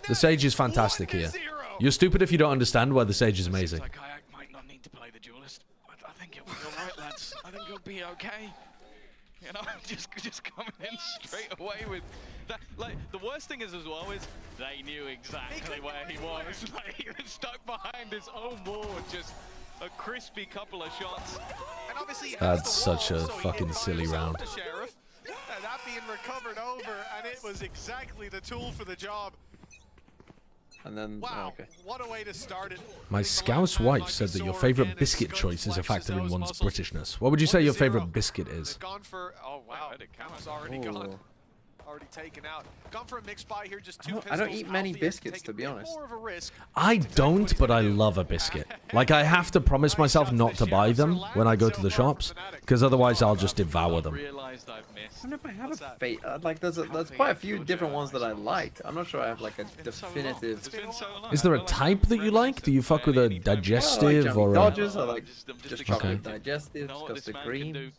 The Sage is fantastic here. You're stupid if you don't understand why the Sage is amazing. Kayak might not need to play the duelist. I think it'll be alright, lads. I think it'll be okay. You know, just coming in straight away with that. Like, the worst thing is as well is they knew exactly where he was. Like, he was stuck behind his own wall, just a crispy couple of shots. And obviously That's such a fucking silly round. The sheriff, and that being recovered over, and it was exactly the tool for the job. And then, wow, okay. What a way to start it. My Scouse wife said that your favorite biscuit choice is a factor in one's Britishness. What would you say your favorite biscuit is? Gone for, oh wow, Cam's already gone. Already taken out. Gone for a mixed buy here, just two I don't eat many biscuits, to be honest. I don't, but I love a biscuit. Like, I have to promise myself not to buy them when I go to the shops, because otherwise I'll just devour them. I wonder if I have a fate. Like, there's quite a few different ones that I like. I'm not sure I have like a definitive. Is there a type that you like? Do you fuck with a digestive or a... Dodgers? I like just chocolate digestives, custard cream.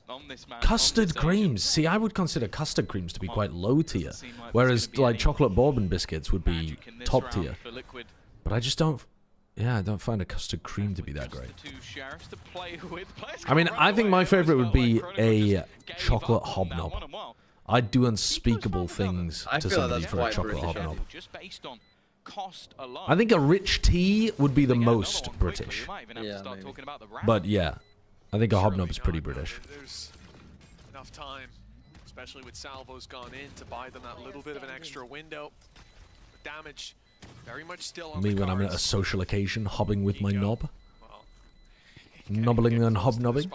Custard creams. See, I would consider custard creams to be quite low tier, whereas like chocolate bourbon biscuits would be top tier. But I just don't. Yeah, I don't find a custard cream to be that great. I mean, I think my favorite would be a chocolate hobnob. I'd do unspeakable things to somebody for a chocolate hobnob. I think a rich tea would be the most British. Yeah, but yeah, I think a hobnob is pretty British. There's enough time, especially with salvos gone in, to buy them that little bit of an extra window. The damage very much still on Me the when I'm at a cards. social occasion, hobbing with my knob. Nobbling and hobnobbing.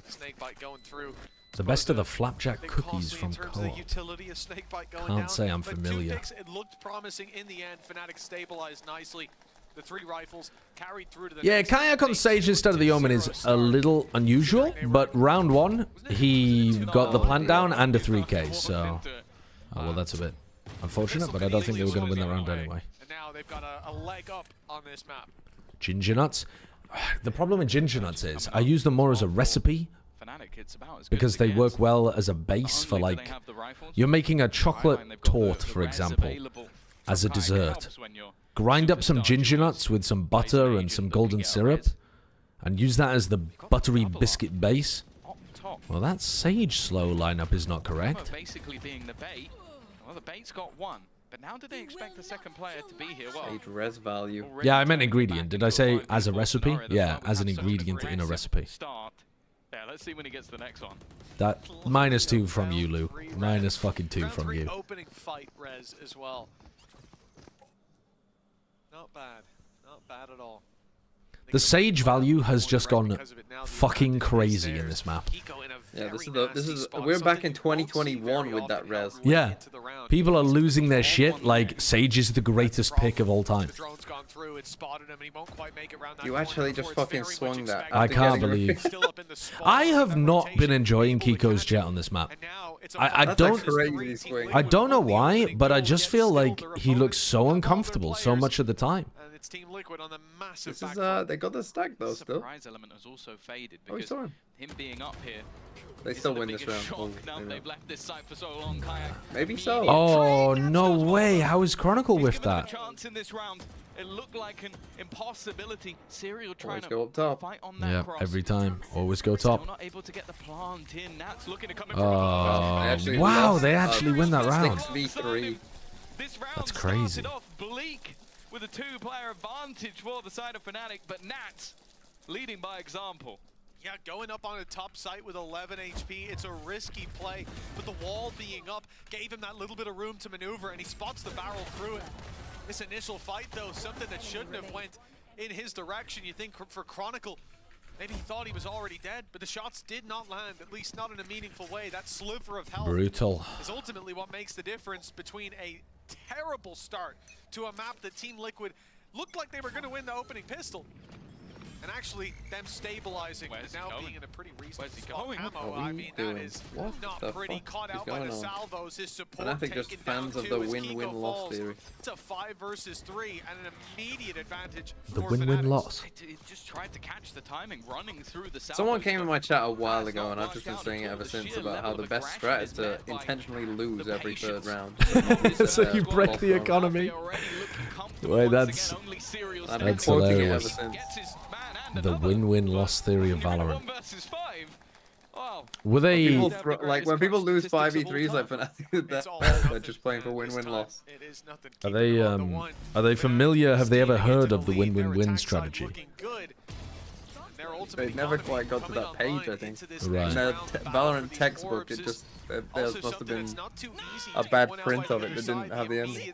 Snakebite going through. The best of the flapjack cookies from In terms of the Co-op. utility of Snakebite going Can't down, say I'm but familiar. 2 picks, it looked promising in the end. Fnatic stabilized nicely. The 3 rifles carried through to the Yeah, next Kayak on stage instead of the Omen is a little unusual, but round 1, he got the plant down and a 3k, so... Oh, well, that's a bit unfortunate, but I don't think they were going to win that round anyway. And now they've got a leg up on this map. Ginger nuts. The problem with ginger nuts is I use them more as a recipe because they work well as a base for, like, you're making a chocolate torte, for example, as a dessert. Grind up some ginger nuts with some butter and some golden syrup and use that as the buttery biscuit base. Well, that Sage slow lineup is not correct. Basically being the bait. Well, the bait's got 1. But now do they expect the second player to be here? Well, Sage res value. Yeah, I meant ingredient. Did I say as a recipe? Yeah, as an ingredient in a recipe. Start. Yeah, let's see when he gets the next one. That -2 from you, Lou. -2 from you. Opening fight res as well. Not bad. Not bad at all. The Sage value has just gone fucking crazy in this map. Yeah, this is we're back in 2021 with that res. Yeah, people are losing their shit like Sage is the greatest pick of all time. You actually just fucking swung that. I can't believe. I have not been enjoying Kiko's jet on this map. I don't know why, but I just feel like he looks so uncomfortable so much of the time. It's Team Liquid on the massive This is they got the stack though still. Surprise element has also faded Oh, we because saw him. being up here. They still win this round. Oh, Now they've left this site for so long, Kayak. maybe so. Oh, no way. How is Chronicle with that? Chance in this round. It looked like an impossibility. Serial trying Always go up top. to fight on that Yeah, cross. every time. Always go top. Still not able to get the plant in. Nats looking to come in Oh, wow. They actually win that round. 6v3. This round That's crazy. started off bleak with a 2-player advantage for the side of Fnatic, but Nats leading by example. Yeah, going up on a top site with 11 HP, it's a risky play, but the wall being up gave him that little bit of room to maneuver, and he spots the barrel through it. This initial fight, though, something that shouldn't have went in his direction. You think for Chronicle, maybe he thought he was already dead, but the shots did not land, at least not in a meaningful way. That sliver of health Brutal. is ultimately what makes the difference between a terrible start to a map that Team Liquid looked like they were going to win the opening pistol. And actually, them stabilizing and now being in a pretty reasonable spot. Ammo, I mean, that is not pretty. Caught out by the salvos. His support And I think just taken down fans of too the as win-win Kiko loss falls. theory. It's a 5 versus 3 and an immediate advantage The for win-win Fnatic. loss. It just tried to catch the timing, running through the Someone came in my chat a while ago, and I've just been saying it ever since about how the best strat is to intentionally lose every third round. So you break the economy. Wait, that's I've been quoting it ever hilarious. since. The win-win loss theory of Valorant. 1 versus 5. Wow, Were they like when people lose 5v3s like Fnatic, they're just playing for win-win loss. Are they familiar? Have they ever heard of the win-win-win strategy? They never quite got to that page, I think. Right. In a Valorant textbook, it just there must have been a bad print of it that didn't have the ending.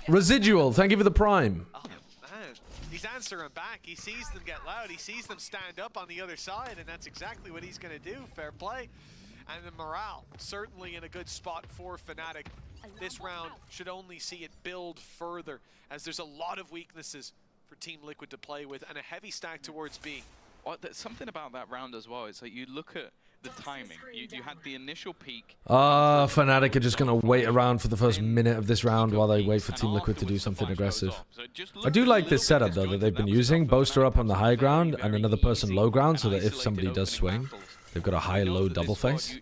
Residual, thank you for the prime. He's answering back. He sees them get loud. He sees them stand up on the other side, and that's exactly what he's going to do. Fair play. And the morale certainly in a good spot for Fnatic. This round should only see it build further, as there's a lot of weaknesses for Team Liquid to play with, and a heavy stack towards B. Well, there's something about that round as well. It's like you look at the timing. You had the initial peak. Fnatic are just going to wait around for the first minute of this round while they wait for Team Liquid to do something aggressive. I do like this setup, though, that they've been using. Boaster up on the high ground and another person low ground, so that if somebody does swing, they've got a high-low double face.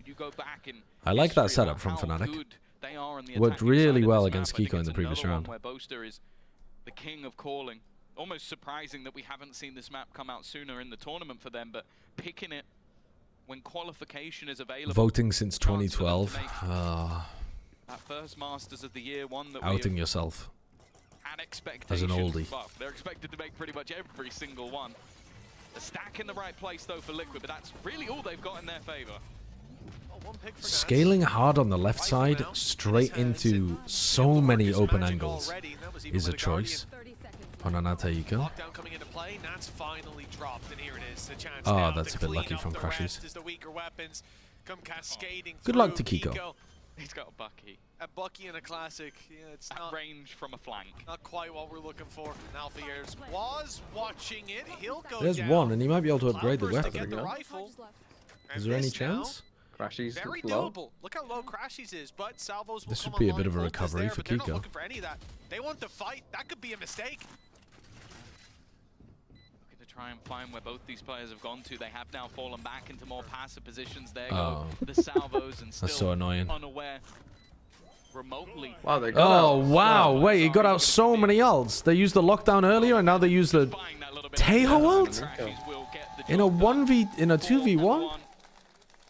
I like that setup from Fnatic. Worked really well against Kiko in the previous round. Where Boaster is the king of calling. Almost surprising that we haven't seen this map come out sooner in the tournament for them, but picking it when qualification is available. Voting since 2012. That first Masters of the Year one that Outing yourself as an oldie. Well, they're expected to make pretty much every single one. A stack in the right place though for Liquid, but that's really all they've got in their favor. Scaling hard on the left side straight into so many open angles is a choice. On Anata Eco. Oh, that's a bit lucky from Crashies. Good luck to Kiko. He's got a Bucky. A Bucky and a classic. Yeah, it's not range from a flank. Not quite what we're looking for. Alfiers was watching it. He'll go There's down. one, and he might be able to upgrade the weapon. Is there any now, chance? Crashies very low. doable. Look how low Crashies is, but Salvos will This come would be a online. bit of a Ult is recovery there, for but they're not Kiko. looking for any of that. They want the fight. That could be a mistake. Looking to try and find where both these players have gone to. They have now fallen back into more passive positions. There go the salvos and still That's so annoying. unaware. Remotely. Wow, they got Oh, wow. Wait, he got out so many ults. They used the lockdown earlier, and now they use the Tejo ult? In a 2v1?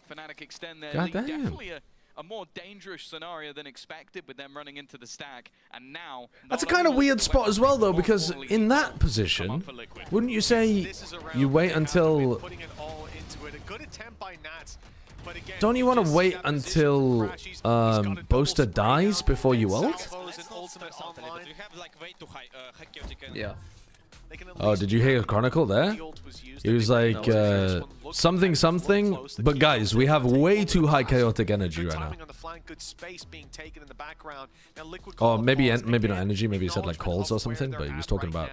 Fnatic extend their God lead. damn. Definitely a more dangerous scenario than expected with them running into the stack. And now That's a kind of weird spot as well, though, because in that position, wouldn't you say you wait until... Don't you want to wait until Boaster dies before you ult? Yeah. Oh, did you hear Chronicle there? He was like, something, something. But guys, we have way too high chaotic energy right now. Oh, maybe not energy. Maybe he said like calls or something. But he was talking about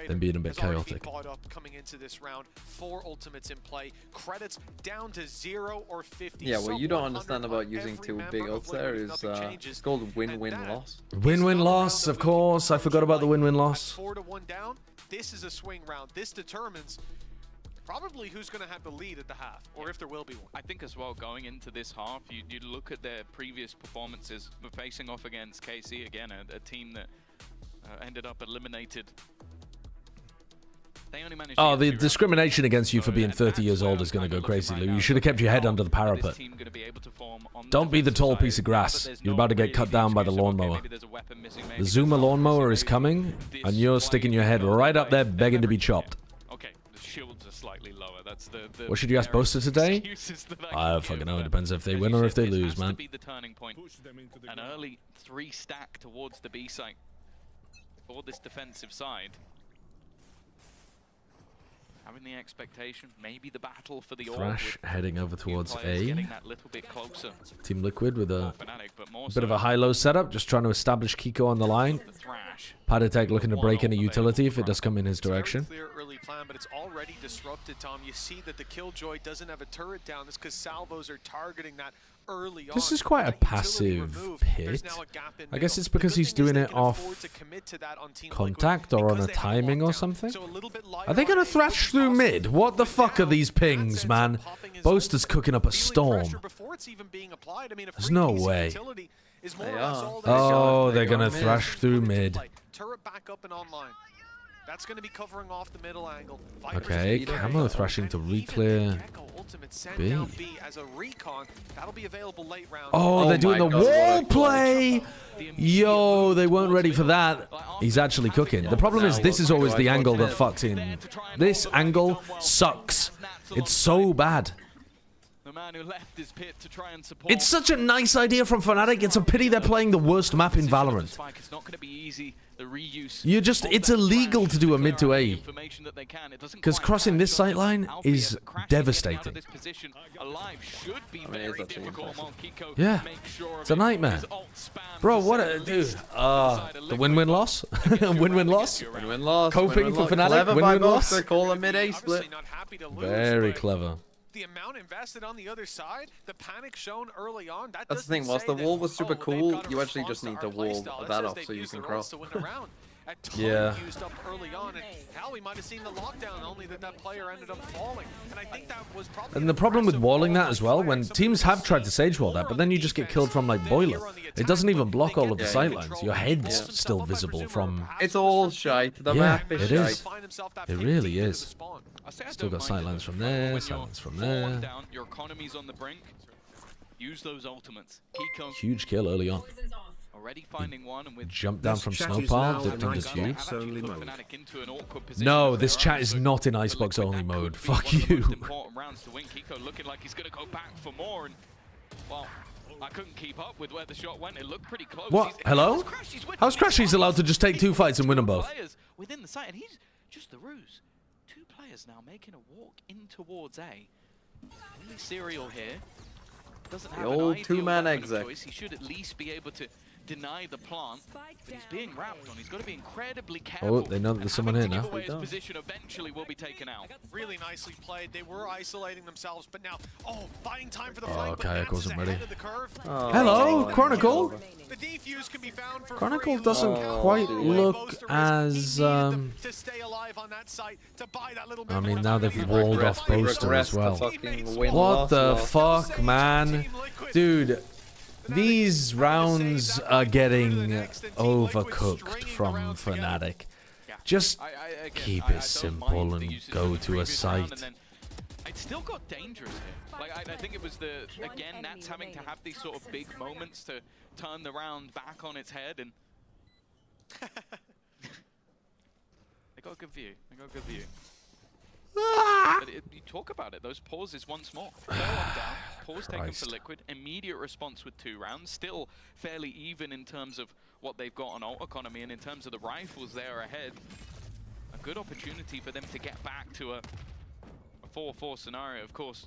them being a bit chaotic. Coming into this round, 4 ultimates in play. Credits down to 0 or 50. Yeah, what you don't understand about using 2 big ults there is it's called win-win loss. Win-win loss, of course. I forgot about the win-win loss. 4-1 down. This is a swing round. This determines probably who's going to have the lead at the half, or if there will be one. I think as well, going into this half, you look at their previous performances, but facing off against KC again, a team that ended up eliminated. They only managed Oh, the discrimination against you for being 30 years old is going to go crazy, Lou. You should have kept your head under the parapet. Don't be the tall piece of grass. You're about to get cut down by the lawnmower. The Zuma lawnmower is coming, and you're sticking your head right up there begging to be chopped. Okay, the shields are slightly lower. That's the What should you ask Boaster today? I don't fucking know. It depends if they win or if they lose, man. Be the turning point. An early 3 stack towards the B site for this defensive side. Having the expectation, maybe the battle for the Thrash heading over towards A. Getting that little bit closer. Team Liquid with a bit of a high-low setup, just trying to establish Kiko on the line. Padatek looking to break in a utility if it does come in his direction. Clear early plan, but it's already disrupted, Tom. You see that the Killjoy doesn't have a turret down. This because salvos are targeting that early on. This is quite a passive hit. I guess it's because he's doing it off contact or on a timing or something. Are they going to thrash through mid? What the fuck are these pings, man? Boaster's cooking up a storm. There's no way. Oh, they're going to thrash through mid. Turret back up and online. That's going to be covering off the middle angle. Okay, Camo thrashing to re-clear B. As a recon, that'll be available late round. Oh, they're doing the wall play. Yo, they weren't ready for that. He's actually cooking. The problem is this is always the angle that fucks in. This angle sucks. It's so bad. It's such a nice idea from Fnatic. It's a pity they're playing the worst map in Valorant. It's illegal to do a mid to A. Because crossing this sightline is devastating. Yeah, it's a nightmare. Bro, what a dude. The win-win loss? Win-win loss? Win-win loss. Coping for Fnatic? Win-win loss? They call a mid-A split. Very clever. The amount invested on the other side, the panic shown early on. That's the thing. Whilst the wall was super cool, you actually just need to wall that off so you can cross. Yeah. Used up early on, and hell, we might have seen the lockdown, only that player ended up falling. And I think that was probably. And the problem with walling that as well, when teams have tried to sage wall that, but then you just get killed from like Boiler. It doesn't even block all of the sightlines. Your head's still visible from. It's all shite. The map is it shite. is. It really is. Still got sightlines from there, sightlines from there. Your economy's on the brink. Use those ultimates. Huge kill early on. Already finding one, and with Jump down from Snowpile, dipped into tube. No, this chat is not in Icebox only mode. Fuck you. Important rounds to win. Kiko looking like he's gonna go back for more, and well, I couldn't keep up with where the shot went. It looked pretty close. What? Hello? How's Crashy's allowed to just take 2 fights and win them both? Within the site, and he's just the ruse. 2 players now making a walk in towards A. Only Serial here doesn't have The old an two-man ideal exec. choice. He should at least be able to deny the plant, but he's being wrapped on. He's got to be incredibly careful. Oh, they know that there's someone here now. His position eventually will be taken out. Really nicely played. They were isolating themselves, but now, buying time for the Oh, flank. Kayak wasn't ready. Oh, Hello, Chronicle. The defuse can be found for Chronicle doesn't quite look as. to stay alive on that site, to buy that little I mean, now they've walled off Poster as well. What What the fuck, man? Dude, these rounds are getting overcooked from Fnatic. Just keep it simple and go to a site. It still got dangerous here. Like I think it was again Nats having to have these sort of big moments to turn the round back on its head, and they got a good view. They got a good view. But you talk about it, those pauses once more. Third one down, pause taken for Liquid, immediate response with 2 rounds, still fairly even in terms of what they've got on ult economy, and in terms of the rifles there ahead, a good opportunity for them to get back to a 4-4 scenario. Of course,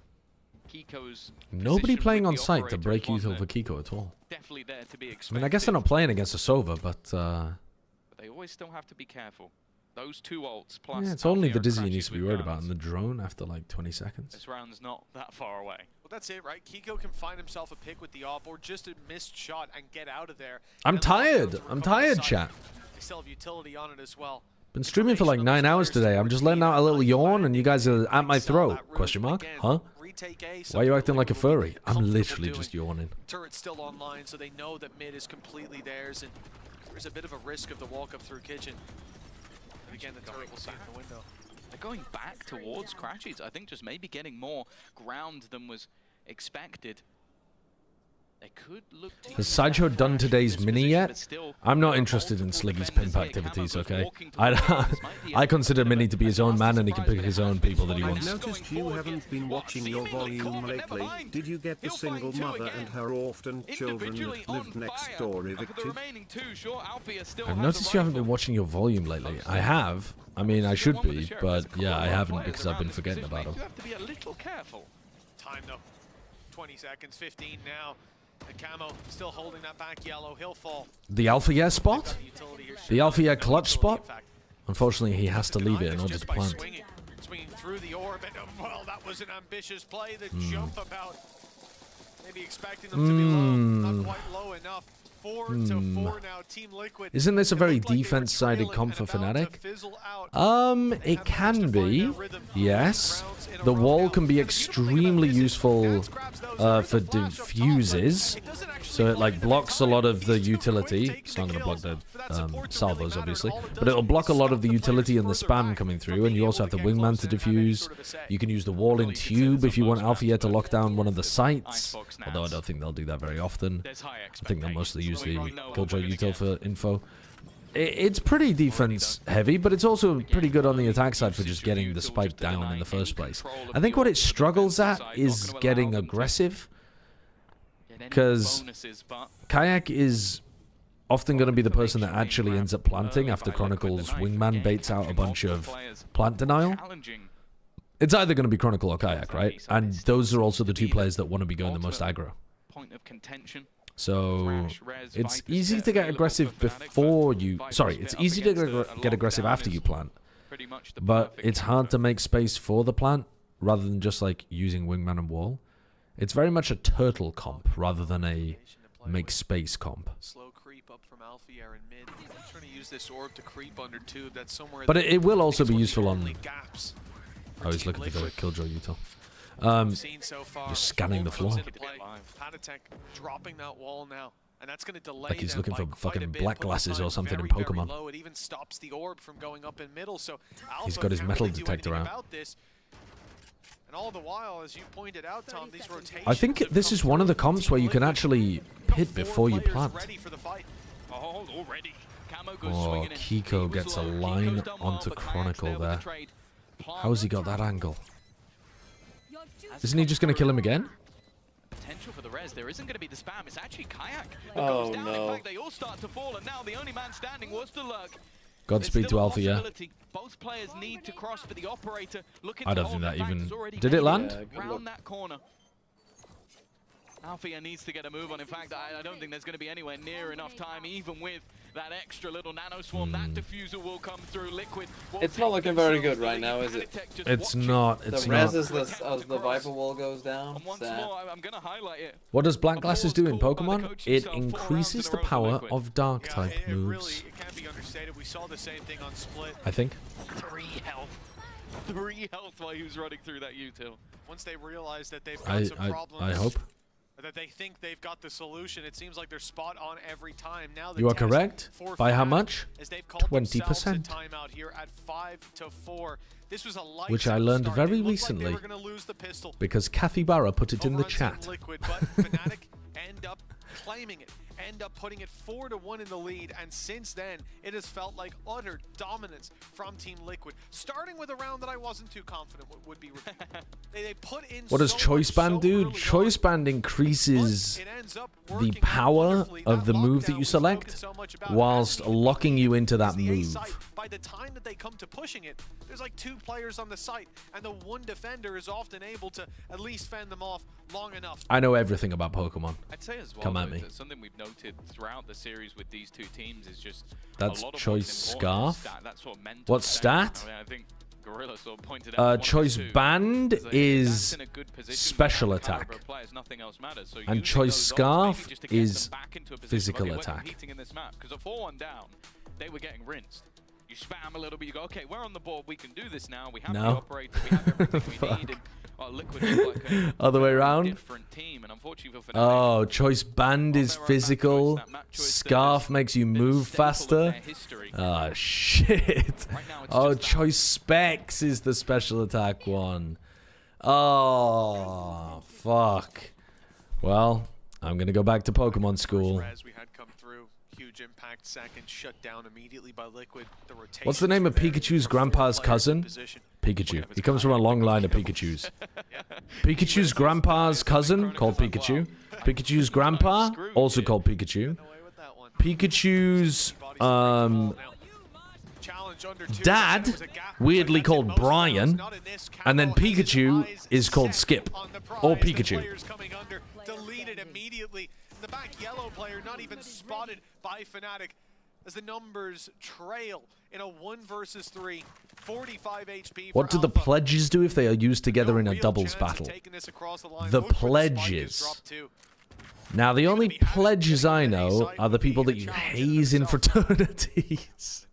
Kiko's Nobody playing on site to break util for Kiko at all. definitely there to be I expected. mean, I guess they're not playing against a Sova, but But they always still have to be careful. Those 2 ults plus. yeah, it's only the Althea Dizzy he crashes needs to be with worried guns. about, and the drone after like 20 seconds. This round's not that far away. Well, that's it, right? Kiko can find himself a pick with the op or just a missed shot and get out of there. I'm tired. I'm tired, chat. They still have utility on it as well. Been streaming for like 9 hours today. I'm just letting out a little yawn, and you guys are at my throat. Question mark? Huh? Why are you acting like a furry? I'm literally just yawning. Turret's still online, so they know that mid is completely theirs, and there's a bit of a risk of the walk up through kitchen. And again, the turret will see in the window. They're going back towards Crashes. I think just maybe getting more ground than was expected. They could look to Has Sideshow done today's mini yet? I'm not interested in Sliggy's pimp activities, okay? I consider Mini to be his own man, and he can pick his own people that he I've wants. noticed you haven't been watching your volume lately. Did you get the single mother and her orphaned children that lived next door evicted? I've noticed you haven't been watching your volume lately. I have. I mean, I should be, but yeah, I haven't because I've been forgetting about him. You have to be a little careful. Time though. 20 seconds, 15 now. The Camo still holding that back yellow. He'll fall. The Alpha Year spot? The Alpha Year clutch spot? Unfortunately, he has to leave it in order to plant. Swinging through the orb, and well, that was an ambitious play. The jump about maybe expecting them to be low, not quite low enough. 4-4 now, Team Liquid. Isn't this a very defense-sided comp for Fnatic? It can be, yes. The wall can be extremely useful for diffuses, so it like blocks a lot of the utility. It's not going to block salvos, obviously. But it'll block a lot of the utility and the spam coming through, and you also have the wingman to defuse. You can use the wall in tube if you want Althea to lock down one of the sites, although I don't think they'll do that very often. I think they'll mostly use the Killjoy util for info. It's pretty defense heavy, but it's also pretty good on the attack side for just getting the spike down in the first place. I think what it struggles at is getting aggressive, because Kayak is often going to be the person that actually ends up planting after Chronicle's wingman baits out a bunch of plant denial. It's either going to be Chronicle or Kayak, right? And those are also the two players that want to be going the most aggro. So it's easy to get aggressive before you... Sorry, it's easy to get aggressive after you plant. But it's hard to make space for the plant rather than just like using wingman and wall. It's very much a turtle comp rather than a make space comp. Slow creep up from Althea in mid. He's trying to use this orb to creep under tube. That's somewhere. But it will also be useful on... I was looking for the Killjoy util. Just scanning the floor. Dropping that wall now. And that's going to delay like he's looking for fucking black glasses or something in very Pokemon. Low. It even stops the orb from going up in middle. So he's got his metal detector out. And all the while, as you pointed out, Tom, these rotations I think this is one of the comps where you can actually hit before you plant. Oh, Kiko gets a line onto Chronicle there. How has he got that angle? Isn't he just going to kill him again? Potential for the res. There isn't going to be the spam. It's actually Kayak. Oh no. In fact, they all start to fall, and now the only man standing was the lurk. Godspeed to Althea. Both players need to cross for the operator. I don't think that even... Did it land? Round that corner. Althea needs to get a move on. In fact, I don't think there's going to be anywhere near enough time, even with that extra little nano swarm. That diffuser will come through. Liquid. It's not looking very good right now, is it? It's not. It's the res is as the Viper wall goes down. Once more, I'm going to highlight it. What does Black Glasses do in Pokemon? It increases the power of Dark type moves. It can't be understated. We saw the same thing on Split. I think. 3 health. 3 health while he was running through that util. Once they realize that they've got some problems. I hope. That they think they've got the solution. It seems like they're spot on every time. Now you are correct. By how much? 20%. Timeout here at 5-4. This was a which I learned very recently because Capybara put it in the chat. Liquid, but Fnatic end up claiming it, end up putting it 4-1 in the lead, and since then it has felt like utter dominance from Team Liquid. Starting with a round that I wasn't too confident would be they put in. What does Choice Band do? Choice Band increases the power of the move that you select whilst locking you into that move. By the time that they come to pushing it, there's like 2 players on the site, and the one defender is often able to at least fend them off long enough. I know everything about Pokemon. I'd say as well, come at me. Something we've noted throughout the series with these two teams is just that's a lot of Choice Scarf. That's sort of mental what stat? I mean, I think Gorilla sort of pointed out Choice Band is special attack, and Choice Scarf is physical attack. Because at 4-1 down, they were getting rinsed. You spam a little bit, you go, okay, we're on the board, we can do this now. We have the operator, we have everything we need. And, Liquid is like a other way around. Team, and unfortunately for oh, Choice Band is physical. Scarf makes you move faster. Oh, shit. Oh, Choice Specs is the special attack one. Oh, fuck. Well, I'm going to go back to Pokemon school. Huge impact, second shut down immediately by Liquid. What's the name of Pikachu's grandpa's cousin? Pikachu. He comes from a long line of Pikachus. Pikachu's grandpa's cousin, called Pikachu. Pikachu's grandpa, also called Pikachu. Pikachu's dad, weirdly called Brian. And then Pikachu is called Skip. Or Pikachu. Deleted immediately. The back yellow player not even spotted by Fnatic as the numbers trail in a 1 versus 3, 45 HP. What do the pledges do if they are used together in a doubles battle? The pledges. Now, the only pledges I know are the people that you haze in fraternities.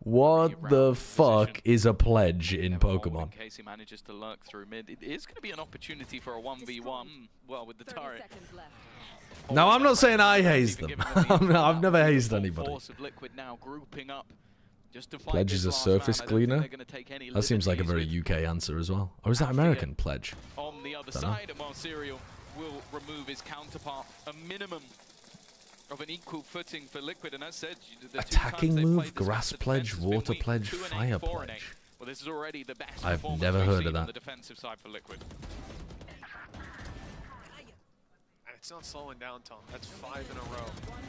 What the fuck is a pledge in Pokemon? In case he manages to lurk through mid, it is going to be an opportunity for a 1v1. Well, with the turret. Now, I'm not saying I haze them. I've never hazed anybody. Force of Liquid now grouping up just to fight Pledge this is a last surface round. I don't think cleaner? they're gonna take any That seems like a very liberties UK answer as well. Or is that American, pledge? on the other Dunno. side, and while Serial will remove his counterpart, a minimum of an equal footing for Liquid, and as said, the Attacking two times they've move, played this grass match, the pledge, defense has been water weak. pledge, 2 and 8, fire 4 and 8. pledge. Well, this is already the best I've performance never we've heard seen of on that. the defensive side for Liquid. It's not slowing down, Tom. That's 5 in a row.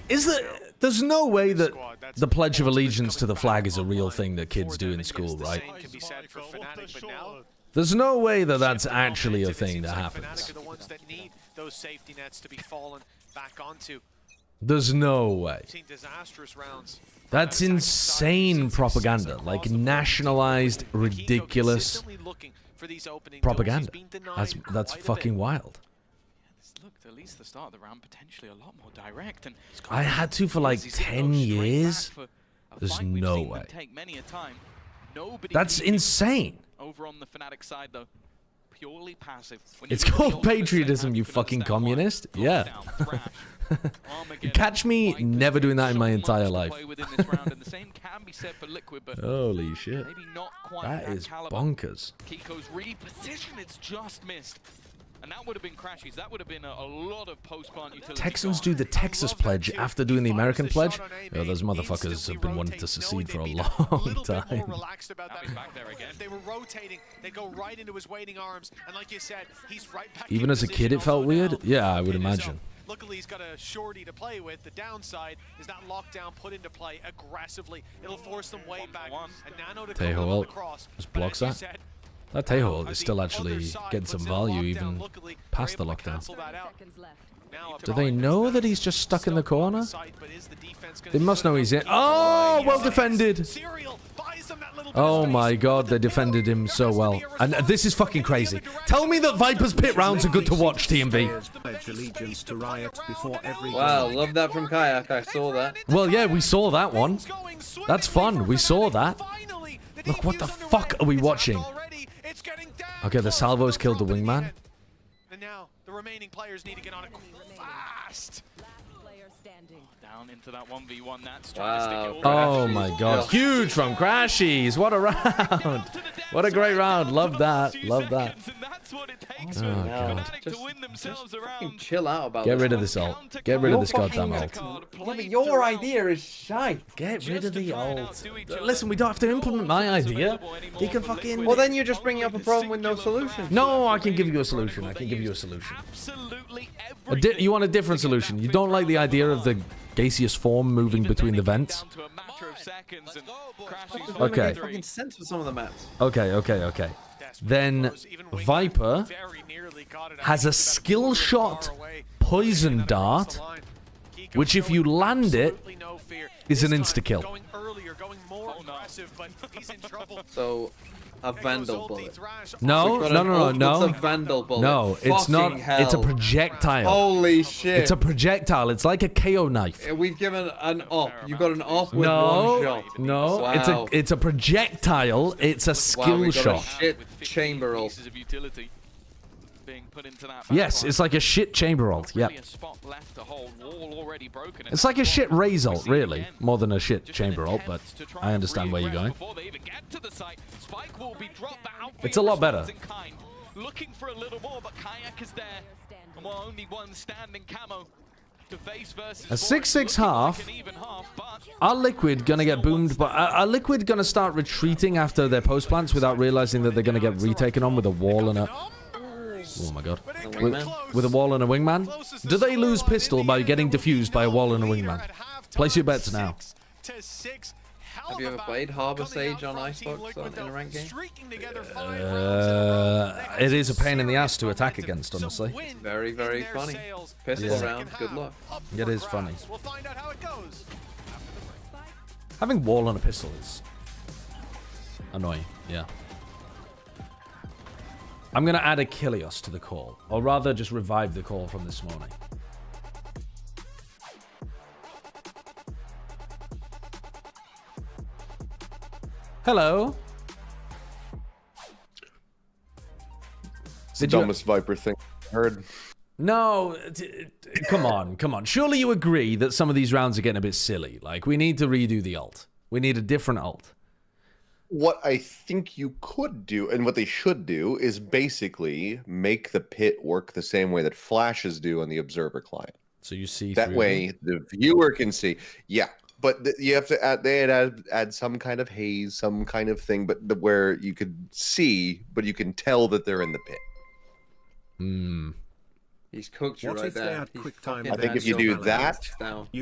Is there? There's no way that the Pledge of Allegiance to the flag is a real thing that kids do in school, right? Can be said for Fnatic, but now There's no way that that's actually a thing that Fnatic happens. are the ones that need those safety nets to be fallen back onto. There's no way. We've seen disastrous rounds. That's insane propaganda. Like nationalized, ridiculous propaganda. That's fucking wild. This looked, at least the start of the round, potentially a lot more direct. And I had to for like 10 years. There's no way. take many a time. Nobody That's leading insane. Over on the Fnatic side, though, purely passive. When It's you look at the called ultimate patriotism, setup, you can fucking understand why. communist. Yeah. Lockdown, Thrash, Armageddon, Catch me never doing that in my entire life. play within this round, and the same can be said for Liquid, but Holy shit. maybe not quite That is caliber. bonkers. Kiko's reposition, it's just missed. And that would have been crashes. That would have been a lot of post-plant utility. Texans do the Texas pledge after doing the American pledge. Yo, those motherfuckers have been wanting to secede for a long time. Relaxed about that. If they were rotating, they go right into his waiting arms, and like you said, he's right back. Even as a kid, it felt weird. Yeah, I would imagine. Luckily, he's got a shorty to play with. The downside is that lockdown put into play aggressively. It'll force them way back. And Nano to come Tejo on the ult cross. just blocks that. That Tejo ult is still actually getting some value even past the lockdown. Do they know that he's just stuck in the corner? They must know he's in. Oh, well defended. Oh my god, they defended him so well. And this is fucking crazy. Tell me that Viper's pit rounds are good to watch, TMV. Wow, love that from Kayak. I saw that. Well, yeah, we saw that one. That's fun. We saw that. Look, what the fuck are we watching? Okay, the salvo's killed the wingman. And now the remaining players need to get on it fast. Down into that 1v1. That's Wow. Oh my god. Huge from Crashies. What a round. What a great round. Love that. Love that. Oh god. Just fucking chill out about Get this rid of one. this ult. Get rid of this goddamn ult. Yeah, but your idea is shite. Get rid of the ult. Listen, we don't have to implement my idea. You can fucking... Well, then you're just bringing up a problem with no solution. No, I can give you a solution. I can give you a solution. You want a different solution. You don't like the idea of the gaseous form moving between the vents? Okay. Make fucking sense for some of the maps. Okay. Then Viper has a skill shot poison dart, which if you land it, is an insta-kill. So, a Vandal bullet. No. It's a Vandal bullet. No, it's not. Fucking hell. It's a projectile. Holy shit. It's a projectile. It's like a KO knife. We've given an op. You got an op with one shot. No, Wow. it's a projectile. It's a skill we got shot. A shit chamber ult. Yes, it's like a shit chamber ult. Yeah. It's like a shit raise ult, really, more than a shit chamber ult. But I understand where you're going. It's a lot better. Looking for a little more, but Kayak is there. And while only one standing camo. A 6-6 half. Are Liquid gonna get boomed? But are Liquid gonna start retreating after their post plants without realizing that they're gonna get retaken on with a wall and a? Oh my god. With a wall and a wingman? Do they lose pistol by getting diffused by a wall and a wingman? Place your bets now. Have you ever played Harbor Sage on Icebox in a ranked game? It is a pain in the ass to attack against, honestly. Very, very funny. Pistol round, good luck. It is funny. Having wall on a pistol is annoying, yeah. I'm going to add Achilles to the call, or rather just revive the call from this morning. Hello. It's the dumbest Viper thing I've heard. No, come on. Surely you agree that some of these rounds are getting a bit silly. Like, we need to redo the ult. We need a different ult. What I think you could do, and what they should do, is basically make the pit work the same way that flashes do on the observer client. So you see that way the viewer can see. Yeah, but you have to add some kind of haze, some kind of thing, but where you could see, but you can tell that they're in the pit. Hmm. He's cooked you right there. I think if you do that,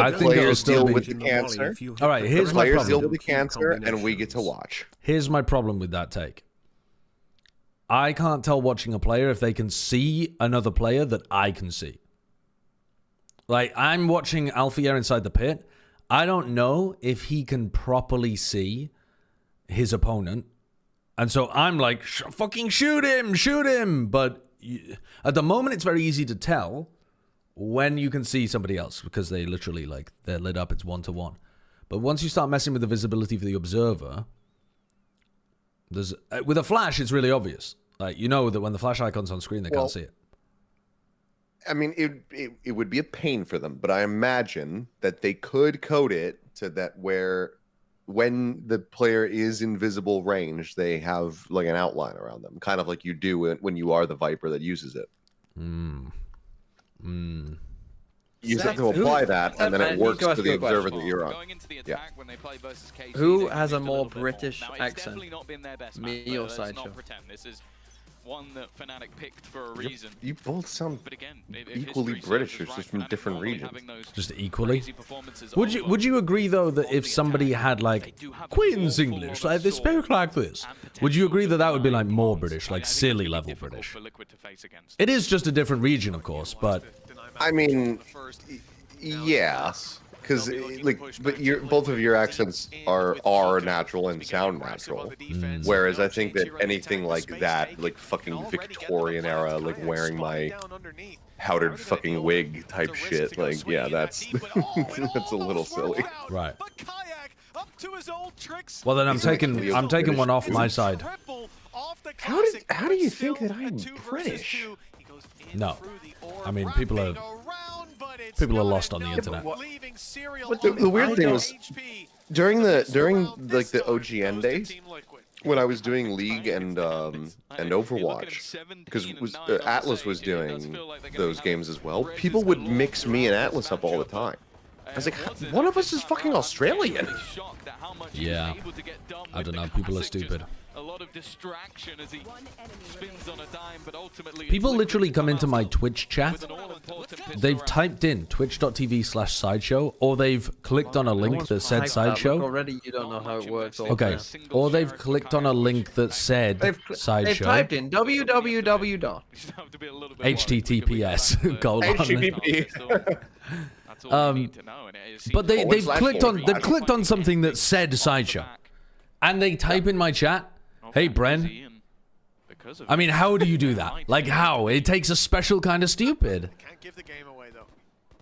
I think players still deal be... with the cancer. All right, here's my players problem. deal with the cancer, and we get to watch. Here's my problem with that take. I can't tell watching a player if they can see another player that I can see. Like, I'm watching Alfier inside the pit. I don't know if he can properly see his opponent. And so I'm like, fucking shoot him. But at the moment, it's very easy to tell when you can see somebody else because they literally, like, they're lit up. It's 1-to-1. But once you start messing with the visibility for the observer, with a flash, it's really obvious. Like, you know that when the flash icon's on screen, they can't see it. I mean, it would be a pain for them, but I imagine that they could code it to that where when the player is in visible range, they have like an outline around them, kind of like you do when you are the Viper that uses it. You just have to apply that, and then it works to the observer that you're on. Yeah. Who has a more British accent? Me or Sideshow? One that Fnatic picked for a reason. You both sound equally British, it's just from different regions. Just equally? Would you agree, though, that if somebody had, like, Queen's English, like, they spoke like this, would you agree that that would be, like, more British, like, silly level British? It is just a different region, of course, but... I mean, yeah. Because, like, but both of your accents are natural and sound natural. Whereas I think that anything like that, like fucking Victorian era, like wearing my powdered fucking wig type shit, like, yeah, that's that's a little silly. Right. Well, then I'm taking one off my side. How do you think that I'm British? No. I mean, people are lost on the internet. But the weird thing was during like the OGN days when I was doing League and Overwatch, because Atlas was doing those games as well. People would mix me and Atlas up all the time. I was like, one of us is fucking Australian. Yeah. I don't know. People are stupid. A lot of distraction as he spins on a dime, but ultimately people literally come into my Twitch chat. They've typed in twitch.tv/sideshow, or they've clicked on a link that said sideshow. Already, you don't know how it works. Okay. Or they've clicked on a link that said sideshow. They've typed in www. HTTPS. HTTP. But they've clicked on something that said sideshow, and they type in my chat, "Hey, Bren." I mean, how do you do that? Like, how? It takes a special kind of stupid. Can't give the game away though.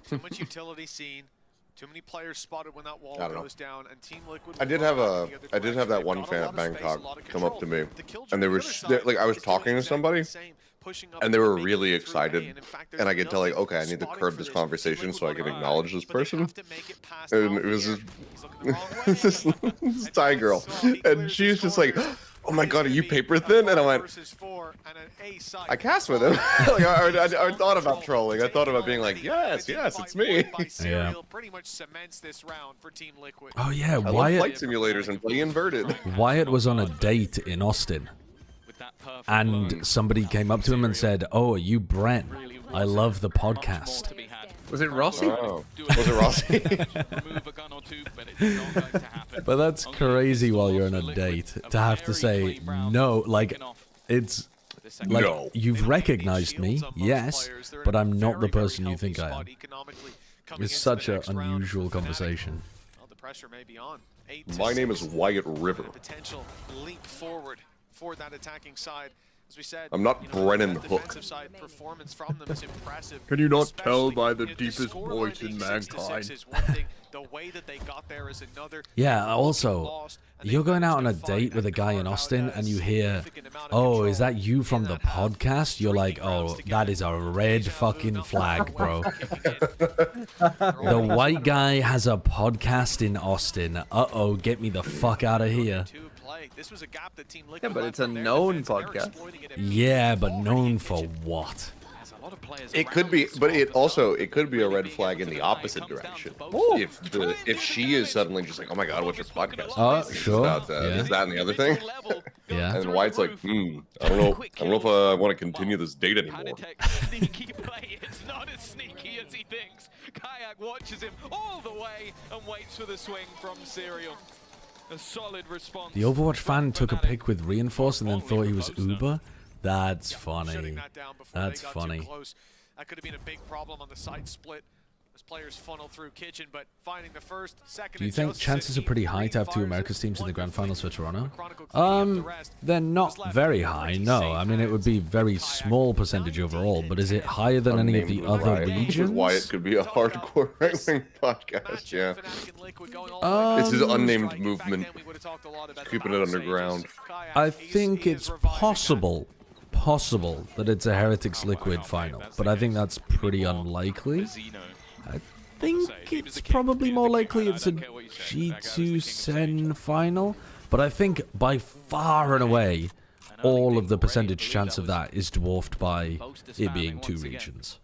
Too much utility seen. Too many players spotted when that wall goes down, and Team Liquid. I did have that one fan at Bangkok come up to me, and they were like, I was talking to somebody, and they were really excited, and I could tell, like, okay, I need to curb this conversation so I can acknowledge this person. And it was this Thai girl, and she's just like, "Oh my god, are you paper thin?" And I went, I cast with him. Like, I thought about trolling. I thought about being like, yes, it's me. Yeah. Pretty much cements this round for Team Liquid. Oh yeah, I love Wyatt. flight simulators and play inverted. Wyatt was on a date in Austin, and somebody came up to him and said, "Oh, are you Brent? I love the podcast." Was it Rossi? Oh. Was it Rossi? But that's crazy while you're on a date to have to say no. Like, it's like, no. You've recognized me, yes, but I'm not the person you think I am. It's such an unusual conversation. The pressure may be on. My name is Wyatt River. Potential leap forward for that attacking side. As we said, I'm not Brennan Hook. defensive side performance from them is impressive. Can you not tell especially, by the you know, deepest scoreline voice in being 6-6 mankind? is one thing, the way that they got there is another. Yeah, also, you're going out on a date with a guy in Austin and you hear, oh, is that you from the podcast? You're like, oh, that is a red fucking flag, bro. The white guy has a podcast in Austin. Uh-oh, get me the fuck out of here. Yeah, but it's a known podcast. Yeah, but known for what? It could be, but it could be a red flag in the opposite direction. If she is suddenly just like, oh my god, what's your podcast? Oh, sure. Is that and the other thing? Yeah. And White's like, I don't know if I want to continue this date anymore. Sneaky play. It's not as sneaky as he thinks. Kayak watches him all the way and waits for the swing from Serial. A solid response. The Overwatch fan took a pic with Reinforce and then thought he was Uber. That's funny. That's funny. That could have been a big problem on the side split as players funnel through Kitchen, but finding the first, second. Do you think chances are pretty high to have two Americas teams in the grand finals for Toronto? They're not very high, no. I mean, it would be very small percentage overall, but is it higher than any of the other regions? Why it could be a hardcore right-wing podcast, yeah. This is unnamed movement, keeping it underground. I think it's possible that it's a Heretics Liquid final, but I think that's pretty unlikely. I think it's probably more likely it's a G2 Sen final, but I think by far and away, all of the percentage chance of that is dwarfed by it being two regions.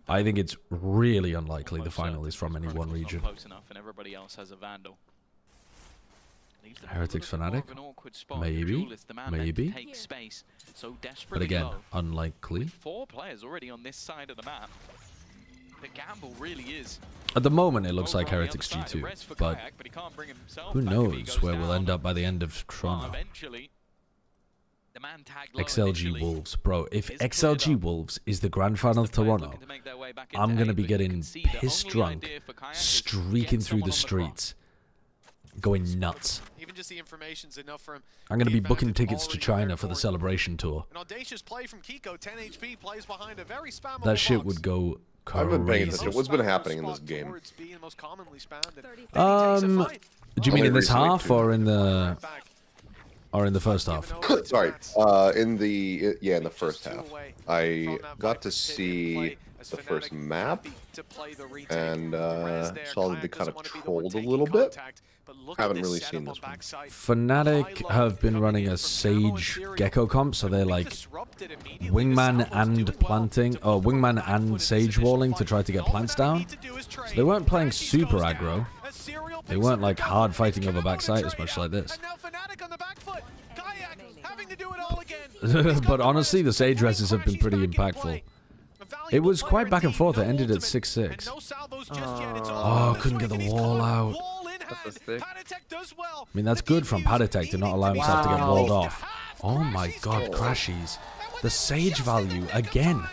I think it's really unlikely the final is from any one region. Heretics Fnatic? Maybe. But again, unlikely. 4 players already on this side of the map. The gamble really is. At the moment, it looks like Heretics G2, but who knows where we'll end up by the end of Toronto. XLG Wolves. Bro, if XLG Wolves is the grand final of Toronto, I'm going to be getting pissed drunk, streaking through the streets, going nuts. Even just the information's enough for him. I'm going to be booking tickets to China for the celebration tour. An audacious play from Kiko. 10 HP plays behind a very spammable That shit would go I've been paying crazy. attention. What's been happening in this game? Do you mean in this half or in the first half? Sorry, in the first half. I got to see the first map and saw that they kind of trolled a little bit. Haven't really seen this one. Fnatic have been running a Sage Gecko comp, so they're like wingman and planting, or wingman and Sage walling to try to get plants down. So they weren't playing super aggro. They weren't like hard fighting over backside as much like this. But honestly, the Sage reses have been pretty impactful. It was quite back and forth. It ended at 6-6. Oh, couldn't get the wall out. I mean, that's good from Padatek to not allow himself to get walled off. Oh my god, Crashies. The Sage value again.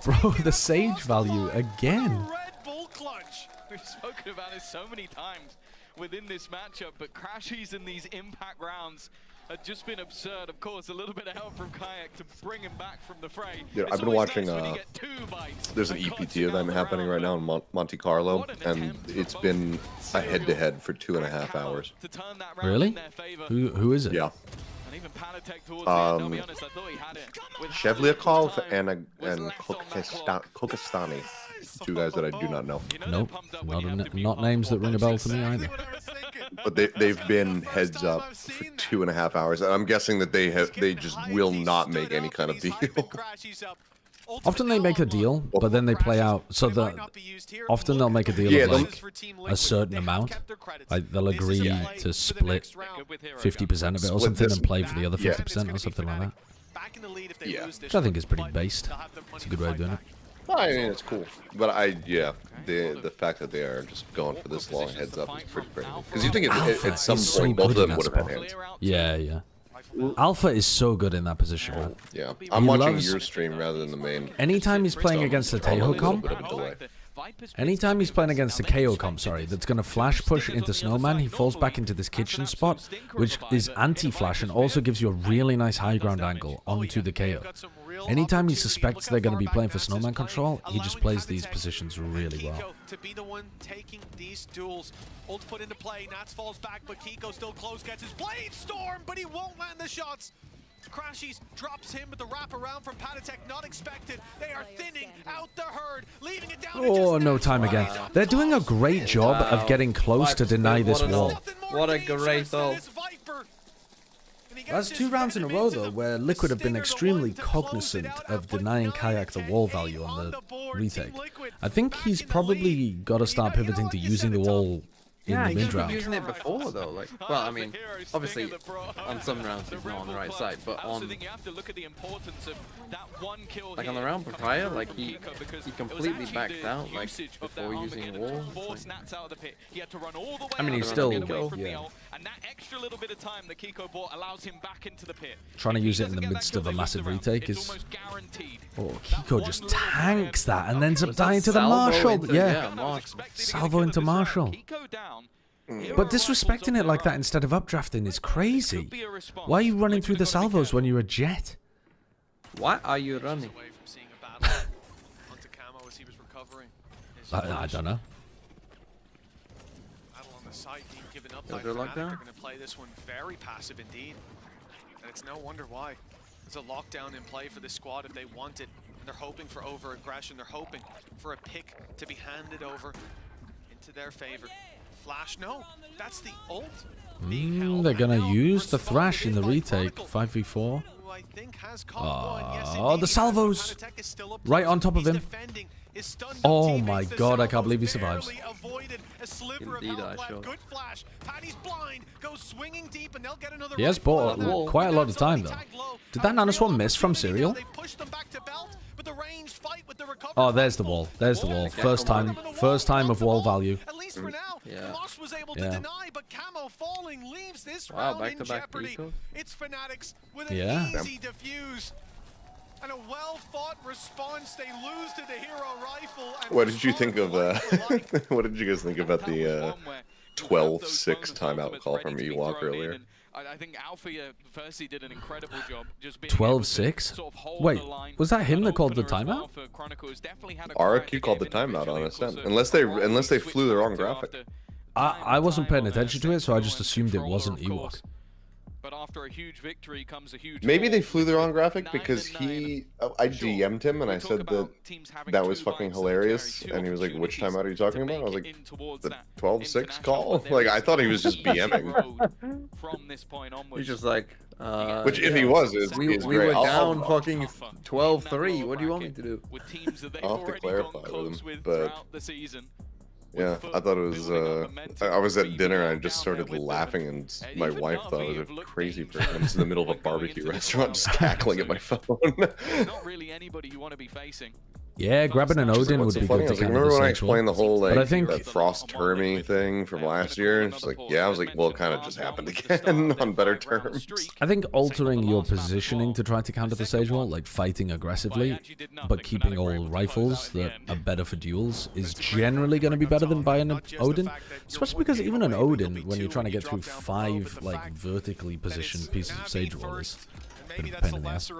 Bro, the Sage value again. We've spoken about it so many times within this matchup, but Crashies in these impact rounds have just been absurd. Of course, a little bit of help from Kayak to bring him back from the fray. Yeah, I've been watching, there's an EPT event happening right now in Monte Carlo, and it's been a head-to-head for 2.5 hours. Really? Who is it? Yeah. Shevlyakov and Kokastani. 2 guys that I do not know. Nope, not names that ring a bell to me either. But they've been heads up for 2.5 hours, and I'm guessing that they just will not make any kind of deal. Often they make a deal, but then they play out. So often they'll make a deal of like a certain amount. Like they'll agree to split 50% of it or something and play for the other 50% or something like that. Yeah, which I think is pretty based. It's a good way of doing it. I mean, it's cool, but the fact that they are just going for this long heads up is pretty crazy. Because you think at some point both of them would have had hands. Yeah. Alpha is so good in that position, man. Yeah, I'm watching your stream rather than the main. Anytime he's playing against a Tejo comp, Anytime he's playing against a KO comp, that's going to flash push into Snowman, he falls back into this kitchen spot, which is anti-flash and also gives you a really nice high ground angle onto the KO. Anytime he suspects they're going to be playing for Snowman control, he just plays these positions really well. To be the one taking these duels. Ult put into play, Nats falls back, but Kiko still close, gets his Blade Storm, but he won't land the shots. Crashies drops him with the wrap around from Fnatic, not expected. They are thinning out the herd, leaving it down. Oh, no time again. They're doing a great job of getting close to deny this wall. What a great ult. That's 2 rounds in a row, though, where Liquid have been extremely cognizant of denying Kayak the wall value on the retake. I think he's probably got to start pivoting to using the wall in the mid round. He's been using it before, though. Like, well, I mean, obviously, on some rounds he's not on the right side, but on like on the round prior, like he completely backed out, like before using wall. I mean, he's still trying to use it in the midst of a massive retake is. Oh, Kiko just tanks that and ends up dying to the Marshall. Salvo into Marshall. But disrespecting it like that instead of updrafting is crazy. Why are you running through the salvos when you're a Jet? Why are you running? I don't know. They're going to play this one very passive indeed. And it's no wonder why. There's a lockdown in play for this squad if they want it. And they're hoping for over-aggression. They're hoping for a pick to be handed over into their favor. Flash, no. That's the ult. They're going to use the Thrash in the retake. 5v4. Oh, the salvos. Right on top of him. Oh my god, I can't believe he survives. Indeed, I sure. He has bought quite a lot of time, though. Did that Nanoswarm miss from Serial? Oh, there's the wall. There's the wall. First time of wall value. Yeah. was able to deny, but Camo falling leaves this round in jeopardy. It's Fnatic's with an easy defuse. And a well-fought response. They lose to the hero rifle. What did you think of what did you guys think about the 12-6 timeout call from Ewok earlier? I think Alpha firstly did an incredible job. 12-6? Wait, was that him that called the timeout? RQ called the timeout on Ascent. Unless they flew the wrong graphic. I wasn't paying attention to it, so I just assumed it wasn't Ewok. But after a huge victory comes a huge Maybe they flew the wrong graphic because I DM'd him and I said that was fucking hilarious, and he was like, which timeout are you talking about? I was like, the 12-6 call? Like, I thought he was just BMing. He's just like, which if he was, we were down fucking 12-3. What do you want me to do? I'll have to clarify with him, but yeah, I thought it was, I was at dinner and I just started laughing and my wife thought I was a crazy person. I was in the middle of a barbecue restaurant just cackling at my phone. Not really anybody you want to be facing. Yeah, grabbing an Odin would be good to kind remember of when I explained the whole like I think that Frost Termy thing from last year? And she's like, yeah, I was like, well, it kind of just happened again on better terms. I think altering your positioning to try to counter the Sage Wall, like fighting aggressively, but keeping all rifles that are better for duels, is generally going to be better than buying an Odin. Especially because even an Odin, when you're trying to get through 5 like vertically positioned pieces of Sage Wall, is a bit of a pain in the ass.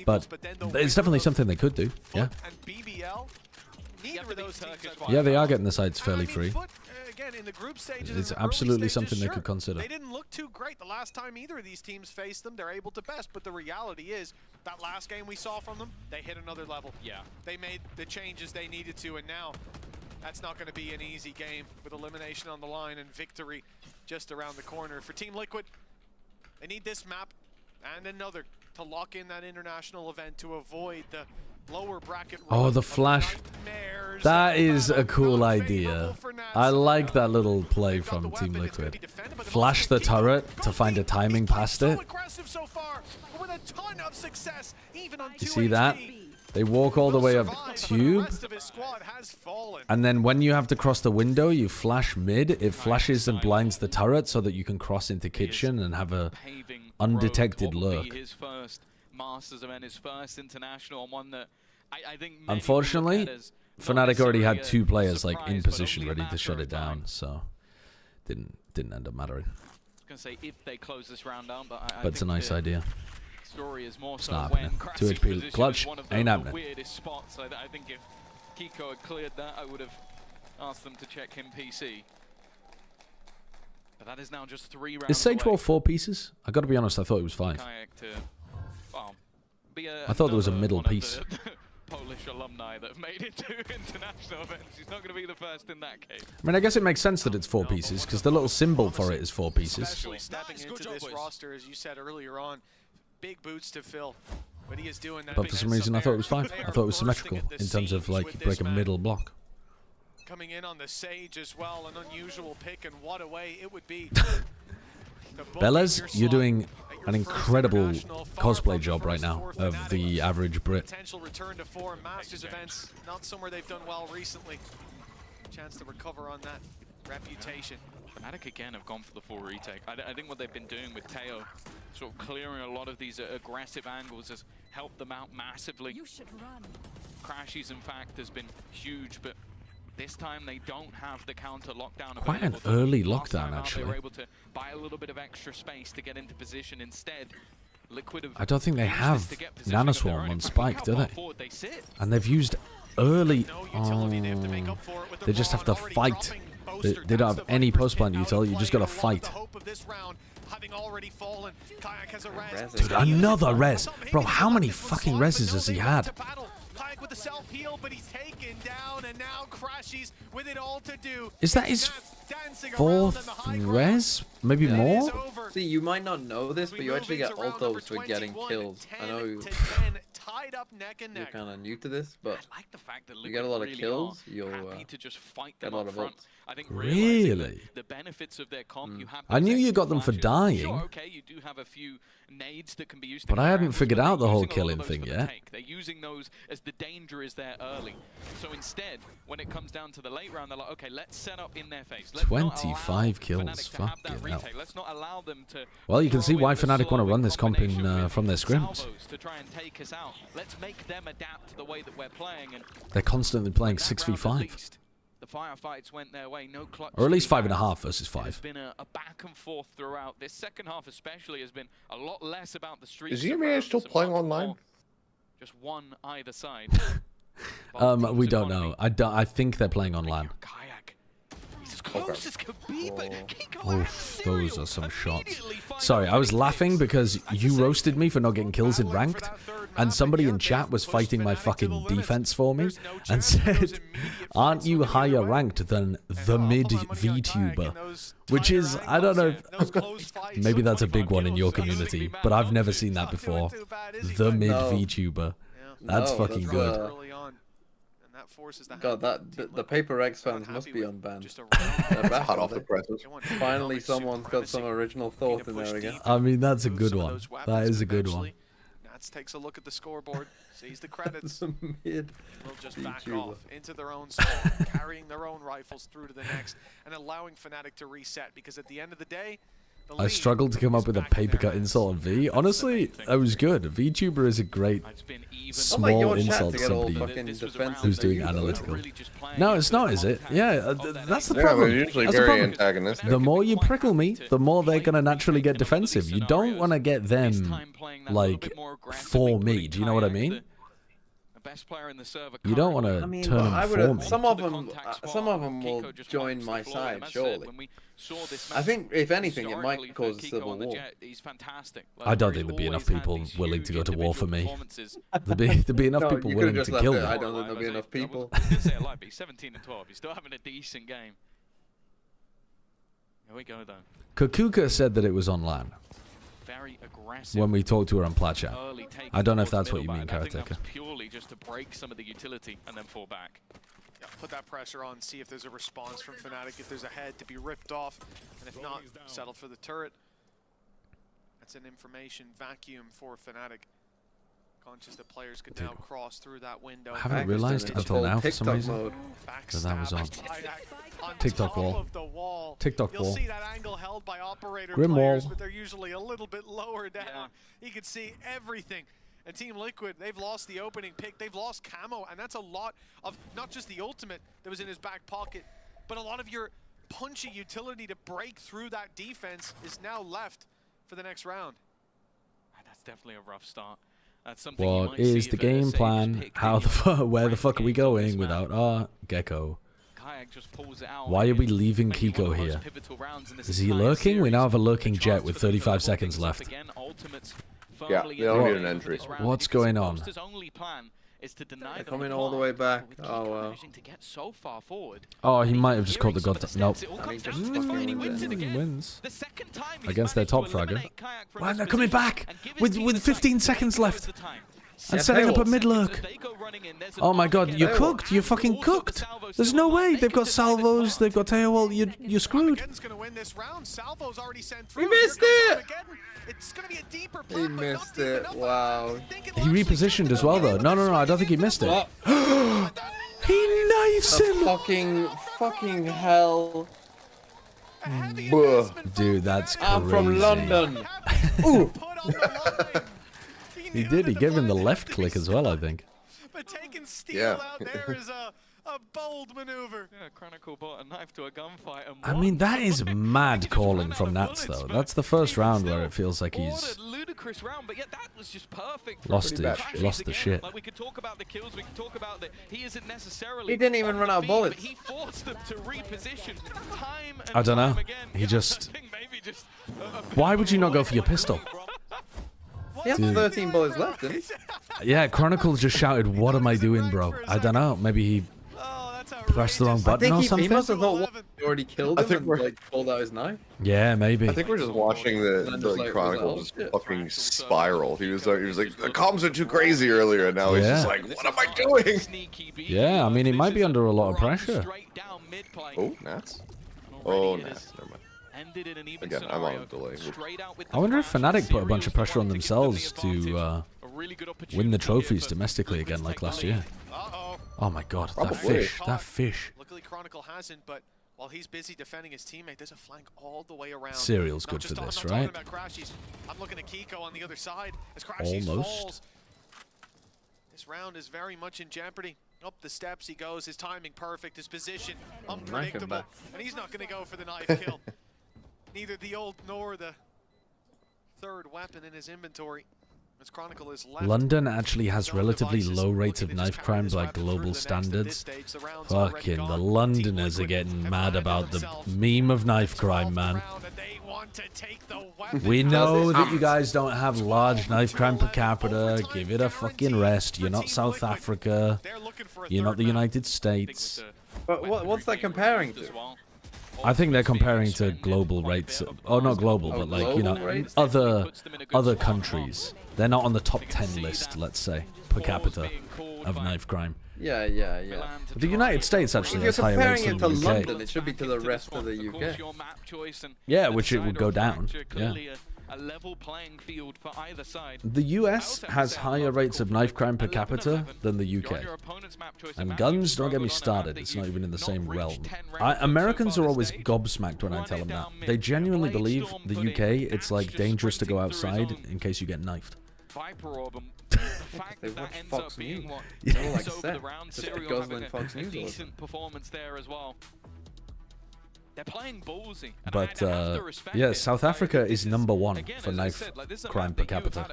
But it's definitely something they could do. Yeah. Yeah, they are getting the sides fairly free. It's absolutely something they could consider. They didn't look too great the last time either of these teams faced them. They're able to best, but the reality is that last game we saw from them, they hit another level. Yeah. They made the changes they needed to, and now that's not going to be an easy game with elimination on the line and victory just around the corner. For Team Liquid, they need this map and another to lock in that international event to avoid the lower bracket. Oh, the flash. That is a cool idea. I like that little play from Team Liquid. Flash the turret to find a timing past it. You see that? They walk all the way up tube. And then when you have to cross the window, you flash mid. It flashes and blinds the turret so that you can cross into kitchen and have a undetected lurk. His first Masters event, his first international, and one that I think unfortunately, Fnatic already had 2 players like in position ready to shut it down, so didn't end up mattering. I was gonna say if they close this round down, but I But it's a nice idea. Story is more It's so not when happening. Crash's 2 HP position clutch, is one of ain't the happening. weirdest spots. I think if Kiko had cleared that, I would have asked them to check him PC. But that is now just 3 rounds Is Sage away. Wall 4 pieces? I got to be honest, I thought it was 5. Kayak to, well, be I thought there was a another middle one of piece. the Polish alumni that have made it to international events. He's not going to be the first in that case. I mean, I guess it makes sense that it's 4 pieces because the little symbol for it is 4 pieces. Especially stepping into this roster, as you said earlier on, big boots to fill. But he is doing that. But for some reason, I thought it was 5. I thought it was symmetrical in terms of like break a middle block. Coming in on the Sage as well, an unusual pick, and what a way it would be. Belez, you're doing an incredible cosplay job right now of the average Brit. Potential return to 4 Masters events, not somewhere they've done well recently. Chance to recover on that reputation. Fnatic again have gone for the full retake. I think what they've been doing with Teo, sort of clearing a lot of these aggressive angles, has helped them out massively. You should run. Crashies, in fact, has been huge, but this time they don't have the counter lockdown Quite an available. early Last lockdown, time out, They were actually. able to buy a little bit of extra space to get into position. Instead, Liquid have I don't think they used have this to get position of their Nanoswarm own. on In fact, Spike, look do how far they? forward they sit. And they've used early. Oh, they just have to fight. They don't have any post-plant utility. You just got to fight. Dude, another res. Bro, how many fucking reses has he had? Kayak with the self-heal, but he's taken down, and now Crashies with it all to do. Is that his 4th res? Maybe more? See, you might not know this, but you actually get altos for getting kills. I know you're kind of new to this, but you get a lot of kills, you'll to just fight get a them lot up of front. ults. I think Really? the benefits of their comp, you have I knew those you extra got them for flashes. dying. Sure, okay, you do have a few nades that can be used to But I counter hadn't angles, figured but out the they're whole using a lot of killing those thing for the yet. take. They're using those as the danger is there early. So instead, when it comes down to the late round, they're like, okay, let's set up in their face. Let's not allow 25 kills. Fnatic to have that Fucking hell. retake. Let's not allow them to Well, you can see throw why in the Fnatic want to slow run this comp in combination from their with scrims. salvos to try and take us out. Let's make them adapt to the way that we're playing. And They're constantly playing 6v5. the firefights went their way, no clutch. Or at least to be 5.5 had. versus It's 5. been a back and forth throughout. This second half especially has been a lot less about the streets. Is EMEA still playing online? Just one either side. We don't know. I think they're playing online. Close as could be, but Oof, those are some shots. Sorry, I was laughing because you roasted me for not getting kills in ranked, and somebody in chat was fighting my fucking defense for me and said, "Aren't you higher ranked than the mid VTuber?" Which is, I don't know, maybe that's a big one in your community, but I've never seen that before. The mid VTuber. That's fucking good. God, the Paper X fans must be unbanned. They're back, Hot off aren't the presses. Finally, someone's got some original thought in there again. I mean, that's a good one. That is a good one. Nats takes a look at the scoreboard, sees the credits. Mid Will just back VTuber. off into their own spot, carrying their own rifles through to the next, and allowing Fnatic to reset. Because at the end of the day, the I struggled to come up with a paper cut insult on V. Honestly, that was good. VTuber is a great small insult to somebody who's doing analytical. No, it's not, is it? Yeah, that's the problem. They're usually That's the very problem. antagonistic. The more you prickle me, the more they're gonna naturally get defensive. You don't want to get them like for me. Do you know what I mean? You don't want to I mean, turn them I for would. me. Some of them will join my side, surely. I think, if anything, it might cause a civil war. I don't think there'd be enough people willing to go to war for me. There'd be enough No, people you willing could've to just kill left me. it. I don't think there'll be enough people. I was gonna say it live, but he's 17 and 12. He's still having a decent game. Here we go though. Kakuka said that it was online Very aggressive. when we talked to her on Plat Chat. Early take I don't know if towards that's what you middle, mean, but I think that Karateka. was purely just to break some of the utility and then fall back. Yeah, put that pressure on, see if there's a response from Fnatic, if there's a head to be ripped off, and if not, settle for the turret. That's an information vacuum for Fnatic. Conscious that players could now cross through that window. I haven't realized until now for some reason that that was on. TikTok wall. TikTok You'll wall. see that angle held by operator Grim players, wall. but they're usually a little bit lower down. You can see everything. And Team Liquid, they've lost the opening pick, they've lost Camo, and that's a lot of not just the ultimate that was in his back pocket, but a lot of your punchy utility to break through that defense is now left for the next round. That's definitely a rough start. That's something What is the game plan? How the where the fuck are we going without our Gecko? Why are we leaving Kiko here? Is he lurking? We now have a lurking Jet with 35 seconds left. Yeah, they don't need an entry. What's going on? They're coming all the way back. Oh, wow. Oh, he might have just caught the god. Nope. Wins. Wins. Against their top fragger. Wow, they're coming back with 15 seconds left. And setting up a mid lurk. Oh my god, you're cooked. You're fucking cooked. There's no way. They've got salvos. They've got tail. You're screwed. We missed it. He missed it. Wow. He repositioned as well, though. No, I don't think he missed it. He knifes him. Fucking hell. Dude, that's crazy. I'm from London. Ooh. He did. He gave him the left click as well, I think. But taking Steel out there is a bold maneuver. Yeah, Chronicle bought a knife to a gunfight and I mean, that is mad calling from Nats, though. That's the first round where it feels like he's ludicrous round, but yet that was just perfect. Lost the shit. Like, we could talk about the kills, we could talk about that he isn't necessarily. He didn't even run out of bullets. He forced them to reposition time and I don't know. time again. He just. Maybe just Why would you not go for your pistol? He has 13 bullets left, didn't he? Yeah, Chronicle just shouted, "What am I doing, bro?" I don't know. Maybe he pressed the wrong button or something. He must have thought he already killed him and like pulled out his knife. Yeah, maybe. I think we're just watching the Chronicle just fucking spiral. He was like, the comms are too crazy earlier, and now he's just like, what am I doing? Yeah, I mean, he might be under a lot of pressure. Oh, Nats? Oh, Nats. Never mind. Again, I'm on a delay. I wonder if Fnatic put a bunch of pressure on themselves to win the trophies domestically again like last year. Oh my god, that fish. Luckily Chronicle hasn't, but while he's busy defending his teammate, there's a flank all the way around. Serial's good for this, right? I'm looking at Kiko on the other side as Crashies falls. This round is very much in jeopardy. Up the steps he goes, his timing perfect, his position unpredictable, and he's not going to go for the knife kill. Neither the ult nor the third weapon in his inventory. As Chronicle is left. London actually has relatively low rates of knife crime by global standards. Fucking the Londoners are getting mad about the meme of knife crime, man. We know that you guys don't have large knife crime per capita. Give it a fucking rest. You're not South Africa. You're not the United States. But what's that comparing to? I think they're comparing to global rates. Oh, not global, but like, you know, other countries. They're not on the top 10 list, let's say, per capita of knife crime. Yeah. But the United States actually has higher rates than the UK. If you're comparing it to London, it should be to the rest of the UK. Yeah, which it would go down. Yeah. A level playing field for either side. The US has higher rates of knife crime per capita than the UK. And guns, don't get me started, it's not even in the same realm. Americans are always gobsmacked when I tell them that. They genuinely believe the UK, it's like dangerous to go outside in case you get knifed. Viper Orb, the fact they that watch ends Fox up being News. what They're all ends like over set. the round. Just Serial guzzling having Fox a News all the time. decent performance there as well. They're playing ballsy. But yeah, South Africa is #1 for knife crime per capita.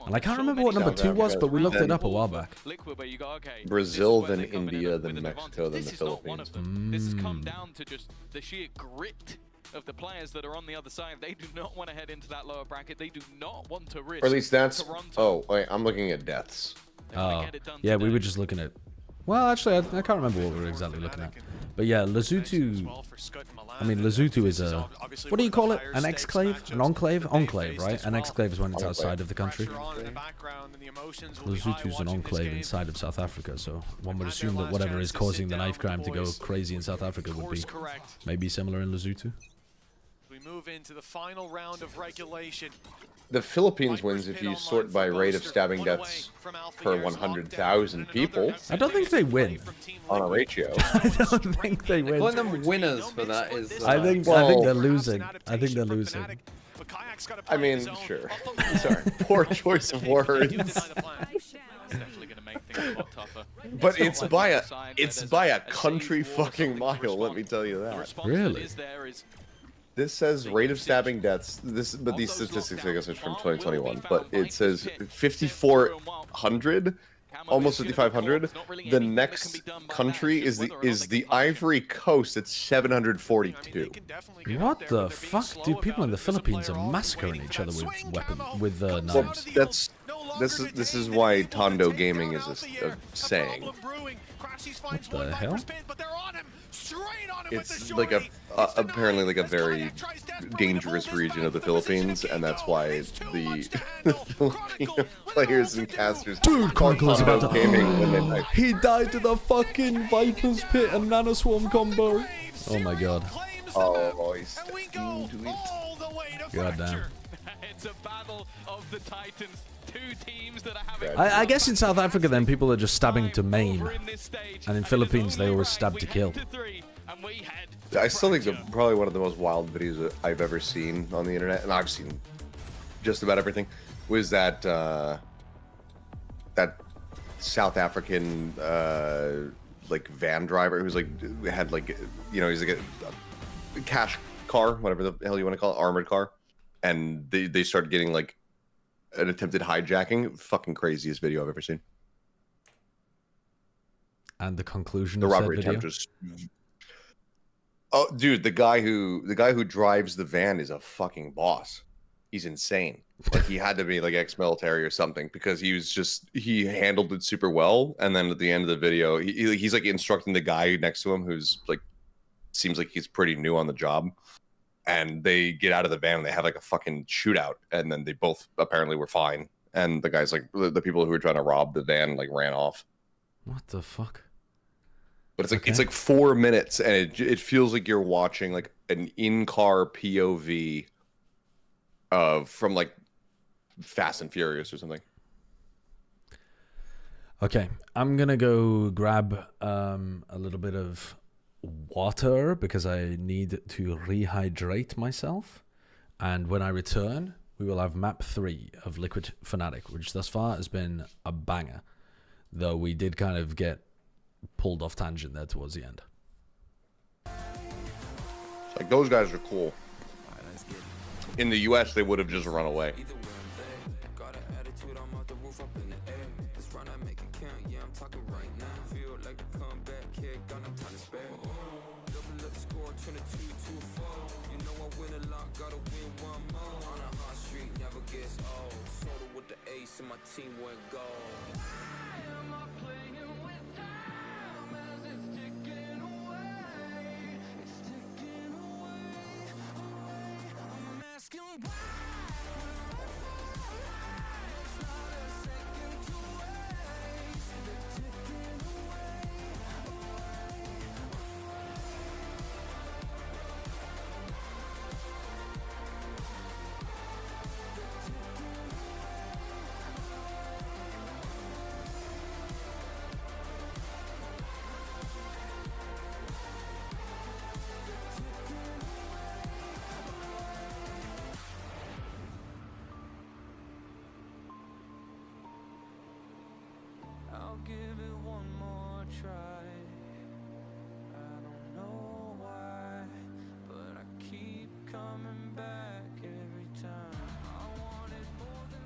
And I can't remember what #2 was, but we looked it up a while back. Brazil, then India, then Mexico, then the Philippines. This has come down to just the sheer grit of the players that are on the other side. They do not want to head into that lower bracket. They do not want to risk. Or at least that's. Toronto. Oh, wait, I'm looking at deaths. Oh, yeah, we were just looking at. Well, actually, I can't remember what we were exactly looking at. But yeah, Lesotho. I mean, Lesotho is a. What do you call it? An exclave? An enclave? Enclave, right? An exclave is when it's outside of the country. Lesotho's an enclave inside of South Africa, so one would assume that whatever is causing the knife crime to go crazy in South Africa would be maybe similar in Lesotho. We move into the final round of regulation. The Philippines wins if you sort by rate of stabbing deaths per 100,000 people. I don't think they win. On a ratio. I don't think they win. Calling them winners for that is. I think they're losing. I think they're losing. but Kayak's got to I play mean, his own. sure. Sorry, poor choice of words. Definitely going to make things a lot tougher. But it's by a country fucking mile, let me tell you that. Really? This says rate of stabbing deaths. But these statistics, I guess, are from 2021. But it says 5,400, almost 5,500. The next country is the Ivory Coast at 742. What the fuck? Dude, people in the Philippines are massacring each other with knives. This is why Tondo Gaming is a saying. What the hell? It's like apparently like a very dangerous region of the Philippines, and that's why the Filipino players and casters call Tondo Gaming when they die. He died to the fucking Viper's Pit and Nanoswarm combo. Oh my god. Oh, he's God damn. It's a battle of the Titans. Two teams that are having. I guess in South Africa then people are just stabbing to maim, and in Philippines they always stab to kill. I still think they're probably one of the most wild videos that I've ever seen on the internet, and I've seen just about everything, was that that South African like van driver who's like had like, you know, he's like a cash car, whatever the hell you want to call it, armored car, and they started getting like an attempted hijacking. Fucking craziest video I've ever seen. And the conclusion the of robbery said video? attempt was. Oh, dude, the guy who drives the van is a fucking boss. He's insane. Like, he had to be like ex-military or something, because he handled it super well. And then at the end of the video, he's like instructing the guy next to him, who's like, seems like he's pretty new on the job. And they get out of the van and they have like a fucking shootout, and then they both apparently were fine. And the guys, like the people who were trying to rob the van, like ran off. What the fuck? But it's like it's like 4 minutes, and it feels like you're watching like an in-car POV from like Fast and Furious or something. Okay, I'm gonna go grab a little bit of water because I need to rehydrate myself, and when I return we will have map 3 of Liquid Fnatic, which thus far has been a banger, though we did kind of get pulled off tangent there towards the end. Like, those guys are cool. In the US they would have just run away. My team went gold. I'll give it one more try. I don't know why, but I keep coming back every time. I wanted more than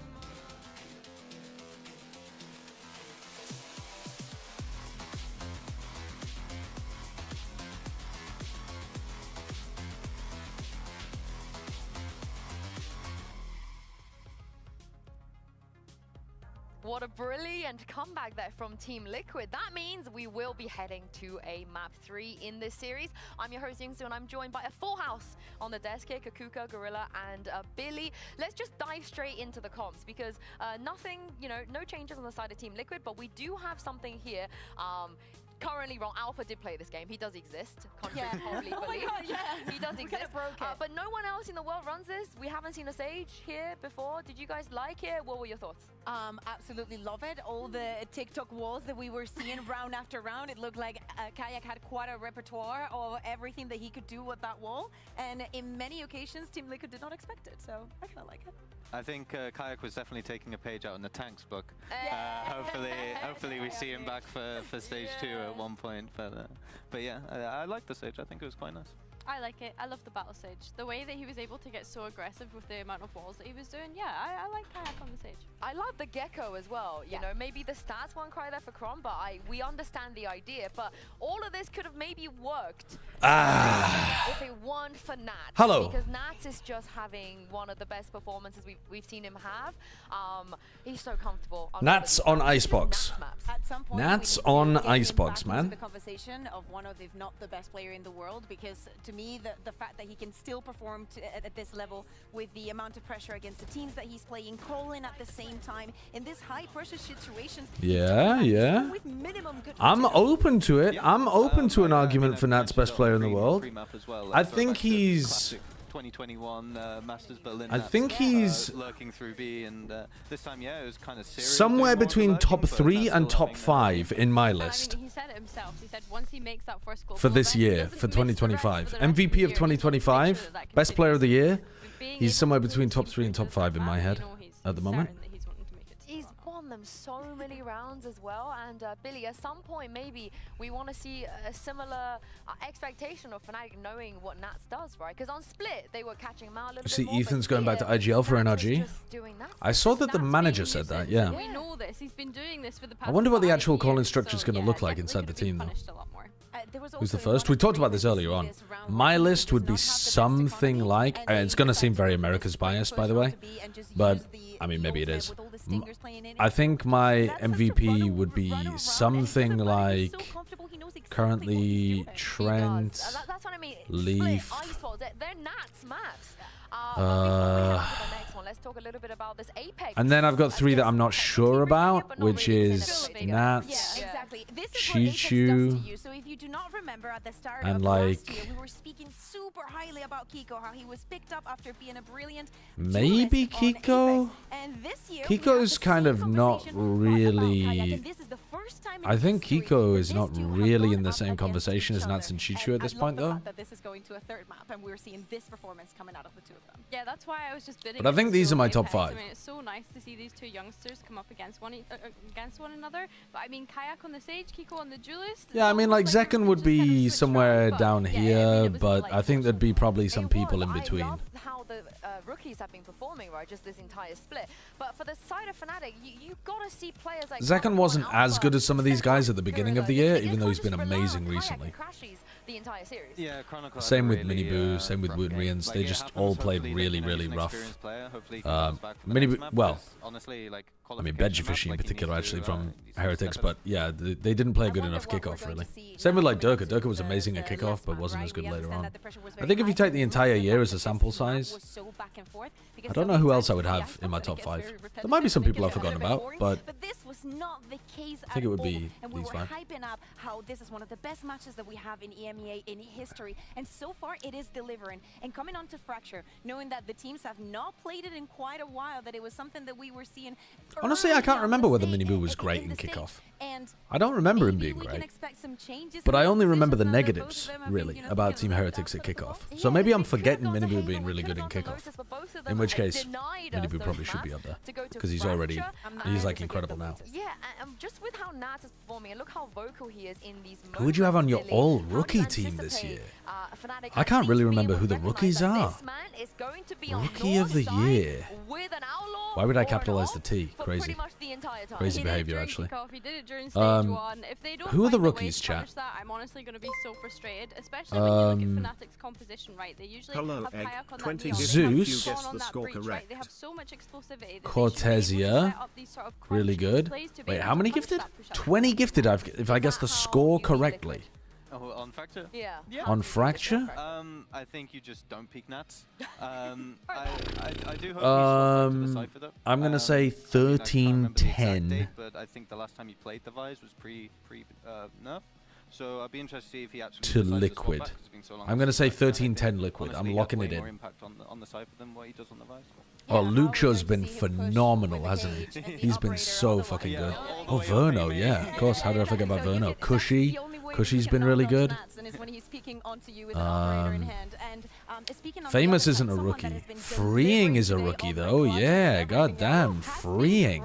What a brilliant comeback there from Team Liquid. That means we will be heading to a map 3 in this series. I'm your host, Youngsu, and I'm joined by a full house on the desk here, Kakuka, Gorilla, and Billy. Let's just dive straight into the comps, because nothing, no changes on the side of Team Liquid, but we do have something here. currently wrong. Alpha did play this game. He does exist. Yeah. Probably Oh my believe. God, yeah. He does We exist. kinda broke it. But no one else in the world runs this. We haven't seen a Sage here before. Did you guys like it? What were your thoughts? Absolutely love it. All the TikTok walls that we were seeing round after round, it looked like Kayak had quite a repertoire of everything that he could do with that wall. And in many occasions, Team Liquid did not expect it. So I kind of like it. I think Kayak was definitely taking a page out in the Tanks book. Hopefully we see him back for stage 2 at one point. But yeah, I like the stage. I think it was quite nice. I like it. I love the battle stage. The way that he was able to get so aggressive with the amount of walls that he was doing. Yeah, I like Kayak on the stage. I love the Gecko as well. You know, maybe the stats won't cry there for Kron, but we understand the idea. But all of this could have maybe worked if it weren't for Nats. Hello. Because Nats is just having one of the best performances we've seen him have. He's so comfortable. Nats on Icebox. At some point, Nats we need on to get him Icebox, back man. into the conversation of one of, if not the best player in the world, because to me, the fact that he can still perform at this level with the amount of pressure against the teams that he's playing, calling at the same time in this high pressure situations. Yeah. With minimum good I'm open to it. I'm open to an argument for Nat's best player in the world. I think he's 2021 Masters Berlin. I think he's lurking through B, and this time, yeah, it was kind of serious. somewhere between top 3 and top 5 in my list. I mean, he said it himself. He said once he makes that first goal For this year, for 2025. MVP of 2025, best player of the year. He's somewhere between top 3 and top 5 in my head at the moment. He's won them so many rounds as well. And Billy, at some point, maybe we want to see a similar expectation of Fnatic knowing what Nats does, right? Because on Split, they were catching him out a little See, bit more. Ethan's going back to IGL for NRG. I saw that the manager said that, yeah. We know this. He's been doing this for the past I wonder what the 5 actual calling years, structure is so going to yeah, look like definitely inside the gonna be team, though. punished a lot more. Who's the first? We talked about this earlier on. My list would be something like, it's going to seem very America's biased, by the way, but I mean, maybe it is. I think my MVP would be something like currently Trent, Leaf. They're Nats maps. Let's talk a little bit about this Apex. And then I've got 3 that I'm not sure about, which is Nats, Chichu, So if you do not remember, at the start and of like last year, we were speaking super highly about Kiko, how he was picked up after being a brilliant maybe Kiko. and this year Kiko's kind of not really. I think Kiko is not really in the same conversation as Nats and Chichu at this point, though. that this is going to a third map, and we're seeing this performance coming out of the two of them. Yeah, that's why I was just bidding. But I think these are my top Apex. 5. I mean, it's so nice to see these two youngsters come up against one another. But I mean, Kayak on the Sage, Kiko on the Duelist. Yeah, I mean, like Zekken would be somewhere down here, but I think there'd be probably some people in between. I love how the rookies have been performing, right? Just this entire split. But for the side of Fnatic, you've got to see players like Zekken wasn't as good as some of these guys at the beginning of the year, even though he's been amazing recently. The entire series. Yeah, Same with Miniboo, same with Woodrians. They just all played really, really rough. Well, I mean, Bedjifishi in particular, actually, from Heretics, but yeah, they didn't play a good enough kickoff, really. Same with like Durka. Durka was amazing at kickoff, but wasn't as good later on. I think if you take the entire year as a sample size, I don't know who else I would have in my top 5. There might be some people I've forgotten about, but this was not the case I think it would be and we these were 5. hyping up how this is one of the best matches that we have in EMEA in history, and so far it is delivering. And coming on to Fracture, knowing that the teams have not played it in quite a while, that it was something that we were seeing. Honestly, I can't remember whether Miniboo was great in kickoff. I don't remember him being great. But I only remember the negatives, really, about Team Heretics at kickoff. So maybe I'm forgetting Miniboo being really good in kickoff. In which case, Miniboo probably should be up there. Because he's like incredible now. Yeah, and just with how Nats is performing, and look how vocal he is in these moments. Who would you have on your all-rookie team this year? I can't really remember who the rookies are. Rookie of the year. Why would I capitalize the T? Crazy. Crazy behavior, actually. Who are the rookies, chat? I'm honestly going to be so frustrated, especially when you look at Fnatic's composition, right? They usually have Kayak on that Zeus. They have so much explosivity. Cortesia. Really good. Wait, how many gifted? 20 gifted if I guess the score correctly. Oh, on Fracture? Yeah. On Fracture? I think you just don't peek Nats. I do hope he's the Cypher, though. I'm going to say 13-10. But I think the last time he played the Vise was pre-nerf. So I'd be interested to see if he actually to decides to swap Liquid. back, 'cause it's been so long I'm going to say since I've played. 13-10 Liquid. Honestly, I'm he has locking way it more in. impact on the Cypher than what he does on the Vice. Oh, Luxio's been phenomenal, hasn't he? He's been so fucking good. Oh, Verno, yeah, of course. How did I forget about Verno? Cushy. Cushy's been really good. Famous isn't a rookie. Freeing is a rookie, though. Yeah, goddamn. Freeing.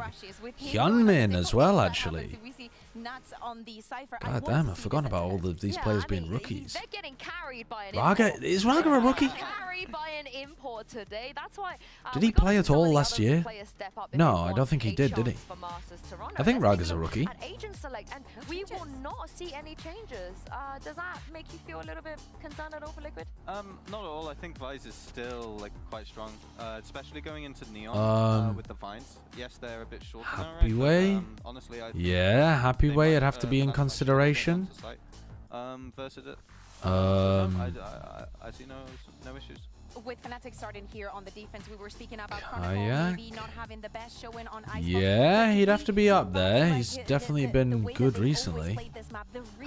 Hyunmin as well, actually. God damn, I've forgotten about all of these players being rookies. They're getting carried by an Raga, is Raga a rookie? Carried by an import today. That's why. Did he play at all last year? No, I don't think he did he? I think Raga's a rookie. At Agent Select, and we will not see any changes. Does that make you feel a little bit concerned at all for Liquid? Not at all. I think Vice is still like quite strong, especially going into Neon with the Vines. Yes, they're a bit shorter. Happy Way? Honestly, Yeah, Happy Way would have to be in consideration. Versus it. Um, I see no issues. With Fnatic starting here on the defense, we were speaking about Kayak? maybe not having the best showing on Icebox. Yeah, he'd have to be up there. He's definitely been good recently.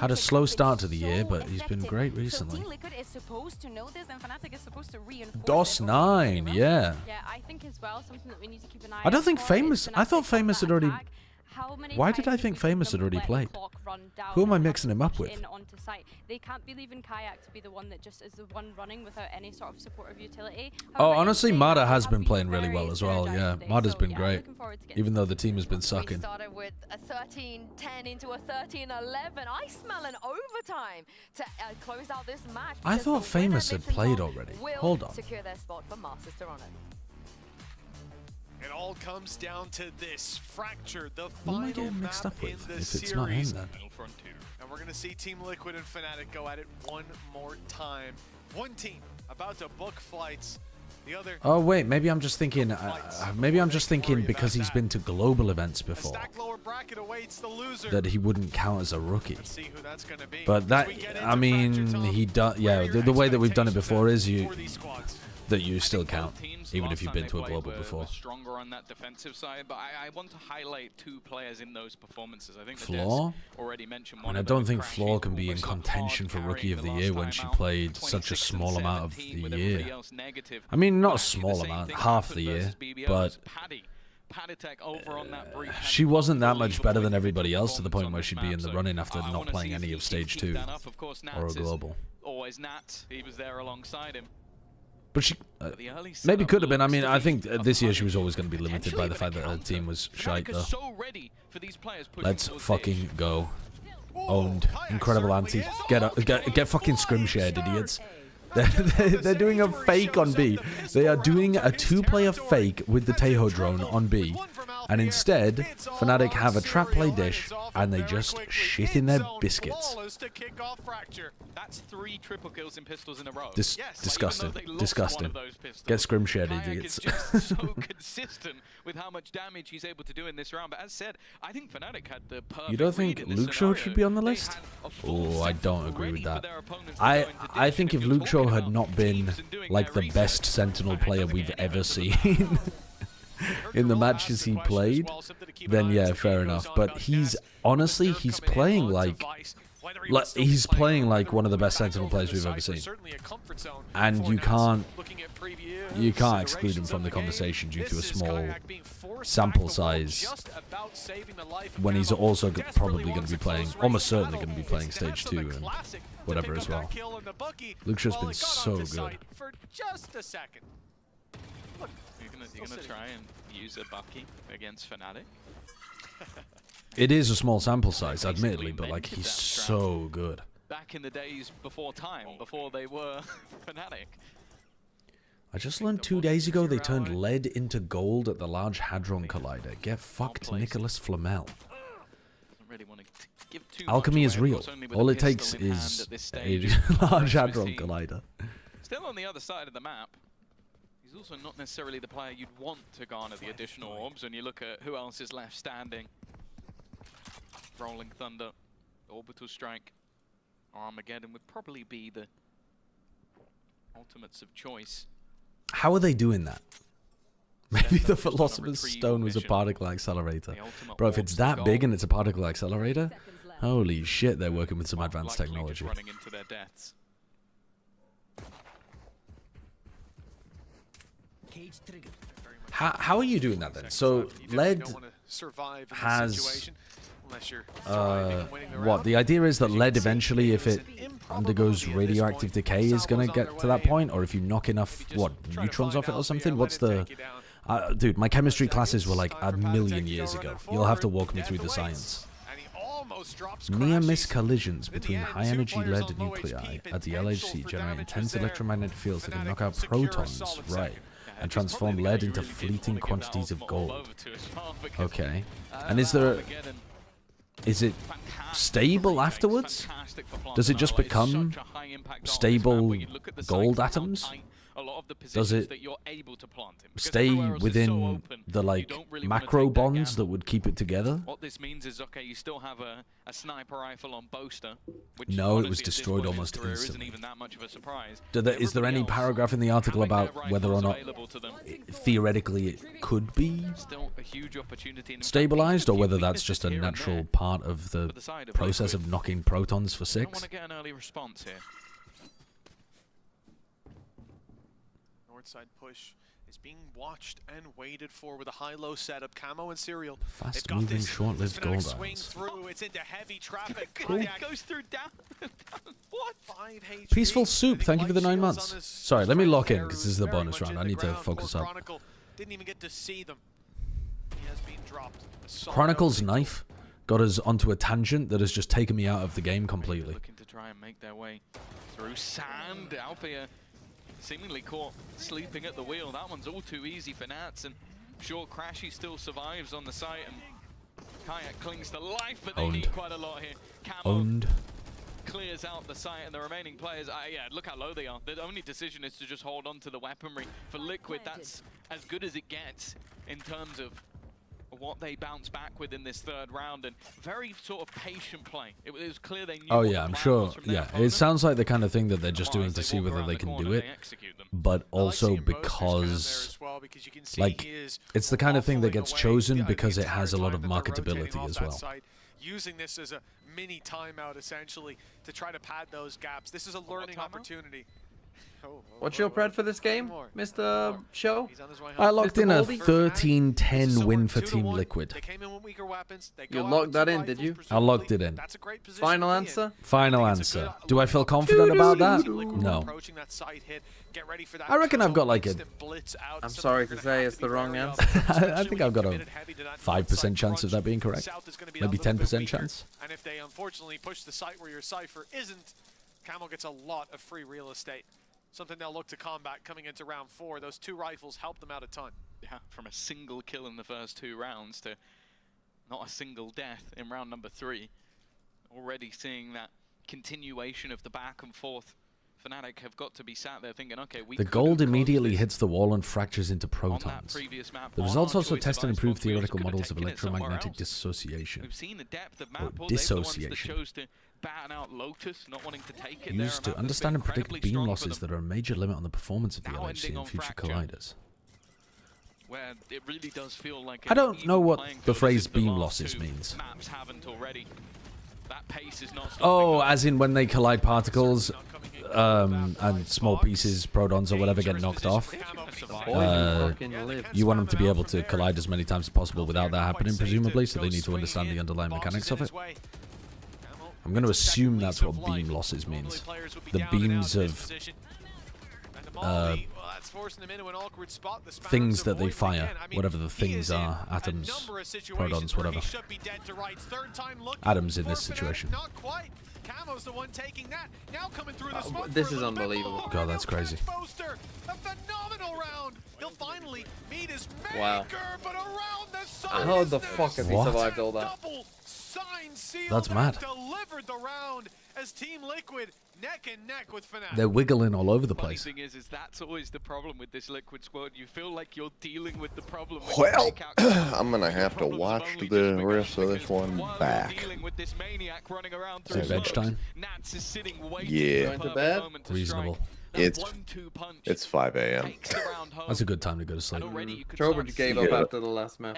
Had a slow start to the year, but he's been great recently. Team Liquid is supposed to know this, and Fnatic is supposed to reinforce DOS 9, yeah. Yeah, I think as well something that we need to keep an eye I don't out think for Famous. is I thought Fnatic Famous had already. How many Why did times I think we've seen Famous had them already let played? clock run down Who am I and mixing him up push with? in onto site? They can't be leaving Kayak to be the one that just is the one running without any sort of supportive utility. Oh, However, honestly, in saying Mada that, has we been have playing really well as well. very Yeah, synergized Mada's today, been so, great. looking forward to getting Even though the team has been We sucking. started with a 13-10 into a 13-11. I smell an overtime to close out this match. I because thought the winner Famous had Mixing played Bowl already. will Hold on. secure their spot for Masters Toronto. It all comes down to this fracture, the Who am I final getting mixed map up in with the if it's not him series. then? And we're going to see Team Liquid and Fnatic go at it one more time. One team about to book flights. The other. Oh wait, maybe I'm just thinking. Maybe I'm just thinking because he's been to global events before Stack lower bracket awaits the loser. that he wouldn't count as a rookie. Let's see who that's going to be. But that, I mean, he does. Yeah, the way that we've done it before is that you still count, even if you've been to a global before. Stronger on that defensive side, but I want to highlight two players in those performances. I think Floor? already mentioned I one. mean, I don't think Floor can be in contention for Rookie of the Year when she played such a small amount of the year. I mean, not a small amount, half the year, but she wasn't that much better than everybody else to the point where she'd be in the running after not playing any of Stage 2 or a global. Always Nat, he was there alongside him. But she maybe could have been. I mean, I think this year she was always going to be limited by the fact that her team was shite, though. Let's fucking go. Owned. Incredible anti. Get fucking scrim shared, idiots. They're doing a fake on B. They are doing a two-player fake with the Tejo drone on B. And instead, Fnatic have a trap play dish, and they just shit in their biscuits. That's 3 triple kills in pistols in a row. Disgusting. Disgusting. Get scrim shared, idiots. So consistent with how much damage he's able to do in this round. But as said, I think Fnatic had the perfect You don't think Luxio should be on the list? Oh, I don't agree with that. I think if Luxio had not been like the best Sentinel player we've ever seen in the matches he played, then yeah, fair enough. But he's honestly, he's playing like one of the best Sentinel players we've ever seen, and you can't exclude him from the conversation due to a small sample size when he's also probably going to be playing, almost certainly going to be playing Stage 2 and whatever as well. Luxio's been so good. For just a second. Look, you're gonna try and use a Bucky against Fnatic? It is a small sample size, admittedly, but like he's so good. Back in the days before time, before they were Fnatic. I just learned 2 days ago they turned lead into gold at the Large Hadron Collider. Get fucked, Nicholas Flamel. Alchemy is real. All it takes is a Large Hadron Collider. Still on the other side of the map. He's also not necessarily the player you'd want to garner the additional orbs when you look at who else is left standing. Rolling Thunder, Orbital Strike, Armageddon would probably be the ultimates of choice. How are they doing that? Maybe the Philosopher's Stone was a particle accelerator. Bro, if it's that big and it's a particle accelerator, Holy shit, they're working with some advanced technology. Running into their deaths. How are you doing that then? So Led has what? The idea is that Led eventually, if it undergoes radioactive decay, is gonna get to that point, or if you knock enough neutrons off it or something. What's the dude? My chemistry classes were like a million years ago. You'll have to walk me through the science. Near-miss collisions between high-energy lead nuclei at the LHC generate intense electromagnetic fields that can knock out protons, right, and transform lead into fleeting quantities of gold. Okay. And is it stable afterwards? Does it just become stable gold atoms? Does it stay within the like macro bonds that would keep it together? What this means is, okay, you still have a sniper rifle on Boaster. Which No, it was destroyed almost isn't instantly. even that much of a surprise. Is there any paragraph in the article about whether or not theoretically it could be Still a huge opportunity. stabilized, or whether that's just a natural part of the process of knocking protons for I 6? want to get an early response here. Side push is being watched and waited for with a high-low setup. Camo and Serial. Fast-moving, short-lived gold Swing rounds. through. It's into heavy traffic. Cool. It goes through down. What? Peaceful Soup, thank you for the 9 months. Sorry, let me lock in because this is the bonus round. I need to focus up. Chronicle didn't even get to see them. He has been dropped. Chronicle's knife got us onto a tangent that has just taken me out of the game completely. Looking to try and make their way through sand. Althea seemingly caught sleeping at the wheel. That one's all too easy for Nats, and sure, Crashy still survives on the site, and Kayak clings to life, but they need quite a lot here. Camo clears out the site, and the remaining players, yeah, look how low they are. The only decision is to just hold on to the weaponry. For Liquid, that's as good as it gets in terms of what they bounce back with in this third round, and very sort of patient play. It was clear they knew. Oh yeah, I'm sure. Yeah, it sounds like the kind of thing that they're just doing to see whether they can do it, but also because, like, it's the kind of thing that gets chosen because it has a lot of marketability as well. Using this as a mini timeout, essentially, to try to pad those gaps. This is a learning opportunity. What's your pred for this game, Mr. Show? I locked in a 13-10 win for Team Liquid. You locked that in, did you? I locked it in. Final answer? Final answer. Do I feel confident about that? No. I reckon I've got like a... I'm sorry to say it's the wrong answer. I think I've got a 5% chance of that being correct. Maybe 10% chance. And if they unfortunately push the site where your Cypher isn't, Camel gets a lot of free real estate. Something they'll look to combat coming into round 4. Those 2 rifles help them out a ton. Yeah, from a single kill in the first 2 rounds to not a single death in round number 3. Already seeing that continuation of the back and forth. Fnatic have got to be sat there thinking, okay, the gold immediately hits the wall and fractures into protons. The results also test and improve theoretical models of electromagnetic dissociation. We've seen the depth of map pool. Dissociation. Out Lotus, not wanting to take it used to understand and predict beam losses that are a major limit on the performance of the LHC and future colliders. Where it really does feel like I don't know what the phrase beam losses means. Maps haven't already. That pace is not oh, as in when they collide particles and small pieces, protons or whatever get knocked off. You want them to be able to collide as many times as possible without that happening, presumably, so they need to understand the underlying mechanics of it. I'm going to assume that's what beam losses means. The beams of things that they fire, whatever the things are, atoms, protons, whatever. Atoms in this situation. Camo's the one taking that. Now coming through the smoke. This is unbelievable. God, that's crazy. A phenomenal round. He'll finally meet his maker, wow. But around the sun. How the fuck have he survived all that? That's mad. Delivered the round as Team Liquid neck and neck with Fnatic. They're wiggling all over the place. The thing is that's always the problem with this Liquid squad. You feel like you're dealing with the problem. Well, I'm gonna have to watch the rest of this one back. Is it veg time? Yeah. Going to bed? Reasonable. It's 5 a.m. That's a good time to go to sleep. Trowbridge gave up after the last map.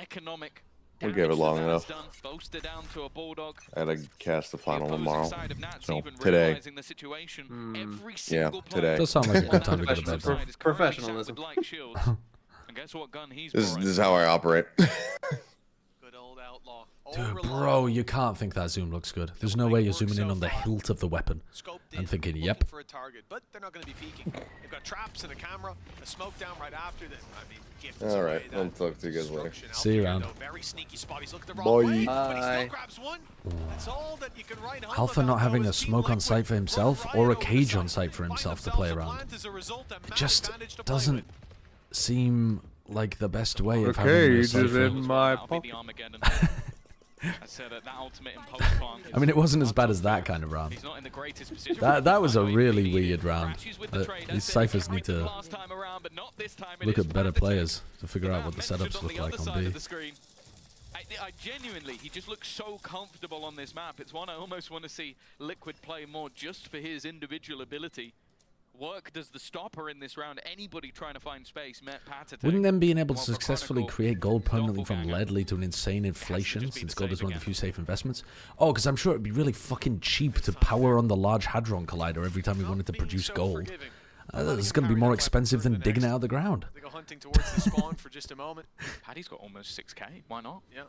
We gave it long enough. Bolster down to a Bulldog. I had to cast the final tomorrow. Side of Nats So even today. realizing the situation. Every Yeah, single today. Does sound like a good time to go to bed. though. Professionalism. Light shields. And guess what gun he's This is how I operate. Good old outlaw. Dude, bro, you can't think that zoom looks good. There's no way you're zooming in on the hilt of the weapon and thinking, yep. For a target, but they're not going to be peeking. They've got traps and a camera, a smoke down right after them. I mean, gifts All away right, that I'll talk to you guys later. See you around. Very sneaky spot. He's looking the wrong way, Bye. but he still grabs one. That's all that you can write home Alpha about not having though a is Team smoke on Liquid site for himself run or a riot over cage the on site, site for find himself to themselves play a around. plant as a result, a It massive just advantage to play doesn't with. seem like the best way of The having a cage is cipher. in my pocket. I said that ultimate impulse plant. I mean, it wasn't as bad as that kind of round. He's not in the greatest position. That was a really weird round. These ciphers need to look at better players to figure out what the setups look like on B. I genuinely, he just looks so comfortable on this map. It's one I almost want to see Liquid play more just for his individual ability. Work does the stopper in this round. Anybody trying to find space, met Pat. Wouldn't them being able to successfully create gold permanently from lead lead to an insane inflation, since gold is one of the few safe investments? Oh, because I'm sure it'd be really fucking cheap to power on the Large Hadron Collider every time we wanted to produce gold. It's going to be more expensive than digging it out of the ground. They go hunting towards the spawn for just a moment. Paddy's got almost 6k. Why not? Yeah,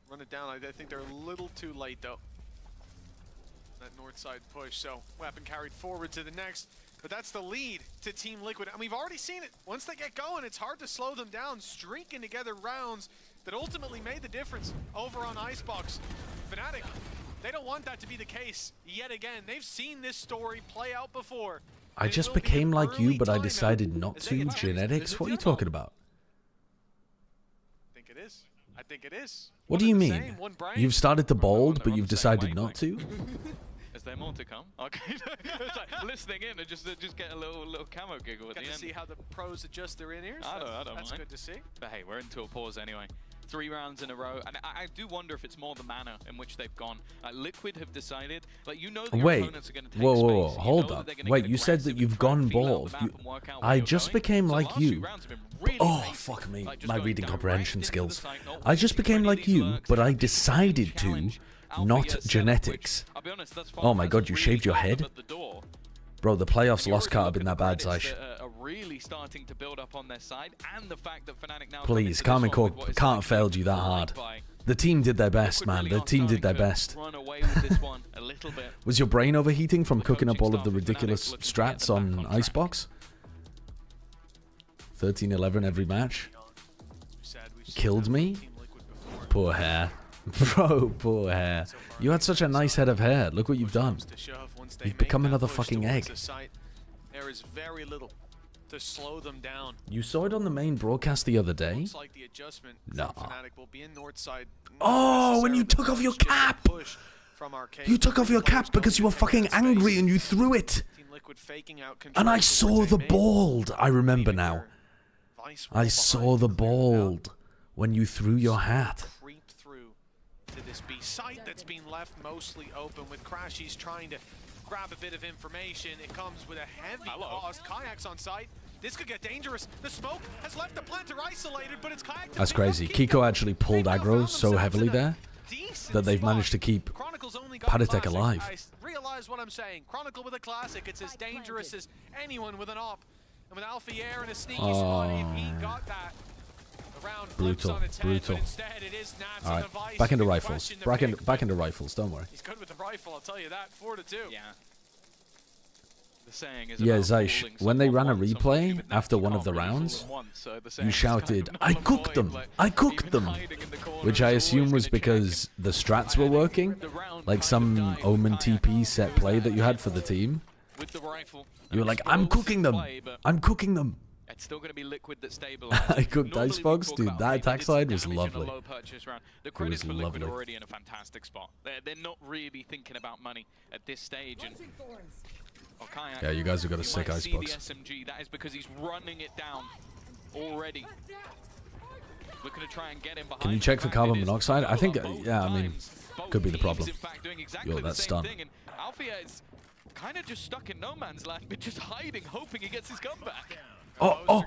run it down. I think they're a little too late though. That north side push. So weapon carried forward to the next. But that's the lead to Team Liquid, and we've already seen it. Once they get going, it's hard to slow them down, streaking together rounds that ultimately made the difference over on Icebox. Fnatic, they don't want that to be the case yet again. They've seen this story play out before. I just became like you, but I decided not to. Genetics? What are you talking about? I think it is. I think it is. What do you mean? You've started to bold, but you've decided not to? Is there more to come? Okay, it's like listening in and just get a little camo giggle at the Got end. to see how the pros adjust their in-ears. I don't That's mind. good to see. But hey, we're into a pause anyway. 3 rounds in a row, and I do wonder if it's more the manner in which they've gone. Liquid have decided, like you know, that your Wait, opponents are going to take whoa, space. hold up. Wait, you said that you've gone bald. I just became like you. Oh, fuck me, my reading comprehension skills. I just became like you, but I decided to, not genetics. Oh my god, you shaved your head? Bro, the playoffs lost can't have been that bad, Zeish. Really starting to build up on their side, and the fact that Fnatic now Please, Carmen Corp can't have failed you that hard. The team did their best, man. The team did their best. Was your brain overheating from cooking up all of the ridiculous strats on Icebox? 13-11 every match? Killed me? Poor hair. Bro, poor hair. You had such a nice head of hair. Look what you've done. You've become another fucking egg. There is very little to slow them down. You saw it on the main broadcast the other day? Looks like the adjustment No. from Fnatic will be in north side. Oh, when you took off your cap! You took off your cap because you were fucking angry and you threw it! And I saw the bald! I remember now. I saw the bald when you threw your hat. Creep through to this B site that's been left mostly open with Crashies trying to grab a bit of information. It comes with a heavy cost. Kayak's on site. This could get dangerous. The smoke has left the planter isolated, but it's Kayak. That's crazy. Kiko actually pulled aggro so heavily there that they've managed to keep Patatek alive. I realize what I'm saying. Chronicle with a classic. It's as dangerous as anyone with an op. And with Alfier and a sneaky spot, if he got that, the round flips Brutal, on its head, brutal. but instead it is Nats Alright, and the Vice. back into Big rifles. question to Back into rifles, don't worry. He's good with the rifle, I'll tell you that. 4-2. Yeah. The saying is Yeah, about Zeish, fooling when they ran a someone replay once, after one you of the can't really fool rounds, them once, so the you saying is shouted, kind of I null and cooked void, them! like, I cooked even them! hiding in the corner Which is I always assume was gonna because the strats were working? Like some Omen TP set play that you had for the team? with the rifle. You were like, I'm cooking them! I'm cooking them! It's still going to be Liquid that stabilizes. I cooked Icebox, dude, that attack side was lovely. The credits for Liquid are already in a fantastic spot. They're not really thinking about money at this stage. And Kayak, Yeah, you guys have got a sick might see the Icebox. SMG. That is because he's running it down already. Looking to try and get him behind. Can you check for carbon monoxide? I think, yeah, I mean, could be the problem. Yo, that's stun. Alfia is kind of just stuck in no man's land, but just hiding, hoping he gets his gun back. Oh,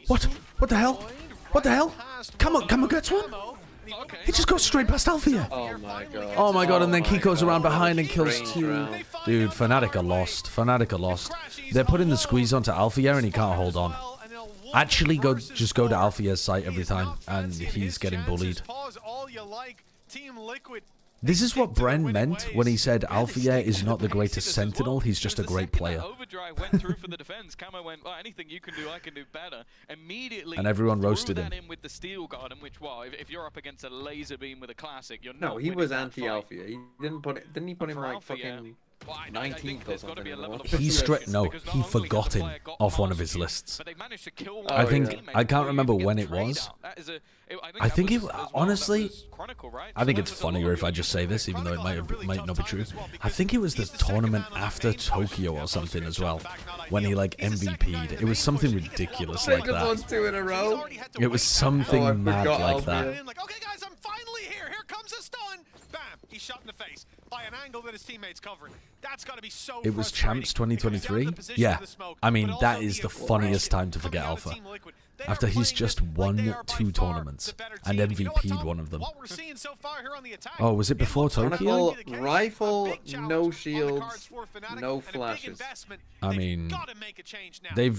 what? What the hell? What the hell? Come on, gets one? He just goes straight past Alfia. Oh my god. Oh my god, and then Kiko's around behind and kills 2. Dude, Fnatic are lost. Fnatic are lost. They're putting the squeeze onto Alfia and he can't hold on. Actually, just go to Alfia's site every time, and he's getting bullied. This is what Bren meant when he said Alfia is not the greatest Sentinel, he's just a great player. Overdrive went through for the defense. Camo went, well, anything you can do, I can do better. Immediately, and everyone roasted him. In with the steel garden, which, well, if you're up against a laser beam with a classic, you're not. No, he was anti-Alfia. He didn't he put him like fucking 19th or something? He forgot him off one of his lists. I think I can't remember when it was. I think it honestly. I think it's funnier if I just say this, even though it might not be true. I think it was the tournament after Tokyo or something as well, when he like MVP'd. It was something ridiculous like that. 2 in a row. It was something mad like that. Okay, guys, I'm finally here. Here comes a stun. Bam! He's shot in the face by an angle that his teammates covering. That's got to be so. It was Champs 2023. Yeah, I mean that is the funniest time to forget Alpha. After he's just won 2 tournaments and MVP'd one of them. Oh, was it before Tokyo? Chronicle, rifle, no shields, no flashes. I mean, they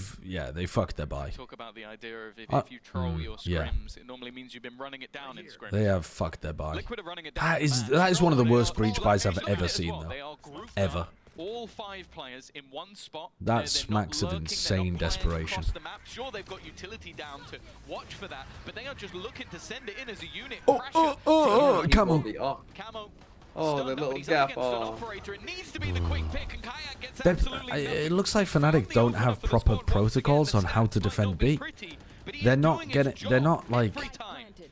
fucked their buy. Talk about the idea of if you troll your scrims, it normally means you've been running it down in scrims. They have fucked their buy. That is one of the worst breach buys I've ever seen, though. Ever. All 5 players in one spot. That smacks of insane desperation. The map. Sure, they've got utility down to watch for that, but they are just looking to send it in as a unit. Camo. Camo. Oh, the little gap. Oh. It looks like Fnatic don't have proper protocols on how to defend B. They're not like.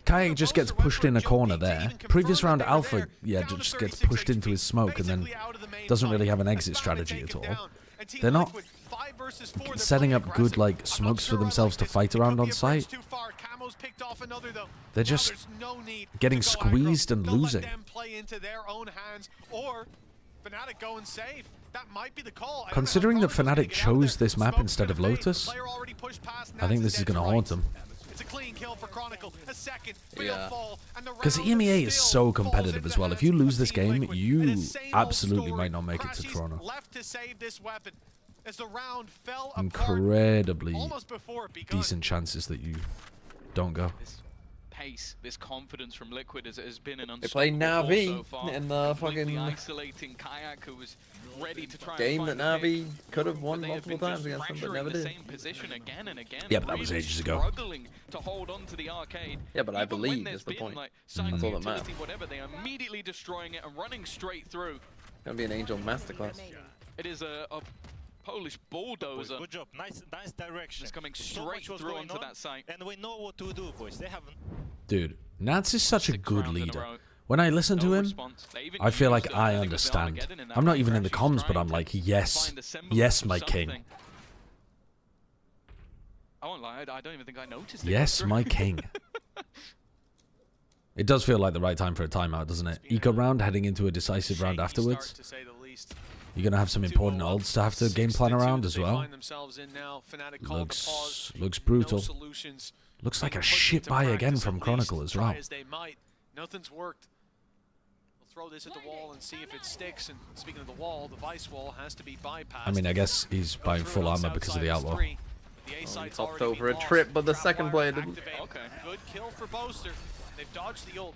Kayak just gets pushed in a corner there. Previous round, Alpha, just gets pushed into his smoke and then doesn't really have an exit strategy at all. They're not setting up good like smokes for themselves to fight around on site. They're just getting squeezed and losing. Considering that Fnatic chose this map instead of Lotus, I think this is going to haunt them. It's a clean kill for Chronicle. A second. Yeah. Because EMEA is so competitive as well. If you lose this game, you absolutely might not make it to Toronto. Incredibly decent chances that you don't go. Pace, this confidence from Liquid has been an they play Navi so far. in the fucking isolating Kayak, who was ready to try game that Navi could have won multiple times against them, but never did. Same position again and again. Yeah, but that was ages ago. Struggling to hold on to the arcade. Yeah, but I believe is the point. Like, That's all that matters. Whatever, they are immediately destroying it and running straight through. Gonna be an Angel masterclass. It is a Polish bulldozer. Good job, nice direction. It's coming straight through onto that site. And we know what to do, boys. They haven't. Dude, Nats is such a good leader. When I listen to him, I feel like I understand. I'm not even in the comms, but I'm like, yes, yes, my king. I won't lie, I don't even think I noticed it. Yes, my king. It does feel like the right time for a timeout, doesn't it? Eco round, heading into a decisive round afterwards. You're going to have some important ults to have to game plan around as well. Looks brutal. Looks like a shit buy again from Chronicle as well. Nothing's worked. We'll throw this at the wall and see if it sticks. And speaking of the wall, the vice wall has to be bypassed. I mean, I guess he's buying full armor because of the outlaw. He hopped over a trip, but the second player didn't. Okay, good kill for Boaster. They've dodged the ult.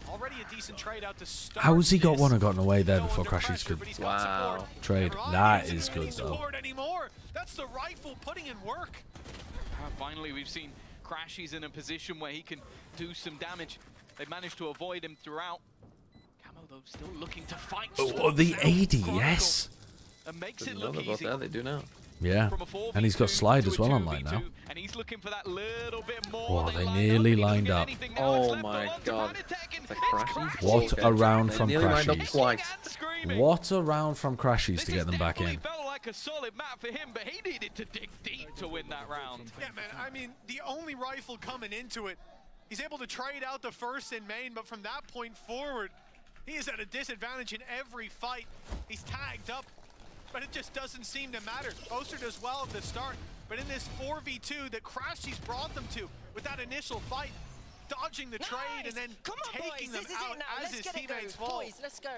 Already a decent trade out to start. How has he got one and gotten away there before Crashies could trade? That is good though. That's the rifle putting in work. Finally, we've seen Crashies in a position where he can do some damage. They've managed to avoid him throughout. Camo, though, still looking to fight. Oh, the 80, yes. And makes it look easy. That they do now. Yeah, and he's got Slide as well online now. And he's looking for that little bit more. Oh, they nearly lined up. Oh my god. What a round from Crashies. What a round from Crashies to get them back in. Felt like a solid map for him, but he needed to dig deep to win that round. Yeah, man, I mean, the only rifle coming into it, he's able to trade out the first in main, but from that point forward, he is at a disadvantage in every fight. He's tagged up, but it just doesn't seem to matter. Boaster does well at the start, but in this 4v2 that Crashies brought them to with that initial fight, dodging the trade and then taking them out as his teammates fall. Boys, let's go.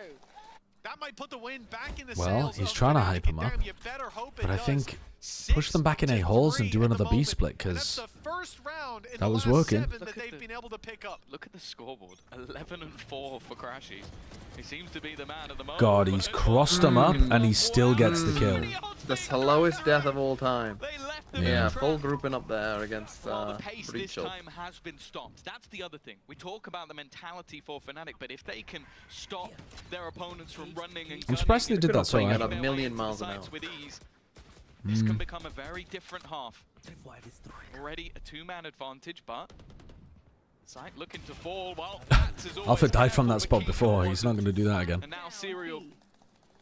That might put the wind back in the Well, sails he's of trying to Fnatic, hype him and up. damn, you better hope it But I does. think push them back in A holes and do another B split, because that was working. Look at the scoreboard. 11-4 for Crashy. He seems to be the man of the moment. God, he's crossed them up and he still gets the kill. The slowest death of all time. Yeah. Yeah, full grouping up there against Well, the pace this Breach. time has been stopped. That's the other thing. We talk about the mentality for Fnatic, but if they can stop their opponents from running and I'm surprised they did that so at high. a million miles an hour. with ease, this can become a very different half. Already a two-man advantage, but Sight looking to fall. Well, that's as always Alpha died from careful that with spot Kiko. before. He's not going to do that again. And now Serial,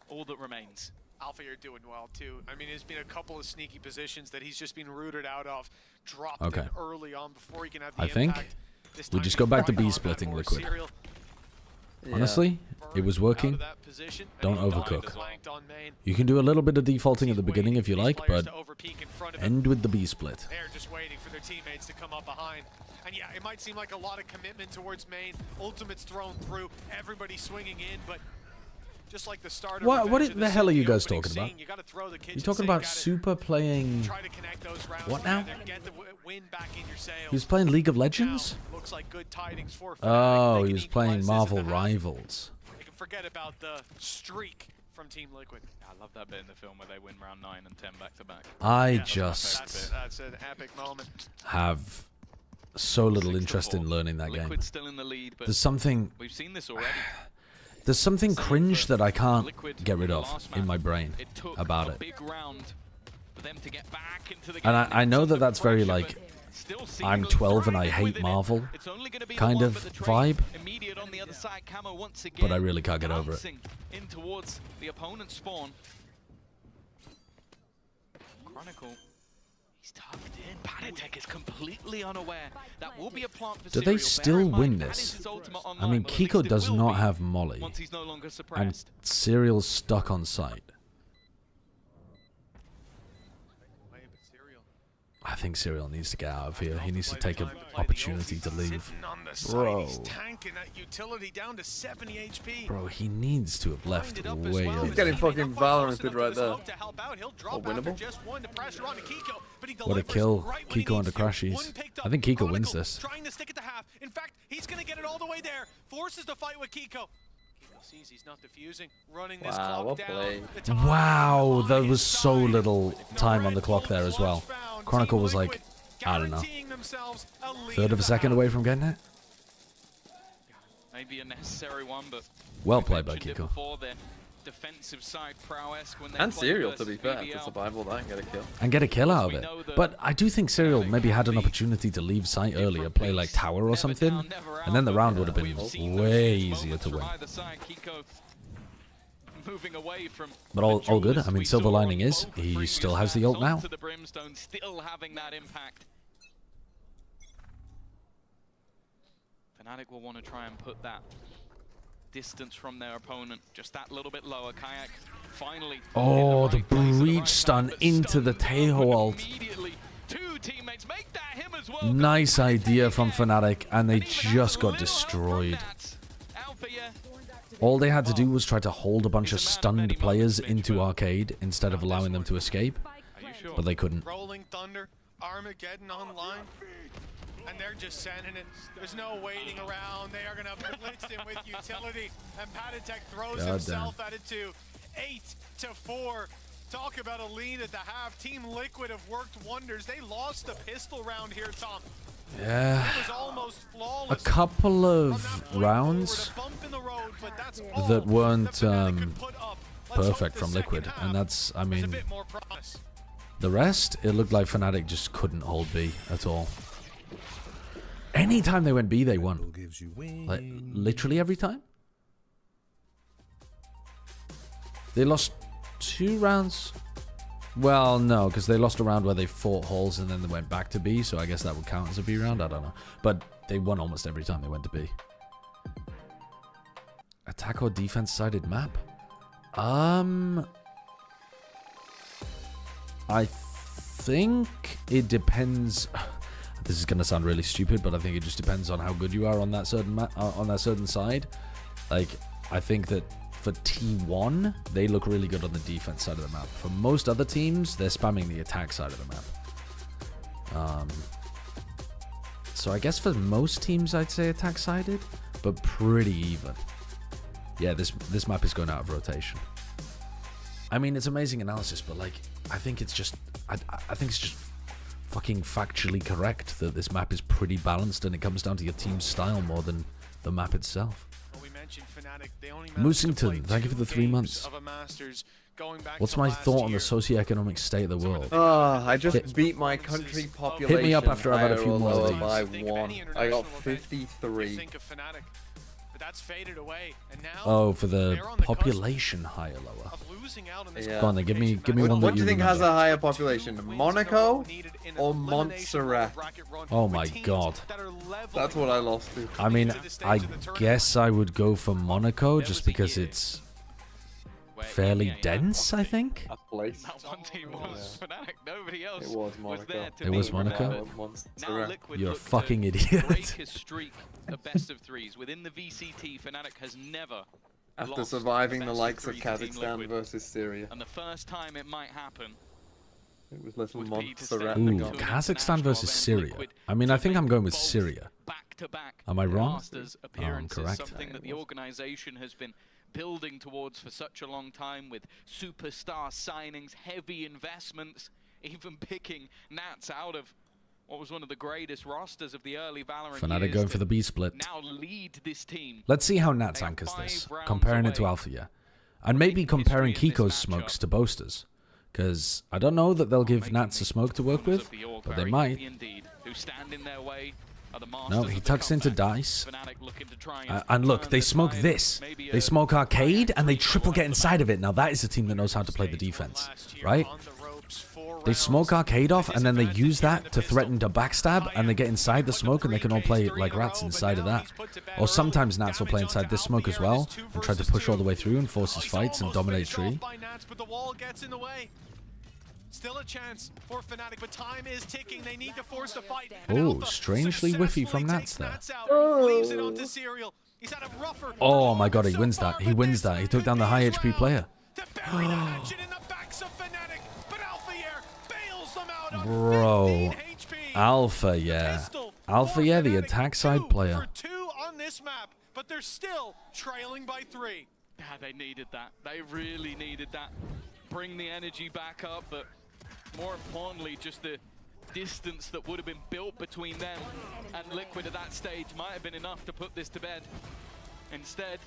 all that remains. Alpha, you're doing well too. I mean, there's been a couple of sneaky positions that he's just been rooted out of, dropped in early on before he can have the I think impact. This we time just he's go back to brought B on splitting more Liquid. Serial. Honestly, it was working. Don't overcook. You can do a little bit of defaulting at the beginning if you like, but end with the B split. They're just waiting for their teammates to come up behind. And yeah, it might seem like a lot of commitment towards main. Ultimate's thrown through, everybody swinging in, but just like the start of What Revenge of the hell are you City guys opening talking about? scene, you gotta throw the kitchen You're talking sink about at it, Super playing... try to connect those rounds What now? together, get the wind back in your sails. He was playing League of Legends? Looks like good tidings for Fnatic. Oh, They he can was playing equalize this Marvel in the half. Rivals. You can forget about the streak from Team Liquid. I love that bit in the film where they win round 9 and 10 back to back. I That's just an epic moment. have so little interest in learning that game. Liquid's still in the lead, but There's something... we've seen this already. There's something cringe that I can't Liquid get rid of last in map, my brain it took about a it. big round for them to get back into the And game. I know that that's very Pressure, like, but still I'm Seagull 12 and I thriving hate within it. Marvel It's only gonna be the kind one, of but the trade vibe, immediate on the other side. Camo once again but I really can't get over it. bouncing in towards the opponent's spawn. Chronicle, he's tucked in. Panatek is completely unaware. That will be a plant for Do Serial. they still Bear in mind, win that this? is his ultimate I online, mean, but at least Kiko it does will not be have Molly, once he's no longer and suppressed. Serial's stuck on site. I think Serial needs to get out of here. He needs to take an opportunity to leave. Bro. He's tanking that utility down to 70 HP. Bro, he needs to have left way He's early. getting fucking Valorant right there. Or winnable. What a kill. Kiko under Crashies. I think Kiko wins this. Trying to stick at the half. In fact, he's going to get it all the way there. Forces the fight with Kiko. Sees he's not defusing, running this Wow, clock what down. play. Wow, there was so little time on the clock there as well. Chronicle was like, I don't know, third of a second away from getting it. Maybe a necessary one, but Well we played by mentioned it Kiko. before, their defensive side prowess when they And play Serial, to versus be fair, BBL. to survival that and get a kill. And get a kill out of it. But I do think Serial maybe had an opportunity to leave site earlier, play like tower or something, and then the round would have been way easier to win. Either side, Kiko moving away from But all the good. duelists I mean, we silver saw lining on is both he previous still has the maps. ult now. Onto the Brimstone, still having that impact. Fnatic will want to try and put that distance from their opponent just that little bit lower. Kayak finally. Oh, the breach stun into the Tejo ult. Two teammates make that him as well. Nice idea from Fnatic, and they just got destroyed. All they had to do was try to hold a bunch of stunned players into arcade instead of allowing them to escape, but they couldn't. Rolling Thunder, Armageddon online, and they're just sending it. There's no waiting around. They are going to blitz him with utility, and Panatek throws God himself at it too. 8-4. Talk about a lead at the half. Team Liquid have worked wonders. They lost the pistol round here, Tom. Yeah. It was almost flawless. A couple of rounds that weren't perfect from Liquid, and that's, I mean, the rest, it looked like Fnatic just couldn't hold B at all. Anytime they went B, they won. Like, literally every time. They lost 2 rounds. Well, no, because they lost a round where they fought halls and then they went back to B, so I guess that would count as a B round. I don't know. But they won almost every time they went to B. Attack or defense-sided map? I think it depends. This is gonna sound really stupid, but I think it just depends on how good you are on that certain side. Like, I think that for T1, they look really good on the defense side of the map. For most other teams, they're spamming the attack side of the map. So I guess for most teams, I'd say attack-sided, but pretty even. Yeah, this map is going out of rotation. I mean, it's amazing analysis, but like, I think it's just, I think it's just fucking factually correct that this map is pretty balanced, and it comes down to your team's style more than the map itself. Well, we mentioned Fnatic, they only Moosington, thank you for the 3 months. What's my thought on the socioeconomic state of the world? I just beat my country population. Hit me up after I've had a few more of these. By 1. I got 53. But that's faded away, and now oh, for the population higher lower. Yeah. Go on then, give me one that What do you think has a higher population? Monaco or Montserrat? Oh my god. That's what I lost to. I mean, I guess I would go for Monaco just because it's fairly dense, I think. A place. That one team was Fnatic. Nobody else It was Monaco. It was Monaco? You're a fucking idiot. Break his streak of best of 3s within the VCT. Fnatic has never After lost surviving the the best likes of of 3 to Team Kazakhstan Liquid. versus Syria. And the first time it might happen. It was little would be to Montserrat. stand Ooh, to an Kazakhstan versus Syria. I mean, I think I'm going with Syria. Am I wrong? Masters I'm appearances, correct. something that the organization has been building towards for such a long time, with superstar signings, heavy investments, even picking Nats out of what was one of the greatest rosters of the early Valorant Fnatic years going for the B split. now lead this team. Let's see how Nats anchors this, comparing it to Alpha, yeah. And maybe comparing Kiko's smokes to Boaster's. Because I don't know that they'll give Nats a smoke to work with, but they might. Who stand in their way are the No, masters he of the tucks into comeback. Dice. Fnatic looking to try And look, they smoke this. They smoke Arcade, and they triple get inside of it. Now that is a team that knows how to play the defense, right? They smoke Arcade off, and then they use that to threaten to backstab, and they get inside the smoke, and they can all play like rats inside of that. Or sometimes Nats will play inside this smoke as well, and try to push all the way through and force his fights and dominate tree. But the wall gets in the way. Still a chance for Fnatic, but time is ticking. They need to force the fight. Oh, strangely whiffy from Nats there. Leaves it onto Serial. He's had a rougher. Oh my god, he wins that. He wins that. He took down the high HP player. Bro. Alpha, yeah. Alpha, yeah, the attack side player. 2 on this map, but they're still trailing by 3. Yeah, they needed that. They really needed that. Bring the energy back up, but more importantly, just the distance that would have been built between them and Liquid at that stage might have been enough to put this to bed. Instead,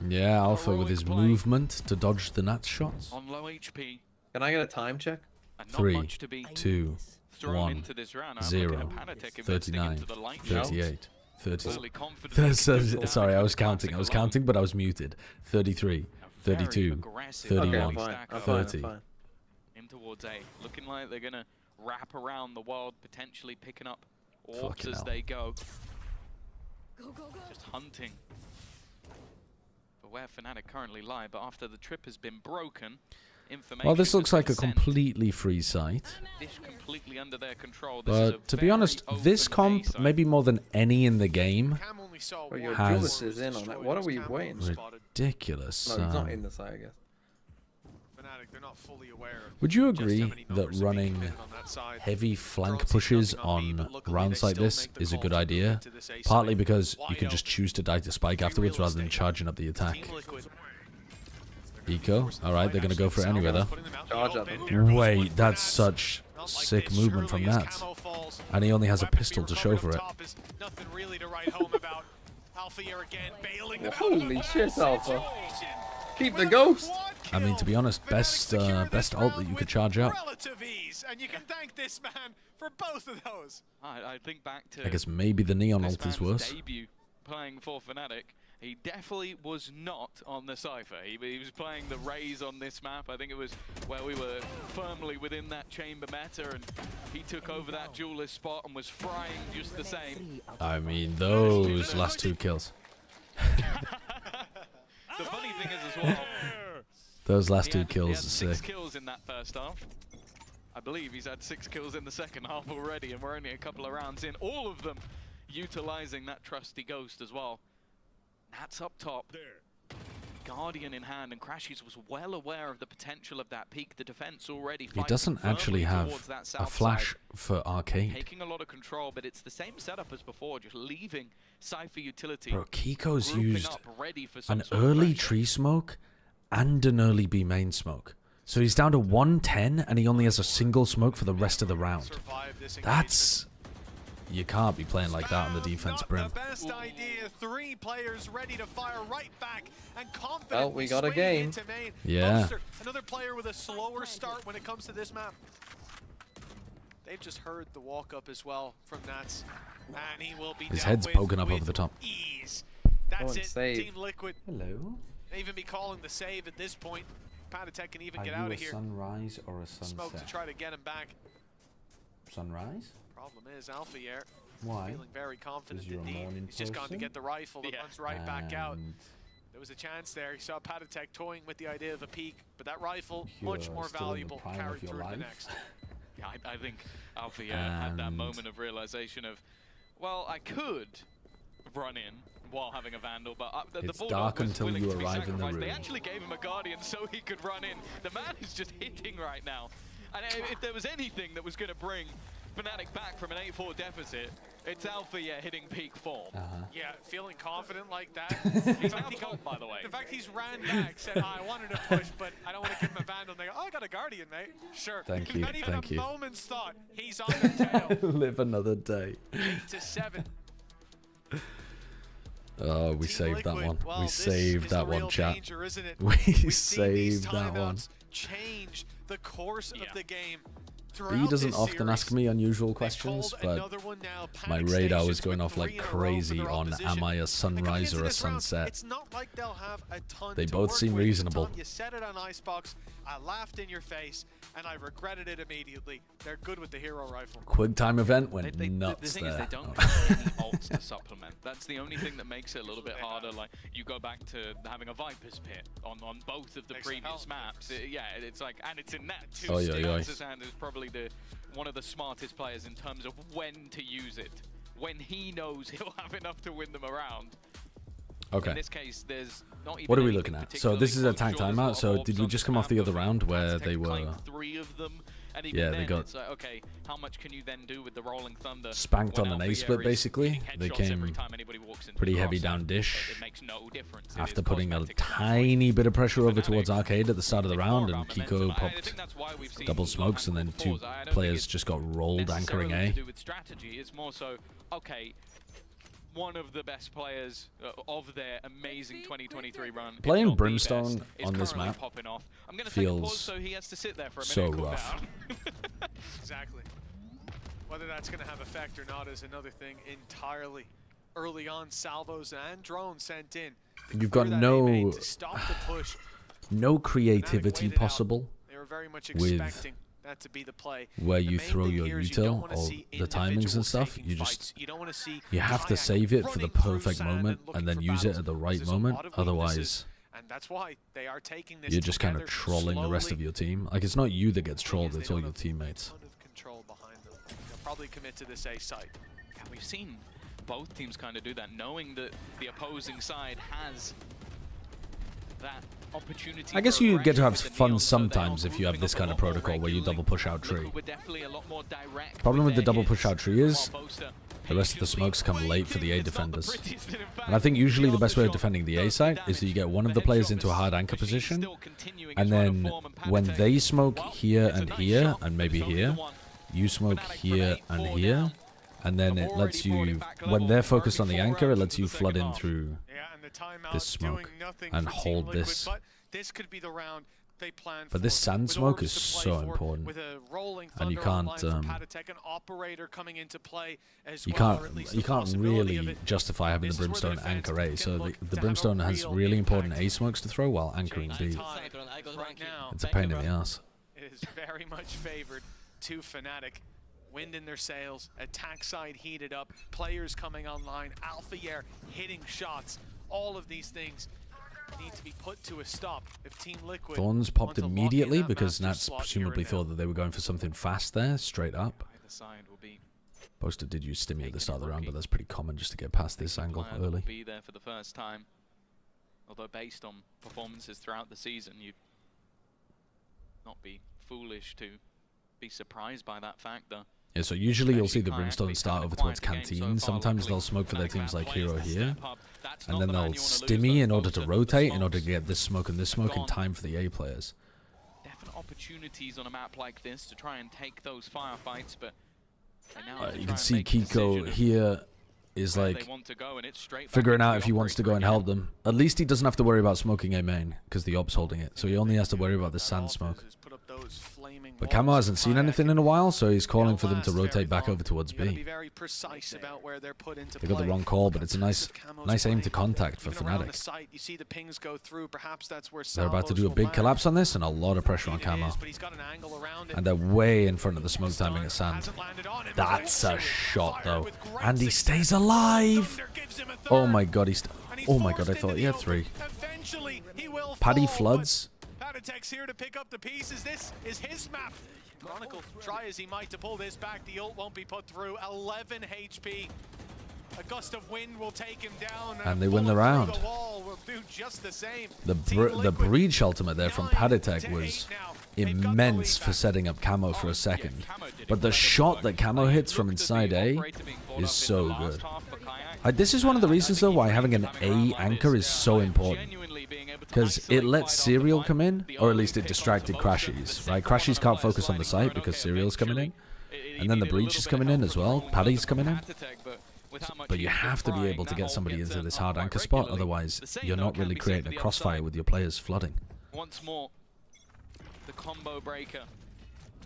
Yeah, Alpha with his movement to dodge the Nats shots. on low HP, Can I get a time check? and not 3, much to be 2, thrown 1, into this round. I'm looking 0, at Panatic investing 39, into the light show. 38, 30. Fully confident. Sorry, I was counting, but I was muted. 33, 32, 31, 30. In towards A, looking like they're gonna wrap around the world, potentially picking up orbs Fucking as hell. they go. Just hunting for where Fnatic currently lie, but after the trip has been broken, information. Well, this looks has like a been sent. completely free site. This completely under their control. This is But a to be very honest, this open comp, A side. maybe more than any in the game, Well, your has Julius is in on it. What are we waiting? ridiculous. No, he's not in the side, I guess. They're not fully aware of Would you just how agree many that numbers are being running committed on that side. heavy flank pushes on rounds like this is a good idea? Partly because you can just choose to die to spike afterwards rather than charging up the attack. Eco? Alright, they're going to go for it anyway though. Charge at them. Wait, that's such sick movement from Nats. And he only has a pistol to show for it. Nothing really to write home about. Alpha here again, bailing them out. Holy shit, Alpha. Keep the ghost. I mean, to be honest, best ult that you could charge up. Relative ease, and you can thank this man for both of those. I think back to I guess maybe the Neon this ult is man's worse. debut playing for Fnatic. He definitely was not on the Cypher. He was playing the Raze on this map. I think it was where we were firmly within that chamber meta, and he took over that duelist spot and was frying just the same. I mean, those last 2 kills. The funny thing is as well, Those last he 2 had kills are 6 sick. kills in that first half. I believe he's had 6 kills in the second half already, and we're only a couple of rounds in. All of them utilizing that trusty Ghost as well. That's up top. Guardian in hand, and Crashies was well aware of the potential of that peak. The defense already He doesn't actually have a flash for Arcade. Taking a lot of control, but it's the same setup as before, just leaving Cypher utility. Bro, Kiko's used ready for some an early tree smoke and an early B main smoke. So he's down to 110 and he only has a single smoke for the rest of the round. That's... You can't be playing like that on the defense, Brim. The best idea. 3 players ready to fire right back and confident. Well, we got a game. Yeah. Monster, another player with a slower start when it comes to this map. They've just heard the walk up as well from Nats. And he will be His dealt head's with poking up over the top. Ease. That's it. Save. Team Liquid. Hello. They even be calling the save at this point. Fnatic can even Are get you out a of here. sunrise or a sunset? Smoke to try to get him back. Sunrise? Problem is, Alpha here. Why? Feeling very confident You're a indeed. morning He's just gone to person? get the rifle and runs right back out. And There was a chance there. He saw Patatek toying with the idea of a peak, but that rifle, You're much more still in the valuable, prime of carried your through to the life. next. Yeah, I think Alpha had that And- moment of realization of, well, I could run in while having a Vandal, but the It's Bulldog dark was until willing you to be arrive in the sacrificed. They room. actually gave him a Guardian so he could run in. The man is just hitting right now. And if there was anything that was going to bring Fnatic back from an 8-4 deficit, it's Alpha hitting peak form. Yeah, feeling confident like that. He's now top, by the way. The fact he's ran back, said, I wanted to push, but I don't want to give him a Vandal. And they go, oh, I got a Guardian, mate. Sure. Thank you, Not even thank a you. moment's thought. He's on the tail. Live another day. 8-7. Oh, we saved that one. Well, We this saved is that the one, real chat. danger, isn't it? We We've seen these saved that one. timeouts change the course of the game. He doesn't often ask me unusual questions, but my radar was going off like crazy on am I a sunrise or a sunset? It's not like they'll have a ton They to both work seem with. reasonable. Tom, you said it on Icebox. I laughed in your face, and I regretted it immediately. They're good with the hero rifle. Quick time event went The nuts thing is, there. they don't have any ults to supplement. That's the only thing that makes it a little bit harder. Like, you go back to having a Viper's Pit on both of the previous maps. Yeah, it's like, and it's in that too. Oy, oy, oy. Ascent is probably one of the smartest players in terms of when to use it. When he knows he'll have enough to win them around. Okay. In this case, there's not even What are we anything looking at? So this is a tag timeout. So did we just come off the other round where they were? 3 of them. And even Yeah, then, they got it's like, okay, how much can you then do with the rolling thunder? spanked when on an Alpha A split is basically. hitting They headshots every came time anybody walks into pretty the heavy cross, down and dish it makes no difference. It after is putting a cosmetic. tiny bit of pressure over towards Arcade at the start of the round, and Kiko I popped think that's why we've seen double smokes, and then 2 I don't players think just got rolled anchoring necessarily A. to do with strategy. It's more so, okay, one of the best players of their amazing 2023 run. if Playing not the Brimstone best, is on this currently map popping off. I'm going to take a pause feels so he has to sit there for a minute so and cool rough. down. Exactly. Whether that's going to have effect or not is another thing entirely. Early on, salvos and drones sent in. You've got to stop the push. no creativity waited out. possible They were very much with expecting that to be the play. where The you main throw thing your here is you don't util wanna or see the timings and individuals stuff. taking You fights. just You don't want to see you have to Kayak save it for the running through perfect sand and moment looking and then for use it battles. at the right There's a moment. lot of Otherwise, weaknesses, and that's why they are taking this you're just kind of together trolling the rest of slowly. your team. Like, it's not you that gets trolled, it's all your teammates. Ton of control behind them. They'll probably commit to this A site. Yeah, we've seen both teams kind of do that, knowing that the opposing side has that opportunity. I guess for you get to have aggression with the fun Neon, so they are sometimes if you have moving this up a kind of lot more protocol where you regularly. double push out tree. Liquid were definitely a lot more direct Problem with the their double hits, push out tree is while Boaster the rest of the smokes come late for the A defenders. prettiest, and in fact, And I think usually the best way of defending the A site is that you get one of the players into a hard anchor position, and then when they smoke here and here, and maybe here, you smoke here and here, and then it lets you, when they're focused on the anchor, it lets you flood in through this smoke and hold this. This could be the round they plan But this for, sand with smoke orders is to play so for, important, with a rolling and you thunder can't online from Patatek, an operator coming into play as you well, or can't at least you the can't possibility of really it. justify having the This is where Brimstone the anchor defense A. So can look the to have Brimstone a has real really important impact. A smokes to throw while anchoring B. Right now, It's a pain in the ass. it is very much favored to Fnatic. Wind in their sails, attack side heated up, players coming online, Alpha Year hitting shots, all of these things need to be put to a stop if Team Liquid Thorns popped want to lock in immediately that because master Nats slot presumably here and thought that they were going for something fast there, straight up. Either side will be Poster did use Stimmy at the start of the round, but that's pretty common just to get past this angle player that will early. be there for the first time. Although based on performances throughout the season, you'd not be foolish to be surprised by that factor. Yeah, so usually you'll see the Brimstone start over towards Canteen. Sometimes they'll smoke for their teams like Hero here. And then they'll Stimmy in order to rotate, in order to get this smoke and this smoke in time for the A players. Definite opportunities on a map like this to try and take those firefights, but You can see Kiko here is like figuring out if he wants to go and help them. At least he doesn't have to worry about smoking A main because the op's holding it. So he only has to worry about the sand smoke. But Camo hasn't seen anything in a while, so he's calling for them to rotate back over towards B. They got the wrong call, but it's a nice aim to contact for Fnatic. They're about to do a big collapse on this, and a lot of pressure on Camo. And they're way in front of the smoke timing at Sand. That's a shot, though. And he stays alive! Oh my god, oh my god, I thought he had 3. Paddy floods. Heretics here to pick up the pieces. This is his map. Chronicle, try as he might to pull this back. The ult won't be put through. 11 HP. A gust of wind will take him down. And they win the round. The Breach ultimate there from Paddytech was immense for setting up Camo for a second. But the shot that Camo hits from inside A is so good. This is one of the reasons, though, why having an A anchor is so important. Because it lets Serial come in, or at least it distracted Crashies, right? Crashies can't focus on the site because Serial's coming in. And then the Breach is coming in as well. Paddy's coming in. But you have to be able to get somebody into this hard anchor spot, otherwise you're not really creating a crossfire with your players flooding. Once more, the combo breaker.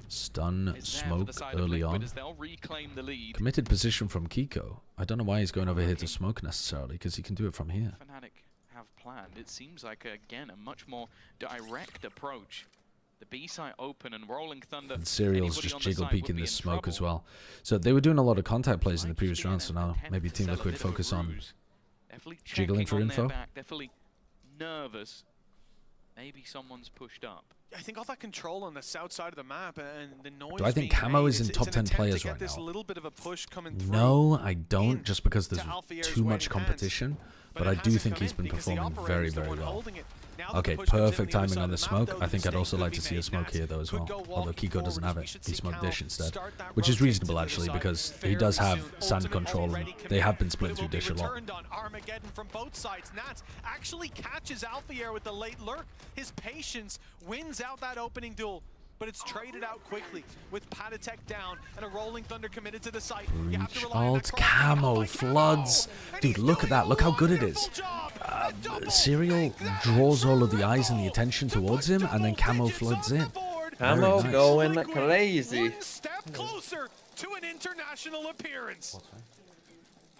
Stun, smoke early on. Committed position from Kiko. I don't know why he's going over here to smoke necessarily, because he can do it from here. Fnatic have planned. It seems like, again, a much more direct approach. The B side open and Rolling Thunder. And Serial's just jiggle peeking this smoke as well. So they were doing a lot of contact plays in the previous round, so now maybe Team Liquid focus on jiggling for info. Definitely nervous. Maybe someone's pushed up. I think all that control on the south side of the map and the noise. Do I think Camo is in top 10 players right now? A little bit of a push coming through. No, I don't, just because there's too much competition. But I do think he's been performing very, very well. Okay, perfect timing on the smoke. I think I'd also like to see a smoke here, though, as well. Although Kiko doesn't have it. He smoked Dish instead. Which is reasonable, actually, because he does have sand control, and they have been splitting through Dish a lot. Armageddon from both sides. Nats actually catches Alphier with the late lurk. His patience wins out that opening duel. But it's traded out quickly with Paddytech down and a Rolling Thunder committed to the site. Breach alt, Camo, floods. Dude, look at that. Look how good it is. Serial draws all of the eyes and the attention towards him, and then Camo floods in. Camo going crazy. One step closer to an international appearance.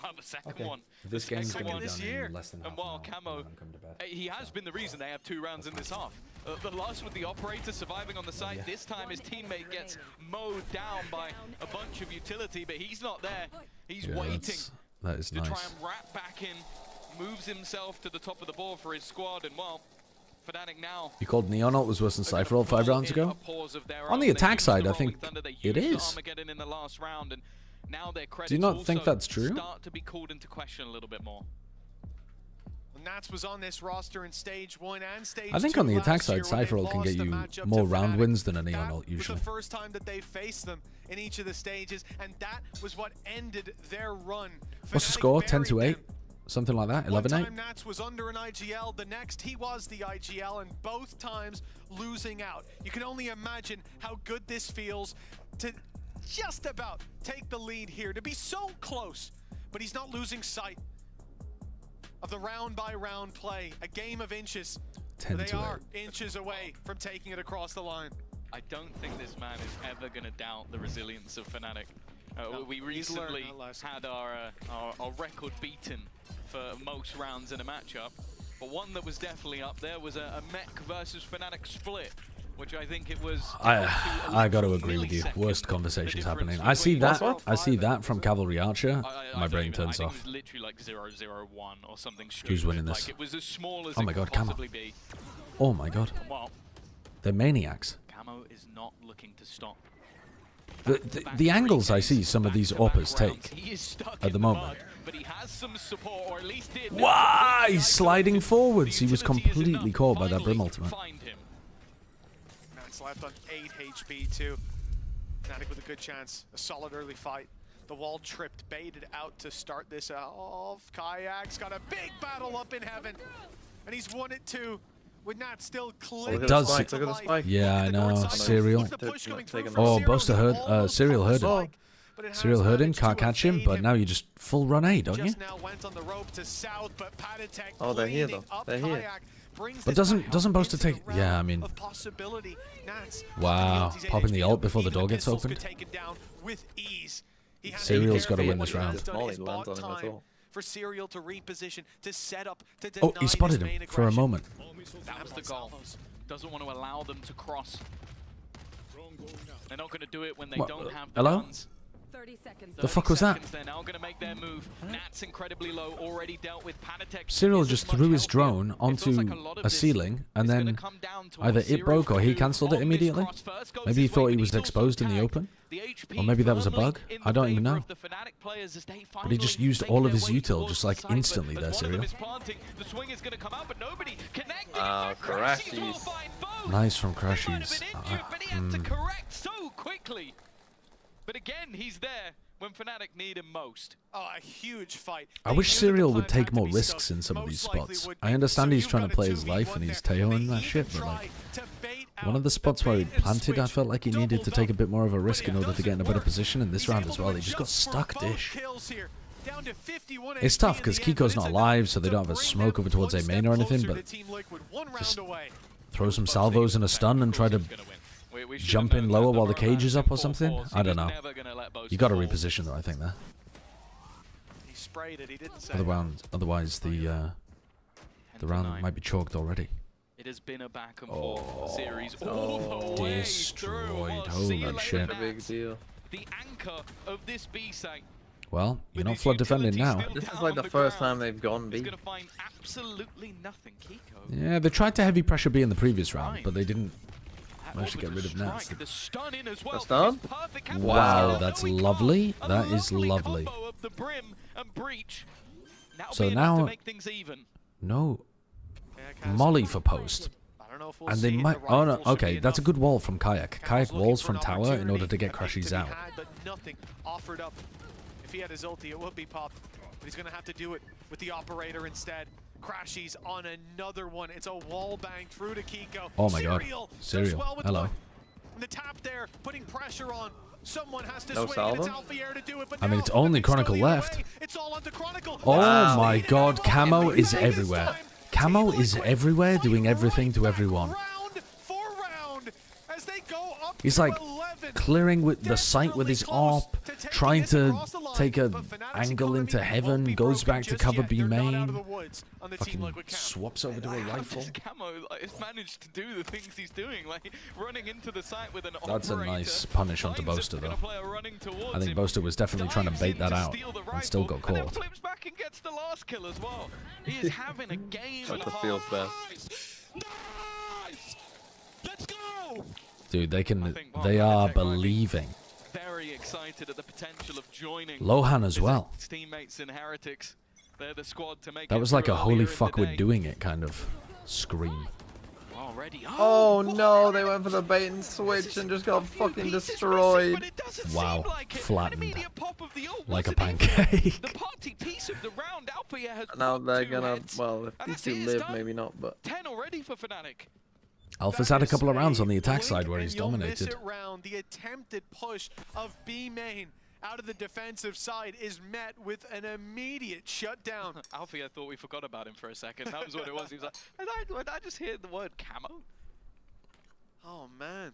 Wow, the second one. This game's going to be this done year. in less than half And while an hour, Camo, he has been the reason they have 2 rounds in this half. The loss with the operator surviving on the site. This time his teammate gets mowed down by a bunch of utility, but he's not there. He's waiting that is to nice. try and wrap back in, moves himself to the top of the board for his squad, and well, Fnatic now. You called Neon Ult was worse than Cypher Ult 5 rounds ago? On the attack side, I think it is. In the last round, and now their Do you not think that's true? Start to be called into question a little bit more. Nats was on this roster in stage 1 and stage 2. I think on the attack side, Cypher Ult can get you more round wins than a Neon Ult usually. That was the first time that they faced them in each of the stages, and that was what ended their run. What's the score? 10-8? Something like that? 11-8? One time Nats was under an IGL, the next he was the IGL, and both times losing out. You can only imagine how good this feels to just about take the lead here, to be so close, but he's not losing sight of the round-by-round play, a game of inches. They are inches away from taking it across the line. I don't think this man is ever going to doubt the resilience of Fnatic. We recently had our record beaten for most rounds in a matchup, but one that was definitely up there was a Mech versus Fnatic split, which I think it was. I got to agree with you. Worst conversations happening. I see that. I see that from Cavalry Archer. My brain turns off. It was literally like 0-0-1 or something stupid. Who's winning this? Like it was as small as Oh my it god, could Camo. possibly be. Oh my god. Well, They're maniacs. Camo is not looking to stop. The angles I see some of these Orpas take at the moment. But he has some support, or at least did. Why? He's sliding forwards. He was completely caught by that Brim ultimate. Matt's left on 8 HP too. Fnatic with a good chance. A solid early fight. The wall tripped, baited out to start this off. Kayak's got a big battle up in heaven. And he's won it too. With Nat still clinging. It does. Look at the spike. Yeah, I know. Serial. Oh, Boaster heard. Serial heard it. Serial heard him. Can't catch him. But now you just full run A, don't you? Oh, they're here though. They're here. But doesn't Boaster take? Yeah, I mean. Wow, popping the ult before the door gets opened. Serial's got to win this round. For Serial to reposition, to set up, to Oh, he spotted him for a moment. That was the goal. Doesn't want to allow them to cross. They're not going to do it when they don't have the Hello? guns. 30 seconds. The fuck was that? They're now going to make their move. Nat's incredibly low, already dealt with Fnatic. Serial just threw his drone onto a ceiling, and then either it broke or he cancelled it immediately. Maybe he thought he was exposed in the open, or maybe that was a bug. I don't even know. But he just used all of his util just like instantly there, Serial. Crashies. Nice from Crashies. But again, he's there when Fnatic need him most. Oh, a huge fight. I wish Serial would take more risks in some of these spots. I understand he's trying to play his life and he's Teo and that shit, but like, one of the spots where he planted, I felt like he needed to take a bit more of a risk in order to get in a better position in this round as well. He just got stuck, Dish. It's tough because Kiko's not alive, so they don't have a smoke over towards A main or anything, but just throw some salvos and a stun and try to jump in lower while the cage is up or something? I don't know. You got to reposition though, I think, there. Otherwise the round might be chalked already. It has been a back and forth series all the way destroyed. through. Holy shit. Big deal. The anchor of this B site. Well, you're not flood defending now. This is like the first time they've gone B. Gonna find absolutely nothing, Kiko. Yeah, they tried to heavy pressure B in the previous round, but they didn't manage to get rid of Nats. The stun in as well. The stun? Wow, that's lovely. That is lovely. So now, no Molly for post. And they might. Oh no, okay, that's a good wall from Kayak. Kayak walls from tower in order to get Crashies out. But nothing offered up. If he had his ulti, it would be popped. But he's going to have to do it with the operator instead. Crashies on another one. It's a wall bang through to Kiko. Oh my god. Serial. Hello. The tap there, putting pressure on. Someone has to no swing salvo? and it's Alpha Air to do it, but I mean, it's only Chronicle left. It's all onto Chronicle. Oh my god, Camo is everywhere. Camo is everywhere, doing everything to everyone. He's like clearing with the site with his AWP, trying to take an angle into heaven, goes back to cover B main, fucking swaps over to a rifle. Camo has managed to do the things he's doing, like running into the site with an That's a nice punish onto Boaster though. I think Boaster was definitely trying to bait that out and still got caught. Flips back and gets the last kill as well. He is having a game and a half. Feels best. Let's go! Dude, they are believing. Very excited at the potential of joining Lohan as well. Teammates in Heretics. They're the squad to make that was like a holy fuck we're doing it kind of scream. Already. Oh no, they went for the bait and switch and just got fucking destroyed. Wow, flattened like a pancake. The party piece of the round, Alpha has now they're gonna, well, if these two live, maybe not, but 10 already for Fnatic. Alpha's had a couple of rounds on the attack side where he's dominated. The attempted push of B main out of the defensive side is met with an immediate shutdown. Alfie, I thought we forgot about him for a second. That was what it was. He was like, did I just hear the word camo? Oh man.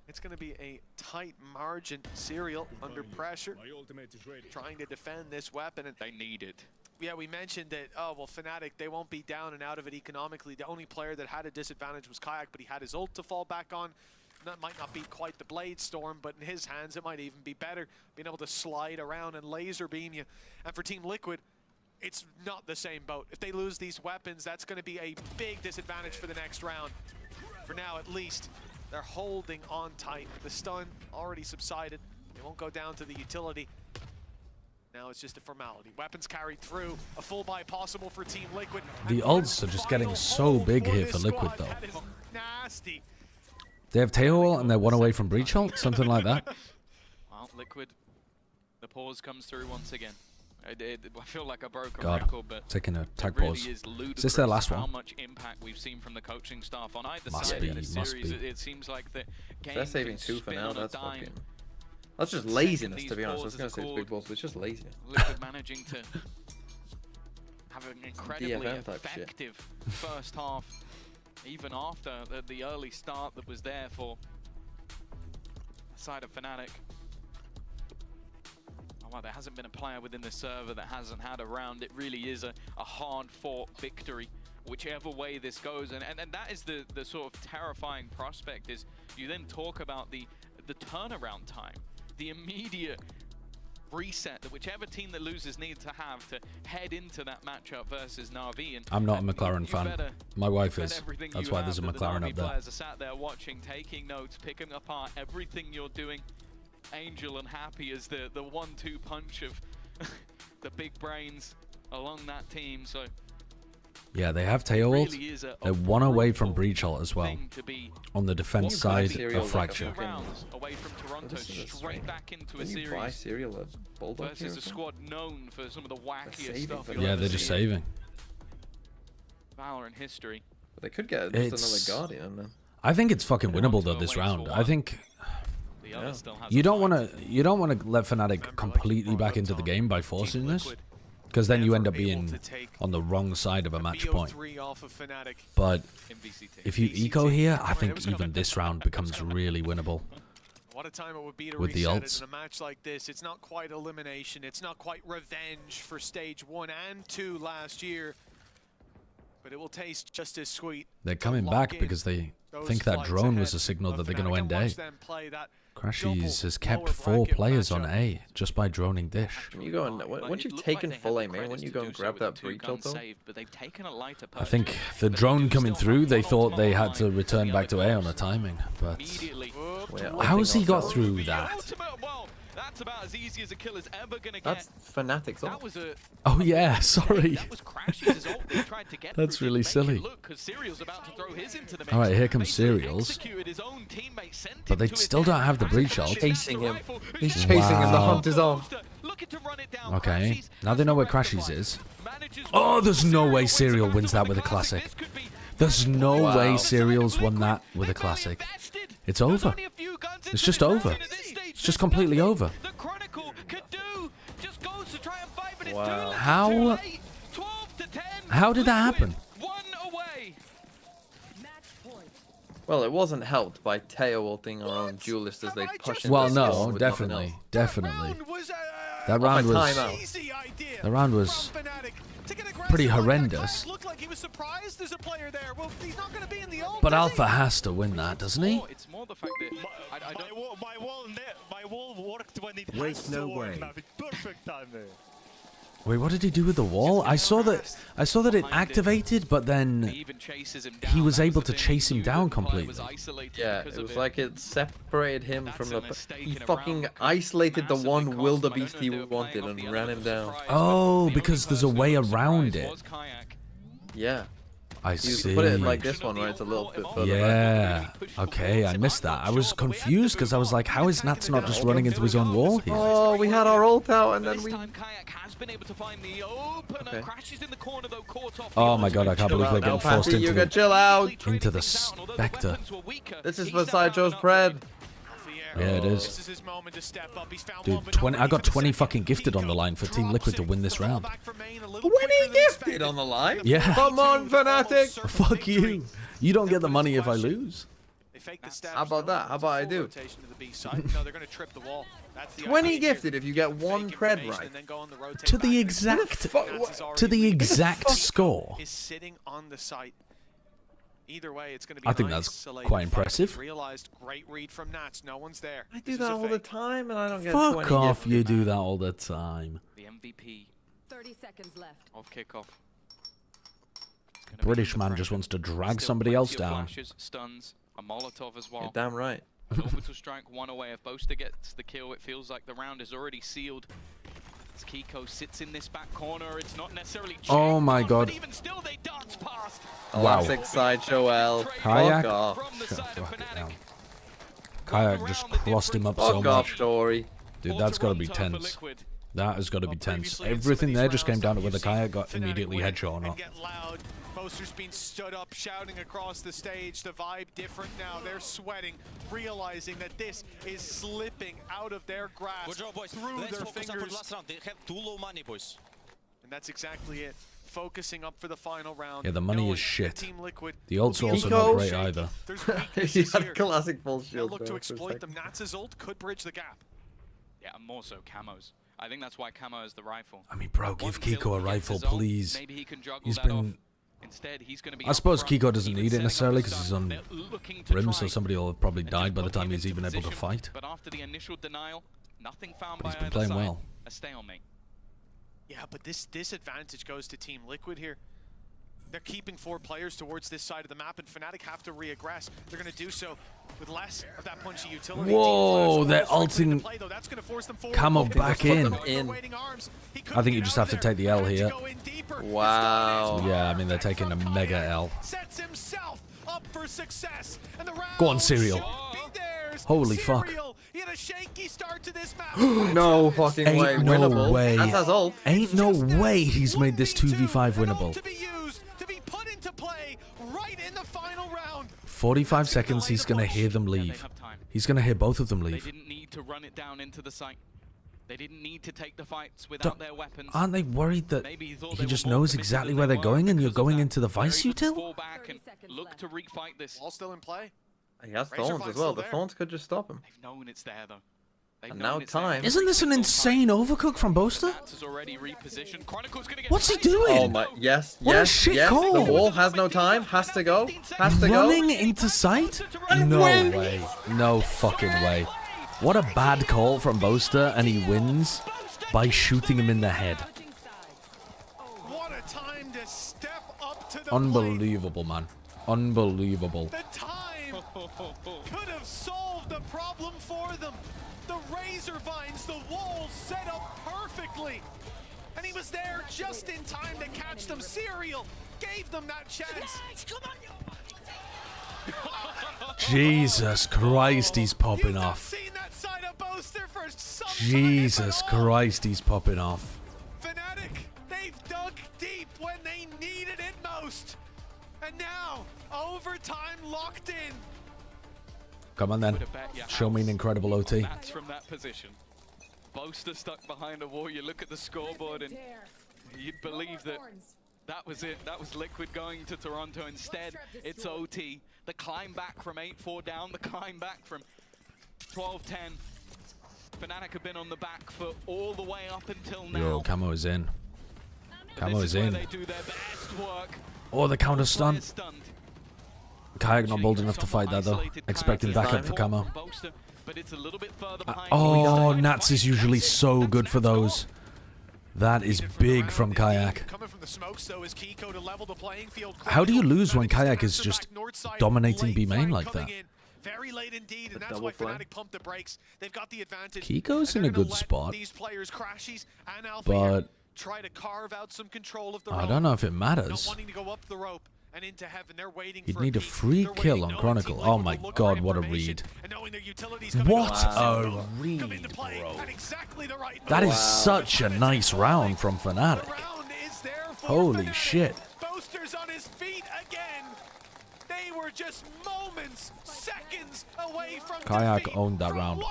It's going to be a tight margin. Serial under pressure, trying to defend this weapon, and they need it. Yeah, we mentioned that, oh, well, Fnatic, they won't be down and out of it economically. The only player that had a disadvantage was Kayak, but he had his ult to fall back on. That might not be quite the Blade Storm, but in his hands, it might even be better, being able to slide around and laser beam you. And for Team Liquid, it's not the same boat. If they lose these weapons, that's going to be a big disadvantage for the next round. For now, at least, they're holding on tight. The stun already subsided. They won't go down to the utility. Now it's just a formality. Weapons carried through. A full buy possible for Team Liquid. The ults are just getting so big here for Liquid, though. That is nasty. They have Teo and they're one away from Breach ult, something like that. Well, Liquid, the pause comes through once again. I feel like a broken God, record, but taking a tag really pause. is ludicrous Is this their last how one? much impact we've seen from the coaching staff on either Must side be, of the must series. be. It seems like the game They're saving can 2 for spin now. on a That's dime. fucking. That's just laziness, to be honest. I was gonna say it's big balls, but it's just lazy. Liquid managing to have an incredibly DFM type shit. effective first half, even after the early start that was there for the side of Fnatic. Oh, well, there hasn't been a player within the server that hasn't had a round. It really is a hard-fought victory, whichever way this goes. And that is the sort of terrifying prospect, is you then talk about the turnaround time, the immediate reset that whichever team that loses needs to have to head into that matchup versus Na'Vi. And I'm not a McLaren fan. My wife is. That's why there's a McLaren up there. Players are sat there watching, taking notes, picking apart everything you're doing. Angel and Happy as the 1-2 punch of the big brains along that team. So yeah, they have Teo ult. They're one away from Breach ult as well. On the defense side of Fracture. Away from Toronto, straight back into a series. Buy Serial a Bulldog versus a squad known for some of the wackiest stuff. Yeah, they're just saving. Valor in history. But they could get just another Guardian then. I think it's fucking winnable though this round. I think you don't want to let Fnatic completely back into the game by forcing this, because then you end up being on the wrong side of a match point. But if you eco here, I think even this round becomes really winnable. What a time it would be to with the reset ults. it in a match like this. It's not quite elimination. It's not quite revenge for stage 1 and 2 last year. But it will taste just as sweet. They're coming back because they think that drone was a signal that they're going to end A. Crashies has kept 4 players on A just by droning Dish. You go and once you've taken full A main, when you go and grab that breach ult though. I think the drone coming through, they thought they had to return back to A on a timing, but how has he got through that? That's about as easy as a killer's ever gonna get. That's Fnatic's ult. That was a oh yeah, sorry. That was Crashies' ult they tried to get. That's really silly. Alright, here comes Serials. But they still don't have the breach ult. Chasing him. He's chasing him, the hunt is on. Okay, now they know where Crashies is. Oh, there's no way Serial wins that with a classic. There's no way Serial's won that with a classic. It's over. It's just over. It's just completely over. Wow. How did that happen? Well, it wasn't helped by Teo ulting our own duelist as they push into Well, the no, storm with definitely. nothing else. That round was pretty horrendous. But Alpha has to win that, doesn't he? It's more the fact that my wall worked when it Wait, no way. Perfect timing. Wait, what did he do with the wall? I saw that it activated, but then he was able to chase him down completely. Yeah, it was like it separated him from the. He fucking isolated the one wildebeest he wanted and ran him down. Oh, because there's a way around it. Yeah. I see. Put it like this one, right? It's a little bit further. Yeah. Okay, I missed that. I was confused because I was like, how is Nats not just running into his own wall here? Oh, we had our ult out and then we. Okay. Oh my god, I can't believe they're getting forced into chill out. Into the Spectre. This is for Sideshows Pred. Yeah, it is. Dude, I got 20 fucking gifted on the line for Team Liquid to win this round. 20 gifted on the line? Yeah. Come on, Fnatic. Fuck you. You don't get the money if I lose. fake the steps. How about that? How about I do? Rotation to the B side. No, they're going to trip the wall. That's the 20 idea gifted if you get one cred right. and then go on the rotate To the back. exact score. Is sitting on the site. Either way, it's going to be I think nice, that's isolated quite fight. impressive. Realized great read from Nats. No one's there. I do that all the time and I don't get Fuck 20 off, gifted, you man. do that all the time. The MVP 30 seconds left. of kickoff. British man just wants to drag somebody else down. Flashes, stuns, a Molotov as well. You're damn right. An orbital strike, one away. If Boaster gets the kill, it feels like the round is already sealed. As Kiko sits in this back corner, it's not necessarily Oh my god. even still they dance past. Wow. Classic sideshow L. Kayak. Fuck off. Kayak just crossed him up so Fuck off, much. Tori. Dude, that's got to be tense. That has got to be tense. Everything there just came down to whether Kayak got immediately headshot or not. Boaster's being stood up, shouting across the stage. The vibe different now. They're sweating, realizing that this is slipping out of their grasp through their fingers. They have too low money, boys. And that's exactly it. Focusing up for the final round. Yeah, the money is shit. Team Liquid The ult's will be also able not to great shake. either. There's He weaknesses had here. classic full They'll shield. look to for a exploit them. second. Nats' ult could bridge the gap. Yeah, and more so Camos. I think that's why Camo has the rifle. I mean, bro, give Kiko a rifle, please. Maybe he can juggle He's that been... off. Instead, he's going to be I suppose Kiko doesn't need it necessarily because he's on Brim, so somebody will have probably died by the time he's even able to fight. But after the initial denial, nothing found But by he's been either playing side. well. A stalemate. Yeah, but this advantage goes to Team Liquid here. They're keeping 4 players towards this side of the map, and Fnatic have to re-aggress. They're going to do so with less of that punchy utility. Whoa, they're ulting Camo back in. I think you just have to take the L here. Wow. Yeah, I mean, they're taking a mega L. Sets himself up for success. And the round Go on, Serial. should be theirs. Holy fuck. Serial, he had a shaky start to this map. No fucking way. Ain't no Winnable. way. That's his ult. Ain't no way he's made this 2v5 winnable. To be used, to be put into play right in the final round. 45 seconds, he's going to hear them leave. He's going to hear both of them They leave. didn't need to run it down into the site. They didn't need to take the fights without their weapons. Aren't they worried that Maybe he thought he they were just more knows committed exactly than where they they're were going and you're because of going that. into the They're Vice able to util? fall back and look to refight this. All still in play. He has Razor thorns Fine's as well. still The there. thorns could just stop him. They've known it's there though. They've And known now it's there. time. Isn't this an insane overcook from Boaster? Nats has already repositioned. Chronicle's gonna get What's he nice. doing? Oh my, yes, What a yes, shit yes. call. The wall has no time. Has to go. Has to go. Running into sight? No way. No fucking way. What a bad call from Boaster, and he wins by shooting him in the head. What a time to step up to the Unbelievable, man. Unbelievable. The time could have solved the problem for them. The razor vines, the walls set up perfectly. And he was there just in time to catch them. Serial gave them that chance. Jesus Christ, he's popping off. Seen that side of Boaster for some Jesus time at all. Christ, he's popping off. Fnatic, they've dug deep when they needed it most. And now, overtime locked in. Come on then. Would have bet your Show me an house incredible on OT. Nats from that position. Boaster stuck behind a wall. You look at the scoreboard and you'd believe that that was it. That was Liquid going to Toronto. Instead, it's OT. The climb back from 8-4 down. The climb back from 12-10. Fnatic have been on the back for all the way up until now. Yo, Camo is in. Camo This is where in. they do their best work. Oh, the counter stun. Players stunned. Kayak not bold enough to fight that though. Expecting backup for Camo. Boaster, but it's a little bit further behind. Oh, Nats is usually so good for those. That is big from Kayak. Coming from the smokes, though, is Kiko to level the playing field. How do you lose when Kayak is just dominating B main like that? Very late indeed, and that's why Fnatic pumped the brakes. They've got the advantage. Kiko's in a good spot, These players, Crashies and Alpha, but try to carve out some control of the I don't know if it Not matters. wanting to go up the rope and into heaven. They're waiting You'd for need a peak. free They're kill waiting on knowing Chronicle. Team Oh Liquid my will look god, for what a information, read. and knowing their utilities coming What down. a read, Come into play bro. at exactly the right That is moment. such a nice round from Fnatic. Holy shit. Boaster's on his feet again. They were just moments, seconds away from Kayak defeat. owned that round.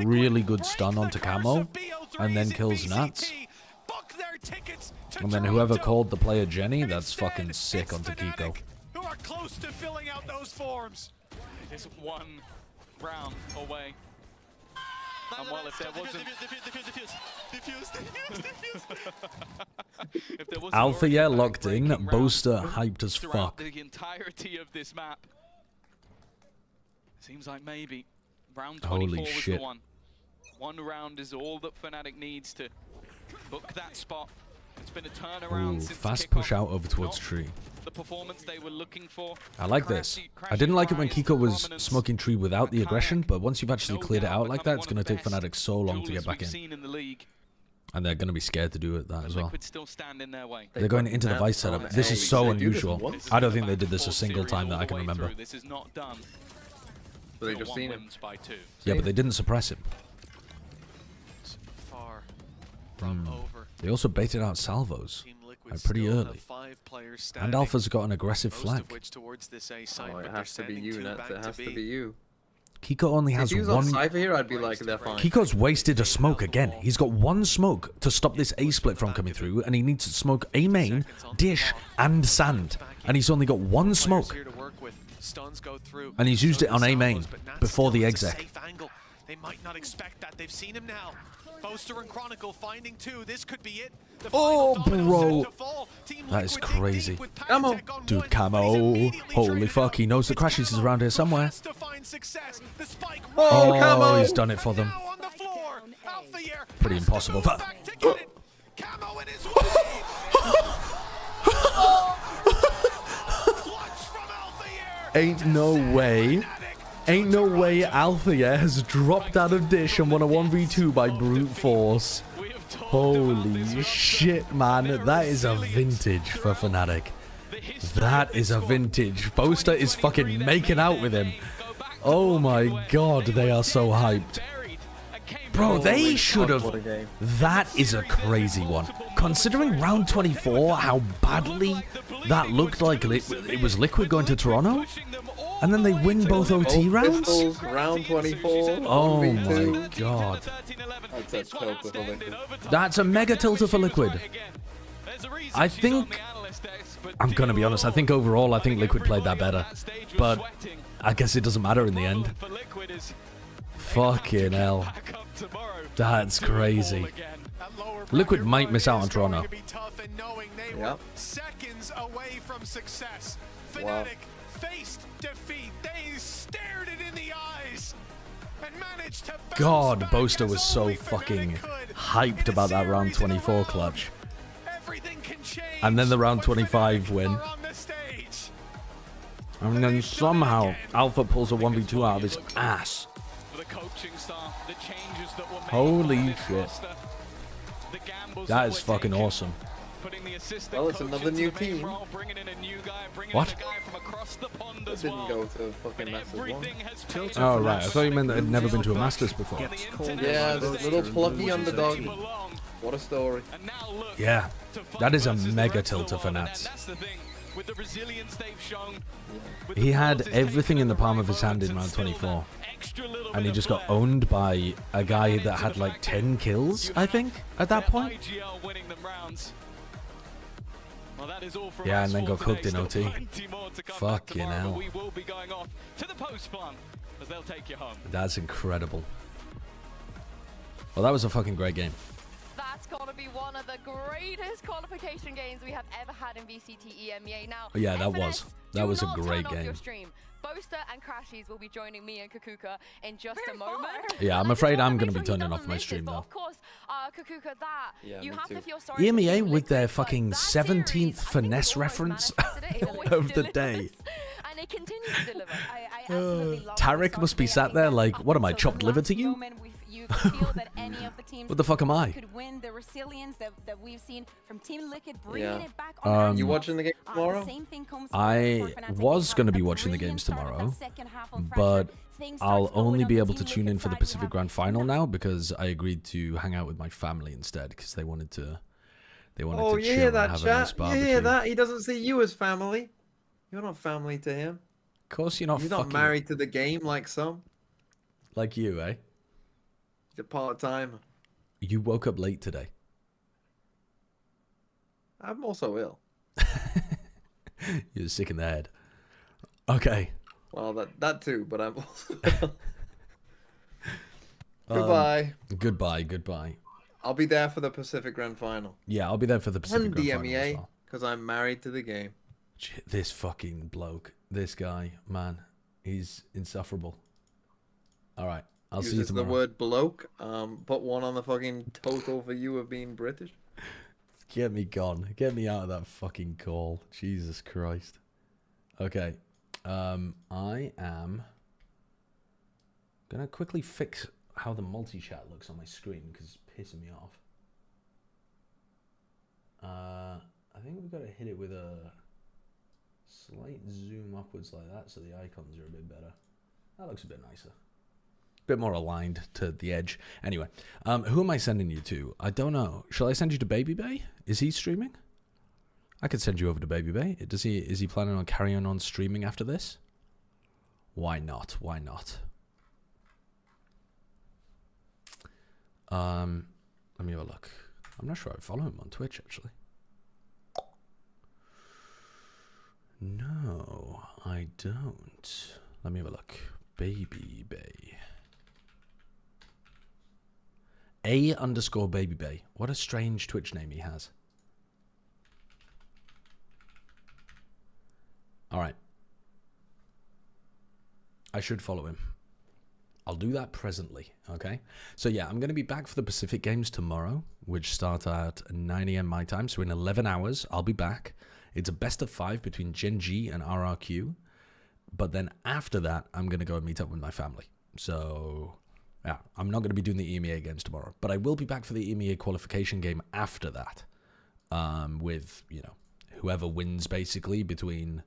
Really good stun onto Camo, and then kills Nats. And then whoever called the player Jenny, that's fucking sick onto Kiko. Who are close to filling out those forms. is one round away. And well, if there wasn't... If there wasn't Alpha, already yeah, a locked in. back-breaking Boaster round hyped as throughout fuck. the entirety of this map. Seems like maybe round 24 Holy was shit. the one. One round is all that Fnatic needs to book that spot. It's been a turnaround Ooh, since fast kickoff. push out over towards Not tree. the performance they were looking for. I like this. I didn't like it when Kiko was smoking tree without the aggression, but once you've actually cleared it out like that, it's going to take Fnatic so long to get back in. And they're going to be scared to do it that as well. Still stand in their way. They're going into the Vice setup. This is so unusual. I don't think they did this a single time that I can remember. This is not done. So they just seen him. Yeah, but they didn't suppress it. Far from over. They also baited out salvos pretty early. And Alpha's got an aggressive flank. Oh, it has to be you, Nets. It has to be you. Kiko only has if he was one. on Cypher here, I'd be like, they're fine. Kiko's wasted a smoke again. He's got one smoke to stop this A split from coming through, and he needs to smoke A main, dish, and sand. And he's only got one smoke. And he's used it on A main before the exec. They might not expect that. They've seen him now. Boaster and Chronicle finding two. This could be it. Oh, bro. That is crazy. Camo. Dude, Camo. Holy fuck, he knows the crashes is around here somewhere. Oh, Camo. He's done it for them. Pretty impossible. Ain't no way. Ain't no way Alpha has dropped out of dish and won a 1v2 by brute force. Holy shit, man. That is a vintage for Fnatic. That is a vintage. Boaster is fucking making out with him. Oh my god, they are so hyped. Bro, they should have... That is a crazy one. Considering round 24, how badly that looked like it was Liquid going to Toronto? And then they win both OT rounds? Pistols, round 24. Oh my god. That's a mega tilter for Liquid. I think... I'm going to be honest, I think overall, I think Liquid played that better. But I guess it doesn't matter in the end. Fucking hell. That's crazy. Liquid might miss out on Toronto. Yep. Seconds away from success. Fnatic Wow. faced defeat. They stared it in the eyes and managed to God, Boaster was so fucking hyped about that round 24 clutch. And then the round 25 win. And then somehow Alpha pulls a 1v2 out of his ass. Holy shit. That is fucking awesome. Well, it's another new team. What? That didn't go to fucking Masters 1. Oh, right. I thought you meant that it had never been to a Masters before. Yeah, the little plucky underdog. What a story. Yeah. That is a mega tilter for Nats. He had everything in the palm of his hand in round 24. And he just got owned by a guy that had like 10 kills, I think, at that point. Yeah, and then got cooked in OT. Fucking hell. That's incredible. Well, that was a fucking great game. That's got to be one of the greatest qualification games we have ever had in VCT EMEA. Now, Yeah, that FNS, was a do not great turn off game. your stream. Boaster and Crashies will be joining me and Kakuka in just a moment. Yeah, I'm afraid I'm going to be turning off my stream But though. of course, Kakuka, that you have to feel sorry. EMEA with their fucking 17th finesse reference of the day. And it continues to deliver. Tarek must be sat there like, what am I, chopped liver to you? You can feel that any of the teams What the fuck am I? could win. The resilience that we've seen from Team Liquid, bringing Yeah. it back on You watching the game tomorrow? I was going to be watching the games tomorrow, but I'll only be able to tune in for the Pacific Grand Final now because I agreed to hang out with my family instead because they wanted to. Oh, you chill hear and that, have a nice chat? You barbecue. hear that? He doesn't see you as family. You're not family to him. Of course, you're not. You're not fucking married to the game like some. like you, eh? He's a part-timer. You woke up late today. I'm also ill. You're sick in the head. Okay. Well, that too, but I'm also... Goodbye. Goodbye. I'll be there for the Pacific Grand Final. Yeah, I'll be there for the Pacific Grand Final as EMEA, well. because I'm married to the game. This fucking bloke. This guy, man. He's insufferable. Alright, I'll see you tomorrow. The word bloke, put one on the fucking total for you of being British. Get me gone. Get me out of that fucking call. Jesus Christ. Okay. I am gonna quickly fix how the multi-chat looks on my screen because it's pissing me off. I think we've got to hit it with a slight zoom upwards like that so the icons are a bit better. That looks a bit nicer. A bit more aligned to the edge. Anyway, who am I sending you to? I don't know. Shall I send you to Baby Bay? Is he streaming? I could send you over to Baby Bay. Is he planning on carrying on streaming after this? Why not? Why not? Let me have a look. I'm not sure I follow him on Twitch actually. No, I don't. Let me have a look. Baby Bay. A_Baby Bay. What a strange Twitch name he has. Alright. I should follow him. I'll do that presently, okay? So yeah, I'm going to be back for the Pacific Games tomorrow, which start at 9 AM my time. So in 11 hours, I'll be back. It's a best of 5 between Gen G and RRQ. But then after that, I'm going to go and meet up with my family. So yeah, I'm not going to be doing the EMEA games tomorrow. But I will be back for the EMEA qualification game after that. With, you know, whoever wins basically between...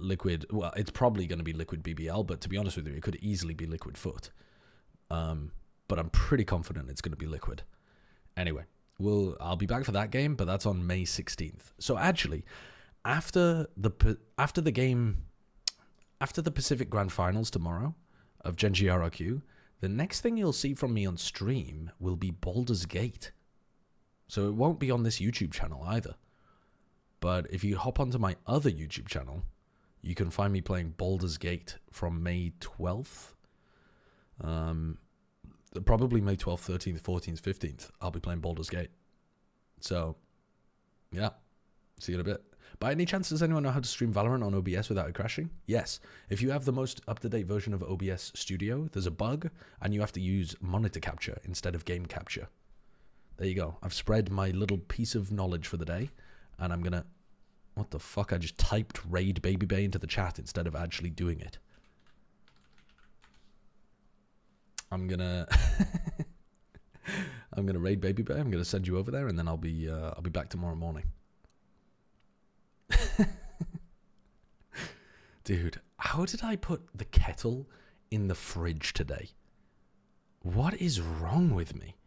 Liquid, well, it's probably going to be Liquid BBL, but to be honest with you, it could easily be Liquid Foot. But I'm pretty confident it's going to be Liquid. Anyway, I'll be back for that game, but that's on May 16th. So actually, after the Pacific Grand Finals tomorrow of Gen G RRQ, the next thing you'll see from me on stream will be Baldur's Gate. So it won't be on this YouTube channel either. But if you hop onto my other YouTube channel, you can find me playing Baldur's Gate from May 12th. Probably May 12th, 13th, 14th, 15th. I'll be playing Baldur's Gate. So, yeah. See you in a bit. By any chance, does anyone know how to stream Valorant on OBS without it crashing? Yes. If you have the most up-to-date version of OBS Studio, there's a bug, and you have to use monitor capture instead of game capture. There you go. I've spread my little piece of knowledge for the day. And I'm gonna... What the fuck? I just typed Raid Baby Bay into the chat instead of actually doing it. I'm gonna... I'm gonna raid Baby Bay. I'm gonna send you over there, and then I'll be back tomorrow morning. Dude, how did I put the kettle in the fridge today? What is wrong with me?